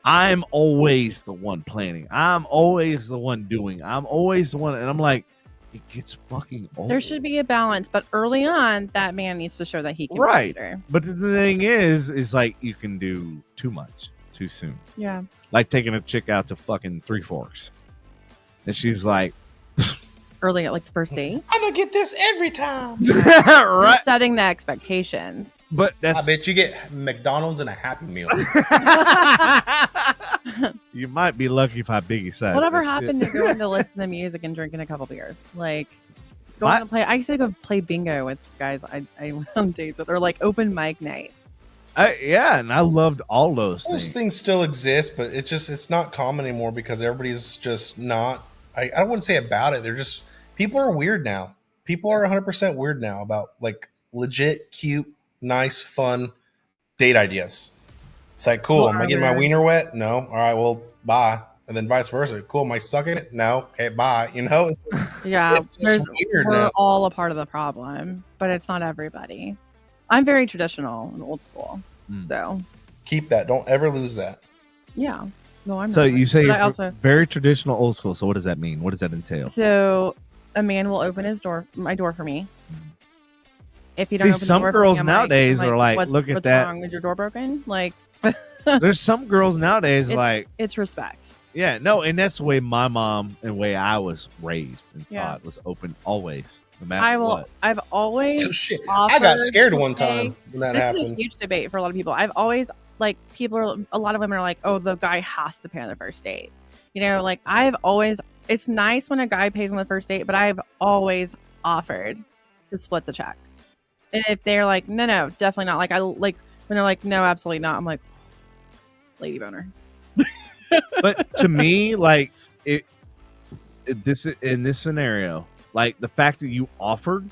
I'm always the one planning. I'm always the one doing. I'm always the one, and I'm like, it gets fucking old. There should be a balance, but early on, that man needs to show that he can. Right. But the thing is like you can do too much too soon. Yeah. Like taking a chick out to fucking Three Forks, and she's like, early at like the first date. I'm gonna get this every time. Right. You're setting the expectations. But that's. I bet you get McDonald's and a Happy Meal. You might be lucky if I biggie size. Whatever happened to going to listen to music and drinking a couple beers? Like going to play. I used to go play bingo with guys I went on dates with, or like open mic night. Yeah, and I loved all those things. Those things still exist, but it's not common anymore because everybody's just not. I wouldn't say about it. They're just people are weird now. People are 100% weird now about like legit, cute, nice, fun date ideas. It's like, cool. Am I getting my wiener wet? No. All right. Well, bye. And then vice versa. Cool. Am I sucking it? No. Okay. Bye. You know? Yeah. It's weird we're now. all a part of the problem, but it's not everybody. I'm very traditional and old school. So keep that. Don't ever lose that. Yeah. No, I'm so not. You say But you're I also, very traditional old school. So what does that mean? What does that entail? So a man will open my door for me. If you don't open some the door girls for me, nowadays are like, look at that. What's wrong? Is your door broken? Like, there's some girls nowadays like it's respect. Yeah, no, and that's the way my mom and the way I was raised and taught was open always, no matter what. I've always So shit. I got scared one time when that happened. This is a huge debate for a lot of people. I've always like a lot of women are like, oh, the guy has to pay on the first date. You know, like it's nice when a guy pays on the first date, but I've always offered to split the check. And if they're like, no, definitely not. Like When they're like, no, absolutely not. I'm like, lady boner. But to me, like this in this scenario, like the fact that you offered,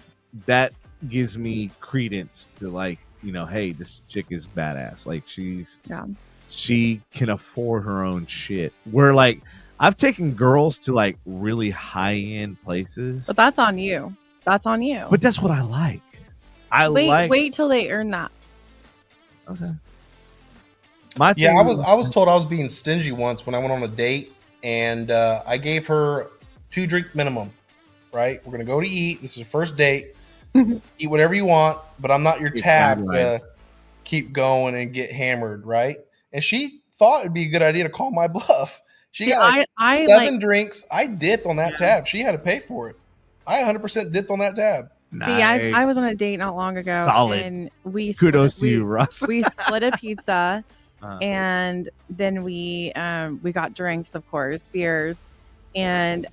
that gives me credence to like, hey, this chick is badass. Like she can afford her own shit. Where like I've taken girls to like really high end places, But that's on you. That's on you. but that's what I like. Wait till they earn that. Okay. I was told I was being stingy once when I went on a date, and I gave her 2-drink minimum. Right, we're gonna go to eat. This is your first date. Eat whatever you want, but I'm not your tab to keep going and get hammered. Right, and she thought it'd be a good idea to call my bluff. She got like 7 drinks. I dipped on that tab. She had to pay for it. I 100% dipped on that tab. Nice. See, I was on a date not long ago. Solid. And kudos to you, Russ. We split a pizza, and then we got drinks, of course, beers, and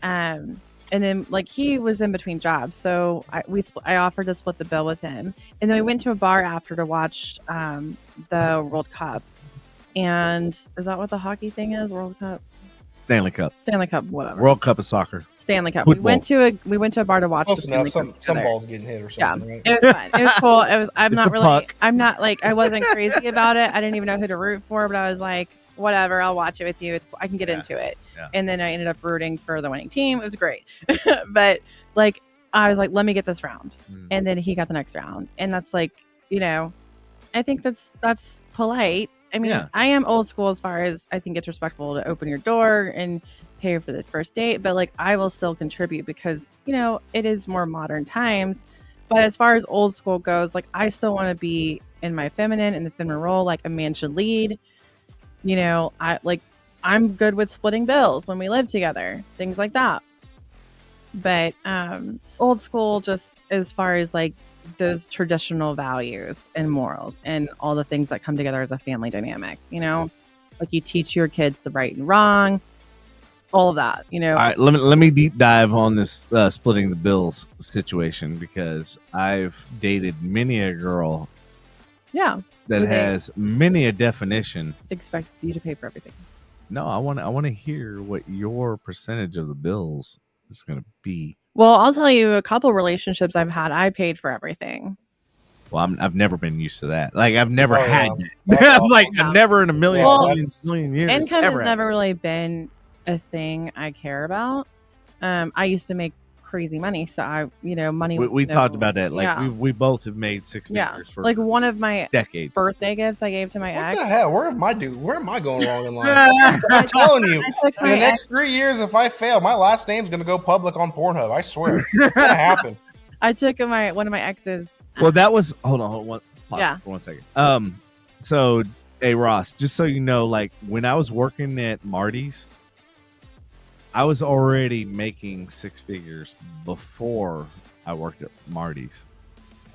then like he was in between jobs, so I offered to split the bill with him, and then we went to a bar after to watch the World Cup. And is that what the hockey thing is? World Cup, Stanley Cup, whatever. World Cup of soccer. Stanley Cup. Football. We went to a bar to watch. Close enough. Some balls getting hit or something. Yeah, right? it was fun. It was cool. I'm not like I wasn't crazy about it. I didn't even know who to root for, but I was like, whatever, I'll watch it with you. I can get into it. Yeah. And then I ended up rooting for the winning team. It was great. But like I was like, let me get this round. And then he got the next round. And that's like, I think that's polite. I mean, I am old school as far as I think it's respectful to open your door and pay for the first date, but like I will still contribute because it is more modern times. But as far as old school goes, like I still want to be in my feminine, in the feminine role, like a man should lead. I'm good with splitting bills when we live together, things like that. But old school, just as far as like those traditional values and morals and all the things that come together as a family dynamic, like you teach your kids the right and wrong, all of that, All right, let me deep dive on this splitting the bills situation, because I've dated many a girl that has many a definition. Expect you to pay for everything. No, I want to hear what your percentage of the bills is going to be. Well, I'll tell you, a couple relationships I've had, I paid for everything. Well, I've never been used to that. Like I've never had that. I've never in a million years. Income has never really been a thing I care about. I used to make crazy money, so money. We talked about that. Like we both have made 6 figures for like one of my decades. Birthday gifts I gave to my ex. What the hell? Where am I going wrong in life? I'm telling you, in the next 3 years, if I fail, my last name's gonna go public on Pornhub. I swear, it's gonna happen. I took one of my exes. Well, that was hold on, for 1 second. So hey Ross, just so you know, like when I was working at Marty's, I was already making 6 figures before I worked at Marty's.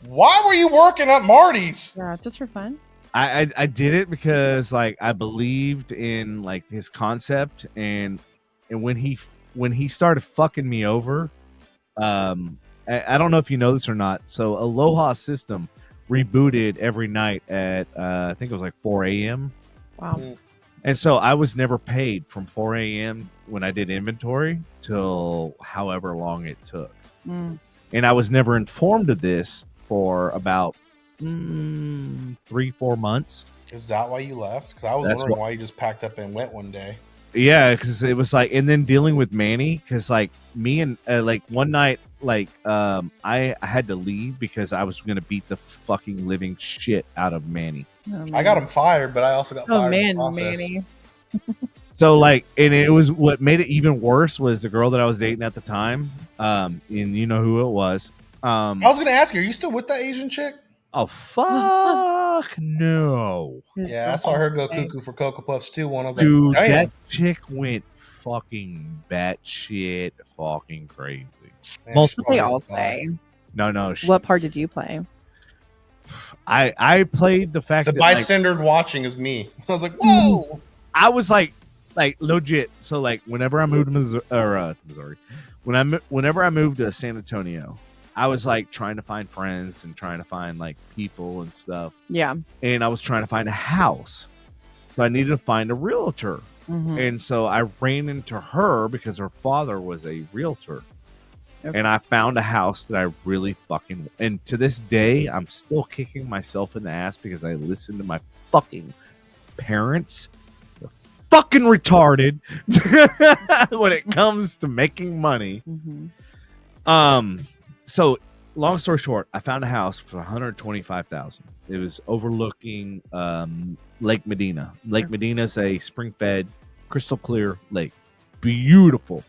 Why were you working at Marty's? Yeah, just for fun. I did it because like I believed in like his concept, and when he started fucking me over, I don't know if you know this or not. So Aloha System rebooted every night at I think it was like 4 a.m. Wow. And so I was never paid from 4 a.m. when I did inventory till however long it took. And I was never informed of this for about 3-4 months. Is that why you left? Because I was wondering why you just packed up and went one day. Yeah, because it was like, and then dealing with Manny, because like me and like one night, like I had to leave because I was gonna beat the fucking living shit out of Manny. I got him fired, but I also got fired. Oh man, Manny. So like, and it was what made it even worse was the girl that I was dating at the time. And you know who it was. I was gonna ask you, are you still with that Asian chick? Oh fuck no. Yeah, I saw her go cuckoo for Cocoa Puffs too. I was dude, like, that chick went fucking batshit fucking crazy. Well, they all play. No. What part did you play? I played the fact the that bystander watching is me. I was like, whoa. I was like legit. So like whenever I moved to Missouri, whenever I moved to San Antonio, I was like trying to find friends and trying to find like people and stuff. Yeah. And I was trying to find a house. So I needed to find a realtor. Mhm. And so I ran into her because her father was a realtor. Okay. And I found a house that I really fucking... And to this day, I'm still kicking myself in the ass because I listened to my fucking parents. They're fucking retarded when it comes to making money. Mhm. So long story short, I found a house for $125,000. It was overlooking Lake Medina. Lake Medina is a spring-fed, crystal clear lake, beautiful.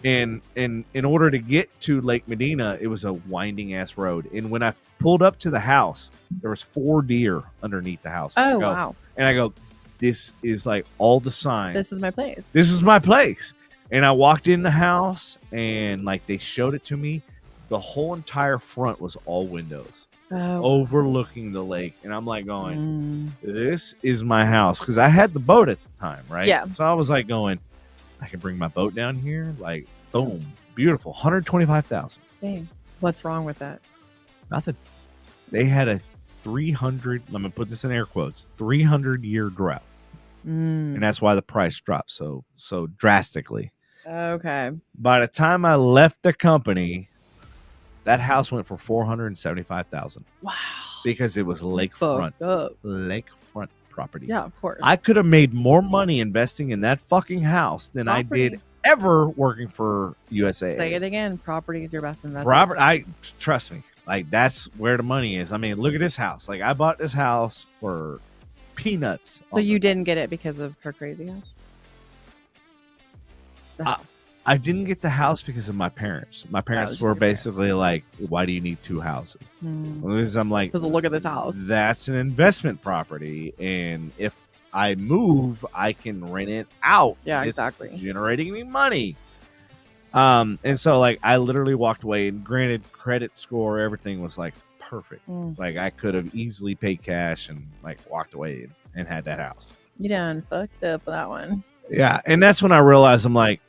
And in order to get to Lake Medina, it was a winding ass road. And when I pulled up to the house, there was 4 deer underneath the house. Oh, wow. And I go, this is like all the signs. This is my place. This is my place. And I walked in the house and like they showed it to me. The whole entire front was all windows overlooking the lake. And I'm like going, this is my house. Because I had the boat at the time, right? Yeah. So I was like going, I can bring my boat down here. Like, boom, beautiful. $125,000. Dang. What's wrong with that? Nothing. They had a 300, let me put this in air quotes, 300-year drought. And that's why the price dropped so drastically. Okay. By the time I left the company, that house went for $475,000. Wow. Because it was lakefront property. Yeah, of course. I could have made more money investing in that fucking house than I did ever working for USAA. Say it again. Property is your best investment. Trust me. Like, that's where the money is. I mean, look at this house. Like, I bought this house for peanuts. So you didn't get it because of her crazy house? I didn't get the house because of my parents. My parents were basically like, why do you need 2 houses? Because I'm like, because look at this house. That's an investment property. And if I move, I can rent it out. Yeah, it's exactly. Generating me money. And so like I literally walked away, and granted, credit score, everything was like perfect. Like I could have easily paid cash and like walked away and had that house. You done fucked up that one. Yeah. And that's when I realized I'm like,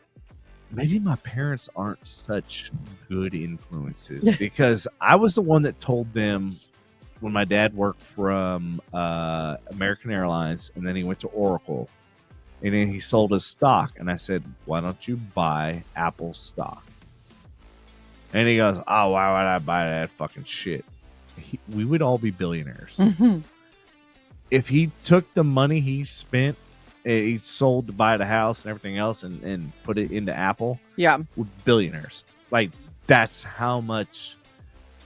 maybe my parents aren't such good influences because I was the one that told them when my dad worked from American Airlines and then he went to Oracle and then he sold his stock. And I said, why don't you buy Apple stock? And he goes, oh, why would I buy that fucking shit? We would all be billionaires. If he took the money he spent, he sold to buy the house and everything else and put it into Apple. Yeah. We're billionaires. Like, that's how much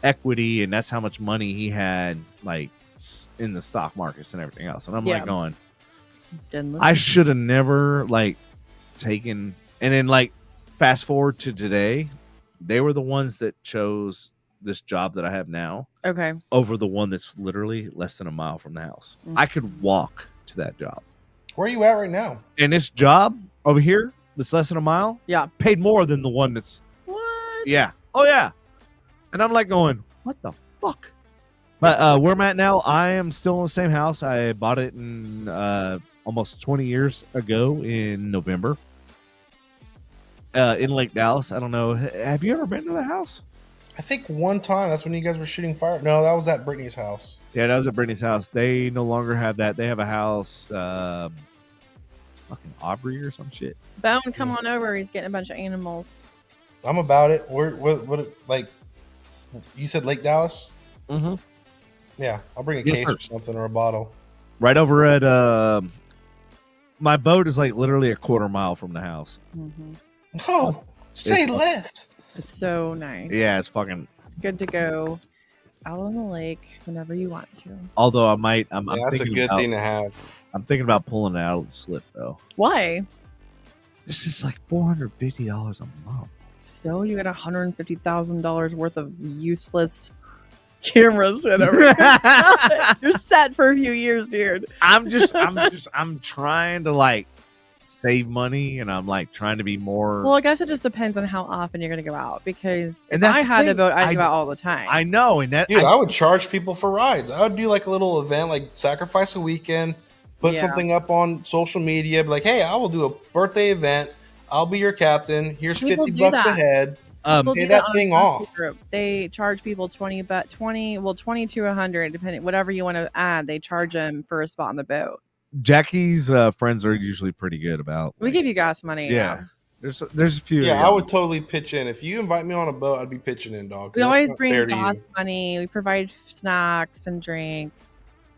equity and that's how much money he had, like, in the stock markets and everything else. And I'm like going, I should have never, like, taken. And then, like, fast forward to today, they were the ones that chose this job that I have now. Okay. Over the one that's literally less than a mile from the house. I could walk to that job. Where are you at right now? And this job over here, that's less than a mile, paid more than the one that's... What? Yeah. Oh, yeah. And I'm like going, what the fuck? But where I'm at now, I am still in the same house. I bought it in almost 20 years ago in November. In Lake Dallas. I don't know. Have you ever been to the house? I think one time. That's when you guys were shooting fire. No, that was at Brittany's house. Yeah, that was at Brittany's house. They no longer have that. They have a house, fucking Aubrey or some shit. Bone, come on over. He's getting a bunch of animals. I'm about it. What like, you said Lake Dallas? Mm-hmm. Yeah, I'll bring a case or something or a bottle. Right over at, my boat is like literally a quarter mile from the house. Oh, say less. It's so nice. Yeah, it's fucking... It's good to go out on the lake whenever you want to. Although I might... that's a good thing to have. I'm thinking about pulling it out of the slip, though. Why? This is like $450 a month. So you got $150,000 worth of useless cameras, whatever. You're set for a few years, dude. I'm trying to like save money, and I'm like trying to be more. Well, I guess it just depends on how often you're going to go out, because if that's I had the a boat, I'd thing. go out all the time. I know, and that dude, I would charge people for rides. I would do like a little event, like sacrifice a weekend, put something up on social media, be like, hey, I will do a birthday event. I'll be your captain. Here's People $50 do that. a head. People Pay do that on thing Facebook off. group. They charge people 20 to 100, depending whatever you want to add. They charge them for a spot on the boat. Jackie's friends are usually pretty good about. We give you gas money. Yeah. There's a few. Yeah, I would totally pitch in. If you invite me on a boat, I'd be pitching in, dog. We That's always not bring fair to gas you. money. We provide snacks and drinks.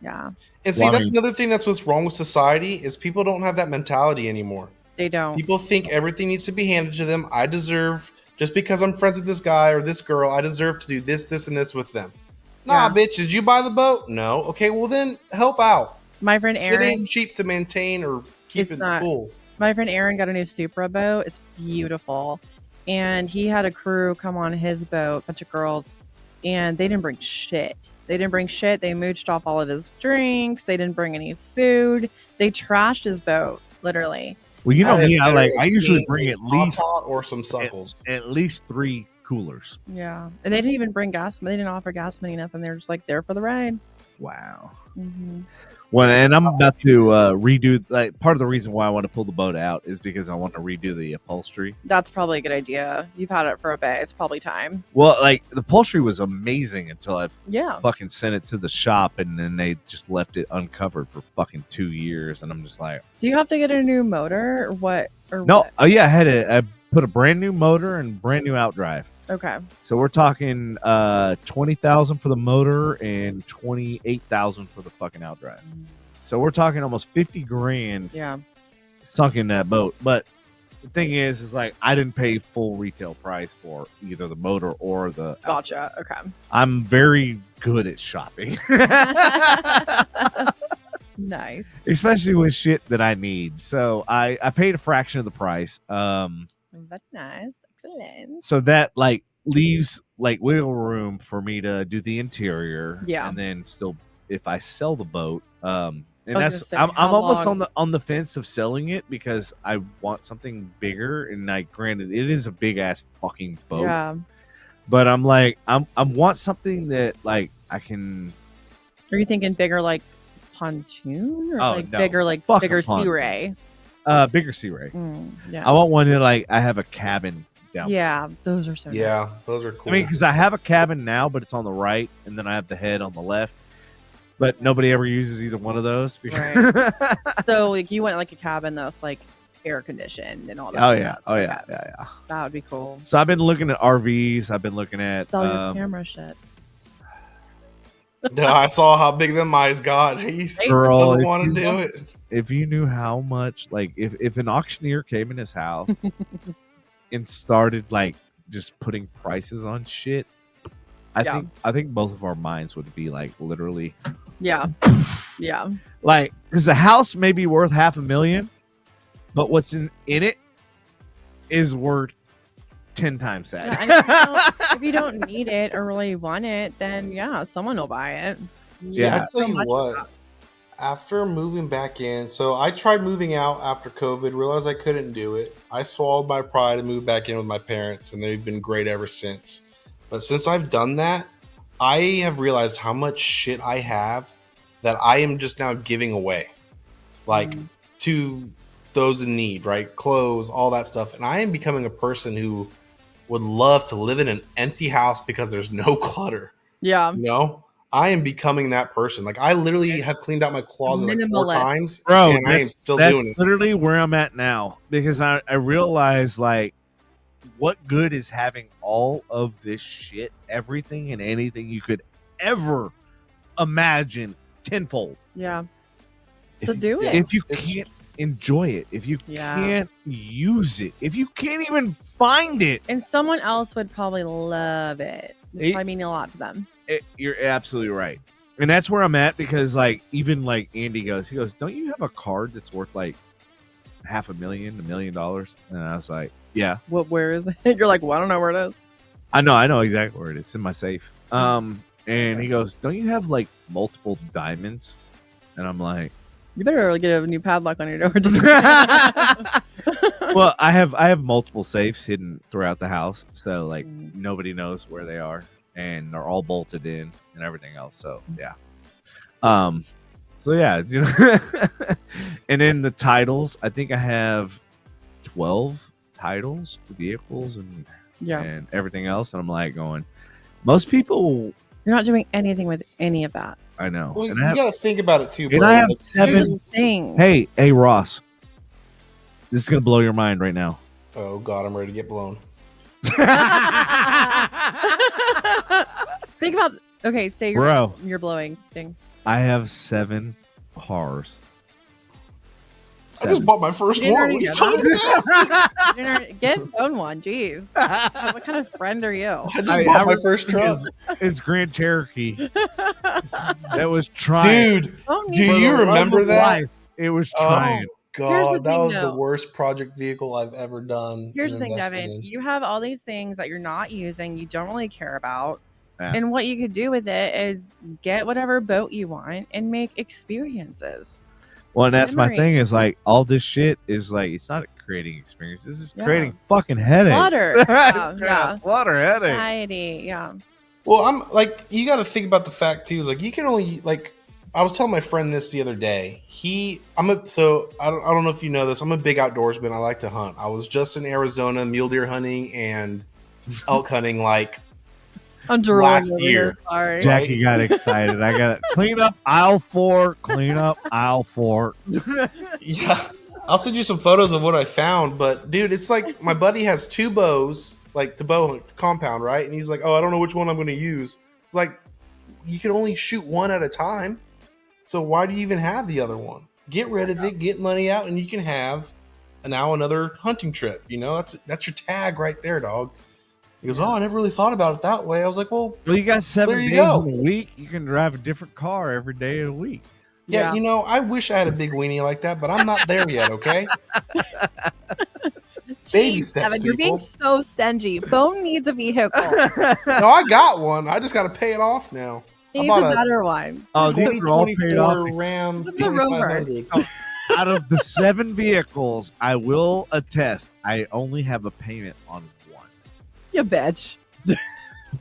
Yeah, And see, Well, I that's mean- another thing that's what's wrong with society is people don't have that mentality anymore. they don't. People think everything needs to be handed to them. I deserve, just because I'm friends with this guy or this girl, I deserve to do this, this, and this with them. Nah, Yeah. bitch, did you buy the boat? No. Okay, well then help out. My friend It Aaron. ain't cheap to maintain or keep It's it not. cool. My friend Aaron got a new Supra boat. It's beautiful. And he had a crew come on his boat, a bunch of girls, and they didn't bring shit. They mooched off all of his drinks. They didn't bring any food. They trashed his boat, literally. Well, you know I'd me, have I better usually eat bring a at least Taunt or some suckles. 3 coolers. Yeah. And they didn't even bring gas. They didn't offer gas money, nothing. They're just like there for the ride. Wow. Mm-hmm. Well, and I'm about to redo. Like, part of the reason why I want to pull the boat out is because I want to redo the upholstery. That's probably a good idea. You've had it for a bit. It's probably time. Well, like the upholstery was amazing until I Yeah. fucking sent it to the shop, and then they just left it uncovered for fucking 2 years, and I'm just like, Do you have to get a new motor or what? no. What? Oh yeah, I put a brand new motor and brand new outdrive. Okay. So we're talking $20,000 for the motor and $28,000 for the fucking outdrive. So we're talking almost 50 grand Yeah. sunk in that boat. But the thing is like I didn't pay full retail price for either the motor or the outdrive. Gotcha. Okay. I'm very good at shopping. Nice. Especially with shit that I need. So I paid a fraction of the price. That's nice. Excellent. So that like leaves like wiggle room for me to do the interior. Yeah. And then still if I sell the boat, and I was that's gonna say, I'm how almost long- on the fence of selling it because I want something bigger, and like granted it is a big ass fucking boat. Yeah. But I'm like I want something that like I can Are you thinking bigger like pontoon or Oh, like no. bigger like Fuck a bigger pontoon. sea ray? bigger sea ray. Yeah. I want one that like I have a cabin down. Yeah, those are so nice. Yeah, those are cool. I mean, because I have a cabin now, but it's on the right, and then I have the head on the left. But nobody ever uses either one of those. Because So like you want like a cabin that's like air conditioned and all that. oh kind yeah, of oh stuff. yeah. That would be cool. So I've been looking at RVs. I've been looking at. Sell your camera shit. Yeah, I saw how big them eyes got. He Girl, doesn't if want you to do want- it. If you knew how much, like, if an auctioneer came in his house and started like just putting prices on shit, Yeah. I think both of our minds would be like literally Yeah. Yeah. like because a house may be worth $500,000, but what's in it is worth 10 times that. Yeah, and if you don't need it or really want it, then yeah, someone will buy it. Yeah. I tell So you much what. After moving back in, so I tried moving out after COVID, realized I couldn't do it. I swallowed my pride and moved back in with my parents, and they've been great ever since. But since I've done that, I have realized how much shit I have that I am just now giving away, like to those in need, right? Clothes, all that stuff. And I am becoming a person who would love to live in an empty house because there's no clutter. Yeah. You know, I am becoming that person. Like I literally have cleaned out my closet like 4 Minimalist. times, Bro, and I am still that's doing it. literally where I'm at now because I realize like what good is having all of this shit, everything and anything you could ever imagine tenfold. Yeah. If So you- do it. If you can't enjoy it, if you Yeah. can't use it, if you can't even find it, And someone else would probably love it. It- It probably mean a lot to them. you're absolutely right. And that's where I'm at because like even like Andy goes, he goes, don't you have a card that's worth like $500,000, $1 million? And I was like, yeah, Where is it? You're like, well, I don't know where it is. I know exactly where it is. It's in my safe. And he goes, don't you have like multiple diamonds? And I'm like, You better get a new padlock on your door. well, I have multiple safes hidden throughout the house, so like Mm. nobody knows where they are, and they're all bolted in and everything else. So yeah, so yeah, you know, and then the titles. I think I have 12 titles to vehicles, and and everything else. And I'm like going, most people, you're not doing anything with any of that. I know. Well, and you got to think about it too, bro. And I have Like, 7. Here's the thing. Hey, Ross. This is going to blow your mind right now. oh, God, I'm ready to get blown. Think about, okay, say your blowing thing. I have 7 cars. I just bought my first one. What are you talking about? Get own one, jeez. What kind of friend are you? I just bought my first truck. It's Grand Cherokee. That was trying. Dude, do you remember that? It was trying. Oh, God, that was the worst project vehicle I've ever done. Here's the thing, Devin. You have all these things that you're not using, you don't really care about. Yeah. And what you could do with it is get whatever boat you want and make experiences. Well, and that's my thing is like all this shit is like it's not creating experience. This is creating fucking headaches. Flutter. Flutter headache. Anxiety. Yeah. Well, I'm like, you got to think about the fact too. Like, you can only like. I was telling my friend this the other day. I don't know if you know this. I'm a big outdoorsman. I like to hunt. I was just in Arizona mule deer hunting and elk hunting like last year. Sorry. Jackie got excited. I got it. Clean up aisle 4. Clean up aisle 4. Yeah, I'll send you some photos of what I found. But dude, it's like my buddy has 2 bows, like the bow compound, right? And he's like, "Oh, I don't know which one I'm going to use." It's like you can only shoot one at a time. So why do you even have the other one? Get rid of it, get money out, and you can have another hunting trip. You know, that's your tag right there, dog. He goes, "Oh, I never really thought about it that way." I was like, "Well, you got 7 days in go. a week. You can drive a different car every day of the week." Yeah, you know, I wish I had a big weenie like that, but I'm not there yet. Okay. Baby steps, Evan, you're being so stingy. Bone needs a vehicle. No, I got one. I just got to pay it off now. He needs a better one. Oh, these are all paid off. Ram What's a Rover? Out of the 7 vehicles, I will attest, I only have a payment on one. You bitch.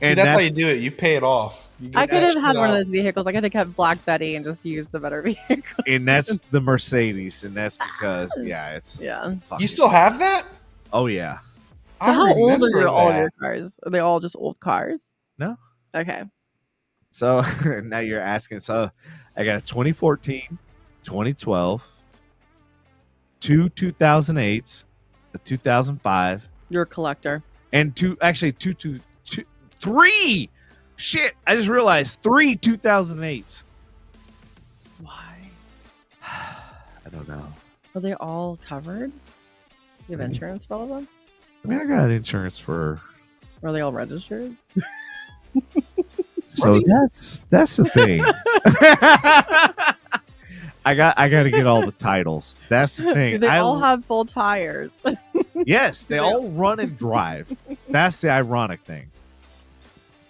And that's how you do it. You pay it off. I could have had one of those vehicles. I could have kept Black Betty and just used the better vehicle. And that's the Mercedes, and that's because it's You still have that? Oh yeah. So how old are all your cars? Are they all just old cars? No. Okay. So now you're asking. So I got a 2014, 2012, 2 2008s, a 2005. You're a collector. And 3. Shit, I just realized 3 2008s. Why? I don't know. Are they all covered? You have insurance for all of them? I mean, I got insurance for. Are they all registered? So that's the thing. I got to get all the titles. That's the thing. Do they all have full tires? Yes, they all run and drive. That's the ironic thing.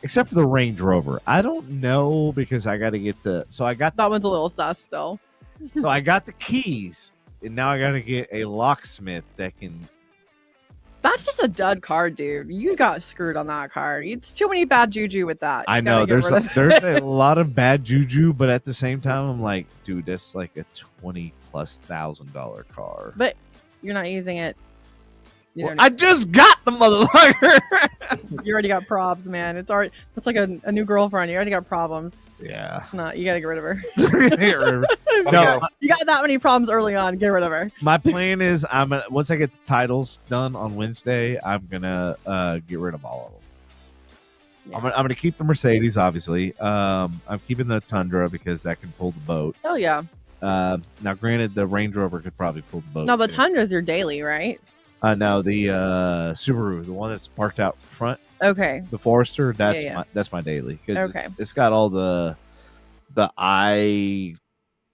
Except for the Range Rover. I don't know because I got to get that one's a little sus still. So I got the keys, and now I got to get a locksmith that can. That's just a dud car, dude. You got screwed on that car. It's too many bad juju with that. I know there's a lot of bad juju, but at the same time, I'm like, dude, that's like a $20,000+ car. But you're not using it. Well, I just got the motherfucker. You already got probs, man. It's like a new girlfriend. You already got problems. Yeah. No, you gotta get rid of her. No, you got that many problems early on. Get rid of her. My plan is once I get the titles done on Wednesday, I'm gonna get rid of all of them. Yeah. I'm gonna keep the Mercedes, obviously. I'm keeping the Tundra because that can pull the boat. Oh yeah. Now, granted, the Range Rover could probably pull the boat. No, the Tundra's your daily, right? No, the Subaru, the one that's parked out front. Okay. The Forester, that's my daily because it's got all the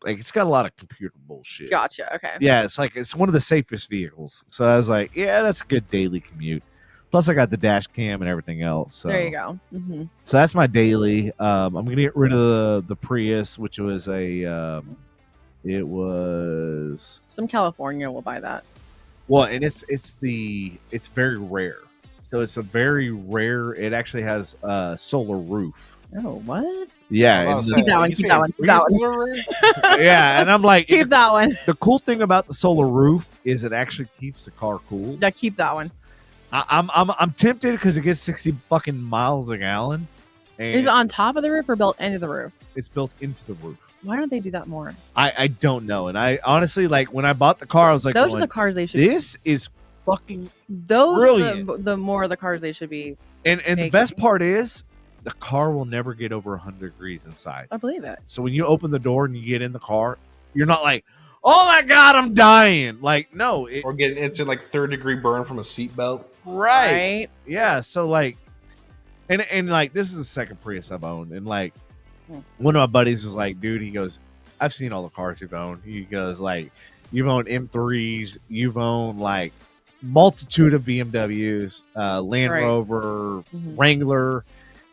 it's got a lot of computer bullshit. Gotcha. Okay. Yeah, it's one of the safest vehicles. So I was like, yeah, that's a good daily commute. Plus, I got the dash cam and everything else. So. There you go. Mm-hmm. So that's my daily. I'm gonna get rid of the Prius, which was it was some California will buy that. Well, and it's very rare. So it's a very rare. It actually has a solar roof. Oh, what? Yeah, keep that one. Keep that one. Keep that one. Yeah, and I'm like, keep that one. The cool thing about the solar roof is it actually keeps the car cool. Yeah, keep that one. I'm tempted because it gets 60 fucking miles a gallon. And Is it on top of the roof or built into the roof? it's built into the roof. Why don't they do that more? I don't know. And I honestly, like, when I bought the car, I was like, Those are the cars they should. this is fucking Those brilliant. are the more the cars they should be. And the making. best part is the car will never get over 100 degrees inside. I believe it. So when you open the door and you get in the car, you're not like, oh my God, I'm dying. Like, no. Or get an instant like 3rd-degree burn from a seatbelt. Right. Yeah. So like, and like, this is the second Prius I've owned. And like, one of my buddies was like, dude, he goes, I've seen all the cars you've owned. He goes, like, you've owned M3s, you've owned like multitude of BMWs, Land Right. Rover, Wrangler.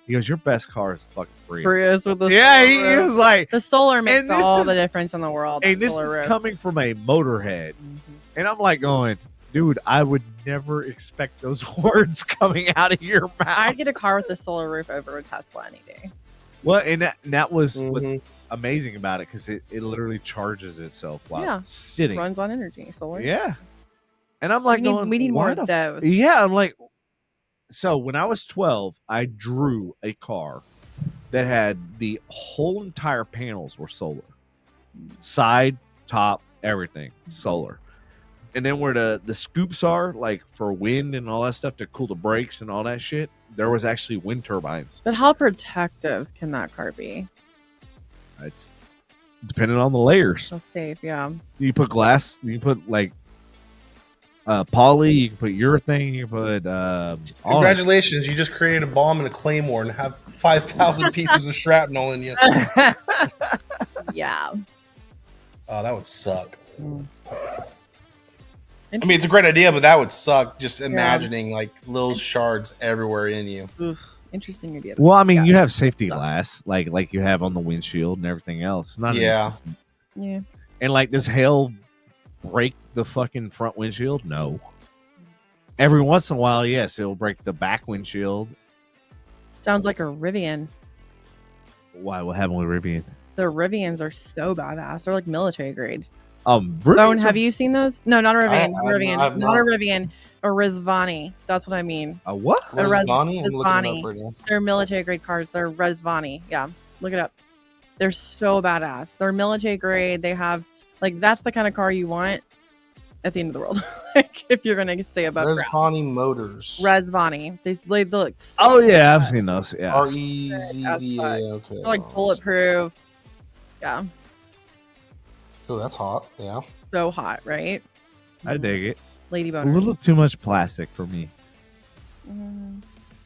He goes, your best car is fucking Prius. Prius with the Yeah, he solar. was like, The solar makes and this all is- the difference in the world. and that this solar is roof. coming from a motorhead. And I'm like going, dude, I would never expect those words coming out of your mouth. I'd get a car with a solar roof over a Tesla any day. Well, and that was Mhm. what's amazing about it, because it literally charges itself while Yeah. it's sitting. Runs on energy, solar. Yeah. And I'm like, we need more why of the those. Yeah, I'm like, so when I was 12, I drew a car that had the whole entire panels were solar, side, top, everything solar. And then where the scoops are, like for wind and all that stuff to cool the brakes and all that shit, there was actually wind turbines. But how protective can that car be? It's depending on the layers. So safe, yeah. You put glass, you put like poly, you can put urethane, you can put all Congratulations, you just created a bomb and a claymore and have 5,000 pieces of shrapnel in you. Yeah. Oh, that would suck. Mm. I mean, it's a great idea, but that would suck. Just imagining like little shards everywhere in you. Oof. Interesting idea. Well, I mean, Yeah. you have safety glass, like you have on the windshield and everything else. It's not Yeah. Yeah. And like, does hail break the fucking front windshield? No. Every once in a while, yes, it'll break the back windshield. Sounds like a Rivian. Why? What happened with Rivian? The Rivians are so badass. They're like military grade. Rivians Bone, are- have you seen those? No, not a Rivian. I've Not a not. Rivian. A Rizvani. That's what I mean. a what? A Res- Rizvani? I'm looking it Rizvani. up right now. They're military grade cars. They're Rizvani. Yeah, look it up. They're so badass. They're military grade. They have like that's the kind of car you want at the end of the world. Like if you're gonna stay above ground. Rizvani Motors. Rizvani. They look. So Oh yeah, I've seen those. Yeah. REZVA. Okay. They're like bulletproof. Yeah, Oh, that's hot. Yeah. so hot, right? I dig it. Lady A boner. little too much plastic for me.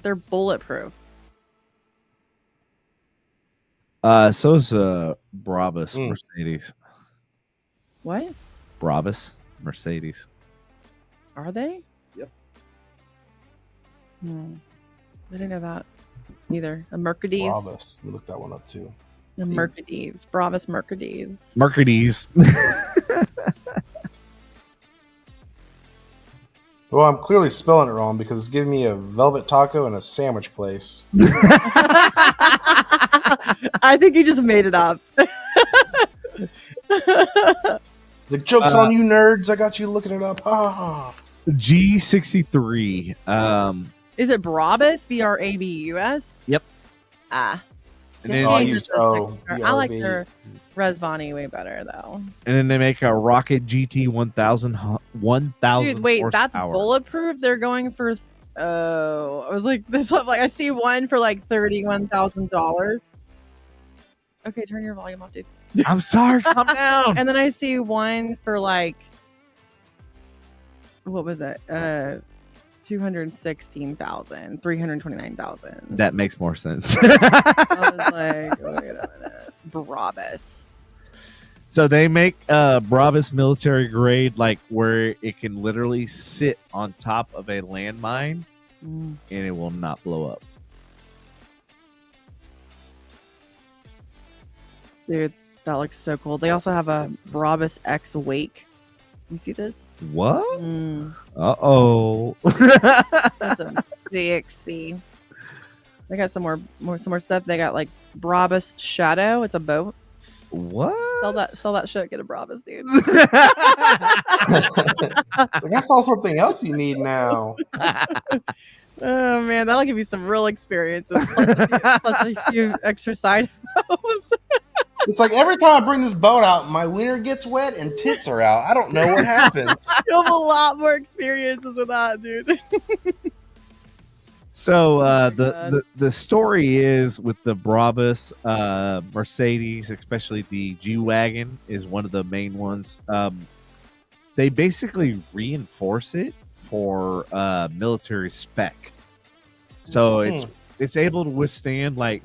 They're bulletproof. So is Brabus Mm. Mercedes. What Brabus Mercedes. are they? Yep. I didn't know that either. A Mercedes. Brabus. Let me look that one up too. A Mercedes. Bravus Mercedes. Mercedes. Well, I'm clearly spelling it wrong because it's giving me a velvet taco and a sandwich place. I think you just made it up. The joke's on you nerds. I got you looking it up. Ah. G63. Is it Brabus? Brabus? Yep. Ah. And The then, Oh, I name used is just O. like- I like BRB. their Resvani way better though. and then they make a Rocket GT 1000 Dude, wait, that's horsepower. bulletproof. They're going for. Oh, I was like, this. Like, I see one for like $31,000. Okay, turn your volume off, dude. I'm sorry, calm down. And then I see one for like, what was it? 216,000, 329,000. That makes more sense. I was like, wait a minute, Brabus. So they make Brabus military grade, like where it can literally sit on top of a landmine and it will not blow up. Dude, that looks so cool. They also have a Brabus X Wake. You see this? What? Mm, Uh-oh. that's a sexy. They got some more stuff. They got like Brabus Shadow. It's a boat. What? Sell that shit. Get a Brabus, dude. Like, I saw something else you need now. Oh man, that'll give you some real experiences. Plus a few extra side hoes. It's like every time I bring this boat out, my wiener gets wet and tits are out. I don't know what happens. You'll have a lot more experiences with that, dude. So my the story is with the Brabus, Mercedes, especially the G-Wagon is one of the main ones. They basically reinforce it for military spec, so it's able to withstand like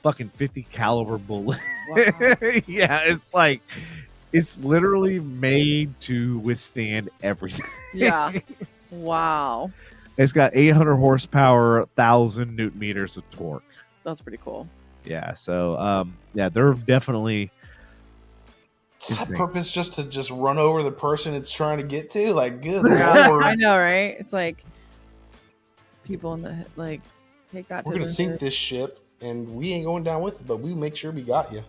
fucking 50 caliber bullet. Wow. Yeah, it's like it's literally made to withstand everything. Yeah. Wow. It's got 800 horsepower, 1,000 newton meters of torque. That's pretty cool. Yeah, so yeah, they're definitely. Is that purpose just to run over the person it's trying to get to? Like, good Yeah, lord. I know, right? It's like people in the like take that. We're to gonna the sink this ship, and we ain't going down with it, but we make sure we got you.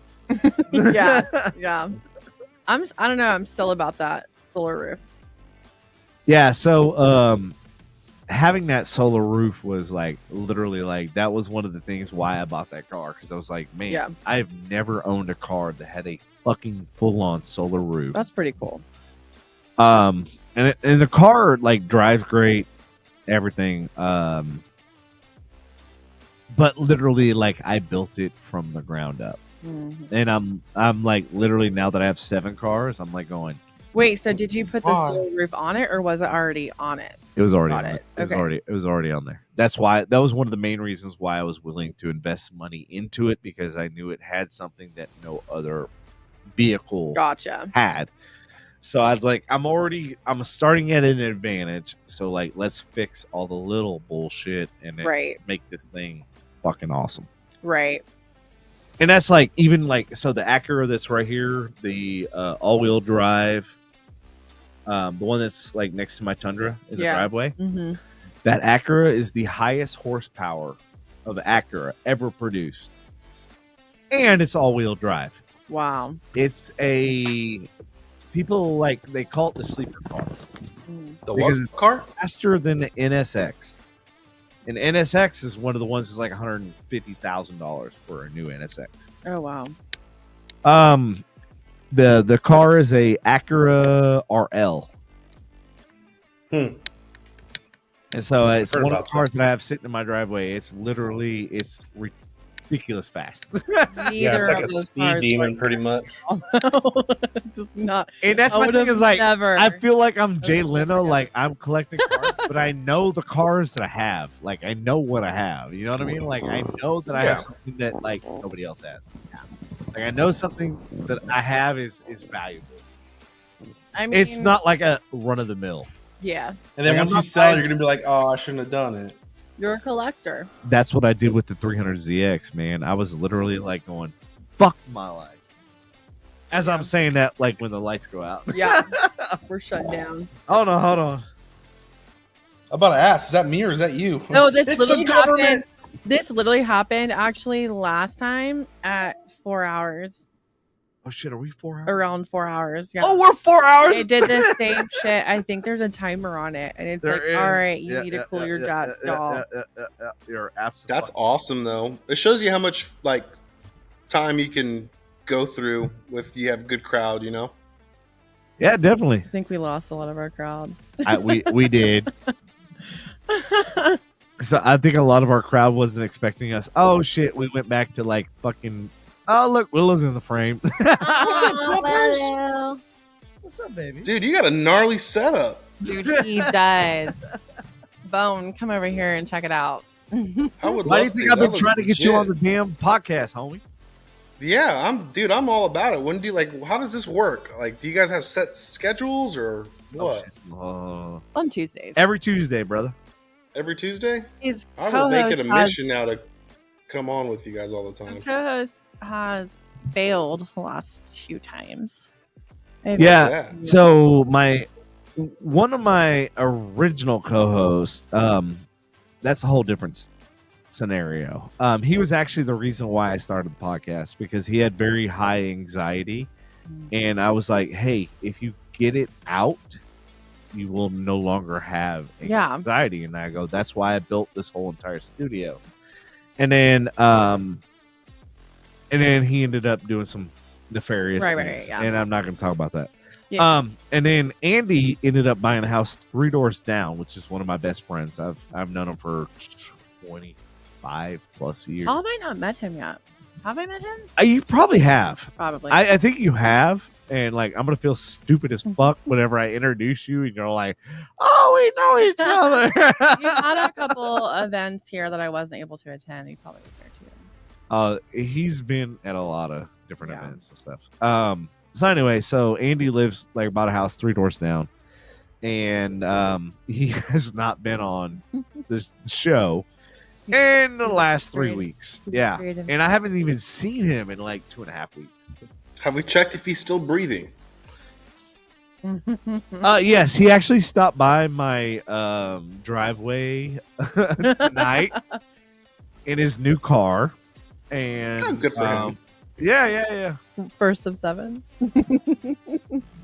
Yeah, yeah. I don't know. I'm still about that solar roof. Yeah, so having that solar roof was like literally like that was one of the things why I bought that car, because I was like, man, Yeah. I've never owned a car that had a fucking full-on solar roof. That's pretty cool. And the car like drives great, everything. But literally like I built it from the ground up. Mm-hmm. And I'm like literally now that I have 7 cars, I'm like going. Wait, so did you put the Why? solar roof on it, or was it already on it? It was already Got on it. it. It was Okay. already on there. That's why that was one of the main reasons why I was willing to invest money into it, because I knew it had something that no other vehicle Gotcha. had. So I was like, I'm starting at an advantage. So like, let's fix all the little bullshit and then Right. make this thing fucking awesome. Right. And that's like even like so the Acura that's right here, the all-wheel drive, the one that's like next to my Tundra in the Yeah. driveway. Mm-hmm. That Acura is the highest horsepower of Acura ever produced, and it's all-wheel drive. Wow. It's people like they call it the sleeper car. Mm. The Because what car? Faster than the NSX. And NSX is one of the ones that's like $150,000 for a new NSX. Oh wow. The car is a Acura RL. Hmm. And so it's Heard one of about the cars that I have sitting in my driveway. It's ridiculous fast. Neither Yeah, it's like of a those speed cars demon, like pretty much. just not. And that's I my thing would've is like never. I feel like I'm Jay Never. Leno, like I'm collecting cars, but I know the cars that I have. Like I know what I have. You know what I mean? Like I know that I have Yeah. something that like nobody else has. Like I know something that I have is valuable. I mean, It's not like a run of the mill. Yeah, And then Like, once I'm you not sell, buying- you're gonna be like, "Oh, I shouldn't have done it." you're a collector. That's what I did with the 300ZX, man. I was literally like going, "Fuck my life." As I'm saying that, like when the lights go out. Yeah, we're shut down. Hold on. I'm about to ask, is that me or is that you? No, this It's literally the government. happened. This literally happened actually last time at 4 hours, Oh shit, are we 4 hours? around 4 hours. Yeah. Oh, we're 4 hours. It did the same shit. I think there's a timer on it, and it's There like, is. all right, you Yeah, need to yeah, cool yeah, your yeah, jets, yeah, y'all. yeah. You're absolutely. That's awesome, though. It shows you how much like time you can go through if you have a good crowd. You know. Yeah, definitely. I think we lost a lot of our crowd. We did. So I think a lot of our crowd wasn't expecting us. Oh shit, we went back to like fucking. Oh look, Willow's in the frame. What's up, Bumpers? What's up, baby? Dude, you got a gnarly setup. Dude, he does. Bone, come over here and check it out. I would Why do you love think to. I've That been looks trying to get you on the legit. damn podcast, homie? Yeah, I'm all about it. When do you like? How does this work? Like, do you guys have set schedules or what? On Tuesdays. Every Tuesday, brother. Every Tuesday? His I will make it a co-host mission now to come on with you guys all the time. co-host has failed the last 2 times. Yeah. Yeah. So one of my original co-hosts, that's a whole different scenario. He was actually the reason why I started the podcast, because he had very high anxiety And I was like, hey, if you get it out, you will no longer have Yeah. anxiety. And I go, that's why I built this whole entire studio. And then he ended up doing some nefarious things. Yeah. And I'm not going to talk about that. Yeah. And then Andy ended up buying a house 3 doors down, which is one of my best friends. I've known him for 25 plus years. How have I not met him yet? Have I met him? You probably have. Probably. I think you have. And like, I'm gonna feel stupid as fuck whenever I introduce you, and you're like, "Oh, we know each other." You had a couple events here that I wasn't able to attend. You probably was there too. He's been at a lot of different events and stuff. So anyway, so Andy lives like about a house 3 doors down, and he has not been on the show in the last 3 weeks. Yeah, and I haven't even seen him in like 2.5 weeks. Have we checked if he's still breathing? Yes, he actually stopped by my driveway tonight in his new car, and Oh, good for him. Yeah. First of 7.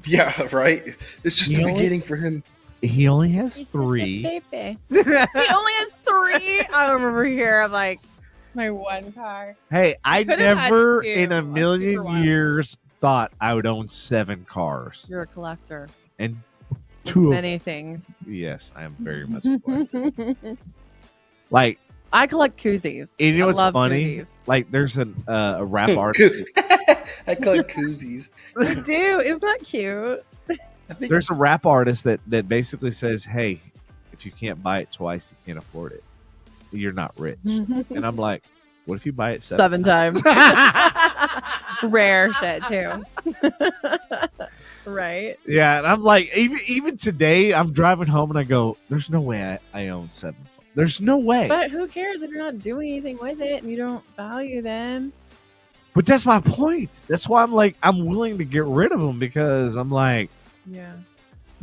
Yeah, right. It's just the beginning for him. He only has 3. He only has 3. I remember here. I'm like, my one car. Hey, I Could've had never 2. in a Super million wild. years thought I would own 7 cars. You're a collector. And 2 of Many things. Yes, I am very much a collector. Like, I collect koozies. and you know I what's love funny? koozies. Like, there's a rap artist. I call it koozies. I do. Isn't that cute? There's a rap artist that basically says, "Hey, if you can't buy it twice, you can't afford it. You're not rich." And I'm like, what if you buy it 7 times? Rare shit too. Right? Yeah, and I'm like, even today, I'm driving home and I go, "There's no way I own 7. There's no way." But who cares if you're not doing anything with it and you don't value them? But that's my point. That's why I'm like, I'm willing to get rid of them, because I'm like, Yeah.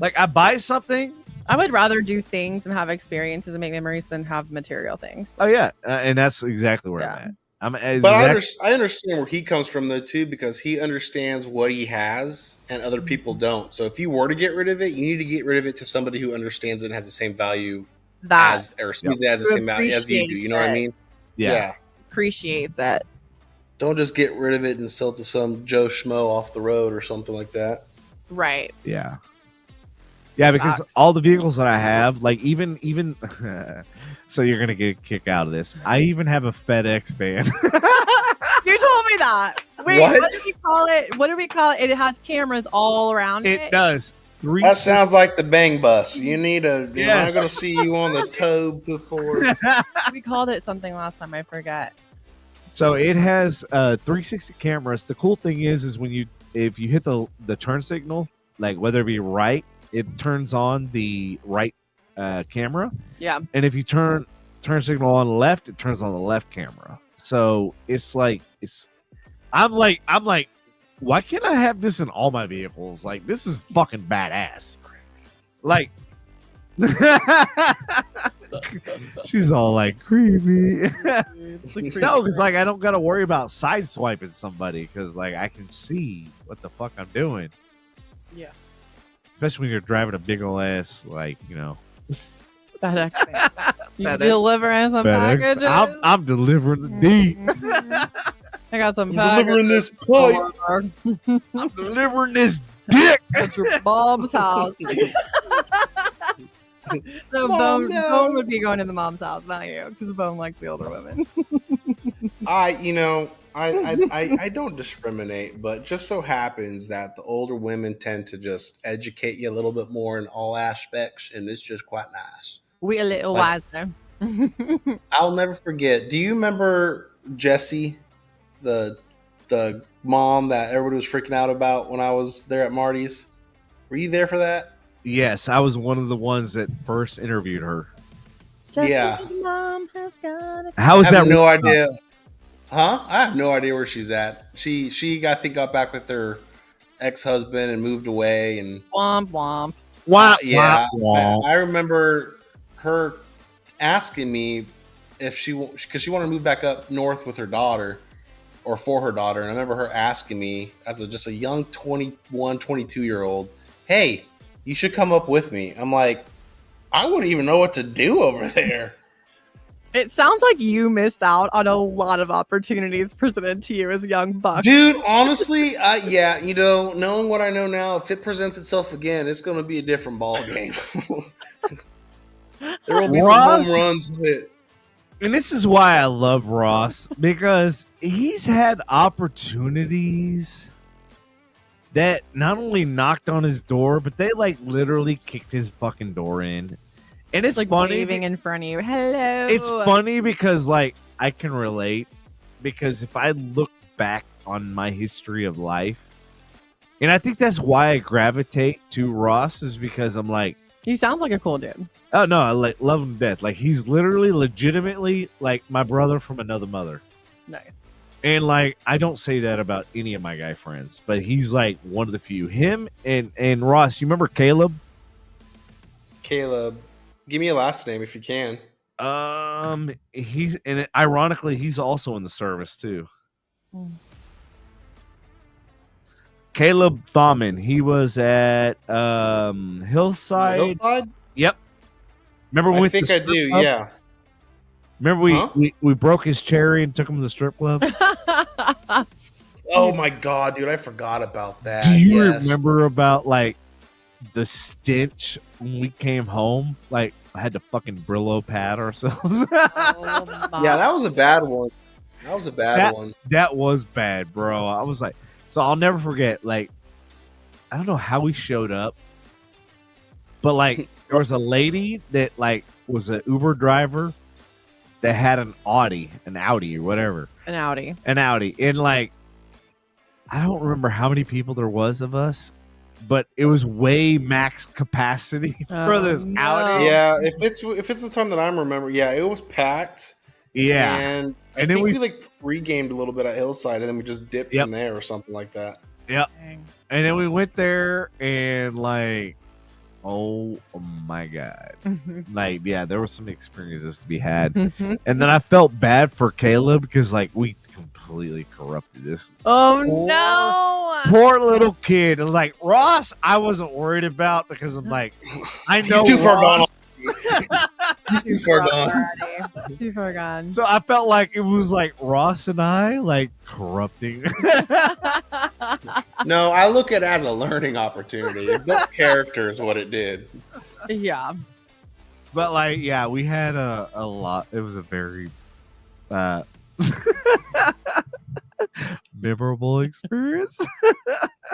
like I buy something. I would rather do things and have experiences and make memories than have material things. Oh yeah, and that's exactly where Yeah. I'm at. But I understand where he comes from, though, too, because he understands what he has and other people don't. So if you were to get rid of it, you need to get rid of it to somebody who understands it and has the same value That as, or sees it as the same value as you do. You know what I mean? Yeah. appreciates it. Don't just get rid of it and sell it to some Joe Schmo off the road or something like that. Right. Yeah. Yeah, because Box. all the vehicles that I have, like even so you're gonna get a kick out of this. I even have a FedEx van. You told me that. Wait, What? what did we call it? What do we call it? It has cameras all around it. It does. That sounds like the bang bus. You need a. You're Yes. not going to see you on the tobe before. We called it something last time. I forget. So it has 360 cameras. The cool thing is when if you hit the turn signal, like whether it be right, it turns on the right camera, Yeah. and if you turn signal on the left, it turns on the left camera. So it's like I'm like, why can't I have this in all my vehicles? Like, this is fucking badass. Like, she's all like creepy. No, because like I don't got to worry about side swiping somebody, because like I can see what the fuck I'm doing. Yeah. Especially when you're driving a big ol' ass, like, you know. FedEx. You FedEx. delivering some FedEx. packages? I'm delivering the D. I got some I'm packages. delivering this pipe. I'm delivering this dick. At your mom's house. So Mom, Bone would be going to the mom's house, not you, because Bone likes the older women. I don't discriminate, but just so happens that the older women tend to just educate you a little bit more in all aspects, and it's just quite nice. We a little Like- wiser. I'll never forget. Do you remember Jessie, the mom that everybody was freaking out about when I was there at Marty's? Were you there for that? Yes, I was one of the ones that first interviewed her. Yeah. Mom has got a How I is have that? no idea. Huh? I have no idea where she's at. She I think got back with her ex-husband and moved away, and womp womp. Wah, yeah, wah, wah. I remember her asking me if because she wanted to move back up north with her daughter, or for her daughter. And I remember her asking me as just a young 21, 22-year-old, hey, you should come up with me. I'm like, I wouldn't even know what to do over there. It sounds like you missed out on a lot of opportunities presented to you as a young buck. Dude, honestly, yeah, knowing what I know now, if it presents itself again, it's going to be a different ball game. There will be some home runs hit. And this is why I love Ross, because he's had opportunities that not only knocked on his door, but they like literally kicked his fucking door in. And it's like funny waving in front of you. Hello. It's funny because like I can relate, because if I look back on my history of life, and I think that's why I gravitate to Ross, is because I'm like, he sounds like a cool dude. Oh no, I like love him to death. Like he's literally legitimately like my brother from another mother. Nice. And like I don't say that about any of my guy friends, but he's like one of the few. Him and Ross, you remember Caleb? Caleb. Give me a last name if you can. Ironically, he's also in the service too. Caleb Thauman. He was at Hillside. Hillside? Yep. Remember I think I do, club? yeah. Remember we broke his cherry and took him to the strip club? Oh my god, dude, I forgot about that. Do you remember about like the stench when we came home? Like I had to fucking Brillo pad ourselves. Yeah, that was a bad one. That was a bad one. That was bad, bro. I was like, so I'll never forget. Like, I don't know how we showed up, but like there was a lady that like was an Uber driver that had an Audi or whatever. An Audi. And like, I don't remember how many people there was of us, but it was way max capacity for this Audi. Yeah, if it's the time that I remember, yeah, it was packed. Yeah. And I think we like pre-gamed a little bit at Hillside, and then we just dipped from there or something like that. Yep. And then we went there and like, oh my God. Like, yeah, there were some experiences to be had. And then I felt bad for Caleb because like we completely corrupted this. Oh no. Poor little kid. It was like Ross, I wasn't worried about because I'm like, I know he's too far gone. He's too far gone. Too far gone. So I felt like it was like Ross and I like corrupting. No, I look at it as a learning opportunity. It built character is what it did. Yeah. But like, yeah, we had a lot. It was a very memorable experience.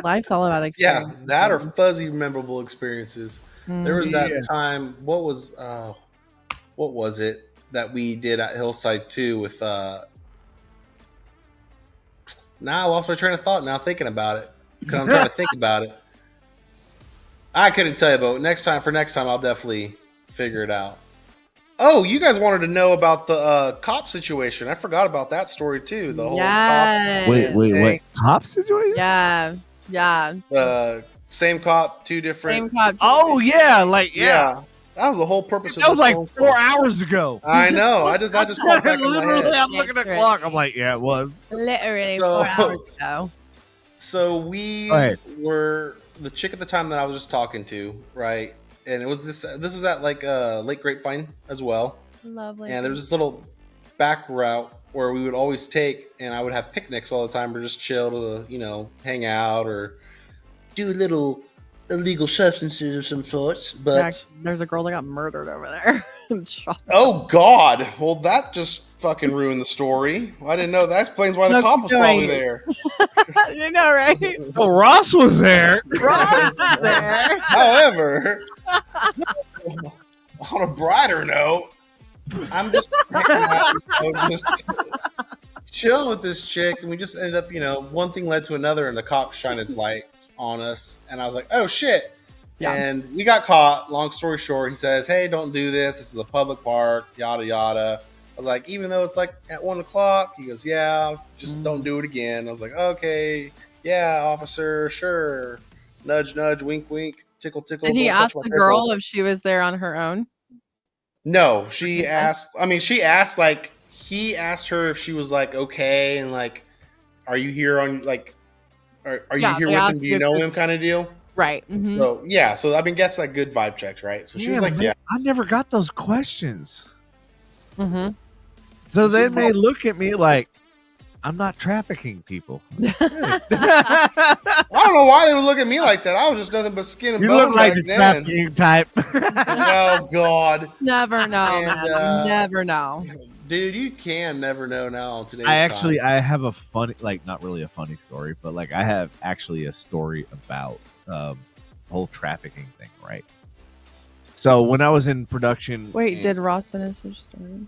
Life's all about experience. Yeah, that or fuzzy memorable experiences. There was that time. What was it that we did at Hillside 2 with? Now I lost my train of thought. Now thinking about it, because I'm trying to think about it. I couldn't tell you, but next time, I'll definitely figure it out. Oh, you guys wanted to know about the cop situation. I forgot about that story too. The whole cop. Wait, what? Cop situation? Yeah. Same cop, two different. Same cop. Oh yeah, like yeah. That was the whole purpose of that was like phone 4 call. hours ago. I know. I just popped back in my head. I'm looking at the clock. I'm like, yeah, it was. Literally So- 4 hours ago. So we were the chick at the time that I was just talking to, right? And it was this was at like Lake Grapevine as well. Lovely. And there was this little back route where we would always take, and I would have picnics all the time or just chill to, hang out or do little illegal substances of some sorts. But Jack, there's a girl that got murdered over there. oh God! Well, that just fucking ruined the story. I didn't know. That explains why the cop was probably there. You know, right? Well, Ross was there. Ross was there. However, on a brighter note, I'm just chilling with this chick, and we just ended up, one thing led to another, and the cop shined its lights on us, and I was like, oh shit. Yeah. And we got caught. Long story short, he says, hey, don't do this. This is a public park, yada, yada. I was like, even though it's like at 1 o'clock, he goes, yeah, just don't do it again. I was like, okay, yeah, officer, sure. Nudge, nudge, wink, wink, tickle, tickle. Did he ask the girl if she was there on her own? No, she asked, he asked her if she was like, okay. And like, are you here on like, are you Yeah, here they with ask him? Do you you if know you're- him? Kind of deal. Right. Mhm. So yeah, so I mean, that's like good vibe checks, right? So she was like, yeah. I never got those questions. Mhm. So then they look at me like I'm not trafficking people. I don't know why they would look at me like that. I was just nothing but skin and You bone look like back a then. trafficking type. Oh God, Never know, And, man. You never know. dude, you can never know now. Today's I have a time. funny, like not really a funny story, but like I have actually a story about the whole trafficking thing, right? So when I was in production, Wait, did Ross finish his story?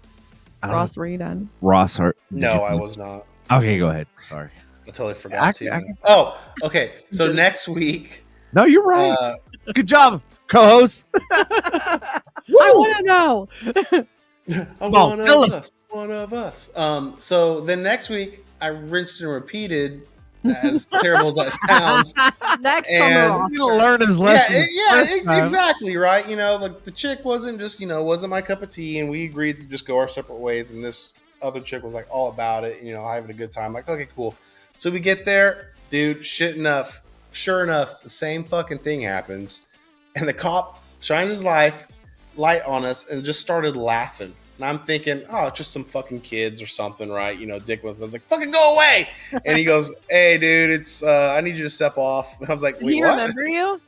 Ross, were you done? Ross, No, I was not. Okay, go ahead. Sorry. I totally forgot to. I can- Oh, okay. So next week, No, you're right. uh, Good job, co-host. I want to know. on, tell us. One of us. So then next week, I rinsed and repeated. As terrible as that sounds, Next And- summer, Ross. He'll learn his lesson. Exactly right. You know, like the chick wasn't just wasn't my cup of tea, and we agreed to just go our separate ways. And this other chick was like all about it, and, having a good time. Like, okay, cool. So we get there, dude. Sure enough, the same fucking thing happens, and the cop shines his light on us and just started laughing. And I'm thinking, oh, it's just some fucking kids or something, right? Dick with. I was like, fucking go away. And he goes, hey, dude, it's I need you to step off. And I was like, Did wait, he what? remember you?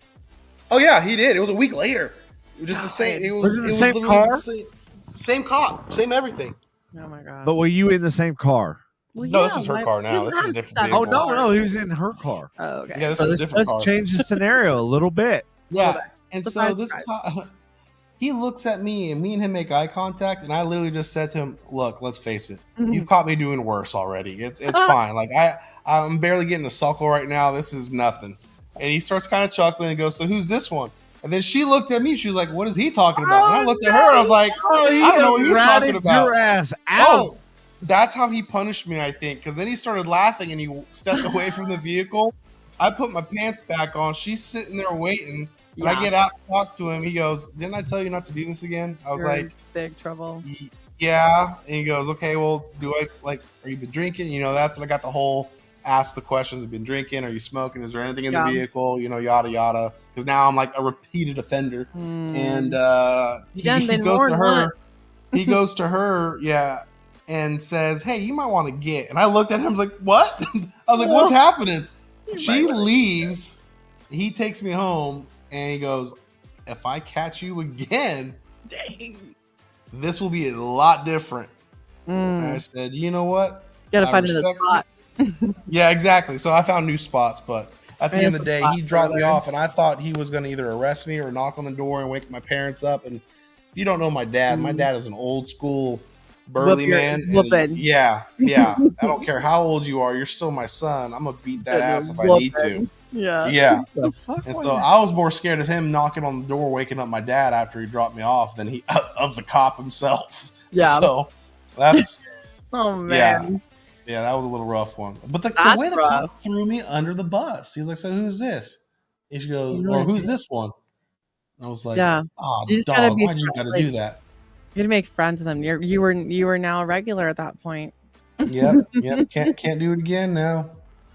Oh yeah, he did. It was a week later. It was just the same. It Was it the same literally car? Same cop, same everything. Oh my god. But were you in the same car? Well, No, this yeah, was her why- car now. you This is a have different stuff vehicle. Oh in no, cars. he was in her car. Oh, okay. Yeah, this So is a let's different car. change the scenario a little bit. Yeah, and so Surprise, this surprise. cop, he looks at me, and me and him make eye contact, and I literally just said to him, "Look, let's face it, you've caught me doing worse already. It's fine. Like I'm barely getting a suckle right now. This is nothing." And he starts kind of chuckling and goes, "So who's this one?" And then she looked at me. She was like, "What is he talking about?" And I looked at her. And I was like, Oh, I don't know what he's talking ratted about. your ass out. Oh, that's how he punished me, I think, because then he started laughing and he stepped away from the vehicle. I put my pants back on. She's sitting there waiting, and I get out and talk to him. He goes, "Didn't I tell you not to do this again?" I was You're in like, big trouble. "Yeah." And he goes, "Okay, well, are you been drinking?" That's when I got the whole ask the questions. Have you been drinking? Are you smoking? Is there anything in the vehicle? Yada yada. Because now I'm like a repeated offender, and he goes to her. He goes to her, yeah, and says, "Hey, you might want to get." And I looked at him, I was like, "What?" I was like, "What's happening?" She leaves. He takes me home, and he goes, "If I catch you again, Dang. this will be a lot different." And I said, "You know what? Gotta I find another respect spot. Yeah, exactly." So I found new spots, but at the end of the day, he dropped me further. off, and I thought he was going to either arrest me or knock on the door and wake my parents up. And if you don't know my dad is an old school burly man. And whooping. yeah. I don't care how old you are, you're still my son. I'm gonna beat that ass if I need to. Yeah. Yeah. The fuck And was so I was more scared of him knocking on the door, waking up my dad after he dropped me off, than of the cop himself. Yeah. So that's Oh man. yeah, that was a little rough one. But the That's way the rough. cop threw me under the bus, he was like, "So who's this?" And she goes, You "Or really who's did. this one?" And I was like, Yeah. "Oh, You just gotta dog, be why'd you gotta like- do that?" You gotta make friends with them. You were now a regular at that point. Yep. Can't do it again now.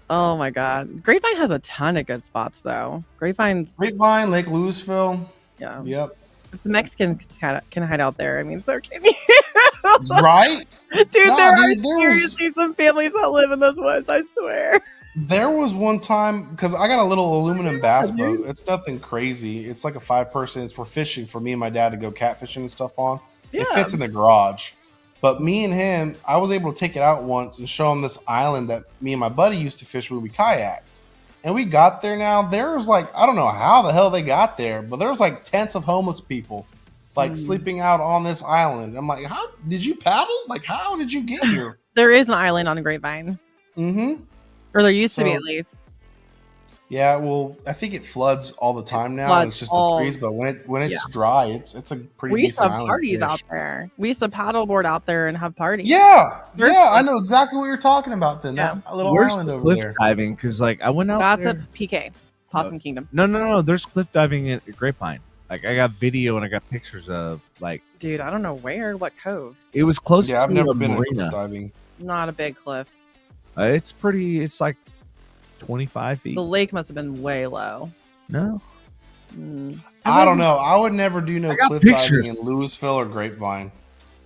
Oh my god. Grapevine has a ton of good spots though. Grapevine's Grapevine, Lake Louisville. yeah. Yep. If the Mexicans can hide out there, I mean, so can you. Right? Dude, Nah, there are dude, there was- seriously some families that live in those woods, I swear. There was one time, because I got a little aluminum bass boat. It's nothing crazy. It's like a 5-person. It's for fishing for me and my dad to go catfishing and stuff on. Yeah. It fits in the garage. But me and him, I was able to take it out once and show him this island that me and my buddy used to fish when we kayaked. And we got there now. There was like, I don't know how the hell they got there, but there was like tents of homeless people like sleeping out on this island. I'm like, how did you paddle? Like, how did you get here? There is an island on Grapevine. Mm-hmm. Or there used to be So- at least. Yeah, well, I think it floods all the time now. floods And it's just all- the trees, but when it's dry, it's a pretty We used to decent have island parties fish. out there. We used to paddleboard out there and have parties. Yeah, There's- yeah, I know exactly what you're talking about. Then Yeah. that little Where's island the over cliff there. diving? Because like I went out That's there. a PK. Possum Kingdom. No. There's cliff diving at Grapevine. Like I got video and I got pictures of like Dude, I don't know where, what cove. it was close Yeah, I've to never a been in marina. cliff diving. Not a big cliff. It's pretty. It's like 25 feet. The lake must have been way low. No, I don't know. I would never do no I got cliff pictures. diving in Louisville or Grapevine.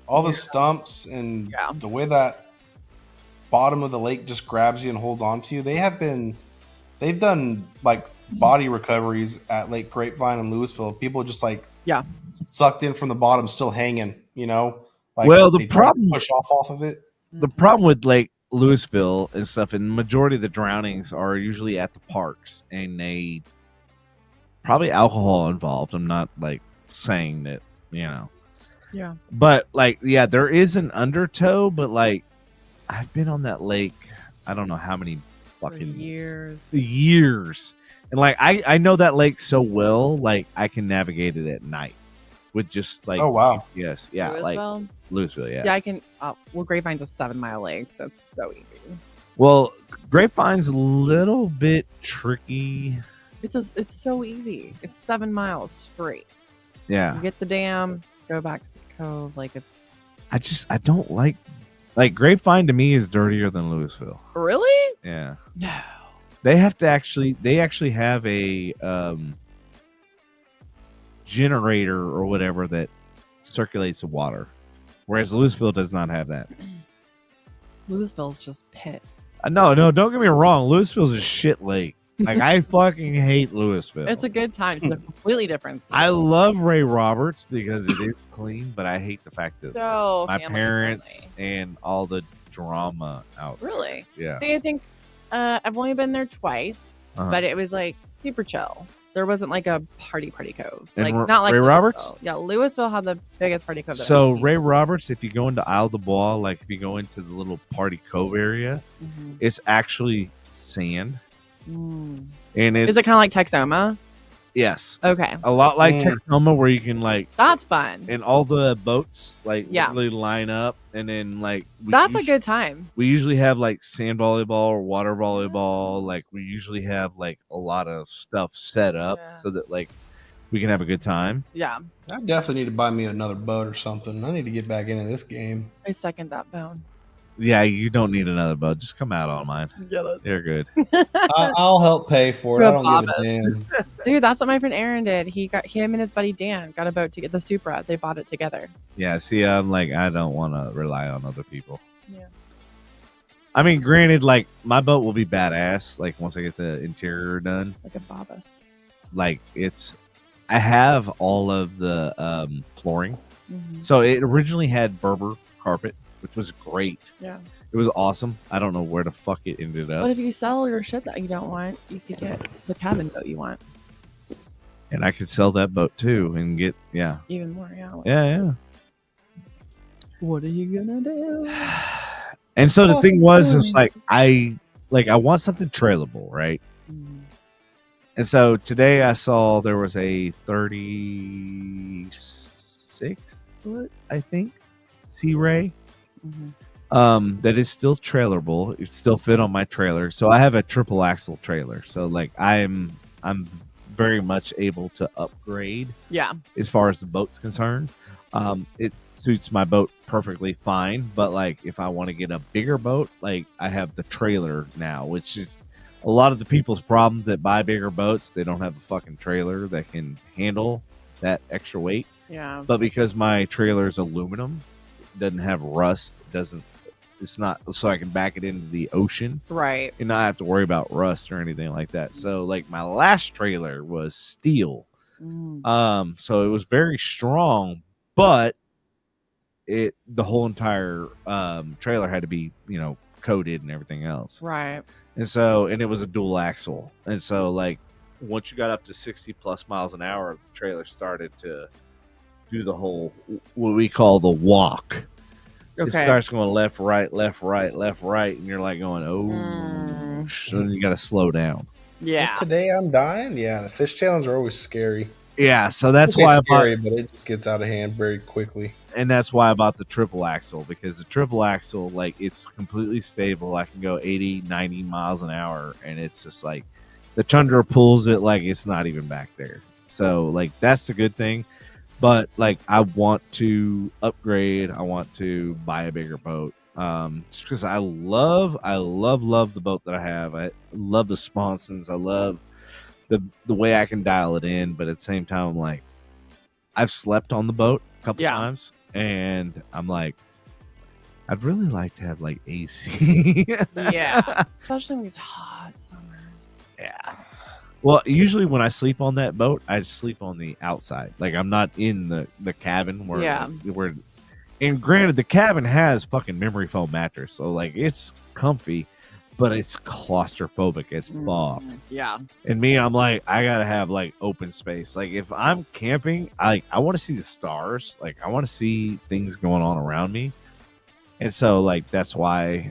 All the stumps and Yeah. the way that bottom of the lake just grabs you and holds on to you. They've done like body recoveries at Lake Grapevine and Louisville. People just like sucked in from the bottom, still hanging. You know, like well, the they try to problem push off of it. the problem with Lake Louisville and stuff, and the majority of the drownings are usually at the parks, and they probably alcohol involved. I'm not like saying that, Yeah. but like, yeah, there is an undertow, but like, I've been on that lake. I don't know how many For fucking years. and like I know that lake so well, like I can navigate it at night with just like, Oh wow. yes, yeah, like Louisville? Louisville, yeah. Yeah, I can. Well, Grapevine's a 7-mile lake, so it's so easy. Well, Grapevine's a little bit tricky. It's so easy. It's 7 miles straight. Yeah, You get the dam, go back to the cove. Like it's I don't like Grapevine to me is dirtier than Louisville. really Yeah, no. they actually have a generator or whatever that circulates the water, whereas Louisville does not have that. Louisville's just pissed. No, don't get me wrong. Louisville's a shit lake. Like I fucking hate Louisville. It's a good time. It's a completely different. I love Ray Roberts because it is clean, but I hate the fact that so my family parents friendly. and all the drama out. Really? Yeah. See, I think I've only been there twice, Uh-huh. but it was like super chill. There wasn't like a party cove. And Like not like Ray Roberts? Louisville. Yeah, Louisville had the biggest party cove. that So I've Ray Roberts, if you go into Isle de Bois, like if you go into the little party cove area, seen. it's actually sand, Mhm. and it's Is it kind of like Texoma? yes, Okay, a lot like Mm. Texoma, where you can like, that's fun. and all the boats like Yeah. literally line up, and then like That's a good time. We usually have like sand volleyball or water volleyball. Like we usually have like a lot of stuff set up Yeah. so that like we can have a good time. Yeah, I definitely need to buy me another boat or something. I need to get back into this game. I second that bone. Yeah, you don't need another boat. Just come out on mine. They're good. I'll help pay for it. I don't give a damn. Dude, that's what my friend Aaron did. Him and his buddy Dan got a boat to get the Supra. They bought it together. Yeah, see, I'm like, I don't want to rely on other people. Yeah. I mean, granted, like my boat will be badass. Like once I get the interior done, Like a Babas. like I have all of the flooring. Mm-hmm. So it originally had Berber carpet, which was great. Yeah. It was awesome. I don't know where the fuck it ended up. But if you sell your shit that you don't want, you could get the cabin boat you want. And I could sell that boat too and get, yeah. Even more, yeah. Yeah. What are you gonna do? And so the thing was, Awesome. it's like, I want something trailable, right? And so today I saw there was a 36 foot, I think, Sea Ray. Mm-hmm. That is still trailerable. It still fit on my trailer. So I have a triple axle trailer. So like I'm very much able to upgrade Yeah. as far as the boat's concerned. It suits my boat perfectly fine. But like if I want to get a bigger boat, like I have the trailer now, which is a lot of the people's problems that buy bigger boats. They don't have a fucking trailer that can handle that extra weight. Yeah. But because my trailer is aluminum, it doesn't have rust, it's not so I can back it into the ocean Right. and not have to worry about rust or anything like that. So like my last trailer was steel. So it was very strong, but the whole entire trailer had to be, coated and everything else. Right. And so, and it was a dual axle. And so like once you got up to 60 plus miles an hour, the trailer started to do the whole, what we call the walk. It Okay. starts going left, right, left, right, left, right. And you're like going, oh, so then you got to slow down. Yeah. Just today I'm dying. Yeah, the fish challenges are always scary. Yeah. So that's It's why scary, but it just gets out of hand very quickly. and that's why I bought the triple axle, because the triple axle, like it's completely stable. I can go 80, 90 miles an hour. And it's just like the Tundra pulls it like it's not even back there. So like, that's the good thing. But like, I want to upgrade. I want to buy a bigger boat. Just because I love the boat that I have. I love the sponsons. I love the way I can dial it in, but at the same time, I'm like, I've slept on the boat a couple times, and I'm like, I'd really like to have like AC. Yeah, especially in these hot summers. Yeah. Well, usually when I sleep on that boat, I sleep on the outside. Like I'm not in the cabin where where. And granted, the cabin has fucking memory foam mattress, so like it's comfy, but it's claustrophobic as fuck. Yeah. And me, I'm like, I gotta have like open space. Like if I'm camping, I want to see the stars. Like I want to see things going on around me. And so like that's why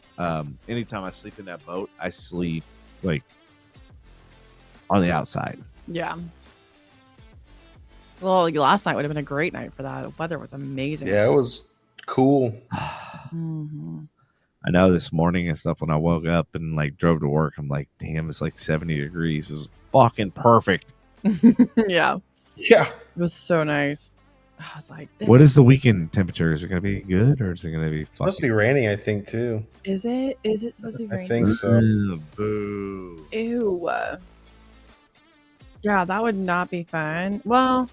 anytime I sleep in that boat, I sleep like on the outside. Yeah. Well, like, last night would have been a great night for that. The weather was amazing. Yeah, it was cool. Mm-hmm. I know this morning and stuff when I woke up and like drove to work, I'm like, damn, it's like 70 degrees. It was fucking perfect. Yeah. Yeah. It was so nice. I was like, what is the weekend temperature? Is it going to be good or is it going to be It's supposed to be raining, I think, too. Is it? Is it supposed to be raining? I think so. Boo. Ew. Yeah, that would not be fun. Well,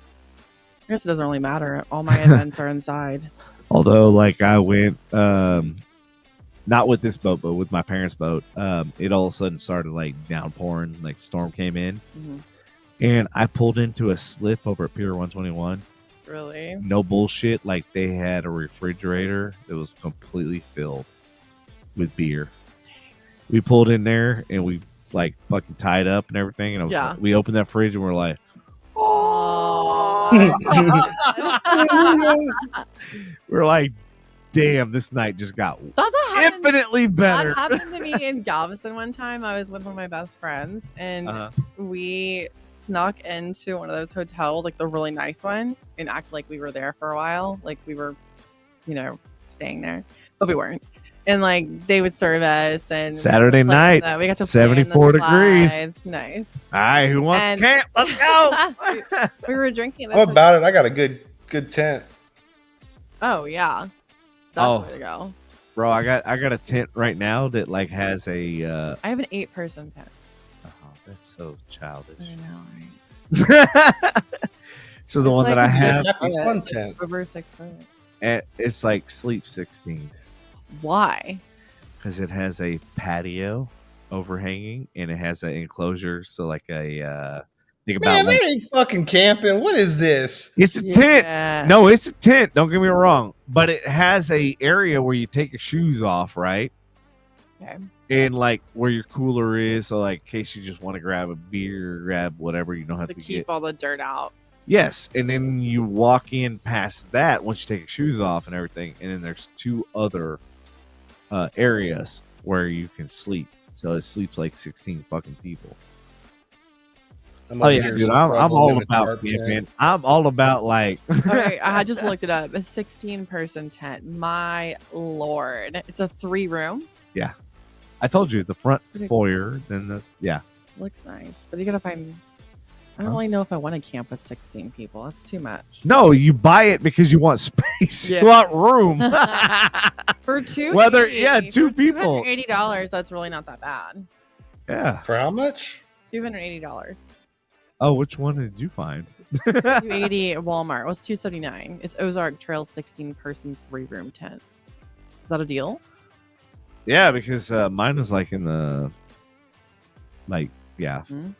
I guess it doesn't really matter. All my events are inside. Although, like, I went, not with this boat, but with my parents' boat, it all of a sudden started, like, downpouring, like, storm came in. Mm-hmm. And I pulled into a slip over at Pier 121. Really? No bullshit. Like, they had a refrigerator that was completely filled with beer. We pulled in there, and we, like, fucking tied up and everything. And we opened that fridge, and we're like, we're like, damn, this night just got infinitely better. That happened to me in Galveston one time. I was with one of my best friends, and we snuck into one of those hotels, like the really nice one, and acted like we were there for a while, like we were, staying there, but we weren't. And like they would serve us, and Saturday night, we got to 74 degrees. Nice. All right, who wants to camp? Let's go. we were drinking. How about it? I got a good tent. Oh yeah, that's the way to go, bro. I got a tent right now that like has a. I have an 8-person tent. Oh, that's so childish. I know, right? So the one that I have, fun tent. Over 6 foot. It's like sleep 16. Why? Because it has a patio overhanging and it has an enclosure. So like a think about that ain't fucking camping. What is this? It's a tent. No, it's a tent. Don't get me wrong. But it has a area where you take your shoes off, right? Okay. And like where your cooler is, so like in case you just want to grab a beer, grab whatever, you don't have to keep all the dirt out. Yes, and then you walk in past that once you take your shoes off and everything, and then there's 2 other areas where you can sleep. So it sleeps like 16 fucking people. Oh yeah, dude, I'm all about camping. I'm all about like. Okay, I just looked it up. A 16-person tent. My lord, it's a 3-room. Yeah, I told you the front foyer. Then this, yeah, looks nice, but you gotta find. I don't really know if I want to camp with 16 people. That's too much. No, you buy it because you want space. Yeah. You want room. For 2 2 people. $280, that's really not that bad. Yeah. For how much? $280. Oh, which one did you find? $280 at Walmart. It was $279. It's Ozark Trail 16-person 3-room tent. Is that a deal? Yeah, because mine was like in the Mm-hmm.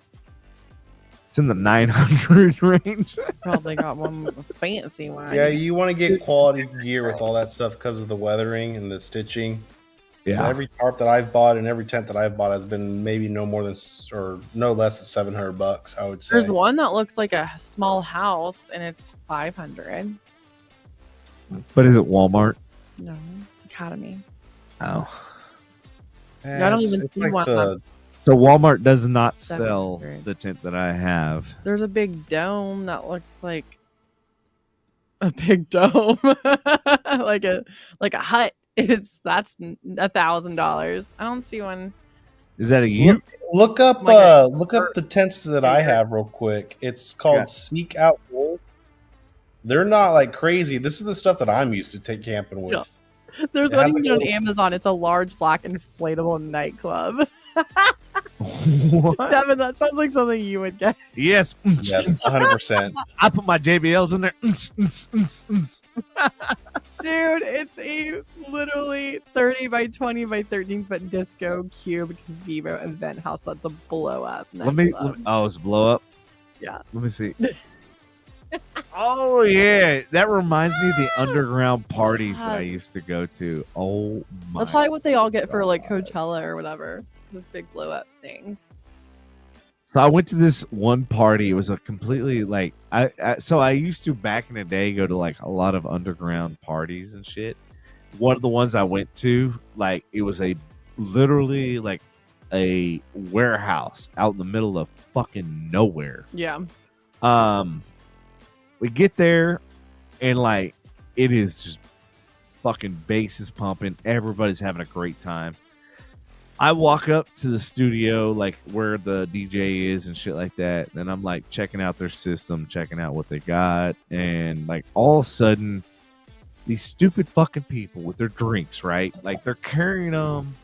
It's in the 900 range. Probably got one fancy one. Yeah, you want to get quality gear with all that stuff because of the weathering and the stitching. Yeah. So every tarp that I've bought and every tent that I've bought has been maybe no less than $700, I would say. There's one that looks like a small house and it's $500. But is it Walmart? No, it's Academy. Oh. I don't even see like one. So Walmart does not sell the tent that I have. There's a big dome that looks like a big dome, like a hut. That's $1,000. I don't see one. Is that a year? Look up the tents that I have real quick. It's called Seek Outdoors. They're not like crazy. This is the stuff that I'm used to take camping with. There's It one has you like can a get on little- Amazon. It's a large black inflatable nightclub. What? Devin, that sounds like something you would get. Yes. Yes, 100%. I put my JBLs in there. Dude, it's a literally 30 by 20 by 13 foot disco cube gazebo event house that's a blow up. let me. nightclub. Oh, it's blow up. Yeah. Let me see. Oh yeah, that reminds me of the underground parties that I used to go to. Oh my! That's probably what they all get for like God. Coachella or whatever. Those big blow up things. So I went to this one party. It was a completely like I used to back in the day go to like a lot of underground parties and shit. One of the ones I went to, like it was a literally like a warehouse out in the middle of fucking nowhere. Yeah. We get there and like it is just fucking bass is pumping. Everybody's having a great time. I walk up to the studio, like where the DJ is and shit like that. And I'm like checking out their system, checking out what they got. And like all of a sudden, these stupid fucking people with their drinks, right? Like they're carrying them,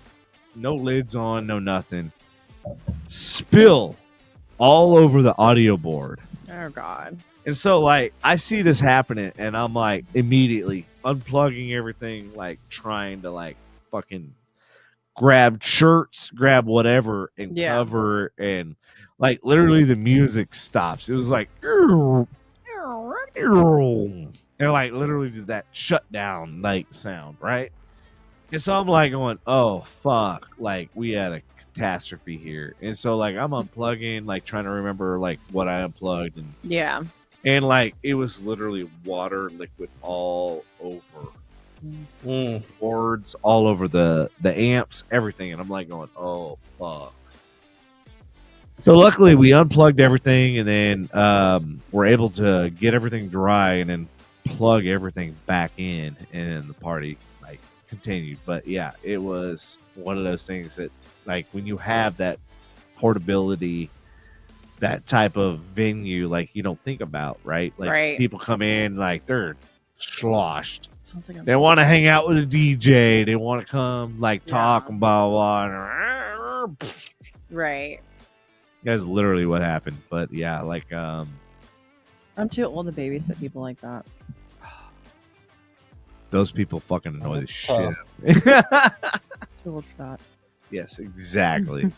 no lids on, no nothing. Spill all over the audio board. Oh God. And so, like, I see this happening, and I'm like, immediately unplugging everything, like, trying to, like, fucking grab shirts, grab whatever, and Yeah. cover, and, like, literally the music stops. It was like, and, like, literally did that shutdown, like, sound, right? And so I'm, like, going, oh, fuck. Like, we had a catastrophe here. And so, like, I'm unplugging, like, trying to remember, like, what I unplugged, and Yeah. And like it was literally water, liquid all over boards, all over the amps, everything. And I'm like going, oh fuck. So luckily we unplugged everything and then we're able to get everything dry and then plug everything back in, and then the party like continued. But yeah, it was one of those things that like when you have that portability, that type of venue, like you don't think about, right? Like Right. people come in, like they're sloshed. Sounds like They want to hang out with a DJ. They want to come, like talk Yeah. and blah blah. Blah. right. That's literally what happened. But yeah, like I'm too old to babysit people like that. those people fucking annoy the That's shit. Too old for that. Yes, exactly.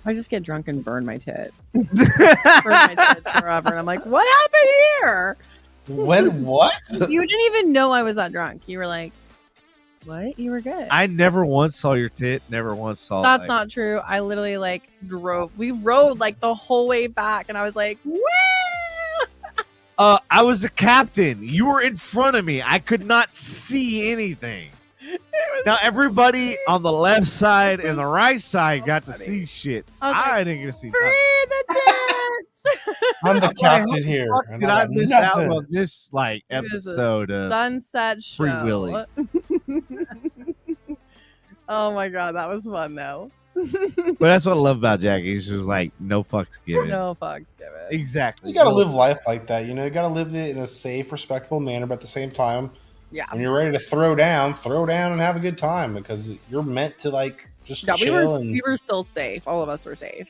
I just get drunk and burn my tit. Burn my tit forever. And I'm like, what happened here? When what? You didn't even know I was that drunk. You were like, what? You were good. I never once saw your tit. Never once saw. That's like, not true. I literally like drove. We rode like the whole way back, and I was like, "Woo!" I was the captain. You were in front of me. I could not see anything. Now everybody on the left side and the right side got to funny. see shit. I was like, I didn't get to see nothing. Free the tits. I'm the captain here. Fuck and did I I got miss out nothing. on this like It was a episode of Sunset show. Free Willy? Oh my god, that was fun though. But that's what I love about Jackie. She's just like no fucks given. No fucks given. Exactly. You gotta live life like that, you know. You gotta live it in a safe, respectable manner, but at the same time, Yeah. when you're ready to throw down and have a good time because you're meant to like just Yeah, chill we were still safe. All of us were safe.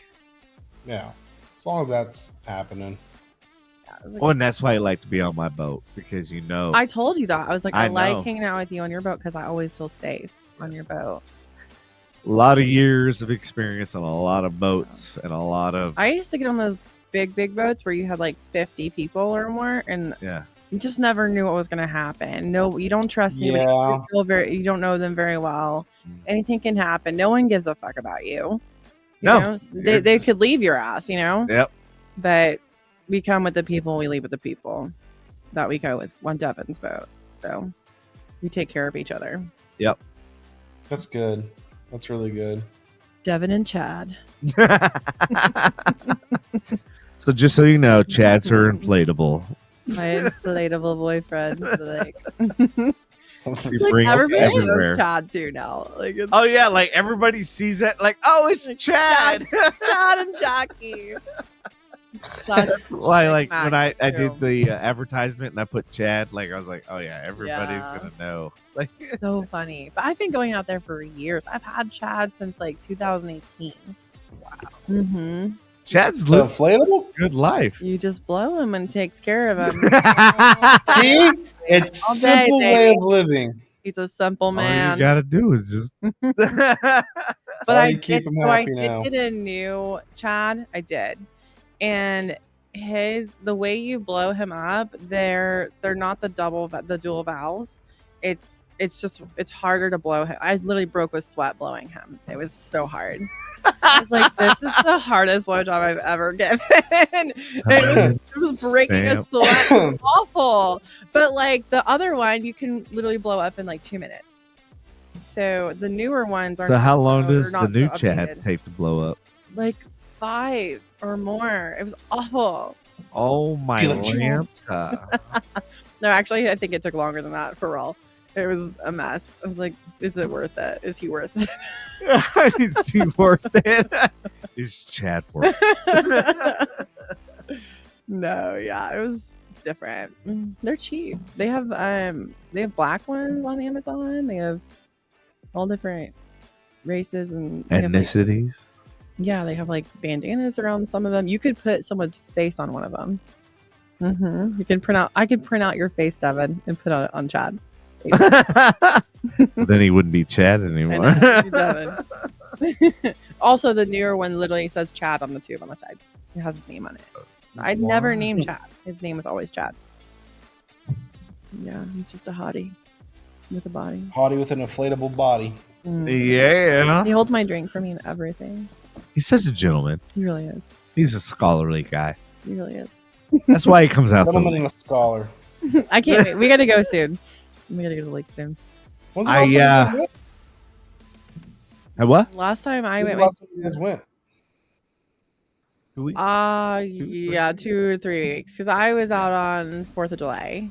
yeah. As long as that's happening. Yeah, it was like- Oh, and that's why I like to be on my boat because you know I told you that. I was like, I I like know. hanging out with you on your boat because I always feel safe on your boat. a lot of years of experience on a lot of boats and a lot of I used to get on those big boats where you had like 50 people or more, and yeah. you just never knew what was going to happen. No, you don't trust anybody. Yeah. You don't know them very well. Mm. Anything can happen. No one gives a fuck about you. No. know? You're They just- could leave your ass, you know? Yep. But we come with the people, we leave with the people that we go with on Devin's boat. So we take care of each other. That's good. That's really good. Devin and Chad. So just so you know, Chad's her inflatable. My inflatable boyfriend. Like, He brings everybody everywhere. knows Chad too now. Like it's Oh yeah, like everybody sees that, like, oh, it's Chad. Chad and Jackie. That's why, like, Mac, when I too. did the advertisement and I put Chad, like, I was like, oh yeah, everybody's Yeah. gonna know. Like, So funny. But I've been going out there for years. I've had Chad since like 2018. Wow. Mm-hmm. Chad's The lived inflatable? a good life. You just blow him and takes care of him. See? It's All day, simple way baby. of living. He's a simple All you man. gotta do is just. But How I you keep did, him so I happy now? did get a new Chad. I did, and the way you blow him up, they're not the dual valves. It's harder to blow him. I literally broke with sweat blowing him. It was so hard. I was like, this is the hardest blowjob I've ever given. It was breaking a sweat. It was awful. But like the other one, you can literally blow up in like 2 minutes. So the newer ones are. So how long does they're the not new so Chad updated. take to blow up? Like 5 or more. It was awful. Oh my You like Chad? Lanta. No, actually, I think it took longer than that for real. It was a mess. I was like, is it worth it? Is he worth it? Is he worth it? Is Chad worth it? No, yeah, it was different. They're cheap. They have black ones on Amazon. They have all different races and they have, like, Ethnicities? yeah, they have like bandanas around some of them. You could put someone's face on one of them. You can print out. I could print out your face, Devin, and put it on Chad. Then he wouldn't be Chad anymore. Also, the newer one literally says Chad on the tube on the side. It has his name on it. I'd never named Chad. His name was always Chad. Yeah, he's just a hottie with a body. Hottie with an inflatable body. Yeah. He holds my drink for me and everything. He's such a gentleman. He really is. He's a scholarly guy. He really is. That's why he comes out Gentleman so. and a scholar. I can't wait. We gotta go soon. We gotta go to the lake soon. When's the last time you guys went? What? Last time I When's went, the last time you guys went? yeah, 2 or 3 weeks. Because I was out on 4th of July.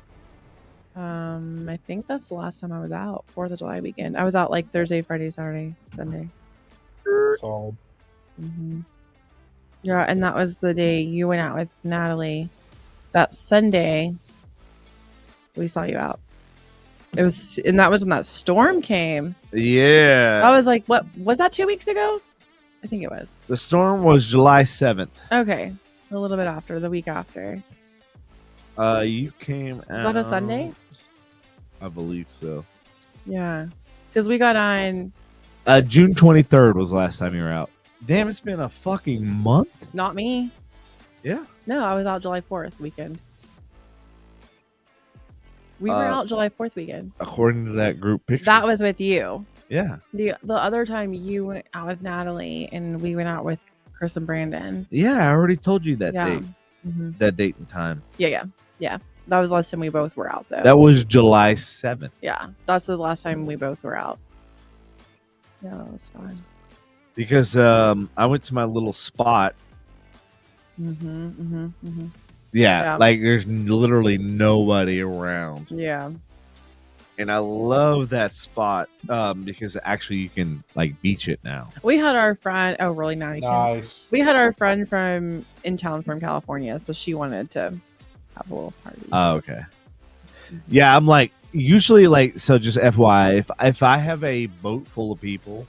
I think that's the last time I was out. 4th of July weekend. I was out like Thursday, Friday, Saturday, Sunday. Solid. Yeah, and that was the day you went out with Natalie. That Sunday, we saw you out. It was, and that was when that storm came. Yeah. I was like, what was that 2 weeks ago? I think it was. The storm was July 7th. Okay, a little bit after, the week after. You came out. Was that a Sunday? I believe so. Yeah, because we got on. June 23rd was the last time you were out. Damn, it's been a fucking month. Not me. Yeah. No, I was out July 4th weekend. We were out July 4th weekend. According to that group picture. That was with you. Yeah. The other time you went out with Natalie and we went out with Chris and Brandon. Yeah, I already told you that Yeah. date. That date and time. Yeah. That was the last time we both were out, though. That was July 7th. Yeah, that's the last time we both were out. Yeah, that was fun. Because I went to my little spot. Yeah, like there's literally nobody around. Yeah. And I love that spot because actually you can like beach it now. We had our friend. Oh, really? Now you can. Nice. We had our friend from in town from California, so she wanted to have a little party. Oh, okay. Yeah, I'm like usually like so. Just FYI, if I have a boat full of people,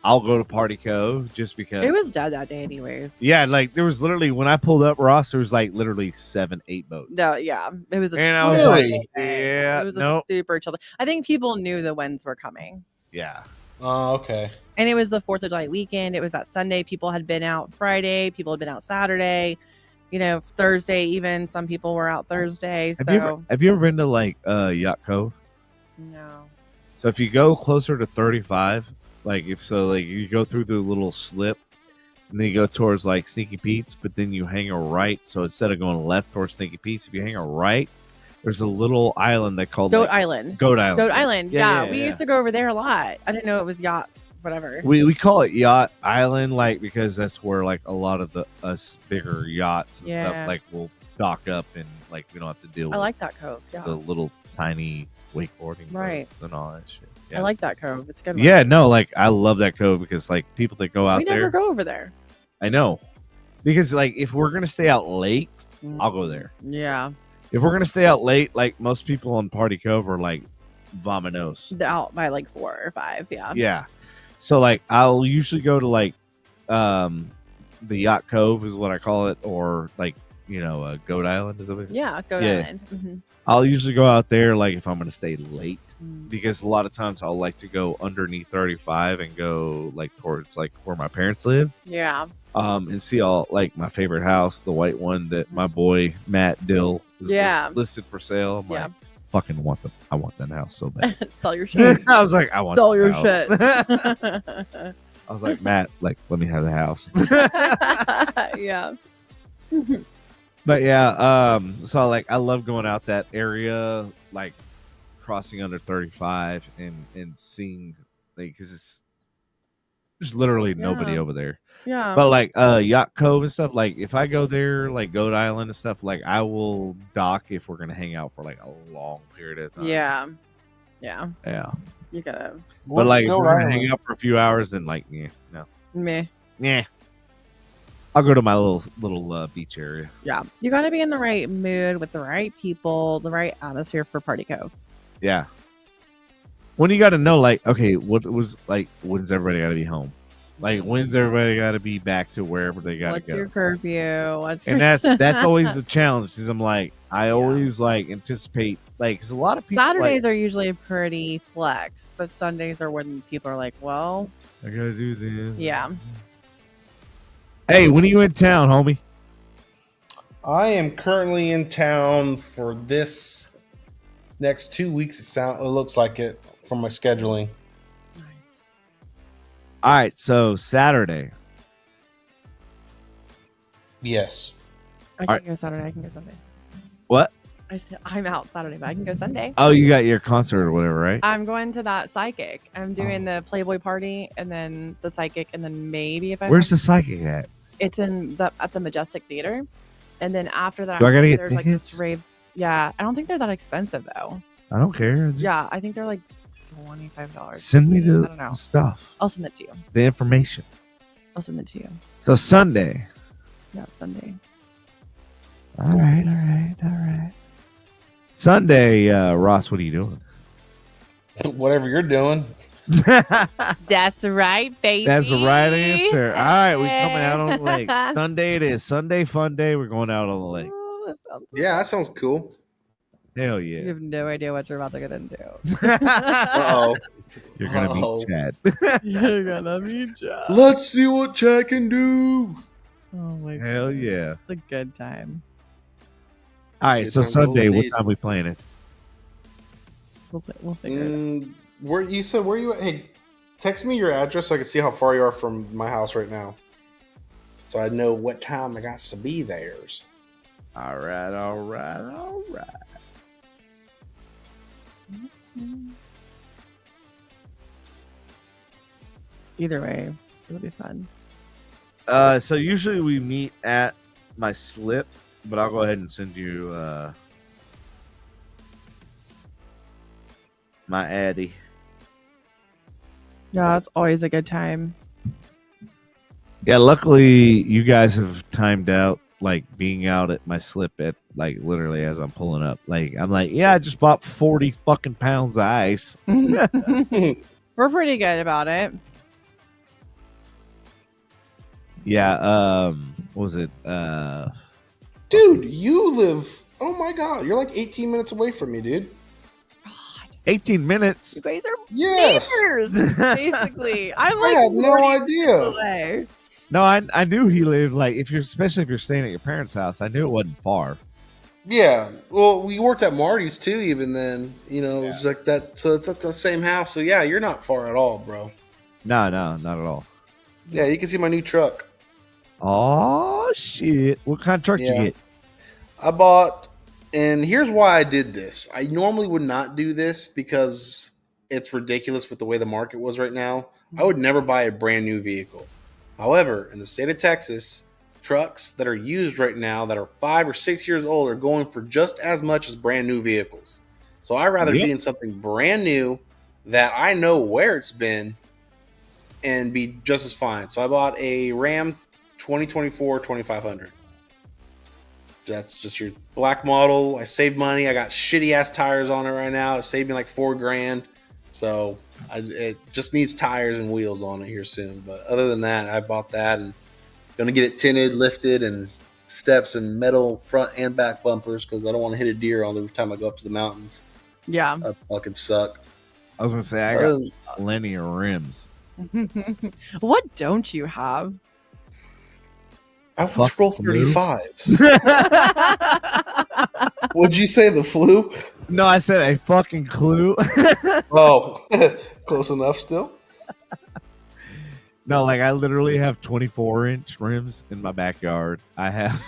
I'll go to Party Cove just because It was dead that day, anyways. Yeah, like there was literally when I pulled up Ross, there was like literally 7-8 boats. No, yeah, it was. And I was Really? like, yeah, it was nope. a super chill. I think people knew the winds were coming. Yeah. Oh, okay. And it was the 4th of July weekend. It was that Sunday. People had been out Friday. People had been out Saturday. You know, Thursday even. Some people were out Thursday. So Have you ever been to like Yacht Cove? no. So if you go closer to 35, like if so, like you go through the little slip, and then you go towards like Sneaky Pete's, but then you hang a right. So instead of going left towards Sneaky Pete's, if you hang a right, there's a little island they called Goat Island. Goat Island. Goat Island. Yeah, yeah, we yeah. used to go over there a lot. I didn't know it was yacht, whatever. We call it Yacht Island, like because that's where like a lot of the us bigger yachts and Yeah. stuff like will dock up and like we don't have to deal I with like that cove. Yeah, the little tiny wakeboarding Right. boats and all that shit. I like that cove. It's good. Yeah, no, like I love that cove because like people that go out we there, never go over there. I know. because like if we're gonna stay out late, I'll go there. Yeah. If we're gonna stay out late, like most people on Party Cove are like vominos. They're out by like 4 or 5. Yeah. Yeah. So like I'll usually go to like the Yacht Cove is what I call it, or like Goat Island is it? Yeah. Go Yeah. Island. Mm-hmm. I'll usually go out there like if I'm gonna stay late, because a lot of times I'll like to go underneath 35 and go like towards like where my parents live. Yeah. And see all like my favorite house, the white one that my boy Matt Dill is listed for sale. I'm like, fucking want them. I want that house so bad. Sell your shit. I was like, I want Sell your house. shit. I was like, Matt, like, let me have the house. Yeah. But yeah, so like I love going out that area, like crossing under 35 and seeing, like, because there's literally nobody over there. Yeah. But like Yacht Cove and stuff, like if I go there, like Goat Island and stuff, like I will dock if we're gonna hang out for like a long period of time. Yeah. Yeah. Yeah. You gotta. But like if we're gonna hang out for a few hours, then like no. Meh. Yeah. I'll go to my little beach area. Yeah. You gotta be in the right mood with the right people, the right atmosphere for Party Cove. Yeah. When you got to know, like, okay, what was like, when's everybody got to be home? Like, when's everybody got to be back to wherever they got to go? What's your curfew? And that's always the challenge. Is I'm like, I always like anticipate, like, because a lot of people Saturdays are usually pretty flex, but Sundays are when people are like, well, I gotta do this. Yeah. Hey, when are you in town, homie? I am currently in town for this next 2 weeks. It looks like it from my scheduling. Nice. All right, so Saturday. Yes. I can go Saturday. I can go Sunday. What? I said I'm out Saturday, but I can go Sunday. Oh, you got your concert or whatever, right? I'm going to that psychic. I'm doing the Playboy party and then the psychic, and then maybe if I Where's the psychic at? it's at the Majestic Theater, and then after that, Do I gotta get there's like tickets? this rave. Yeah, I don't think they're that expensive though. I don't care. Yeah, I think they're like $25. Send me I don't know. the stuff, I'll send it to you. the information. I'll send it to you. So Sunday. Yeah, Sunday. All right. Sunday, Ross, what are you doing? Whatever you're doing. That's right, baby. That's the right answer. All right, we're coming out on the lake. Sunday it is. Sunday fun day. We're going out on the lake. Ooh, that sounds Yeah, that sounds cool. Hell You yeah. have no idea what you're about to get into. Uh-oh. You're gonna Uh-oh. meet Chad. You're gonna be just. Let's see what Chad can do. Oh my god. Hell yeah. It's a good time. All right, Good so time, Sunday, golden what days. time we playing it? We'll figure it out. Where you at? Hey, text me your address so I can see how far you are from my house right now. So I know what time I got to be there. All right. Either way, it'll be fun. So usually we meet at my slip, but I'll go ahead and send you my Addy. Yeah, it's always a good time. Yeah, luckily you guys have timed out like being out at my slip at like literally as I'm pulling up. Like I'm like, yeah, I just bought 40 fucking pounds of ice. We're pretty good about it. Yeah, what was it? Dude, you live. Oh my god, you're like 18 minutes away from me, dude. God, 18 minutes. you guys are Yes. neighbors, basically. I'm I like had no 40 idea. away. No, I knew he lived like especially if you're staying at your parents' house. I knew it wasn't far. Yeah. Well, we worked at Marty's too. Even then, it was like that. So it's at the same house. So yeah, you're not far at all, bro. No, not at all. Yeah, you can see my new truck. Oh shit! What kind of truck did Yeah. you get? I bought, and here's why I did this. I normally would not do this because it's ridiculous with the way the market was right now. I would never buy a brand new vehicle. However, in the state of Texas, trucks that are used right now that are 5 or 6 years old are going for just as much as brand new vehicles. So I'd rather Yep. be in something brand new that I know where it's been and be just as fine. So I bought a Ram 2024 2500. That's just your black model. I saved money. I got shitty ass tires on it right now. It saved me like $4,000. So it just needs tires and wheels on it here soon. But other than that, I bought that and gonna get it tinted, lifted, and steps and metal front and back bumpers because I don't want to hit a deer all the time I go up to the mountains. Yeah. That fucking suck. I was gonna say I got plenty of rims. What don't you have? I Fuck roll flu. 35s. What'd you say? The flu? No, I said a fucking clue. Oh, close enough still. No, like I literally have 24-inch rims in my backyard. I have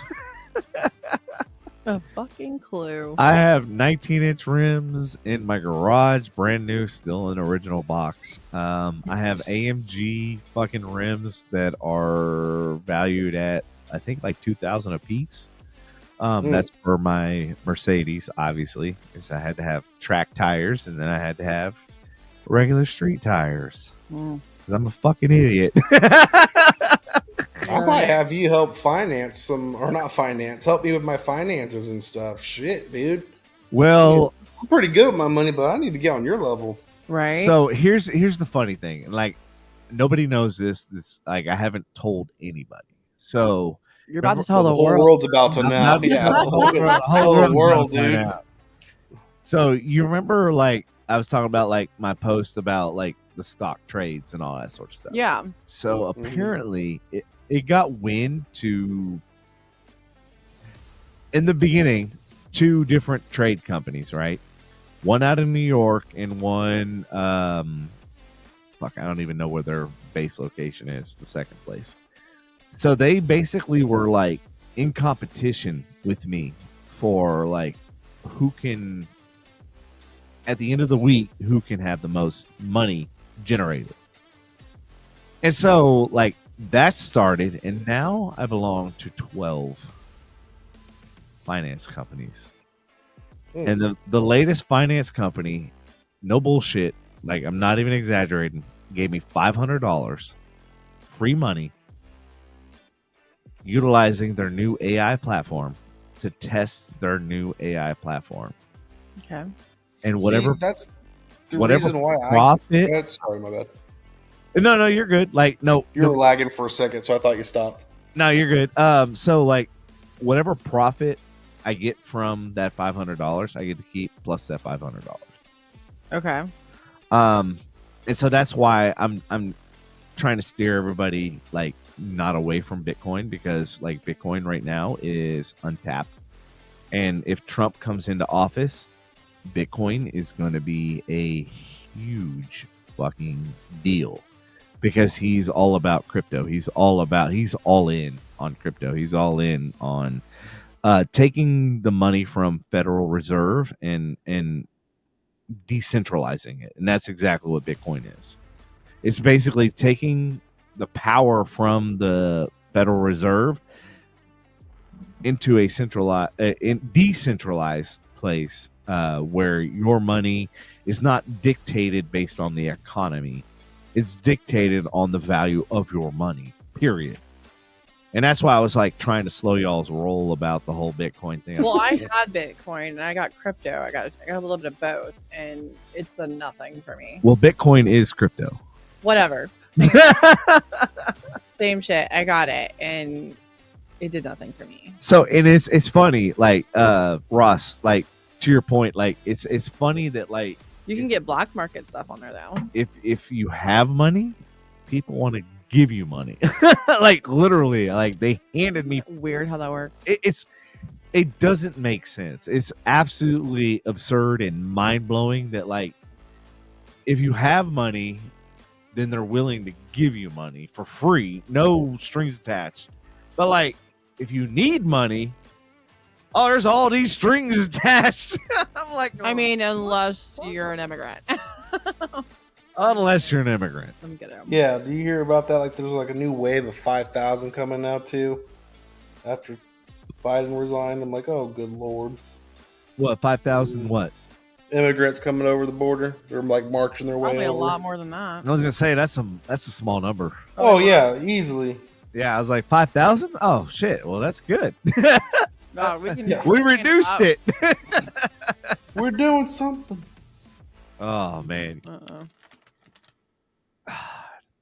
A fucking clue. I have 19-inch rims in my garage, brand new, still in original box. I have AMG fucking rims that are valued at I think like $2,000 a piece. That's for my Mercedes, obviously, because I had to have track tires and then I had to have regular street tires. Because I'm a fucking idiot. I might have you help finance some, or not finance, help me with my finances and stuff. Shit, dude. Well, I'm pretty good with my money, but I need to get on your level. Right. so here's the funny thing. Like nobody knows this. This like I haven't told anybody. So you're about to remember- tell The the whole world. world's about to know. Yeah, the whole world, dude. So you remember, like I was talking about, like my post about like the stock trades and all that sort of stuff. Yeah. So apparently, it got wind to, in the beginning, 2 different trade companies, right? One out of New York and one, fuck, I don't even know where their base location is. The second place. So they basically were like in competition with me for like who can, at the end of the week, who can have the most money generated. And so like that started, and now I belong to 12 finance companies. And the latest finance company, no bullshit, like I'm not even exaggerating, gave me $500 free money utilizing their new AI platform to test their new AI platform. Okay. And whatever, that's the whatever reason why profit. sorry, my bad. No, you're good. Like, no, You were lagging for a second, so I thought you stopped. no, you're good. So like, whatever profit I get from that $500, I get to keep plus that $500. Okay. And so that's why I'm trying to steer everybody like not away from Bitcoin, because like Bitcoin right now is untapped, and if Trump comes into office, Bitcoin is going to be a huge fucking deal, because he's all about crypto. He's all in on crypto. He's all in on taking the money from Federal Reserve and decentralizing it. And that's exactly what Bitcoin is. It's basically taking the power from the Federal Reserve into a decentralized place where your money is not dictated based on the economy. It's dictated on the value of your money, period. And that's why I was like trying to slow y'all's roll about the whole Bitcoin thing. Well, I had Bitcoin and I got crypto. I got a little bit of both, and it's done nothing for me. Well, Bitcoin is crypto. Whatever. Same shit. I got it, and it did nothing for me. So, and it's funny, like Ross, like to your point, like it's funny that like You can get black market stuff on there though. if you have money, people want to give you money. Like literally, like they handed me. Weird how that works. It doesn't make sense. It's absolutely absurd and mind blowing that like if you have money, then they're willing to give you money for free, no strings attached. But like if you need money, oh, there's all these strings attached. I'm like, I mean, unless you're an immigrant. unless you're an immigrant. Let me get it. Yeah, do you hear about that? Like, there's like a new wave of 5,000 coming out too after Biden resigned. I'm like, oh, good lord. What, 5,000 what? Immigrants coming over the border. They're like marching their way Probably a over. lot more than that. I was gonna say that's a small number. Oh yeah, easily. Yeah, I was like 5,000. Oh shit! Well, that's good. No, we can. Yeah. We reduced it. We're doing something. Oh man. Uh-uh.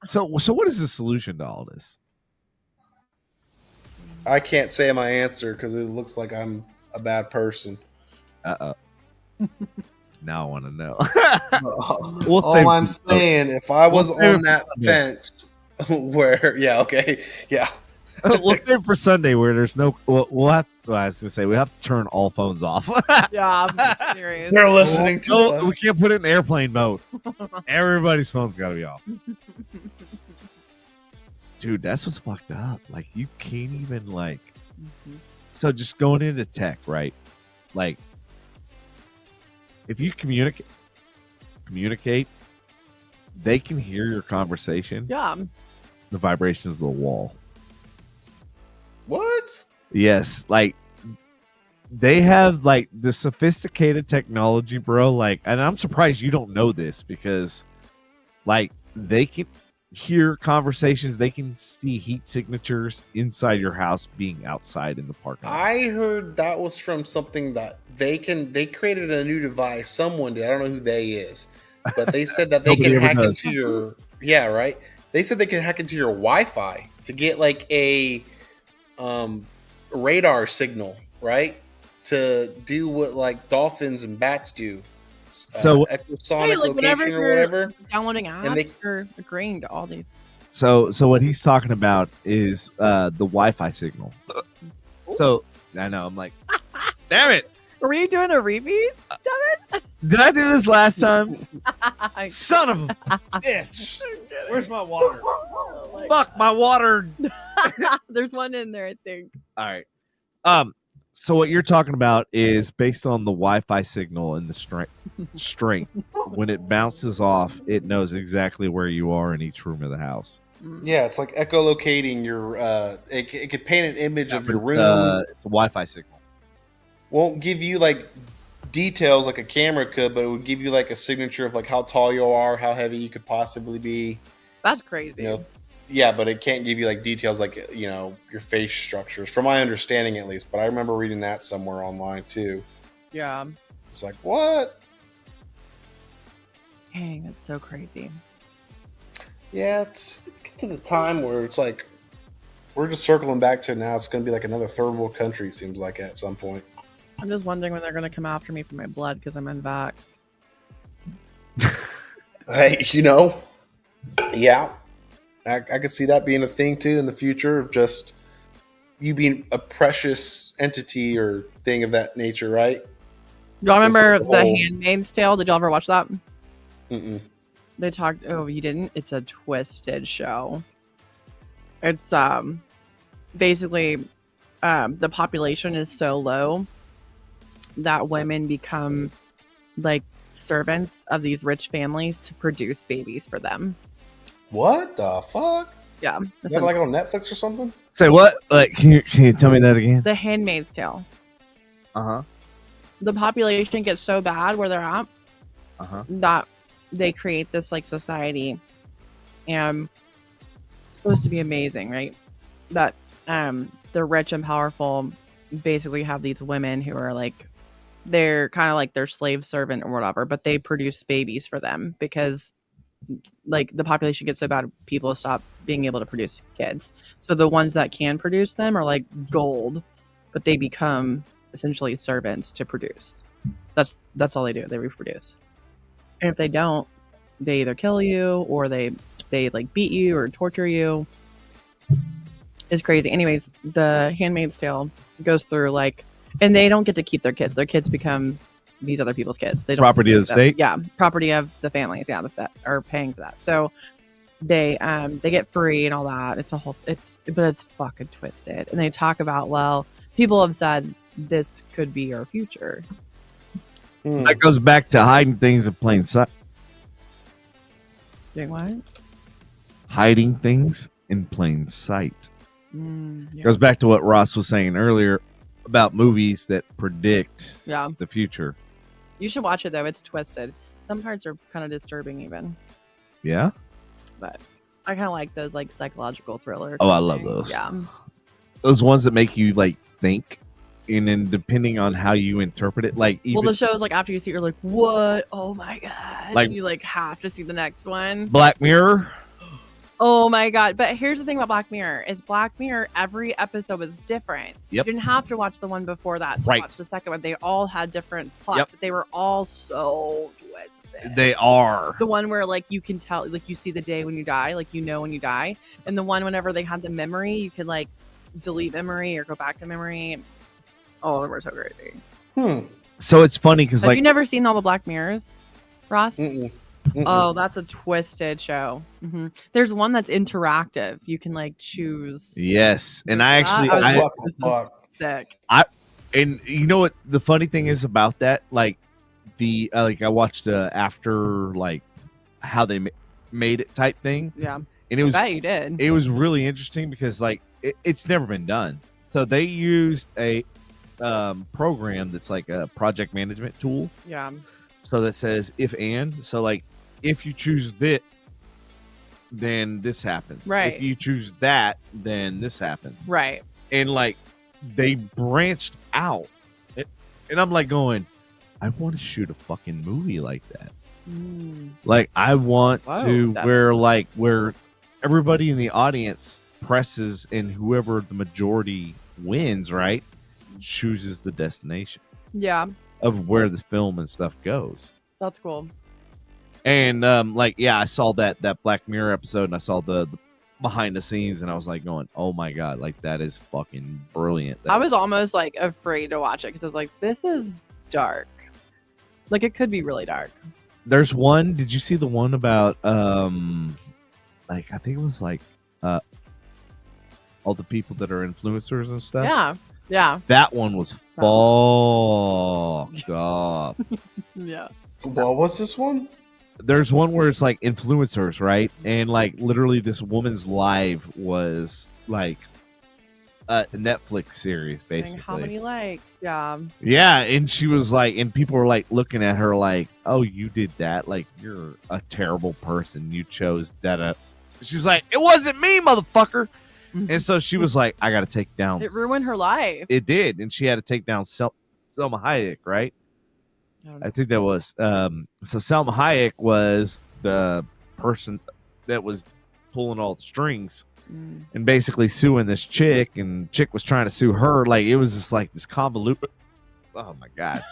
So what is the solution to all this? I can't say my answer because it looks like I'm a bad person. Now I want to know. We'll save All I'm it for- saying, if I was we'll save it on for that Sunday. fence where, yeah, okay, yeah. We'll save it for Sunday where there's no. We'll have. Well, I was gonna say we have to turn all phones off. Yeah, I'm serious. They're listening to No, us. we can't put it in airplane mode. Everybody's phone's got to be off. Dude, that's what's fucked up. Like you can't even like. So just going into tech, right? Like, if you communicate, they can hear your conversation. Yeah. The vibrations of the wall. What? Yes, like they have like the sophisticated technology, bro. Like, and I'm surprised you don't know this because, like, they can hear conversations. They can see heat signatures inside your house being outside in the parking lot. I heard that was from something that they created a new device. Someone did. I don't know who they is, but they said that they Nobody can ever hack does. into your. Yeah, right. They said they can hack into your Wi-Fi to get like a radar signal, right? To do what like dolphins and bats do. So- ecosonic Hey, like, whenever location or you're- whatever. Downloading And they- apps or agreeing to all these. So what he's talking about is the Wi-Fi signal. So I know I'm like, damn it! Were you doing a repeat? Did I do this last time? Son of a bitch! Where's my water? Fuck my water! There's one in there, I think. All right. So what you're talking about is based on the Wi-Fi signal and the strength. When it bounces off, it knows exactly where you are in each room of the house. Yeah, it's like echolocating your. It could paint an image of your But, rooms. it's a Wi-Fi signal. Won't give you like details like a camera could, but it would give you like a signature of like how tall you are, how heavy you could possibly be. That's crazy. You know, yeah, but it can't give you like details like your face structures, from my understanding at least. But I remember reading that somewhere online too. Yeah. It's like what? Dang, that's so crazy. Yeah, it's to the time where it's like we're just circling back to now. It's going to be like another third world country. It seems like at some point. I'm just wondering when they're going to come after me for my blood because I'm unvaxxed. Hey, yeah, I could see that being a thing too in the future of just you being a precious entity or thing of that nature, right? Y'all remember the The whole- Handmaid's Tale? Did y'all ever watch that? Mm-mm. They talked. Oh, you didn't? It's a twisted show. It's basically the population is so low that women become like servants of these rich families to produce babies for them. What the fuck? Yeah, Is that's that like on Netflix or something? Say what? Like, can you tell me that again? The Handmaid's Tale. Uh-huh. The population gets so bad where they're at Uh-huh. that they create this like society, and it's supposed to be amazing, right? But the rich and powerful basically have these women who are like they're kind of like their slave servant or whatever, but they produce babies for them because like the population gets so bad, people stop being able to produce kids. So the ones that can produce them are like gold, but they become essentially servants to produce. That's all they do. They reproduce. And if they don't, they either kill you or they like beat you or torture you. It's crazy. Anyways, The Handmaid's Tale goes through like, and they don't get to keep their kids. Their kids become these other people's kids. They don't Property of the them. state? Yeah, property of the families. Yeah, that are paying for that. So they get free and all that. But it's fucking twisted. And they talk about, well, people have said this could be our future. That goes back to hiding things in plain sight. Doing what? Hiding things in plain sight. Yeah. Goes back to what Ross was saying earlier about movies that predict Yeah. the future. You should watch it though. It's twisted. Some parts are kind of disturbing even. Yeah? But I kind of like those like psychological thriller. Oh, I kind of love things. those. Yeah. Those ones that make you like think, and then depending on how you interpret it, like even Well, the shows like after you see it, you're like, what? Oh my god! Like- You like have to see the next one. Black Mirror. Oh my god! But here's the thing about Black Mirror: is Black Mirror every episode was different. Yep. You didn't have to watch the one before that to Right. watch the second one. They all had different plots, Yep. but they were all so twisted. They are. The one where like you can tell, like you see the day when you die, like you know when you die, and the one whenever they had the memory, you could like delete memory or go back to memory. All of them were so crazy. So it's funny because Have like you never seen all the Black Mirrors, Ross? Mm-mm. Oh, that's a twisted show. There's one that's interactive. You can like choose. yes, and I actually I was I, What the This is fuck? sick. and you know what the funny thing is about that, like the like I watched after like how they made it type thing, Yeah, and it I was bet you did. it was really interesting because like it's never been done. So they used a program that's like a project management tool. Yeah, So that says if and. So like if you choose this, then this happens. Right. If you choose that, then this happens. right. And like they branched out. And I'm like going, I want to shoot a fucking movie like that. Like I want Whoa, to that's- where everybody in the audience presses and whoever the majority wins, right? Chooses the destination Yeah, of where the film and stuff goes. that's cool. And like yeah, I saw that Black Mirror episode and I saw the behind the scenes and I was like going, oh my god, like that is fucking brilliant. I was almost like afraid to watch it because I was like, this is dark. Like it could be really dark. There's one, did you see the one about like I think it was like all the people that are influencers and stuff? Yeah, yeah, That one was fucked up. yeah. What was this one? There's one where it's like influencers, right? And like literally this woman's live was like a Netflix series, Saying basically. how many likes? Yeah, Yeah, and she was like, and people were like looking at her like, "Oh, you did that? Like, you're a terrible person. You chose that." She's like, "It wasn't me, motherfucker." And so she was like, "I got to take down." it ruined her life. It did, and she had to take down Selma Hayek, right? I don't know. I think that was so. Selma Hayek was the person that was pulling all the strings and basically suing this chick, and chick was trying to sue her. Like it was just like this convoluted. Oh my god,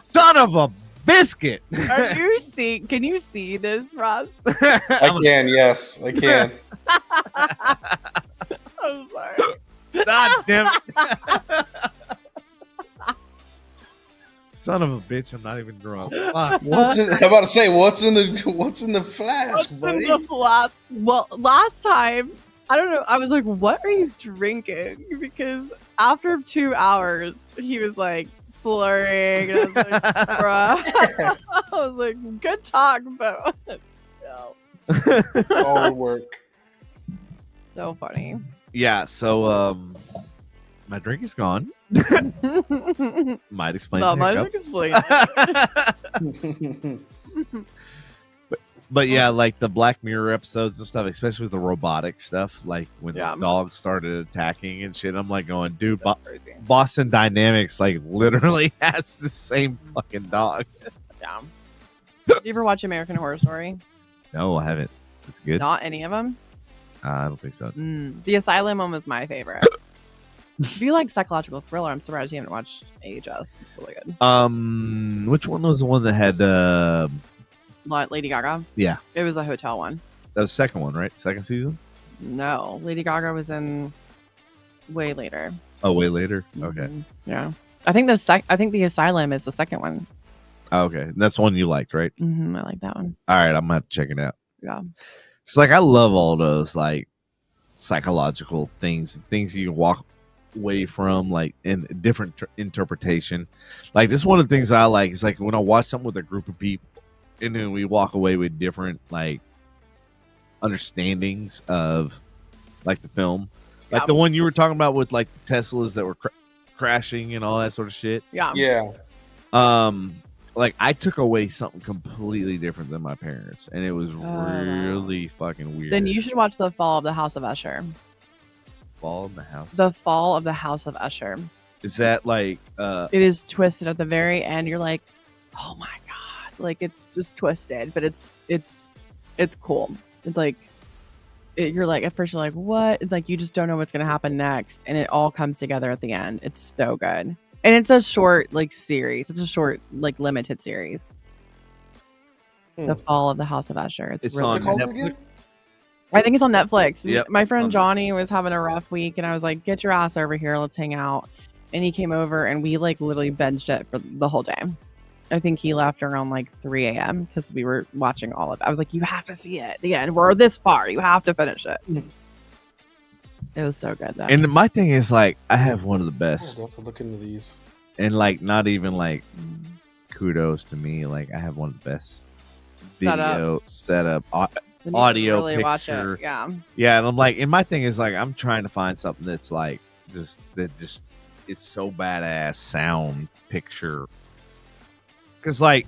son of a biscuit! Are you see? Can you see this, Ross? I can, yes, I can. I'm sorry. God damn it! Son of a bitch! I'm not even drunk. Fuck. I'm about to say, what's in the flask, buddy? Last time, I don't know. I was like, "What are you drinking?" Because after 2 hours, he was like slurring. And I was like, "Bruh." I was like, "Good talk, but no." All the work. So funny. Yeah. So my drink is gone. Might explain. Not the much hiccup. explain. But yeah, like the Black Mirror episodes and stuff, especially with the robotic stuff, like when Yeah. the dogs started attacking and shit. I'm like going, dude, That's crazy. Boston Dynamics like literally has the same fucking dog. Yeah. Did you ever watch American Horror Story? No, I haven't. It's good. Not any of them. I don't think so. The Asylum one was my favorite. If you like psychological thriller, I'm surprised you haven't watched AHS. It's really good. Which one was the one that had Lady Gaga. Yeah. It was a hotel one. that was the second one, right? Second season? No, Lady Gaga was in way later. Oh, way later. Okay. Mhm. Yeah. I think the Asylum is the second one. Oh, okay. That's the one you liked, right? I like that one. All right, I'm gonna have to check it out. Yeah. It's like I love all those like psychological things you can walk away from, like in different interpretation. Like this is one of the things I like. It's like when I watch something with a group of people, and then we walk away with different like understandings of like the film, like Yeah. the one you were talking about with like the Teslas that were crashing and all that sort of shit. Yeah. Yeah. like I took away something completely different than my parents, and it was really fucking weird. Then you should watch The Fall of the House of Usher. Fall in the House. The Fall of the House of Usher. Is that like? It is twisted at the very end. You're like, oh my god! Like it's just twisted, but it's cool. It's like you're like at first you're like what? It's like you just don't know what's gonna happen next, and it all comes together at the end. It's so good, and it's a short like series. It's a short like limited series. The Fall of the House of Usher. It's really on good. Netflix. I think it's on Netflix. Yep, My it's friend on Johnny was having a rough week, and I was like, "Get your ass over here. Let's hang out." And he came over, and we like literally binged it for the whole day. I think he left around like 3 a.m. because we were watching all of it. I was like, "You have to see it. The end. We're this far. You have to finish it." It was so good, though. And my thing is like I have one of the best, I'll have to look into these. and like not even like kudos to me. Like I have one of the best video setup. You need to audio really watch picture. it. Yeah. Yeah, and I'm like, and my thing is like, I'm trying to find something that's like, just it's so badass sound picture. Because like,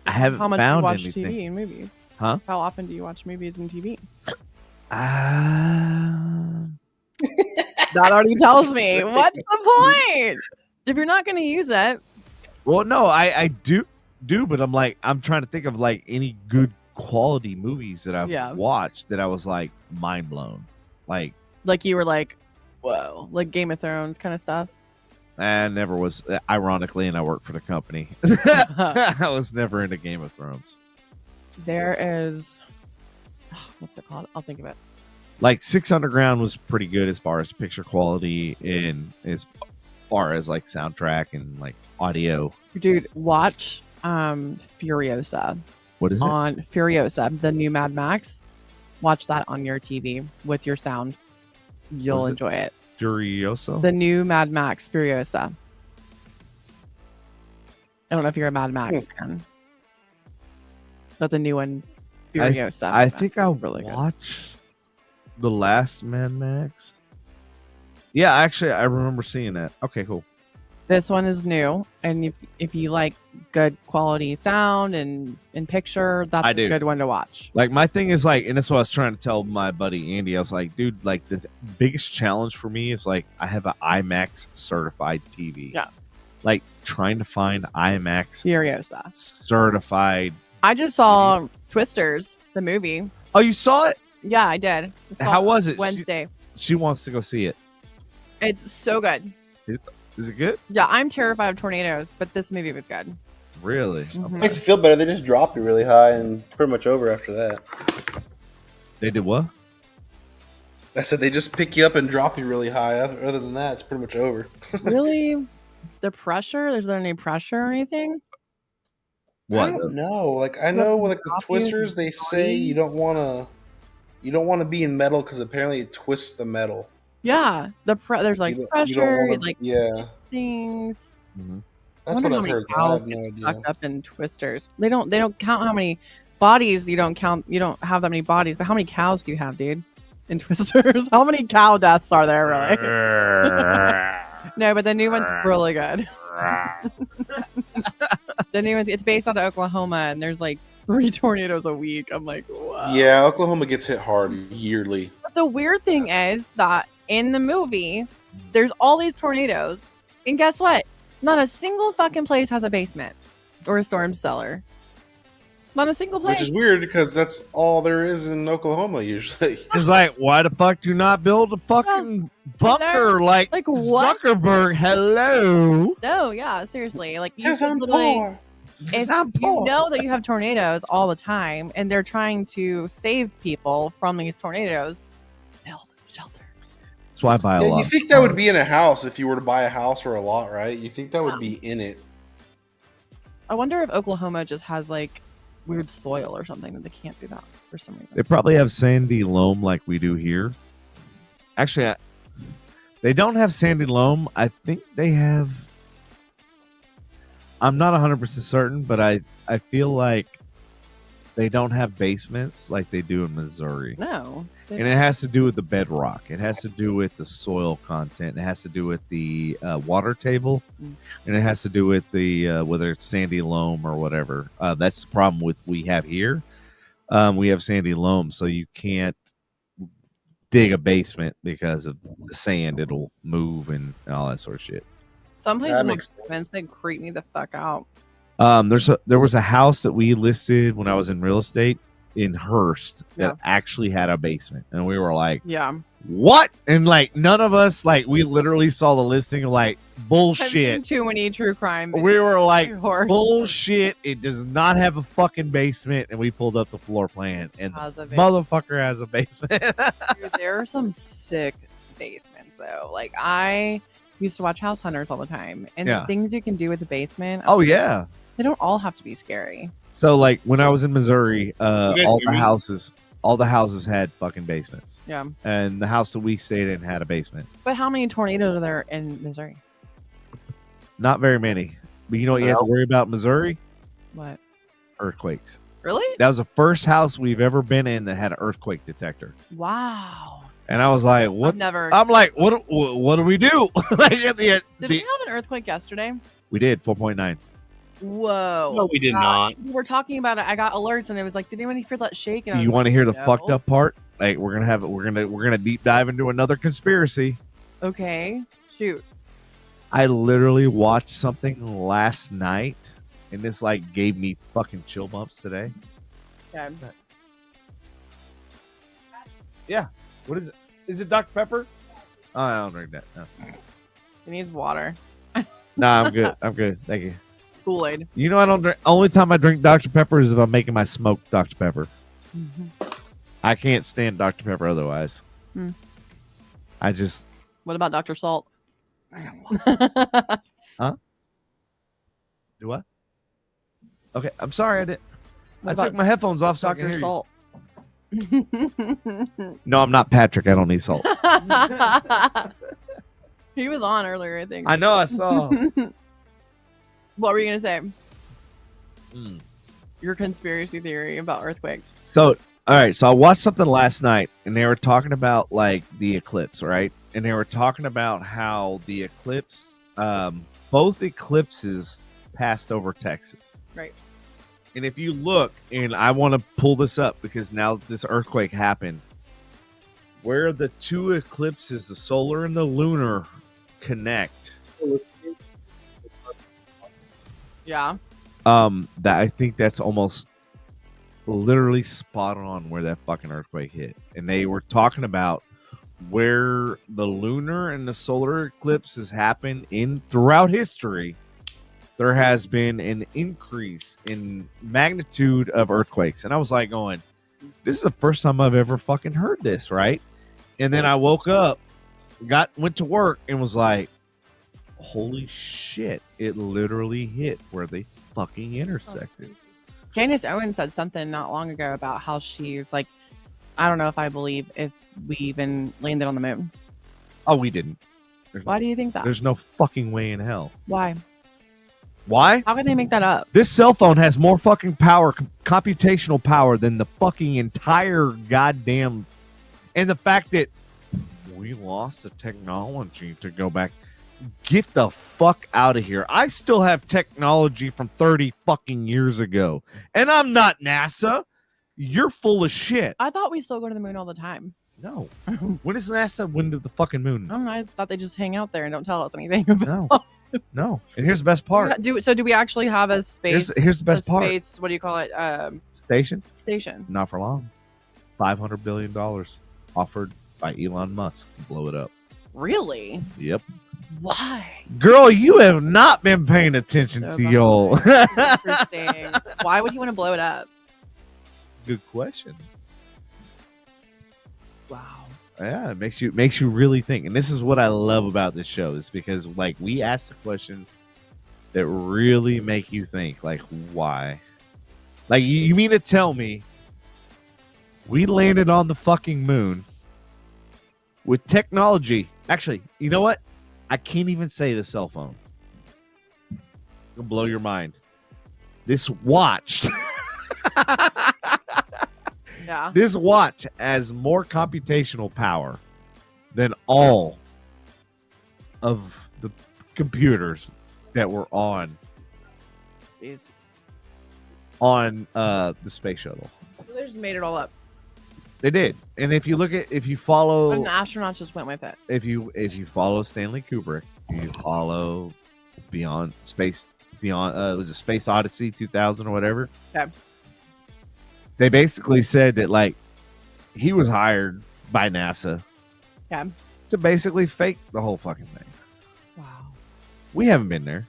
I haven't How much do you found watch anything. TV and movies? Huh? How often do you watch movies and TV? That already tells me. What's the point? If you're not going to use it, well, no, I do, but I'm like, I'm trying to think of like any good quality movies that I've watched that I was like mind blown. Like you were like, whoa, like Game of Thrones kind of stuff. I never was, ironically, and I work for the company. I was never into Game of Thrones. There is, what's it called? I'll think of it. Like Six Underground was pretty good as far as picture quality and as far as like soundtrack and like audio. Dude, watch Furiosa. What is it? On Furiosa, the new Mad Max. Watch that on your TV with your sound. You'll enjoy it. Furiosa? The new Mad Max, Furiosa. I don't know if you're a Mad Max fan. But the new one, Furiosa. I think I'll really watch the last Mad Max. Yeah, actually, I remember seeing that. Okay, cool. This one is new, and if you like good quality sound and picture, that's a good one to watch. Like my thing is like, and that's what I was trying to tell my buddy Andy. I was like, dude, like the biggest challenge for me is like I have an IMAX certified TV. Yeah. Like trying to find IMAX Furiosa certified. I just saw Twisters, the movie. Oh, you saw it? Yeah, I did. How was it? Wednesday. She wants to go see it. It's so good. Is it good? Yeah, I'm terrified of tornadoes, but this movie was good. Really? Mhm. Okay. Makes you feel better. They just drop you really high and pretty much over after that. They did what? I said they just pick you up and drop you really high. Other than that, it's pretty much over. Really? The pressure? Is there any pressure or anything? What? I don't know. Like I know, like the Twisters, they say you don't want to be in metal because apparently it twists the metal. Yeah, there's like pressure, like things. Mm-hmm. That's what I've heard. I have no idea. Stuck up in Twisters. They don't count how many bodies. You don't have that many bodies. But how many cows do you have, dude? In Twisters, how many cow deaths are there really? No, but the new one's really good. The new one's, it's based out of Oklahoma, and there's like 3 tornadoes a week. I'm like, wow. Yeah, Oklahoma gets hit hard yearly. But the weird thing is that in the movie, there's all these tornadoes, and guess what? Not a single fucking place has a basement or a storm cellar. Not a single place. Which is weird because that's all there is in Oklahoma usually. It's like, why the fuck do you not build a fucking bunker like what? Zuckerberg? Hello. No, yeah, seriously. Like you Because I'm literally, poor. if you know that you have tornadoes all the time and they're trying to save people from these tornadoes, build shelter. That's why I buy a lot. You think that would be in a house if you were to buy a house or a lot, right? You think that would be in it. I wonder if Oklahoma just has like weird soil or something that they can't do that for some reason. They probably have sandy loam like we do here. Actually, they don't have sandy loam. I think they have. I'm not 100% certain, but I feel like they don't have basements like they do in Missouri. No. And it has to do with the bedrock. It has to do with the soil content. It has to do with the water table, and it has to do with the whether it's sandy loam or whatever. That's the problem we have here. We have sandy loam, so you can't dig a basement because of the sand. It'll move and all that sort of shit. Some places That with makes basements, they creep me the fuck out. There was a house that we listed when I was in real estate in Hearst that actually had a basement, and we were like, Yeah. what? And like none of us, like, we literally saw the listing of like I've bullshit. seen too many true crime. We were like, Horror. bullshit, it does not have a fucking basement. And we pulled up the floor plan, and the motherfucker has a basement. Dude, there are some sick basements though. Like, I used to watch House Hunters all the time, and the things you can do with the basement. Oh yeah, they don't all have to be scary. So like when I was in Missouri, all the houses had fucking basements. Yeah. And the house that we stayed in had a basement. But how many tornadoes are there in Missouri? Not very many. But you know what you have to worry about in Missouri? What? Earthquakes. Really? That was the first house we've ever been in that had an earthquake detector. Wow. And I was like, what? I'm like, what do we do? Like Did we have an earthquake yesterday? We did, 4.9. Whoa. No, we did not. We were talking about it. I got alerts and it was like, did anyone hear that shake? And you want to hear the fucked up part? Like we're gonna deep dive into another conspiracy. Okay. Shoot. I literally watched something last night and this like gave me fucking chill bumps today. Yeah. Yeah. What is it? Is it Dr. Pepper? Oh, I don't drink that. No. It needs water. Nah, I'm good. I'm good. Thank you. Kool-Aid. You know, I don't drink. Only time I drink Dr. Pepper is if I'm making my smoked Dr. Pepper. Mm-hmm. I can't stand Dr. Pepper otherwise. I just. What about Dr. Salt? Huh? Do what? Okay, I'm sorry. I didn't. I took my headphones off so I can hear Salt. No, I'm not Patrick. I don't need salt. He was on earlier, I think. I know. I saw. What were you gonna say? Your conspiracy theory about earthquakes. So, all right. So I watched something last night, and they were talking about like the eclipse, right? And they were talking about how the eclipse, both eclipses passed over Texas. Right. And if you look, and I want to pull this up because now this earthquake happened, where the two eclipses, the solar and the lunar, connect. Yeah. That I think that's almost literally spot on where that fucking earthquake hit. And they were talking about where the lunar and the solar eclipse has happened throughout history. There has been an increase in magnitude of earthquakes. And I was like going, this is the first time I've ever fucking heard this, right? And then I woke up, went to work, and was like, holy shit, it literally hit where they fucking intersected. Candace Owens said something not long ago about how she's like, I don't know if I believe if we even landed on the moon. Oh, we didn't. Why do you think that? There's no fucking way in hell. Why? Why? How can they make that up? This cell phone has more fucking power, computational power, than the fucking entire goddamn. And the fact that we lost the technology to go back. Get the fuck out of here. I still have technology from 30 fucking years ago. And I'm not NASA. You're full of shit. I thought we still go to the moon all the time. No. When is NASA went to the fucking moon? I don't know. I thought they just hang out there and don't tell us anything about No. No. And here's the best part. Do we actually have a space? Here's the best part. Space, what do you call it? Station? Station. Not for long. $500 billion offered by Elon Musk to blow it up. Really? Yep. Why? Girl, you have not been paying attention to your. Interesting. Why would you want to blow it up? Good question. Wow. Yeah, it makes you really think. And this is what I love about this show, is because like we ask the questions that really make you think. Like, why? Like, you mean to tell me we landed on the fucking moon with technology? Actually, you know what? I can't even say the cell phone. It'll blow your mind. This watch Yeah. This watch has more computational power than all of the computers that were on the space shuttle. They just made it all up. They did. And if you follow, And the astronauts just went with it. if you follow Stanley Kubrick, you follow was it Space Odyssey 2000 or whatever? Okay. They basically said that like he was hired by NASA Okay. to basically fake the whole fucking thing. Wow. We haven't been there.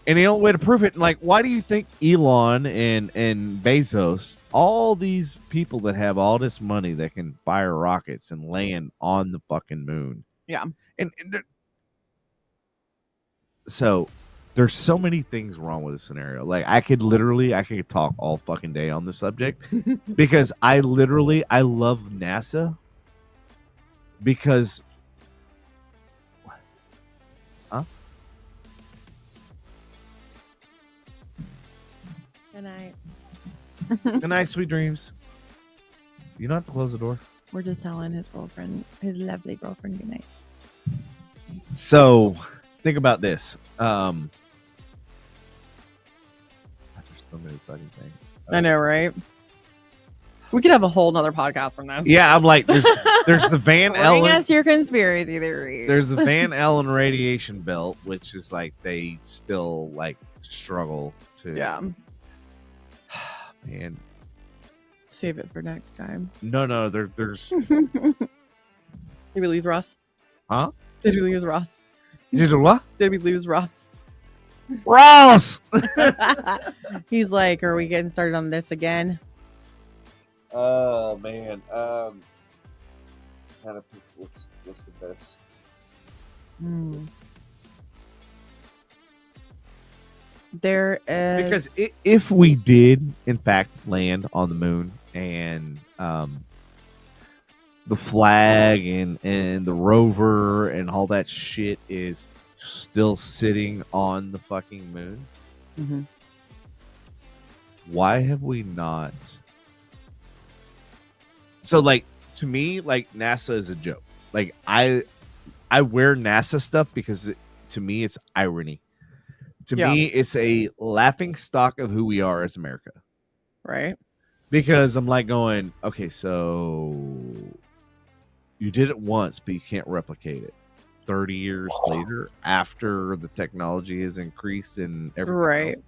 And the only way to prove it, like, why do you think Elon and Bezos, all these people that have all this money that can fire rockets and land on the fucking moon? Yeah. And so there's so many things wrong with the scenario. Like I could talk all fucking day on the subject because I love NASA because Good night. good night, sweet dreams. You don't have to close the door. We're just telling his lovely girlfriend good night. So think about this. There's so many fucking things. I know, right? We could have a whole nother podcast from this. Yeah, I'm like, there's the Van Bring Allen. us your conspiracy theories. There's the Van Allen radiation belt, which is like they still like struggle to. Yeah. Man, Save it for next time. no, there's. Did we lose Ross? Huh? Did we lose Ross? Did you what? Did we lose Ross? Ross. He's like, are we getting started on this again? Oh man. Kind of what's the best? There is Because if we did in fact land on the moon and the flag and the rover and all that shit is still sitting on the fucking moon, Mhm. why have we not? So like to me, like NASA is a joke. Like I wear NASA stuff because to me it's irony. To me, it's a laughing stock of who we are as America. right. Because I'm like going, okay, so you did it once, but you can't replicate it 30 years later after the technology has increased and everything. Right. else.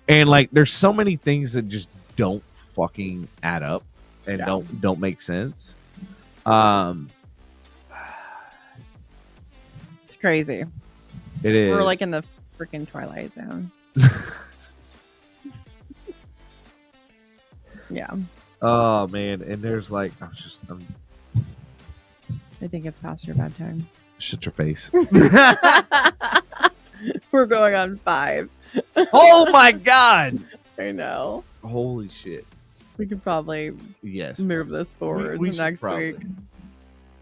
And like, there's so many things that just don't fucking add up and don't make sense. It's crazy. It is. We're like in the freaking Twilight Zone. Yeah. Oh man, and there's like, I'm I think it's past your bedtime. shut your face. We're going on 5. Oh my god! I know. Holy shit! We could probably Yes, move this forward we to should next probably. week.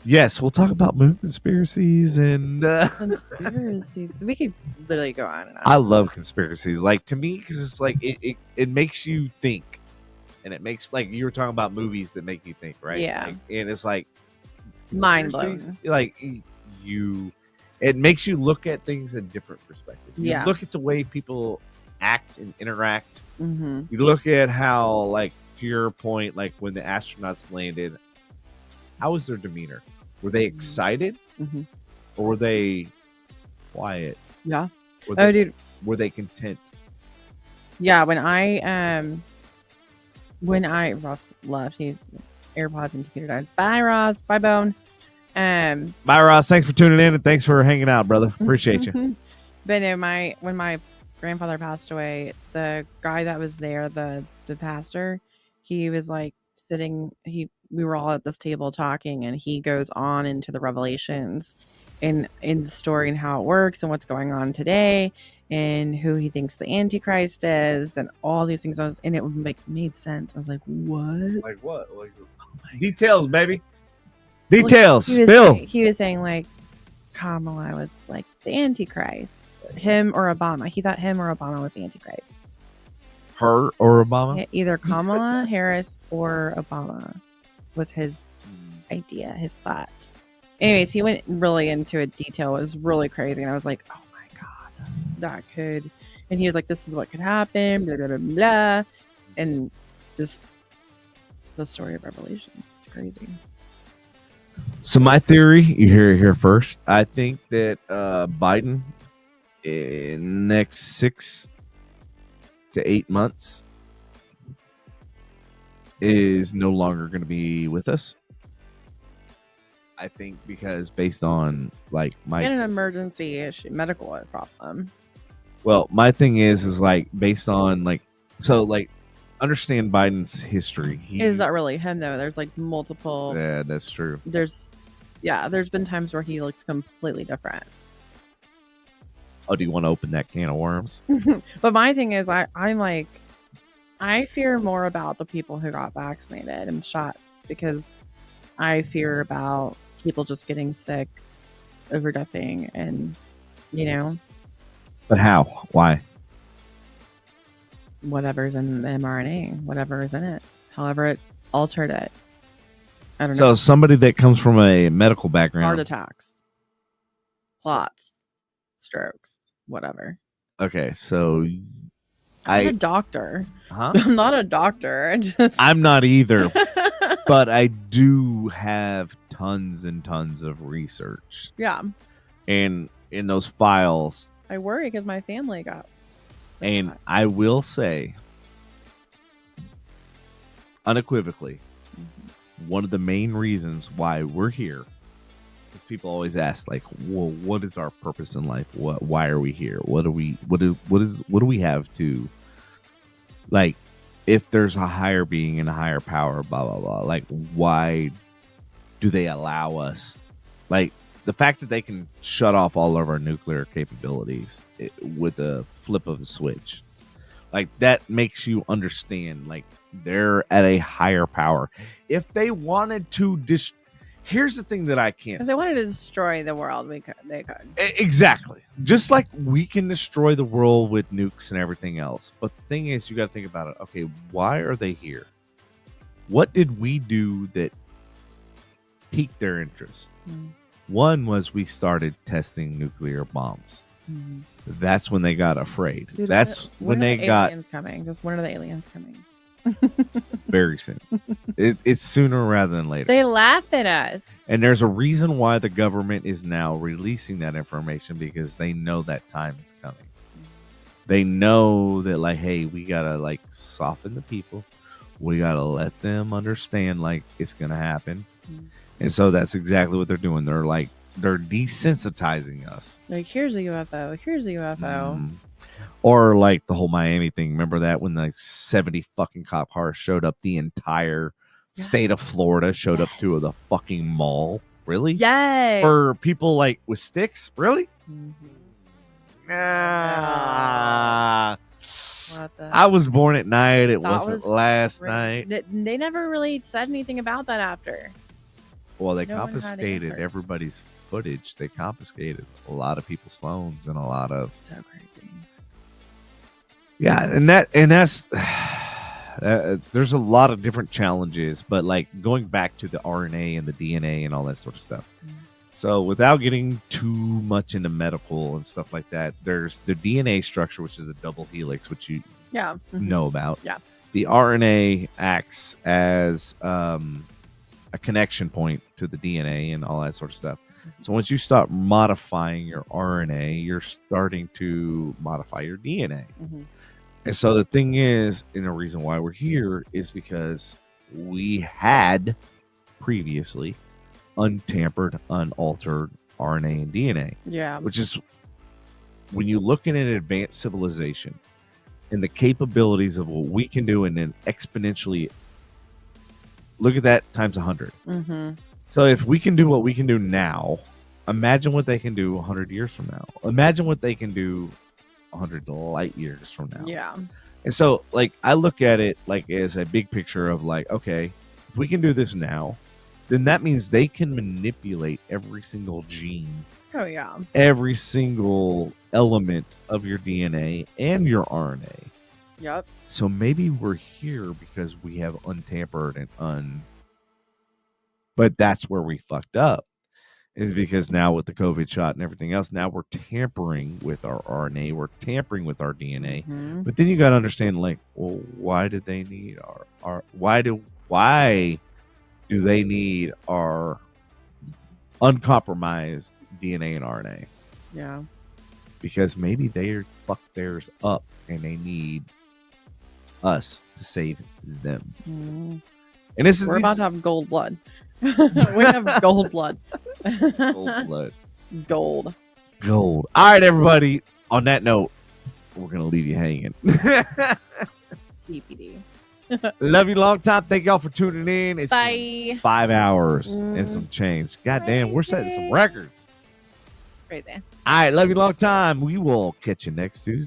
Yes, we'll talk about moon conspiracies and. Conspiracies. We could literally go on and on. I love conspiracies. Like to me, because it's like it makes you think, and it makes like you were talking about movies that make you think, right? Yeah. Like, and it's like Mind conspiracies, blown. Like it makes you look at things in different perspectives. You Yeah. look at the way people act and interact. Mm-hmm. You look at how, like, to your point, like when the astronauts landed, how was their demeanor? Were they excited Mm-hmm. or were they quiet? Yeah. Were Oh, they, dude. were they content? Yeah. When Ross left, he's AirPods and computer died. Bye, Ross. Bye, Bone. Bye, Ross. Thanks for tuning in and thanks for hanging out, brother. Appreciate you. But no, when my grandfather passed away, the guy that was there, the pastor, he was like sitting. We were all at this table talking, and he goes on into the revelations in the story and how it works and what's going on today and who he thinks the Antichrist is and all these things. And it made sense. I was like, what? Like what? Like details, baby. Details. He was Spill. he was saying like Kamala was like the Antichrist. Him or Obama. He thought him or Obama was the Antichrist. Her or Obama? Either Kamala Harris or Obama was his idea, his thought. Anyways, he went really into a detail. It was really crazy. And I was like, oh my God, that could. And he was like, this is what could happen, blah, blah, blah, blah. And just the story of Revelations. It's crazy. So my theory, you hear it here first. I think that Biden in the next 6 to 8 months is no longer going to be with us. I think because based on like my And an emergency issue, medical problem. well, my thing is like based on like so like understand Biden's history. Is that really him though? There's like multiple. Yeah, that's true. There's been times where he looks completely different. Oh, do you want to open that can of worms? But my thing is, I'm like, I fear more about the people who got vaccinated and shots because I fear about people just getting sick, overdosing, and But how? Why? whatever's in the mRNA, whatever is in it, however it altered it. I don't So know. somebody that comes from a medical background. Heart attacks, clots, strokes, whatever. Okay, so I'm a doctor. huh? I'm not a doctor. I'm not either, but I do have tons and tons of research, Yeah, and in those files. I worry because my family got. And I will say, unequivocally, one of the main reasons why we're here is people always ask, like, well, what is our purpose in life? Why are we here? What do we have to, like, if there's a higher being and a higher power, blah, blah, blah, like, why do they allow us, like, the fact that they can shut off all of our nuclear capabilities with a flip of a switch, like that makes you understand, like they're at a higher power. If they wanted to, here's the thing that I can't. If they wanted to destroy the world, they could. Exactly. Just like we can destroy the world with nukes and everything else. But the thing is, you got to think about it. Okay, why are they here? What did we do that piqued their interest? One was we started testing nuclear bombs. Mm-hmm. That's when they got afraid. Dude, That's when they got aliens coming. Just when are the aliens coming? very soon. It's sooner rather than later. They laugh at us. And there's a reason why the government is now releasing that information, because they know that time is coming. They know that, like, hey, we gotta like soften the people. We gotta let them understand, like, it's gonna happen. And so that's exactly what they're doing. They're desensitizing us. Like, here's a UFO. Here's a UFO. Or like the whole Miami thing. Remember that when like 70 fucking cop cars showed up, the entire state of Florida showed up to the fucking mall? Really? Yay! For people like with sticks? Really? What the? I was born at night. It That wasn't was last night. They never really said anything about that after. Well, they No one had confiscated answers. everybody's footage. They confiscated a lot of people's phones and a lot of So crazy. yeah, and that's there's a lot of different challenges, but like going back to the RNA and the DNA and all that sort of stuff. So without getting too much into medical and stuff like that, there's the DNA structure, which is a double helix, which you know about. Yeah. The RNA acts as a connection point to the DNA and all that sort of stuff. So once you start modifying your RNA, you're starting to modify your DNA. And so the thing is, and the reason why we're here is because we had previously untampered, unaltered RNA and DNA. Yeah. Which is, when you look at an advanced civilization and the capabilities of what we can do, and then exponentially look at that times 100. So if we can do what we can do now, imagine what they can do 100 years from now. Imagine what they can do 100 light years from now. Yeah. And so, like, I look at it like as a big picture of like, okay, if we can do this now, then that means they can manipulate every single gene, Oh yeah. every single element of your DNA and your RNA Yep. So maybe we're here because we have untampered and but that's where we fucked up. Is because now with the COVID shot and everything else, now we're tampering with our RNA, we're tampering with our DNA. Mhm. But then you got to understand, like, well, why do they need our why do they need our uncompromised DNA and RNA? Yeah. Because maybe they fucked theirs up and they need us to save them. Mhm. And this is We're about to have gold blood. We have gold blood. gold blood. Gold. Gold. All right, everybody. On that note, we're gonna leave you hanging. DPD. Love you long time. Thank y'all for tuning in. It's Bye. been 5 hours and some change. God damn, we're setting some records. Crazy. All right, love you long time. We will catch you next Tuesday.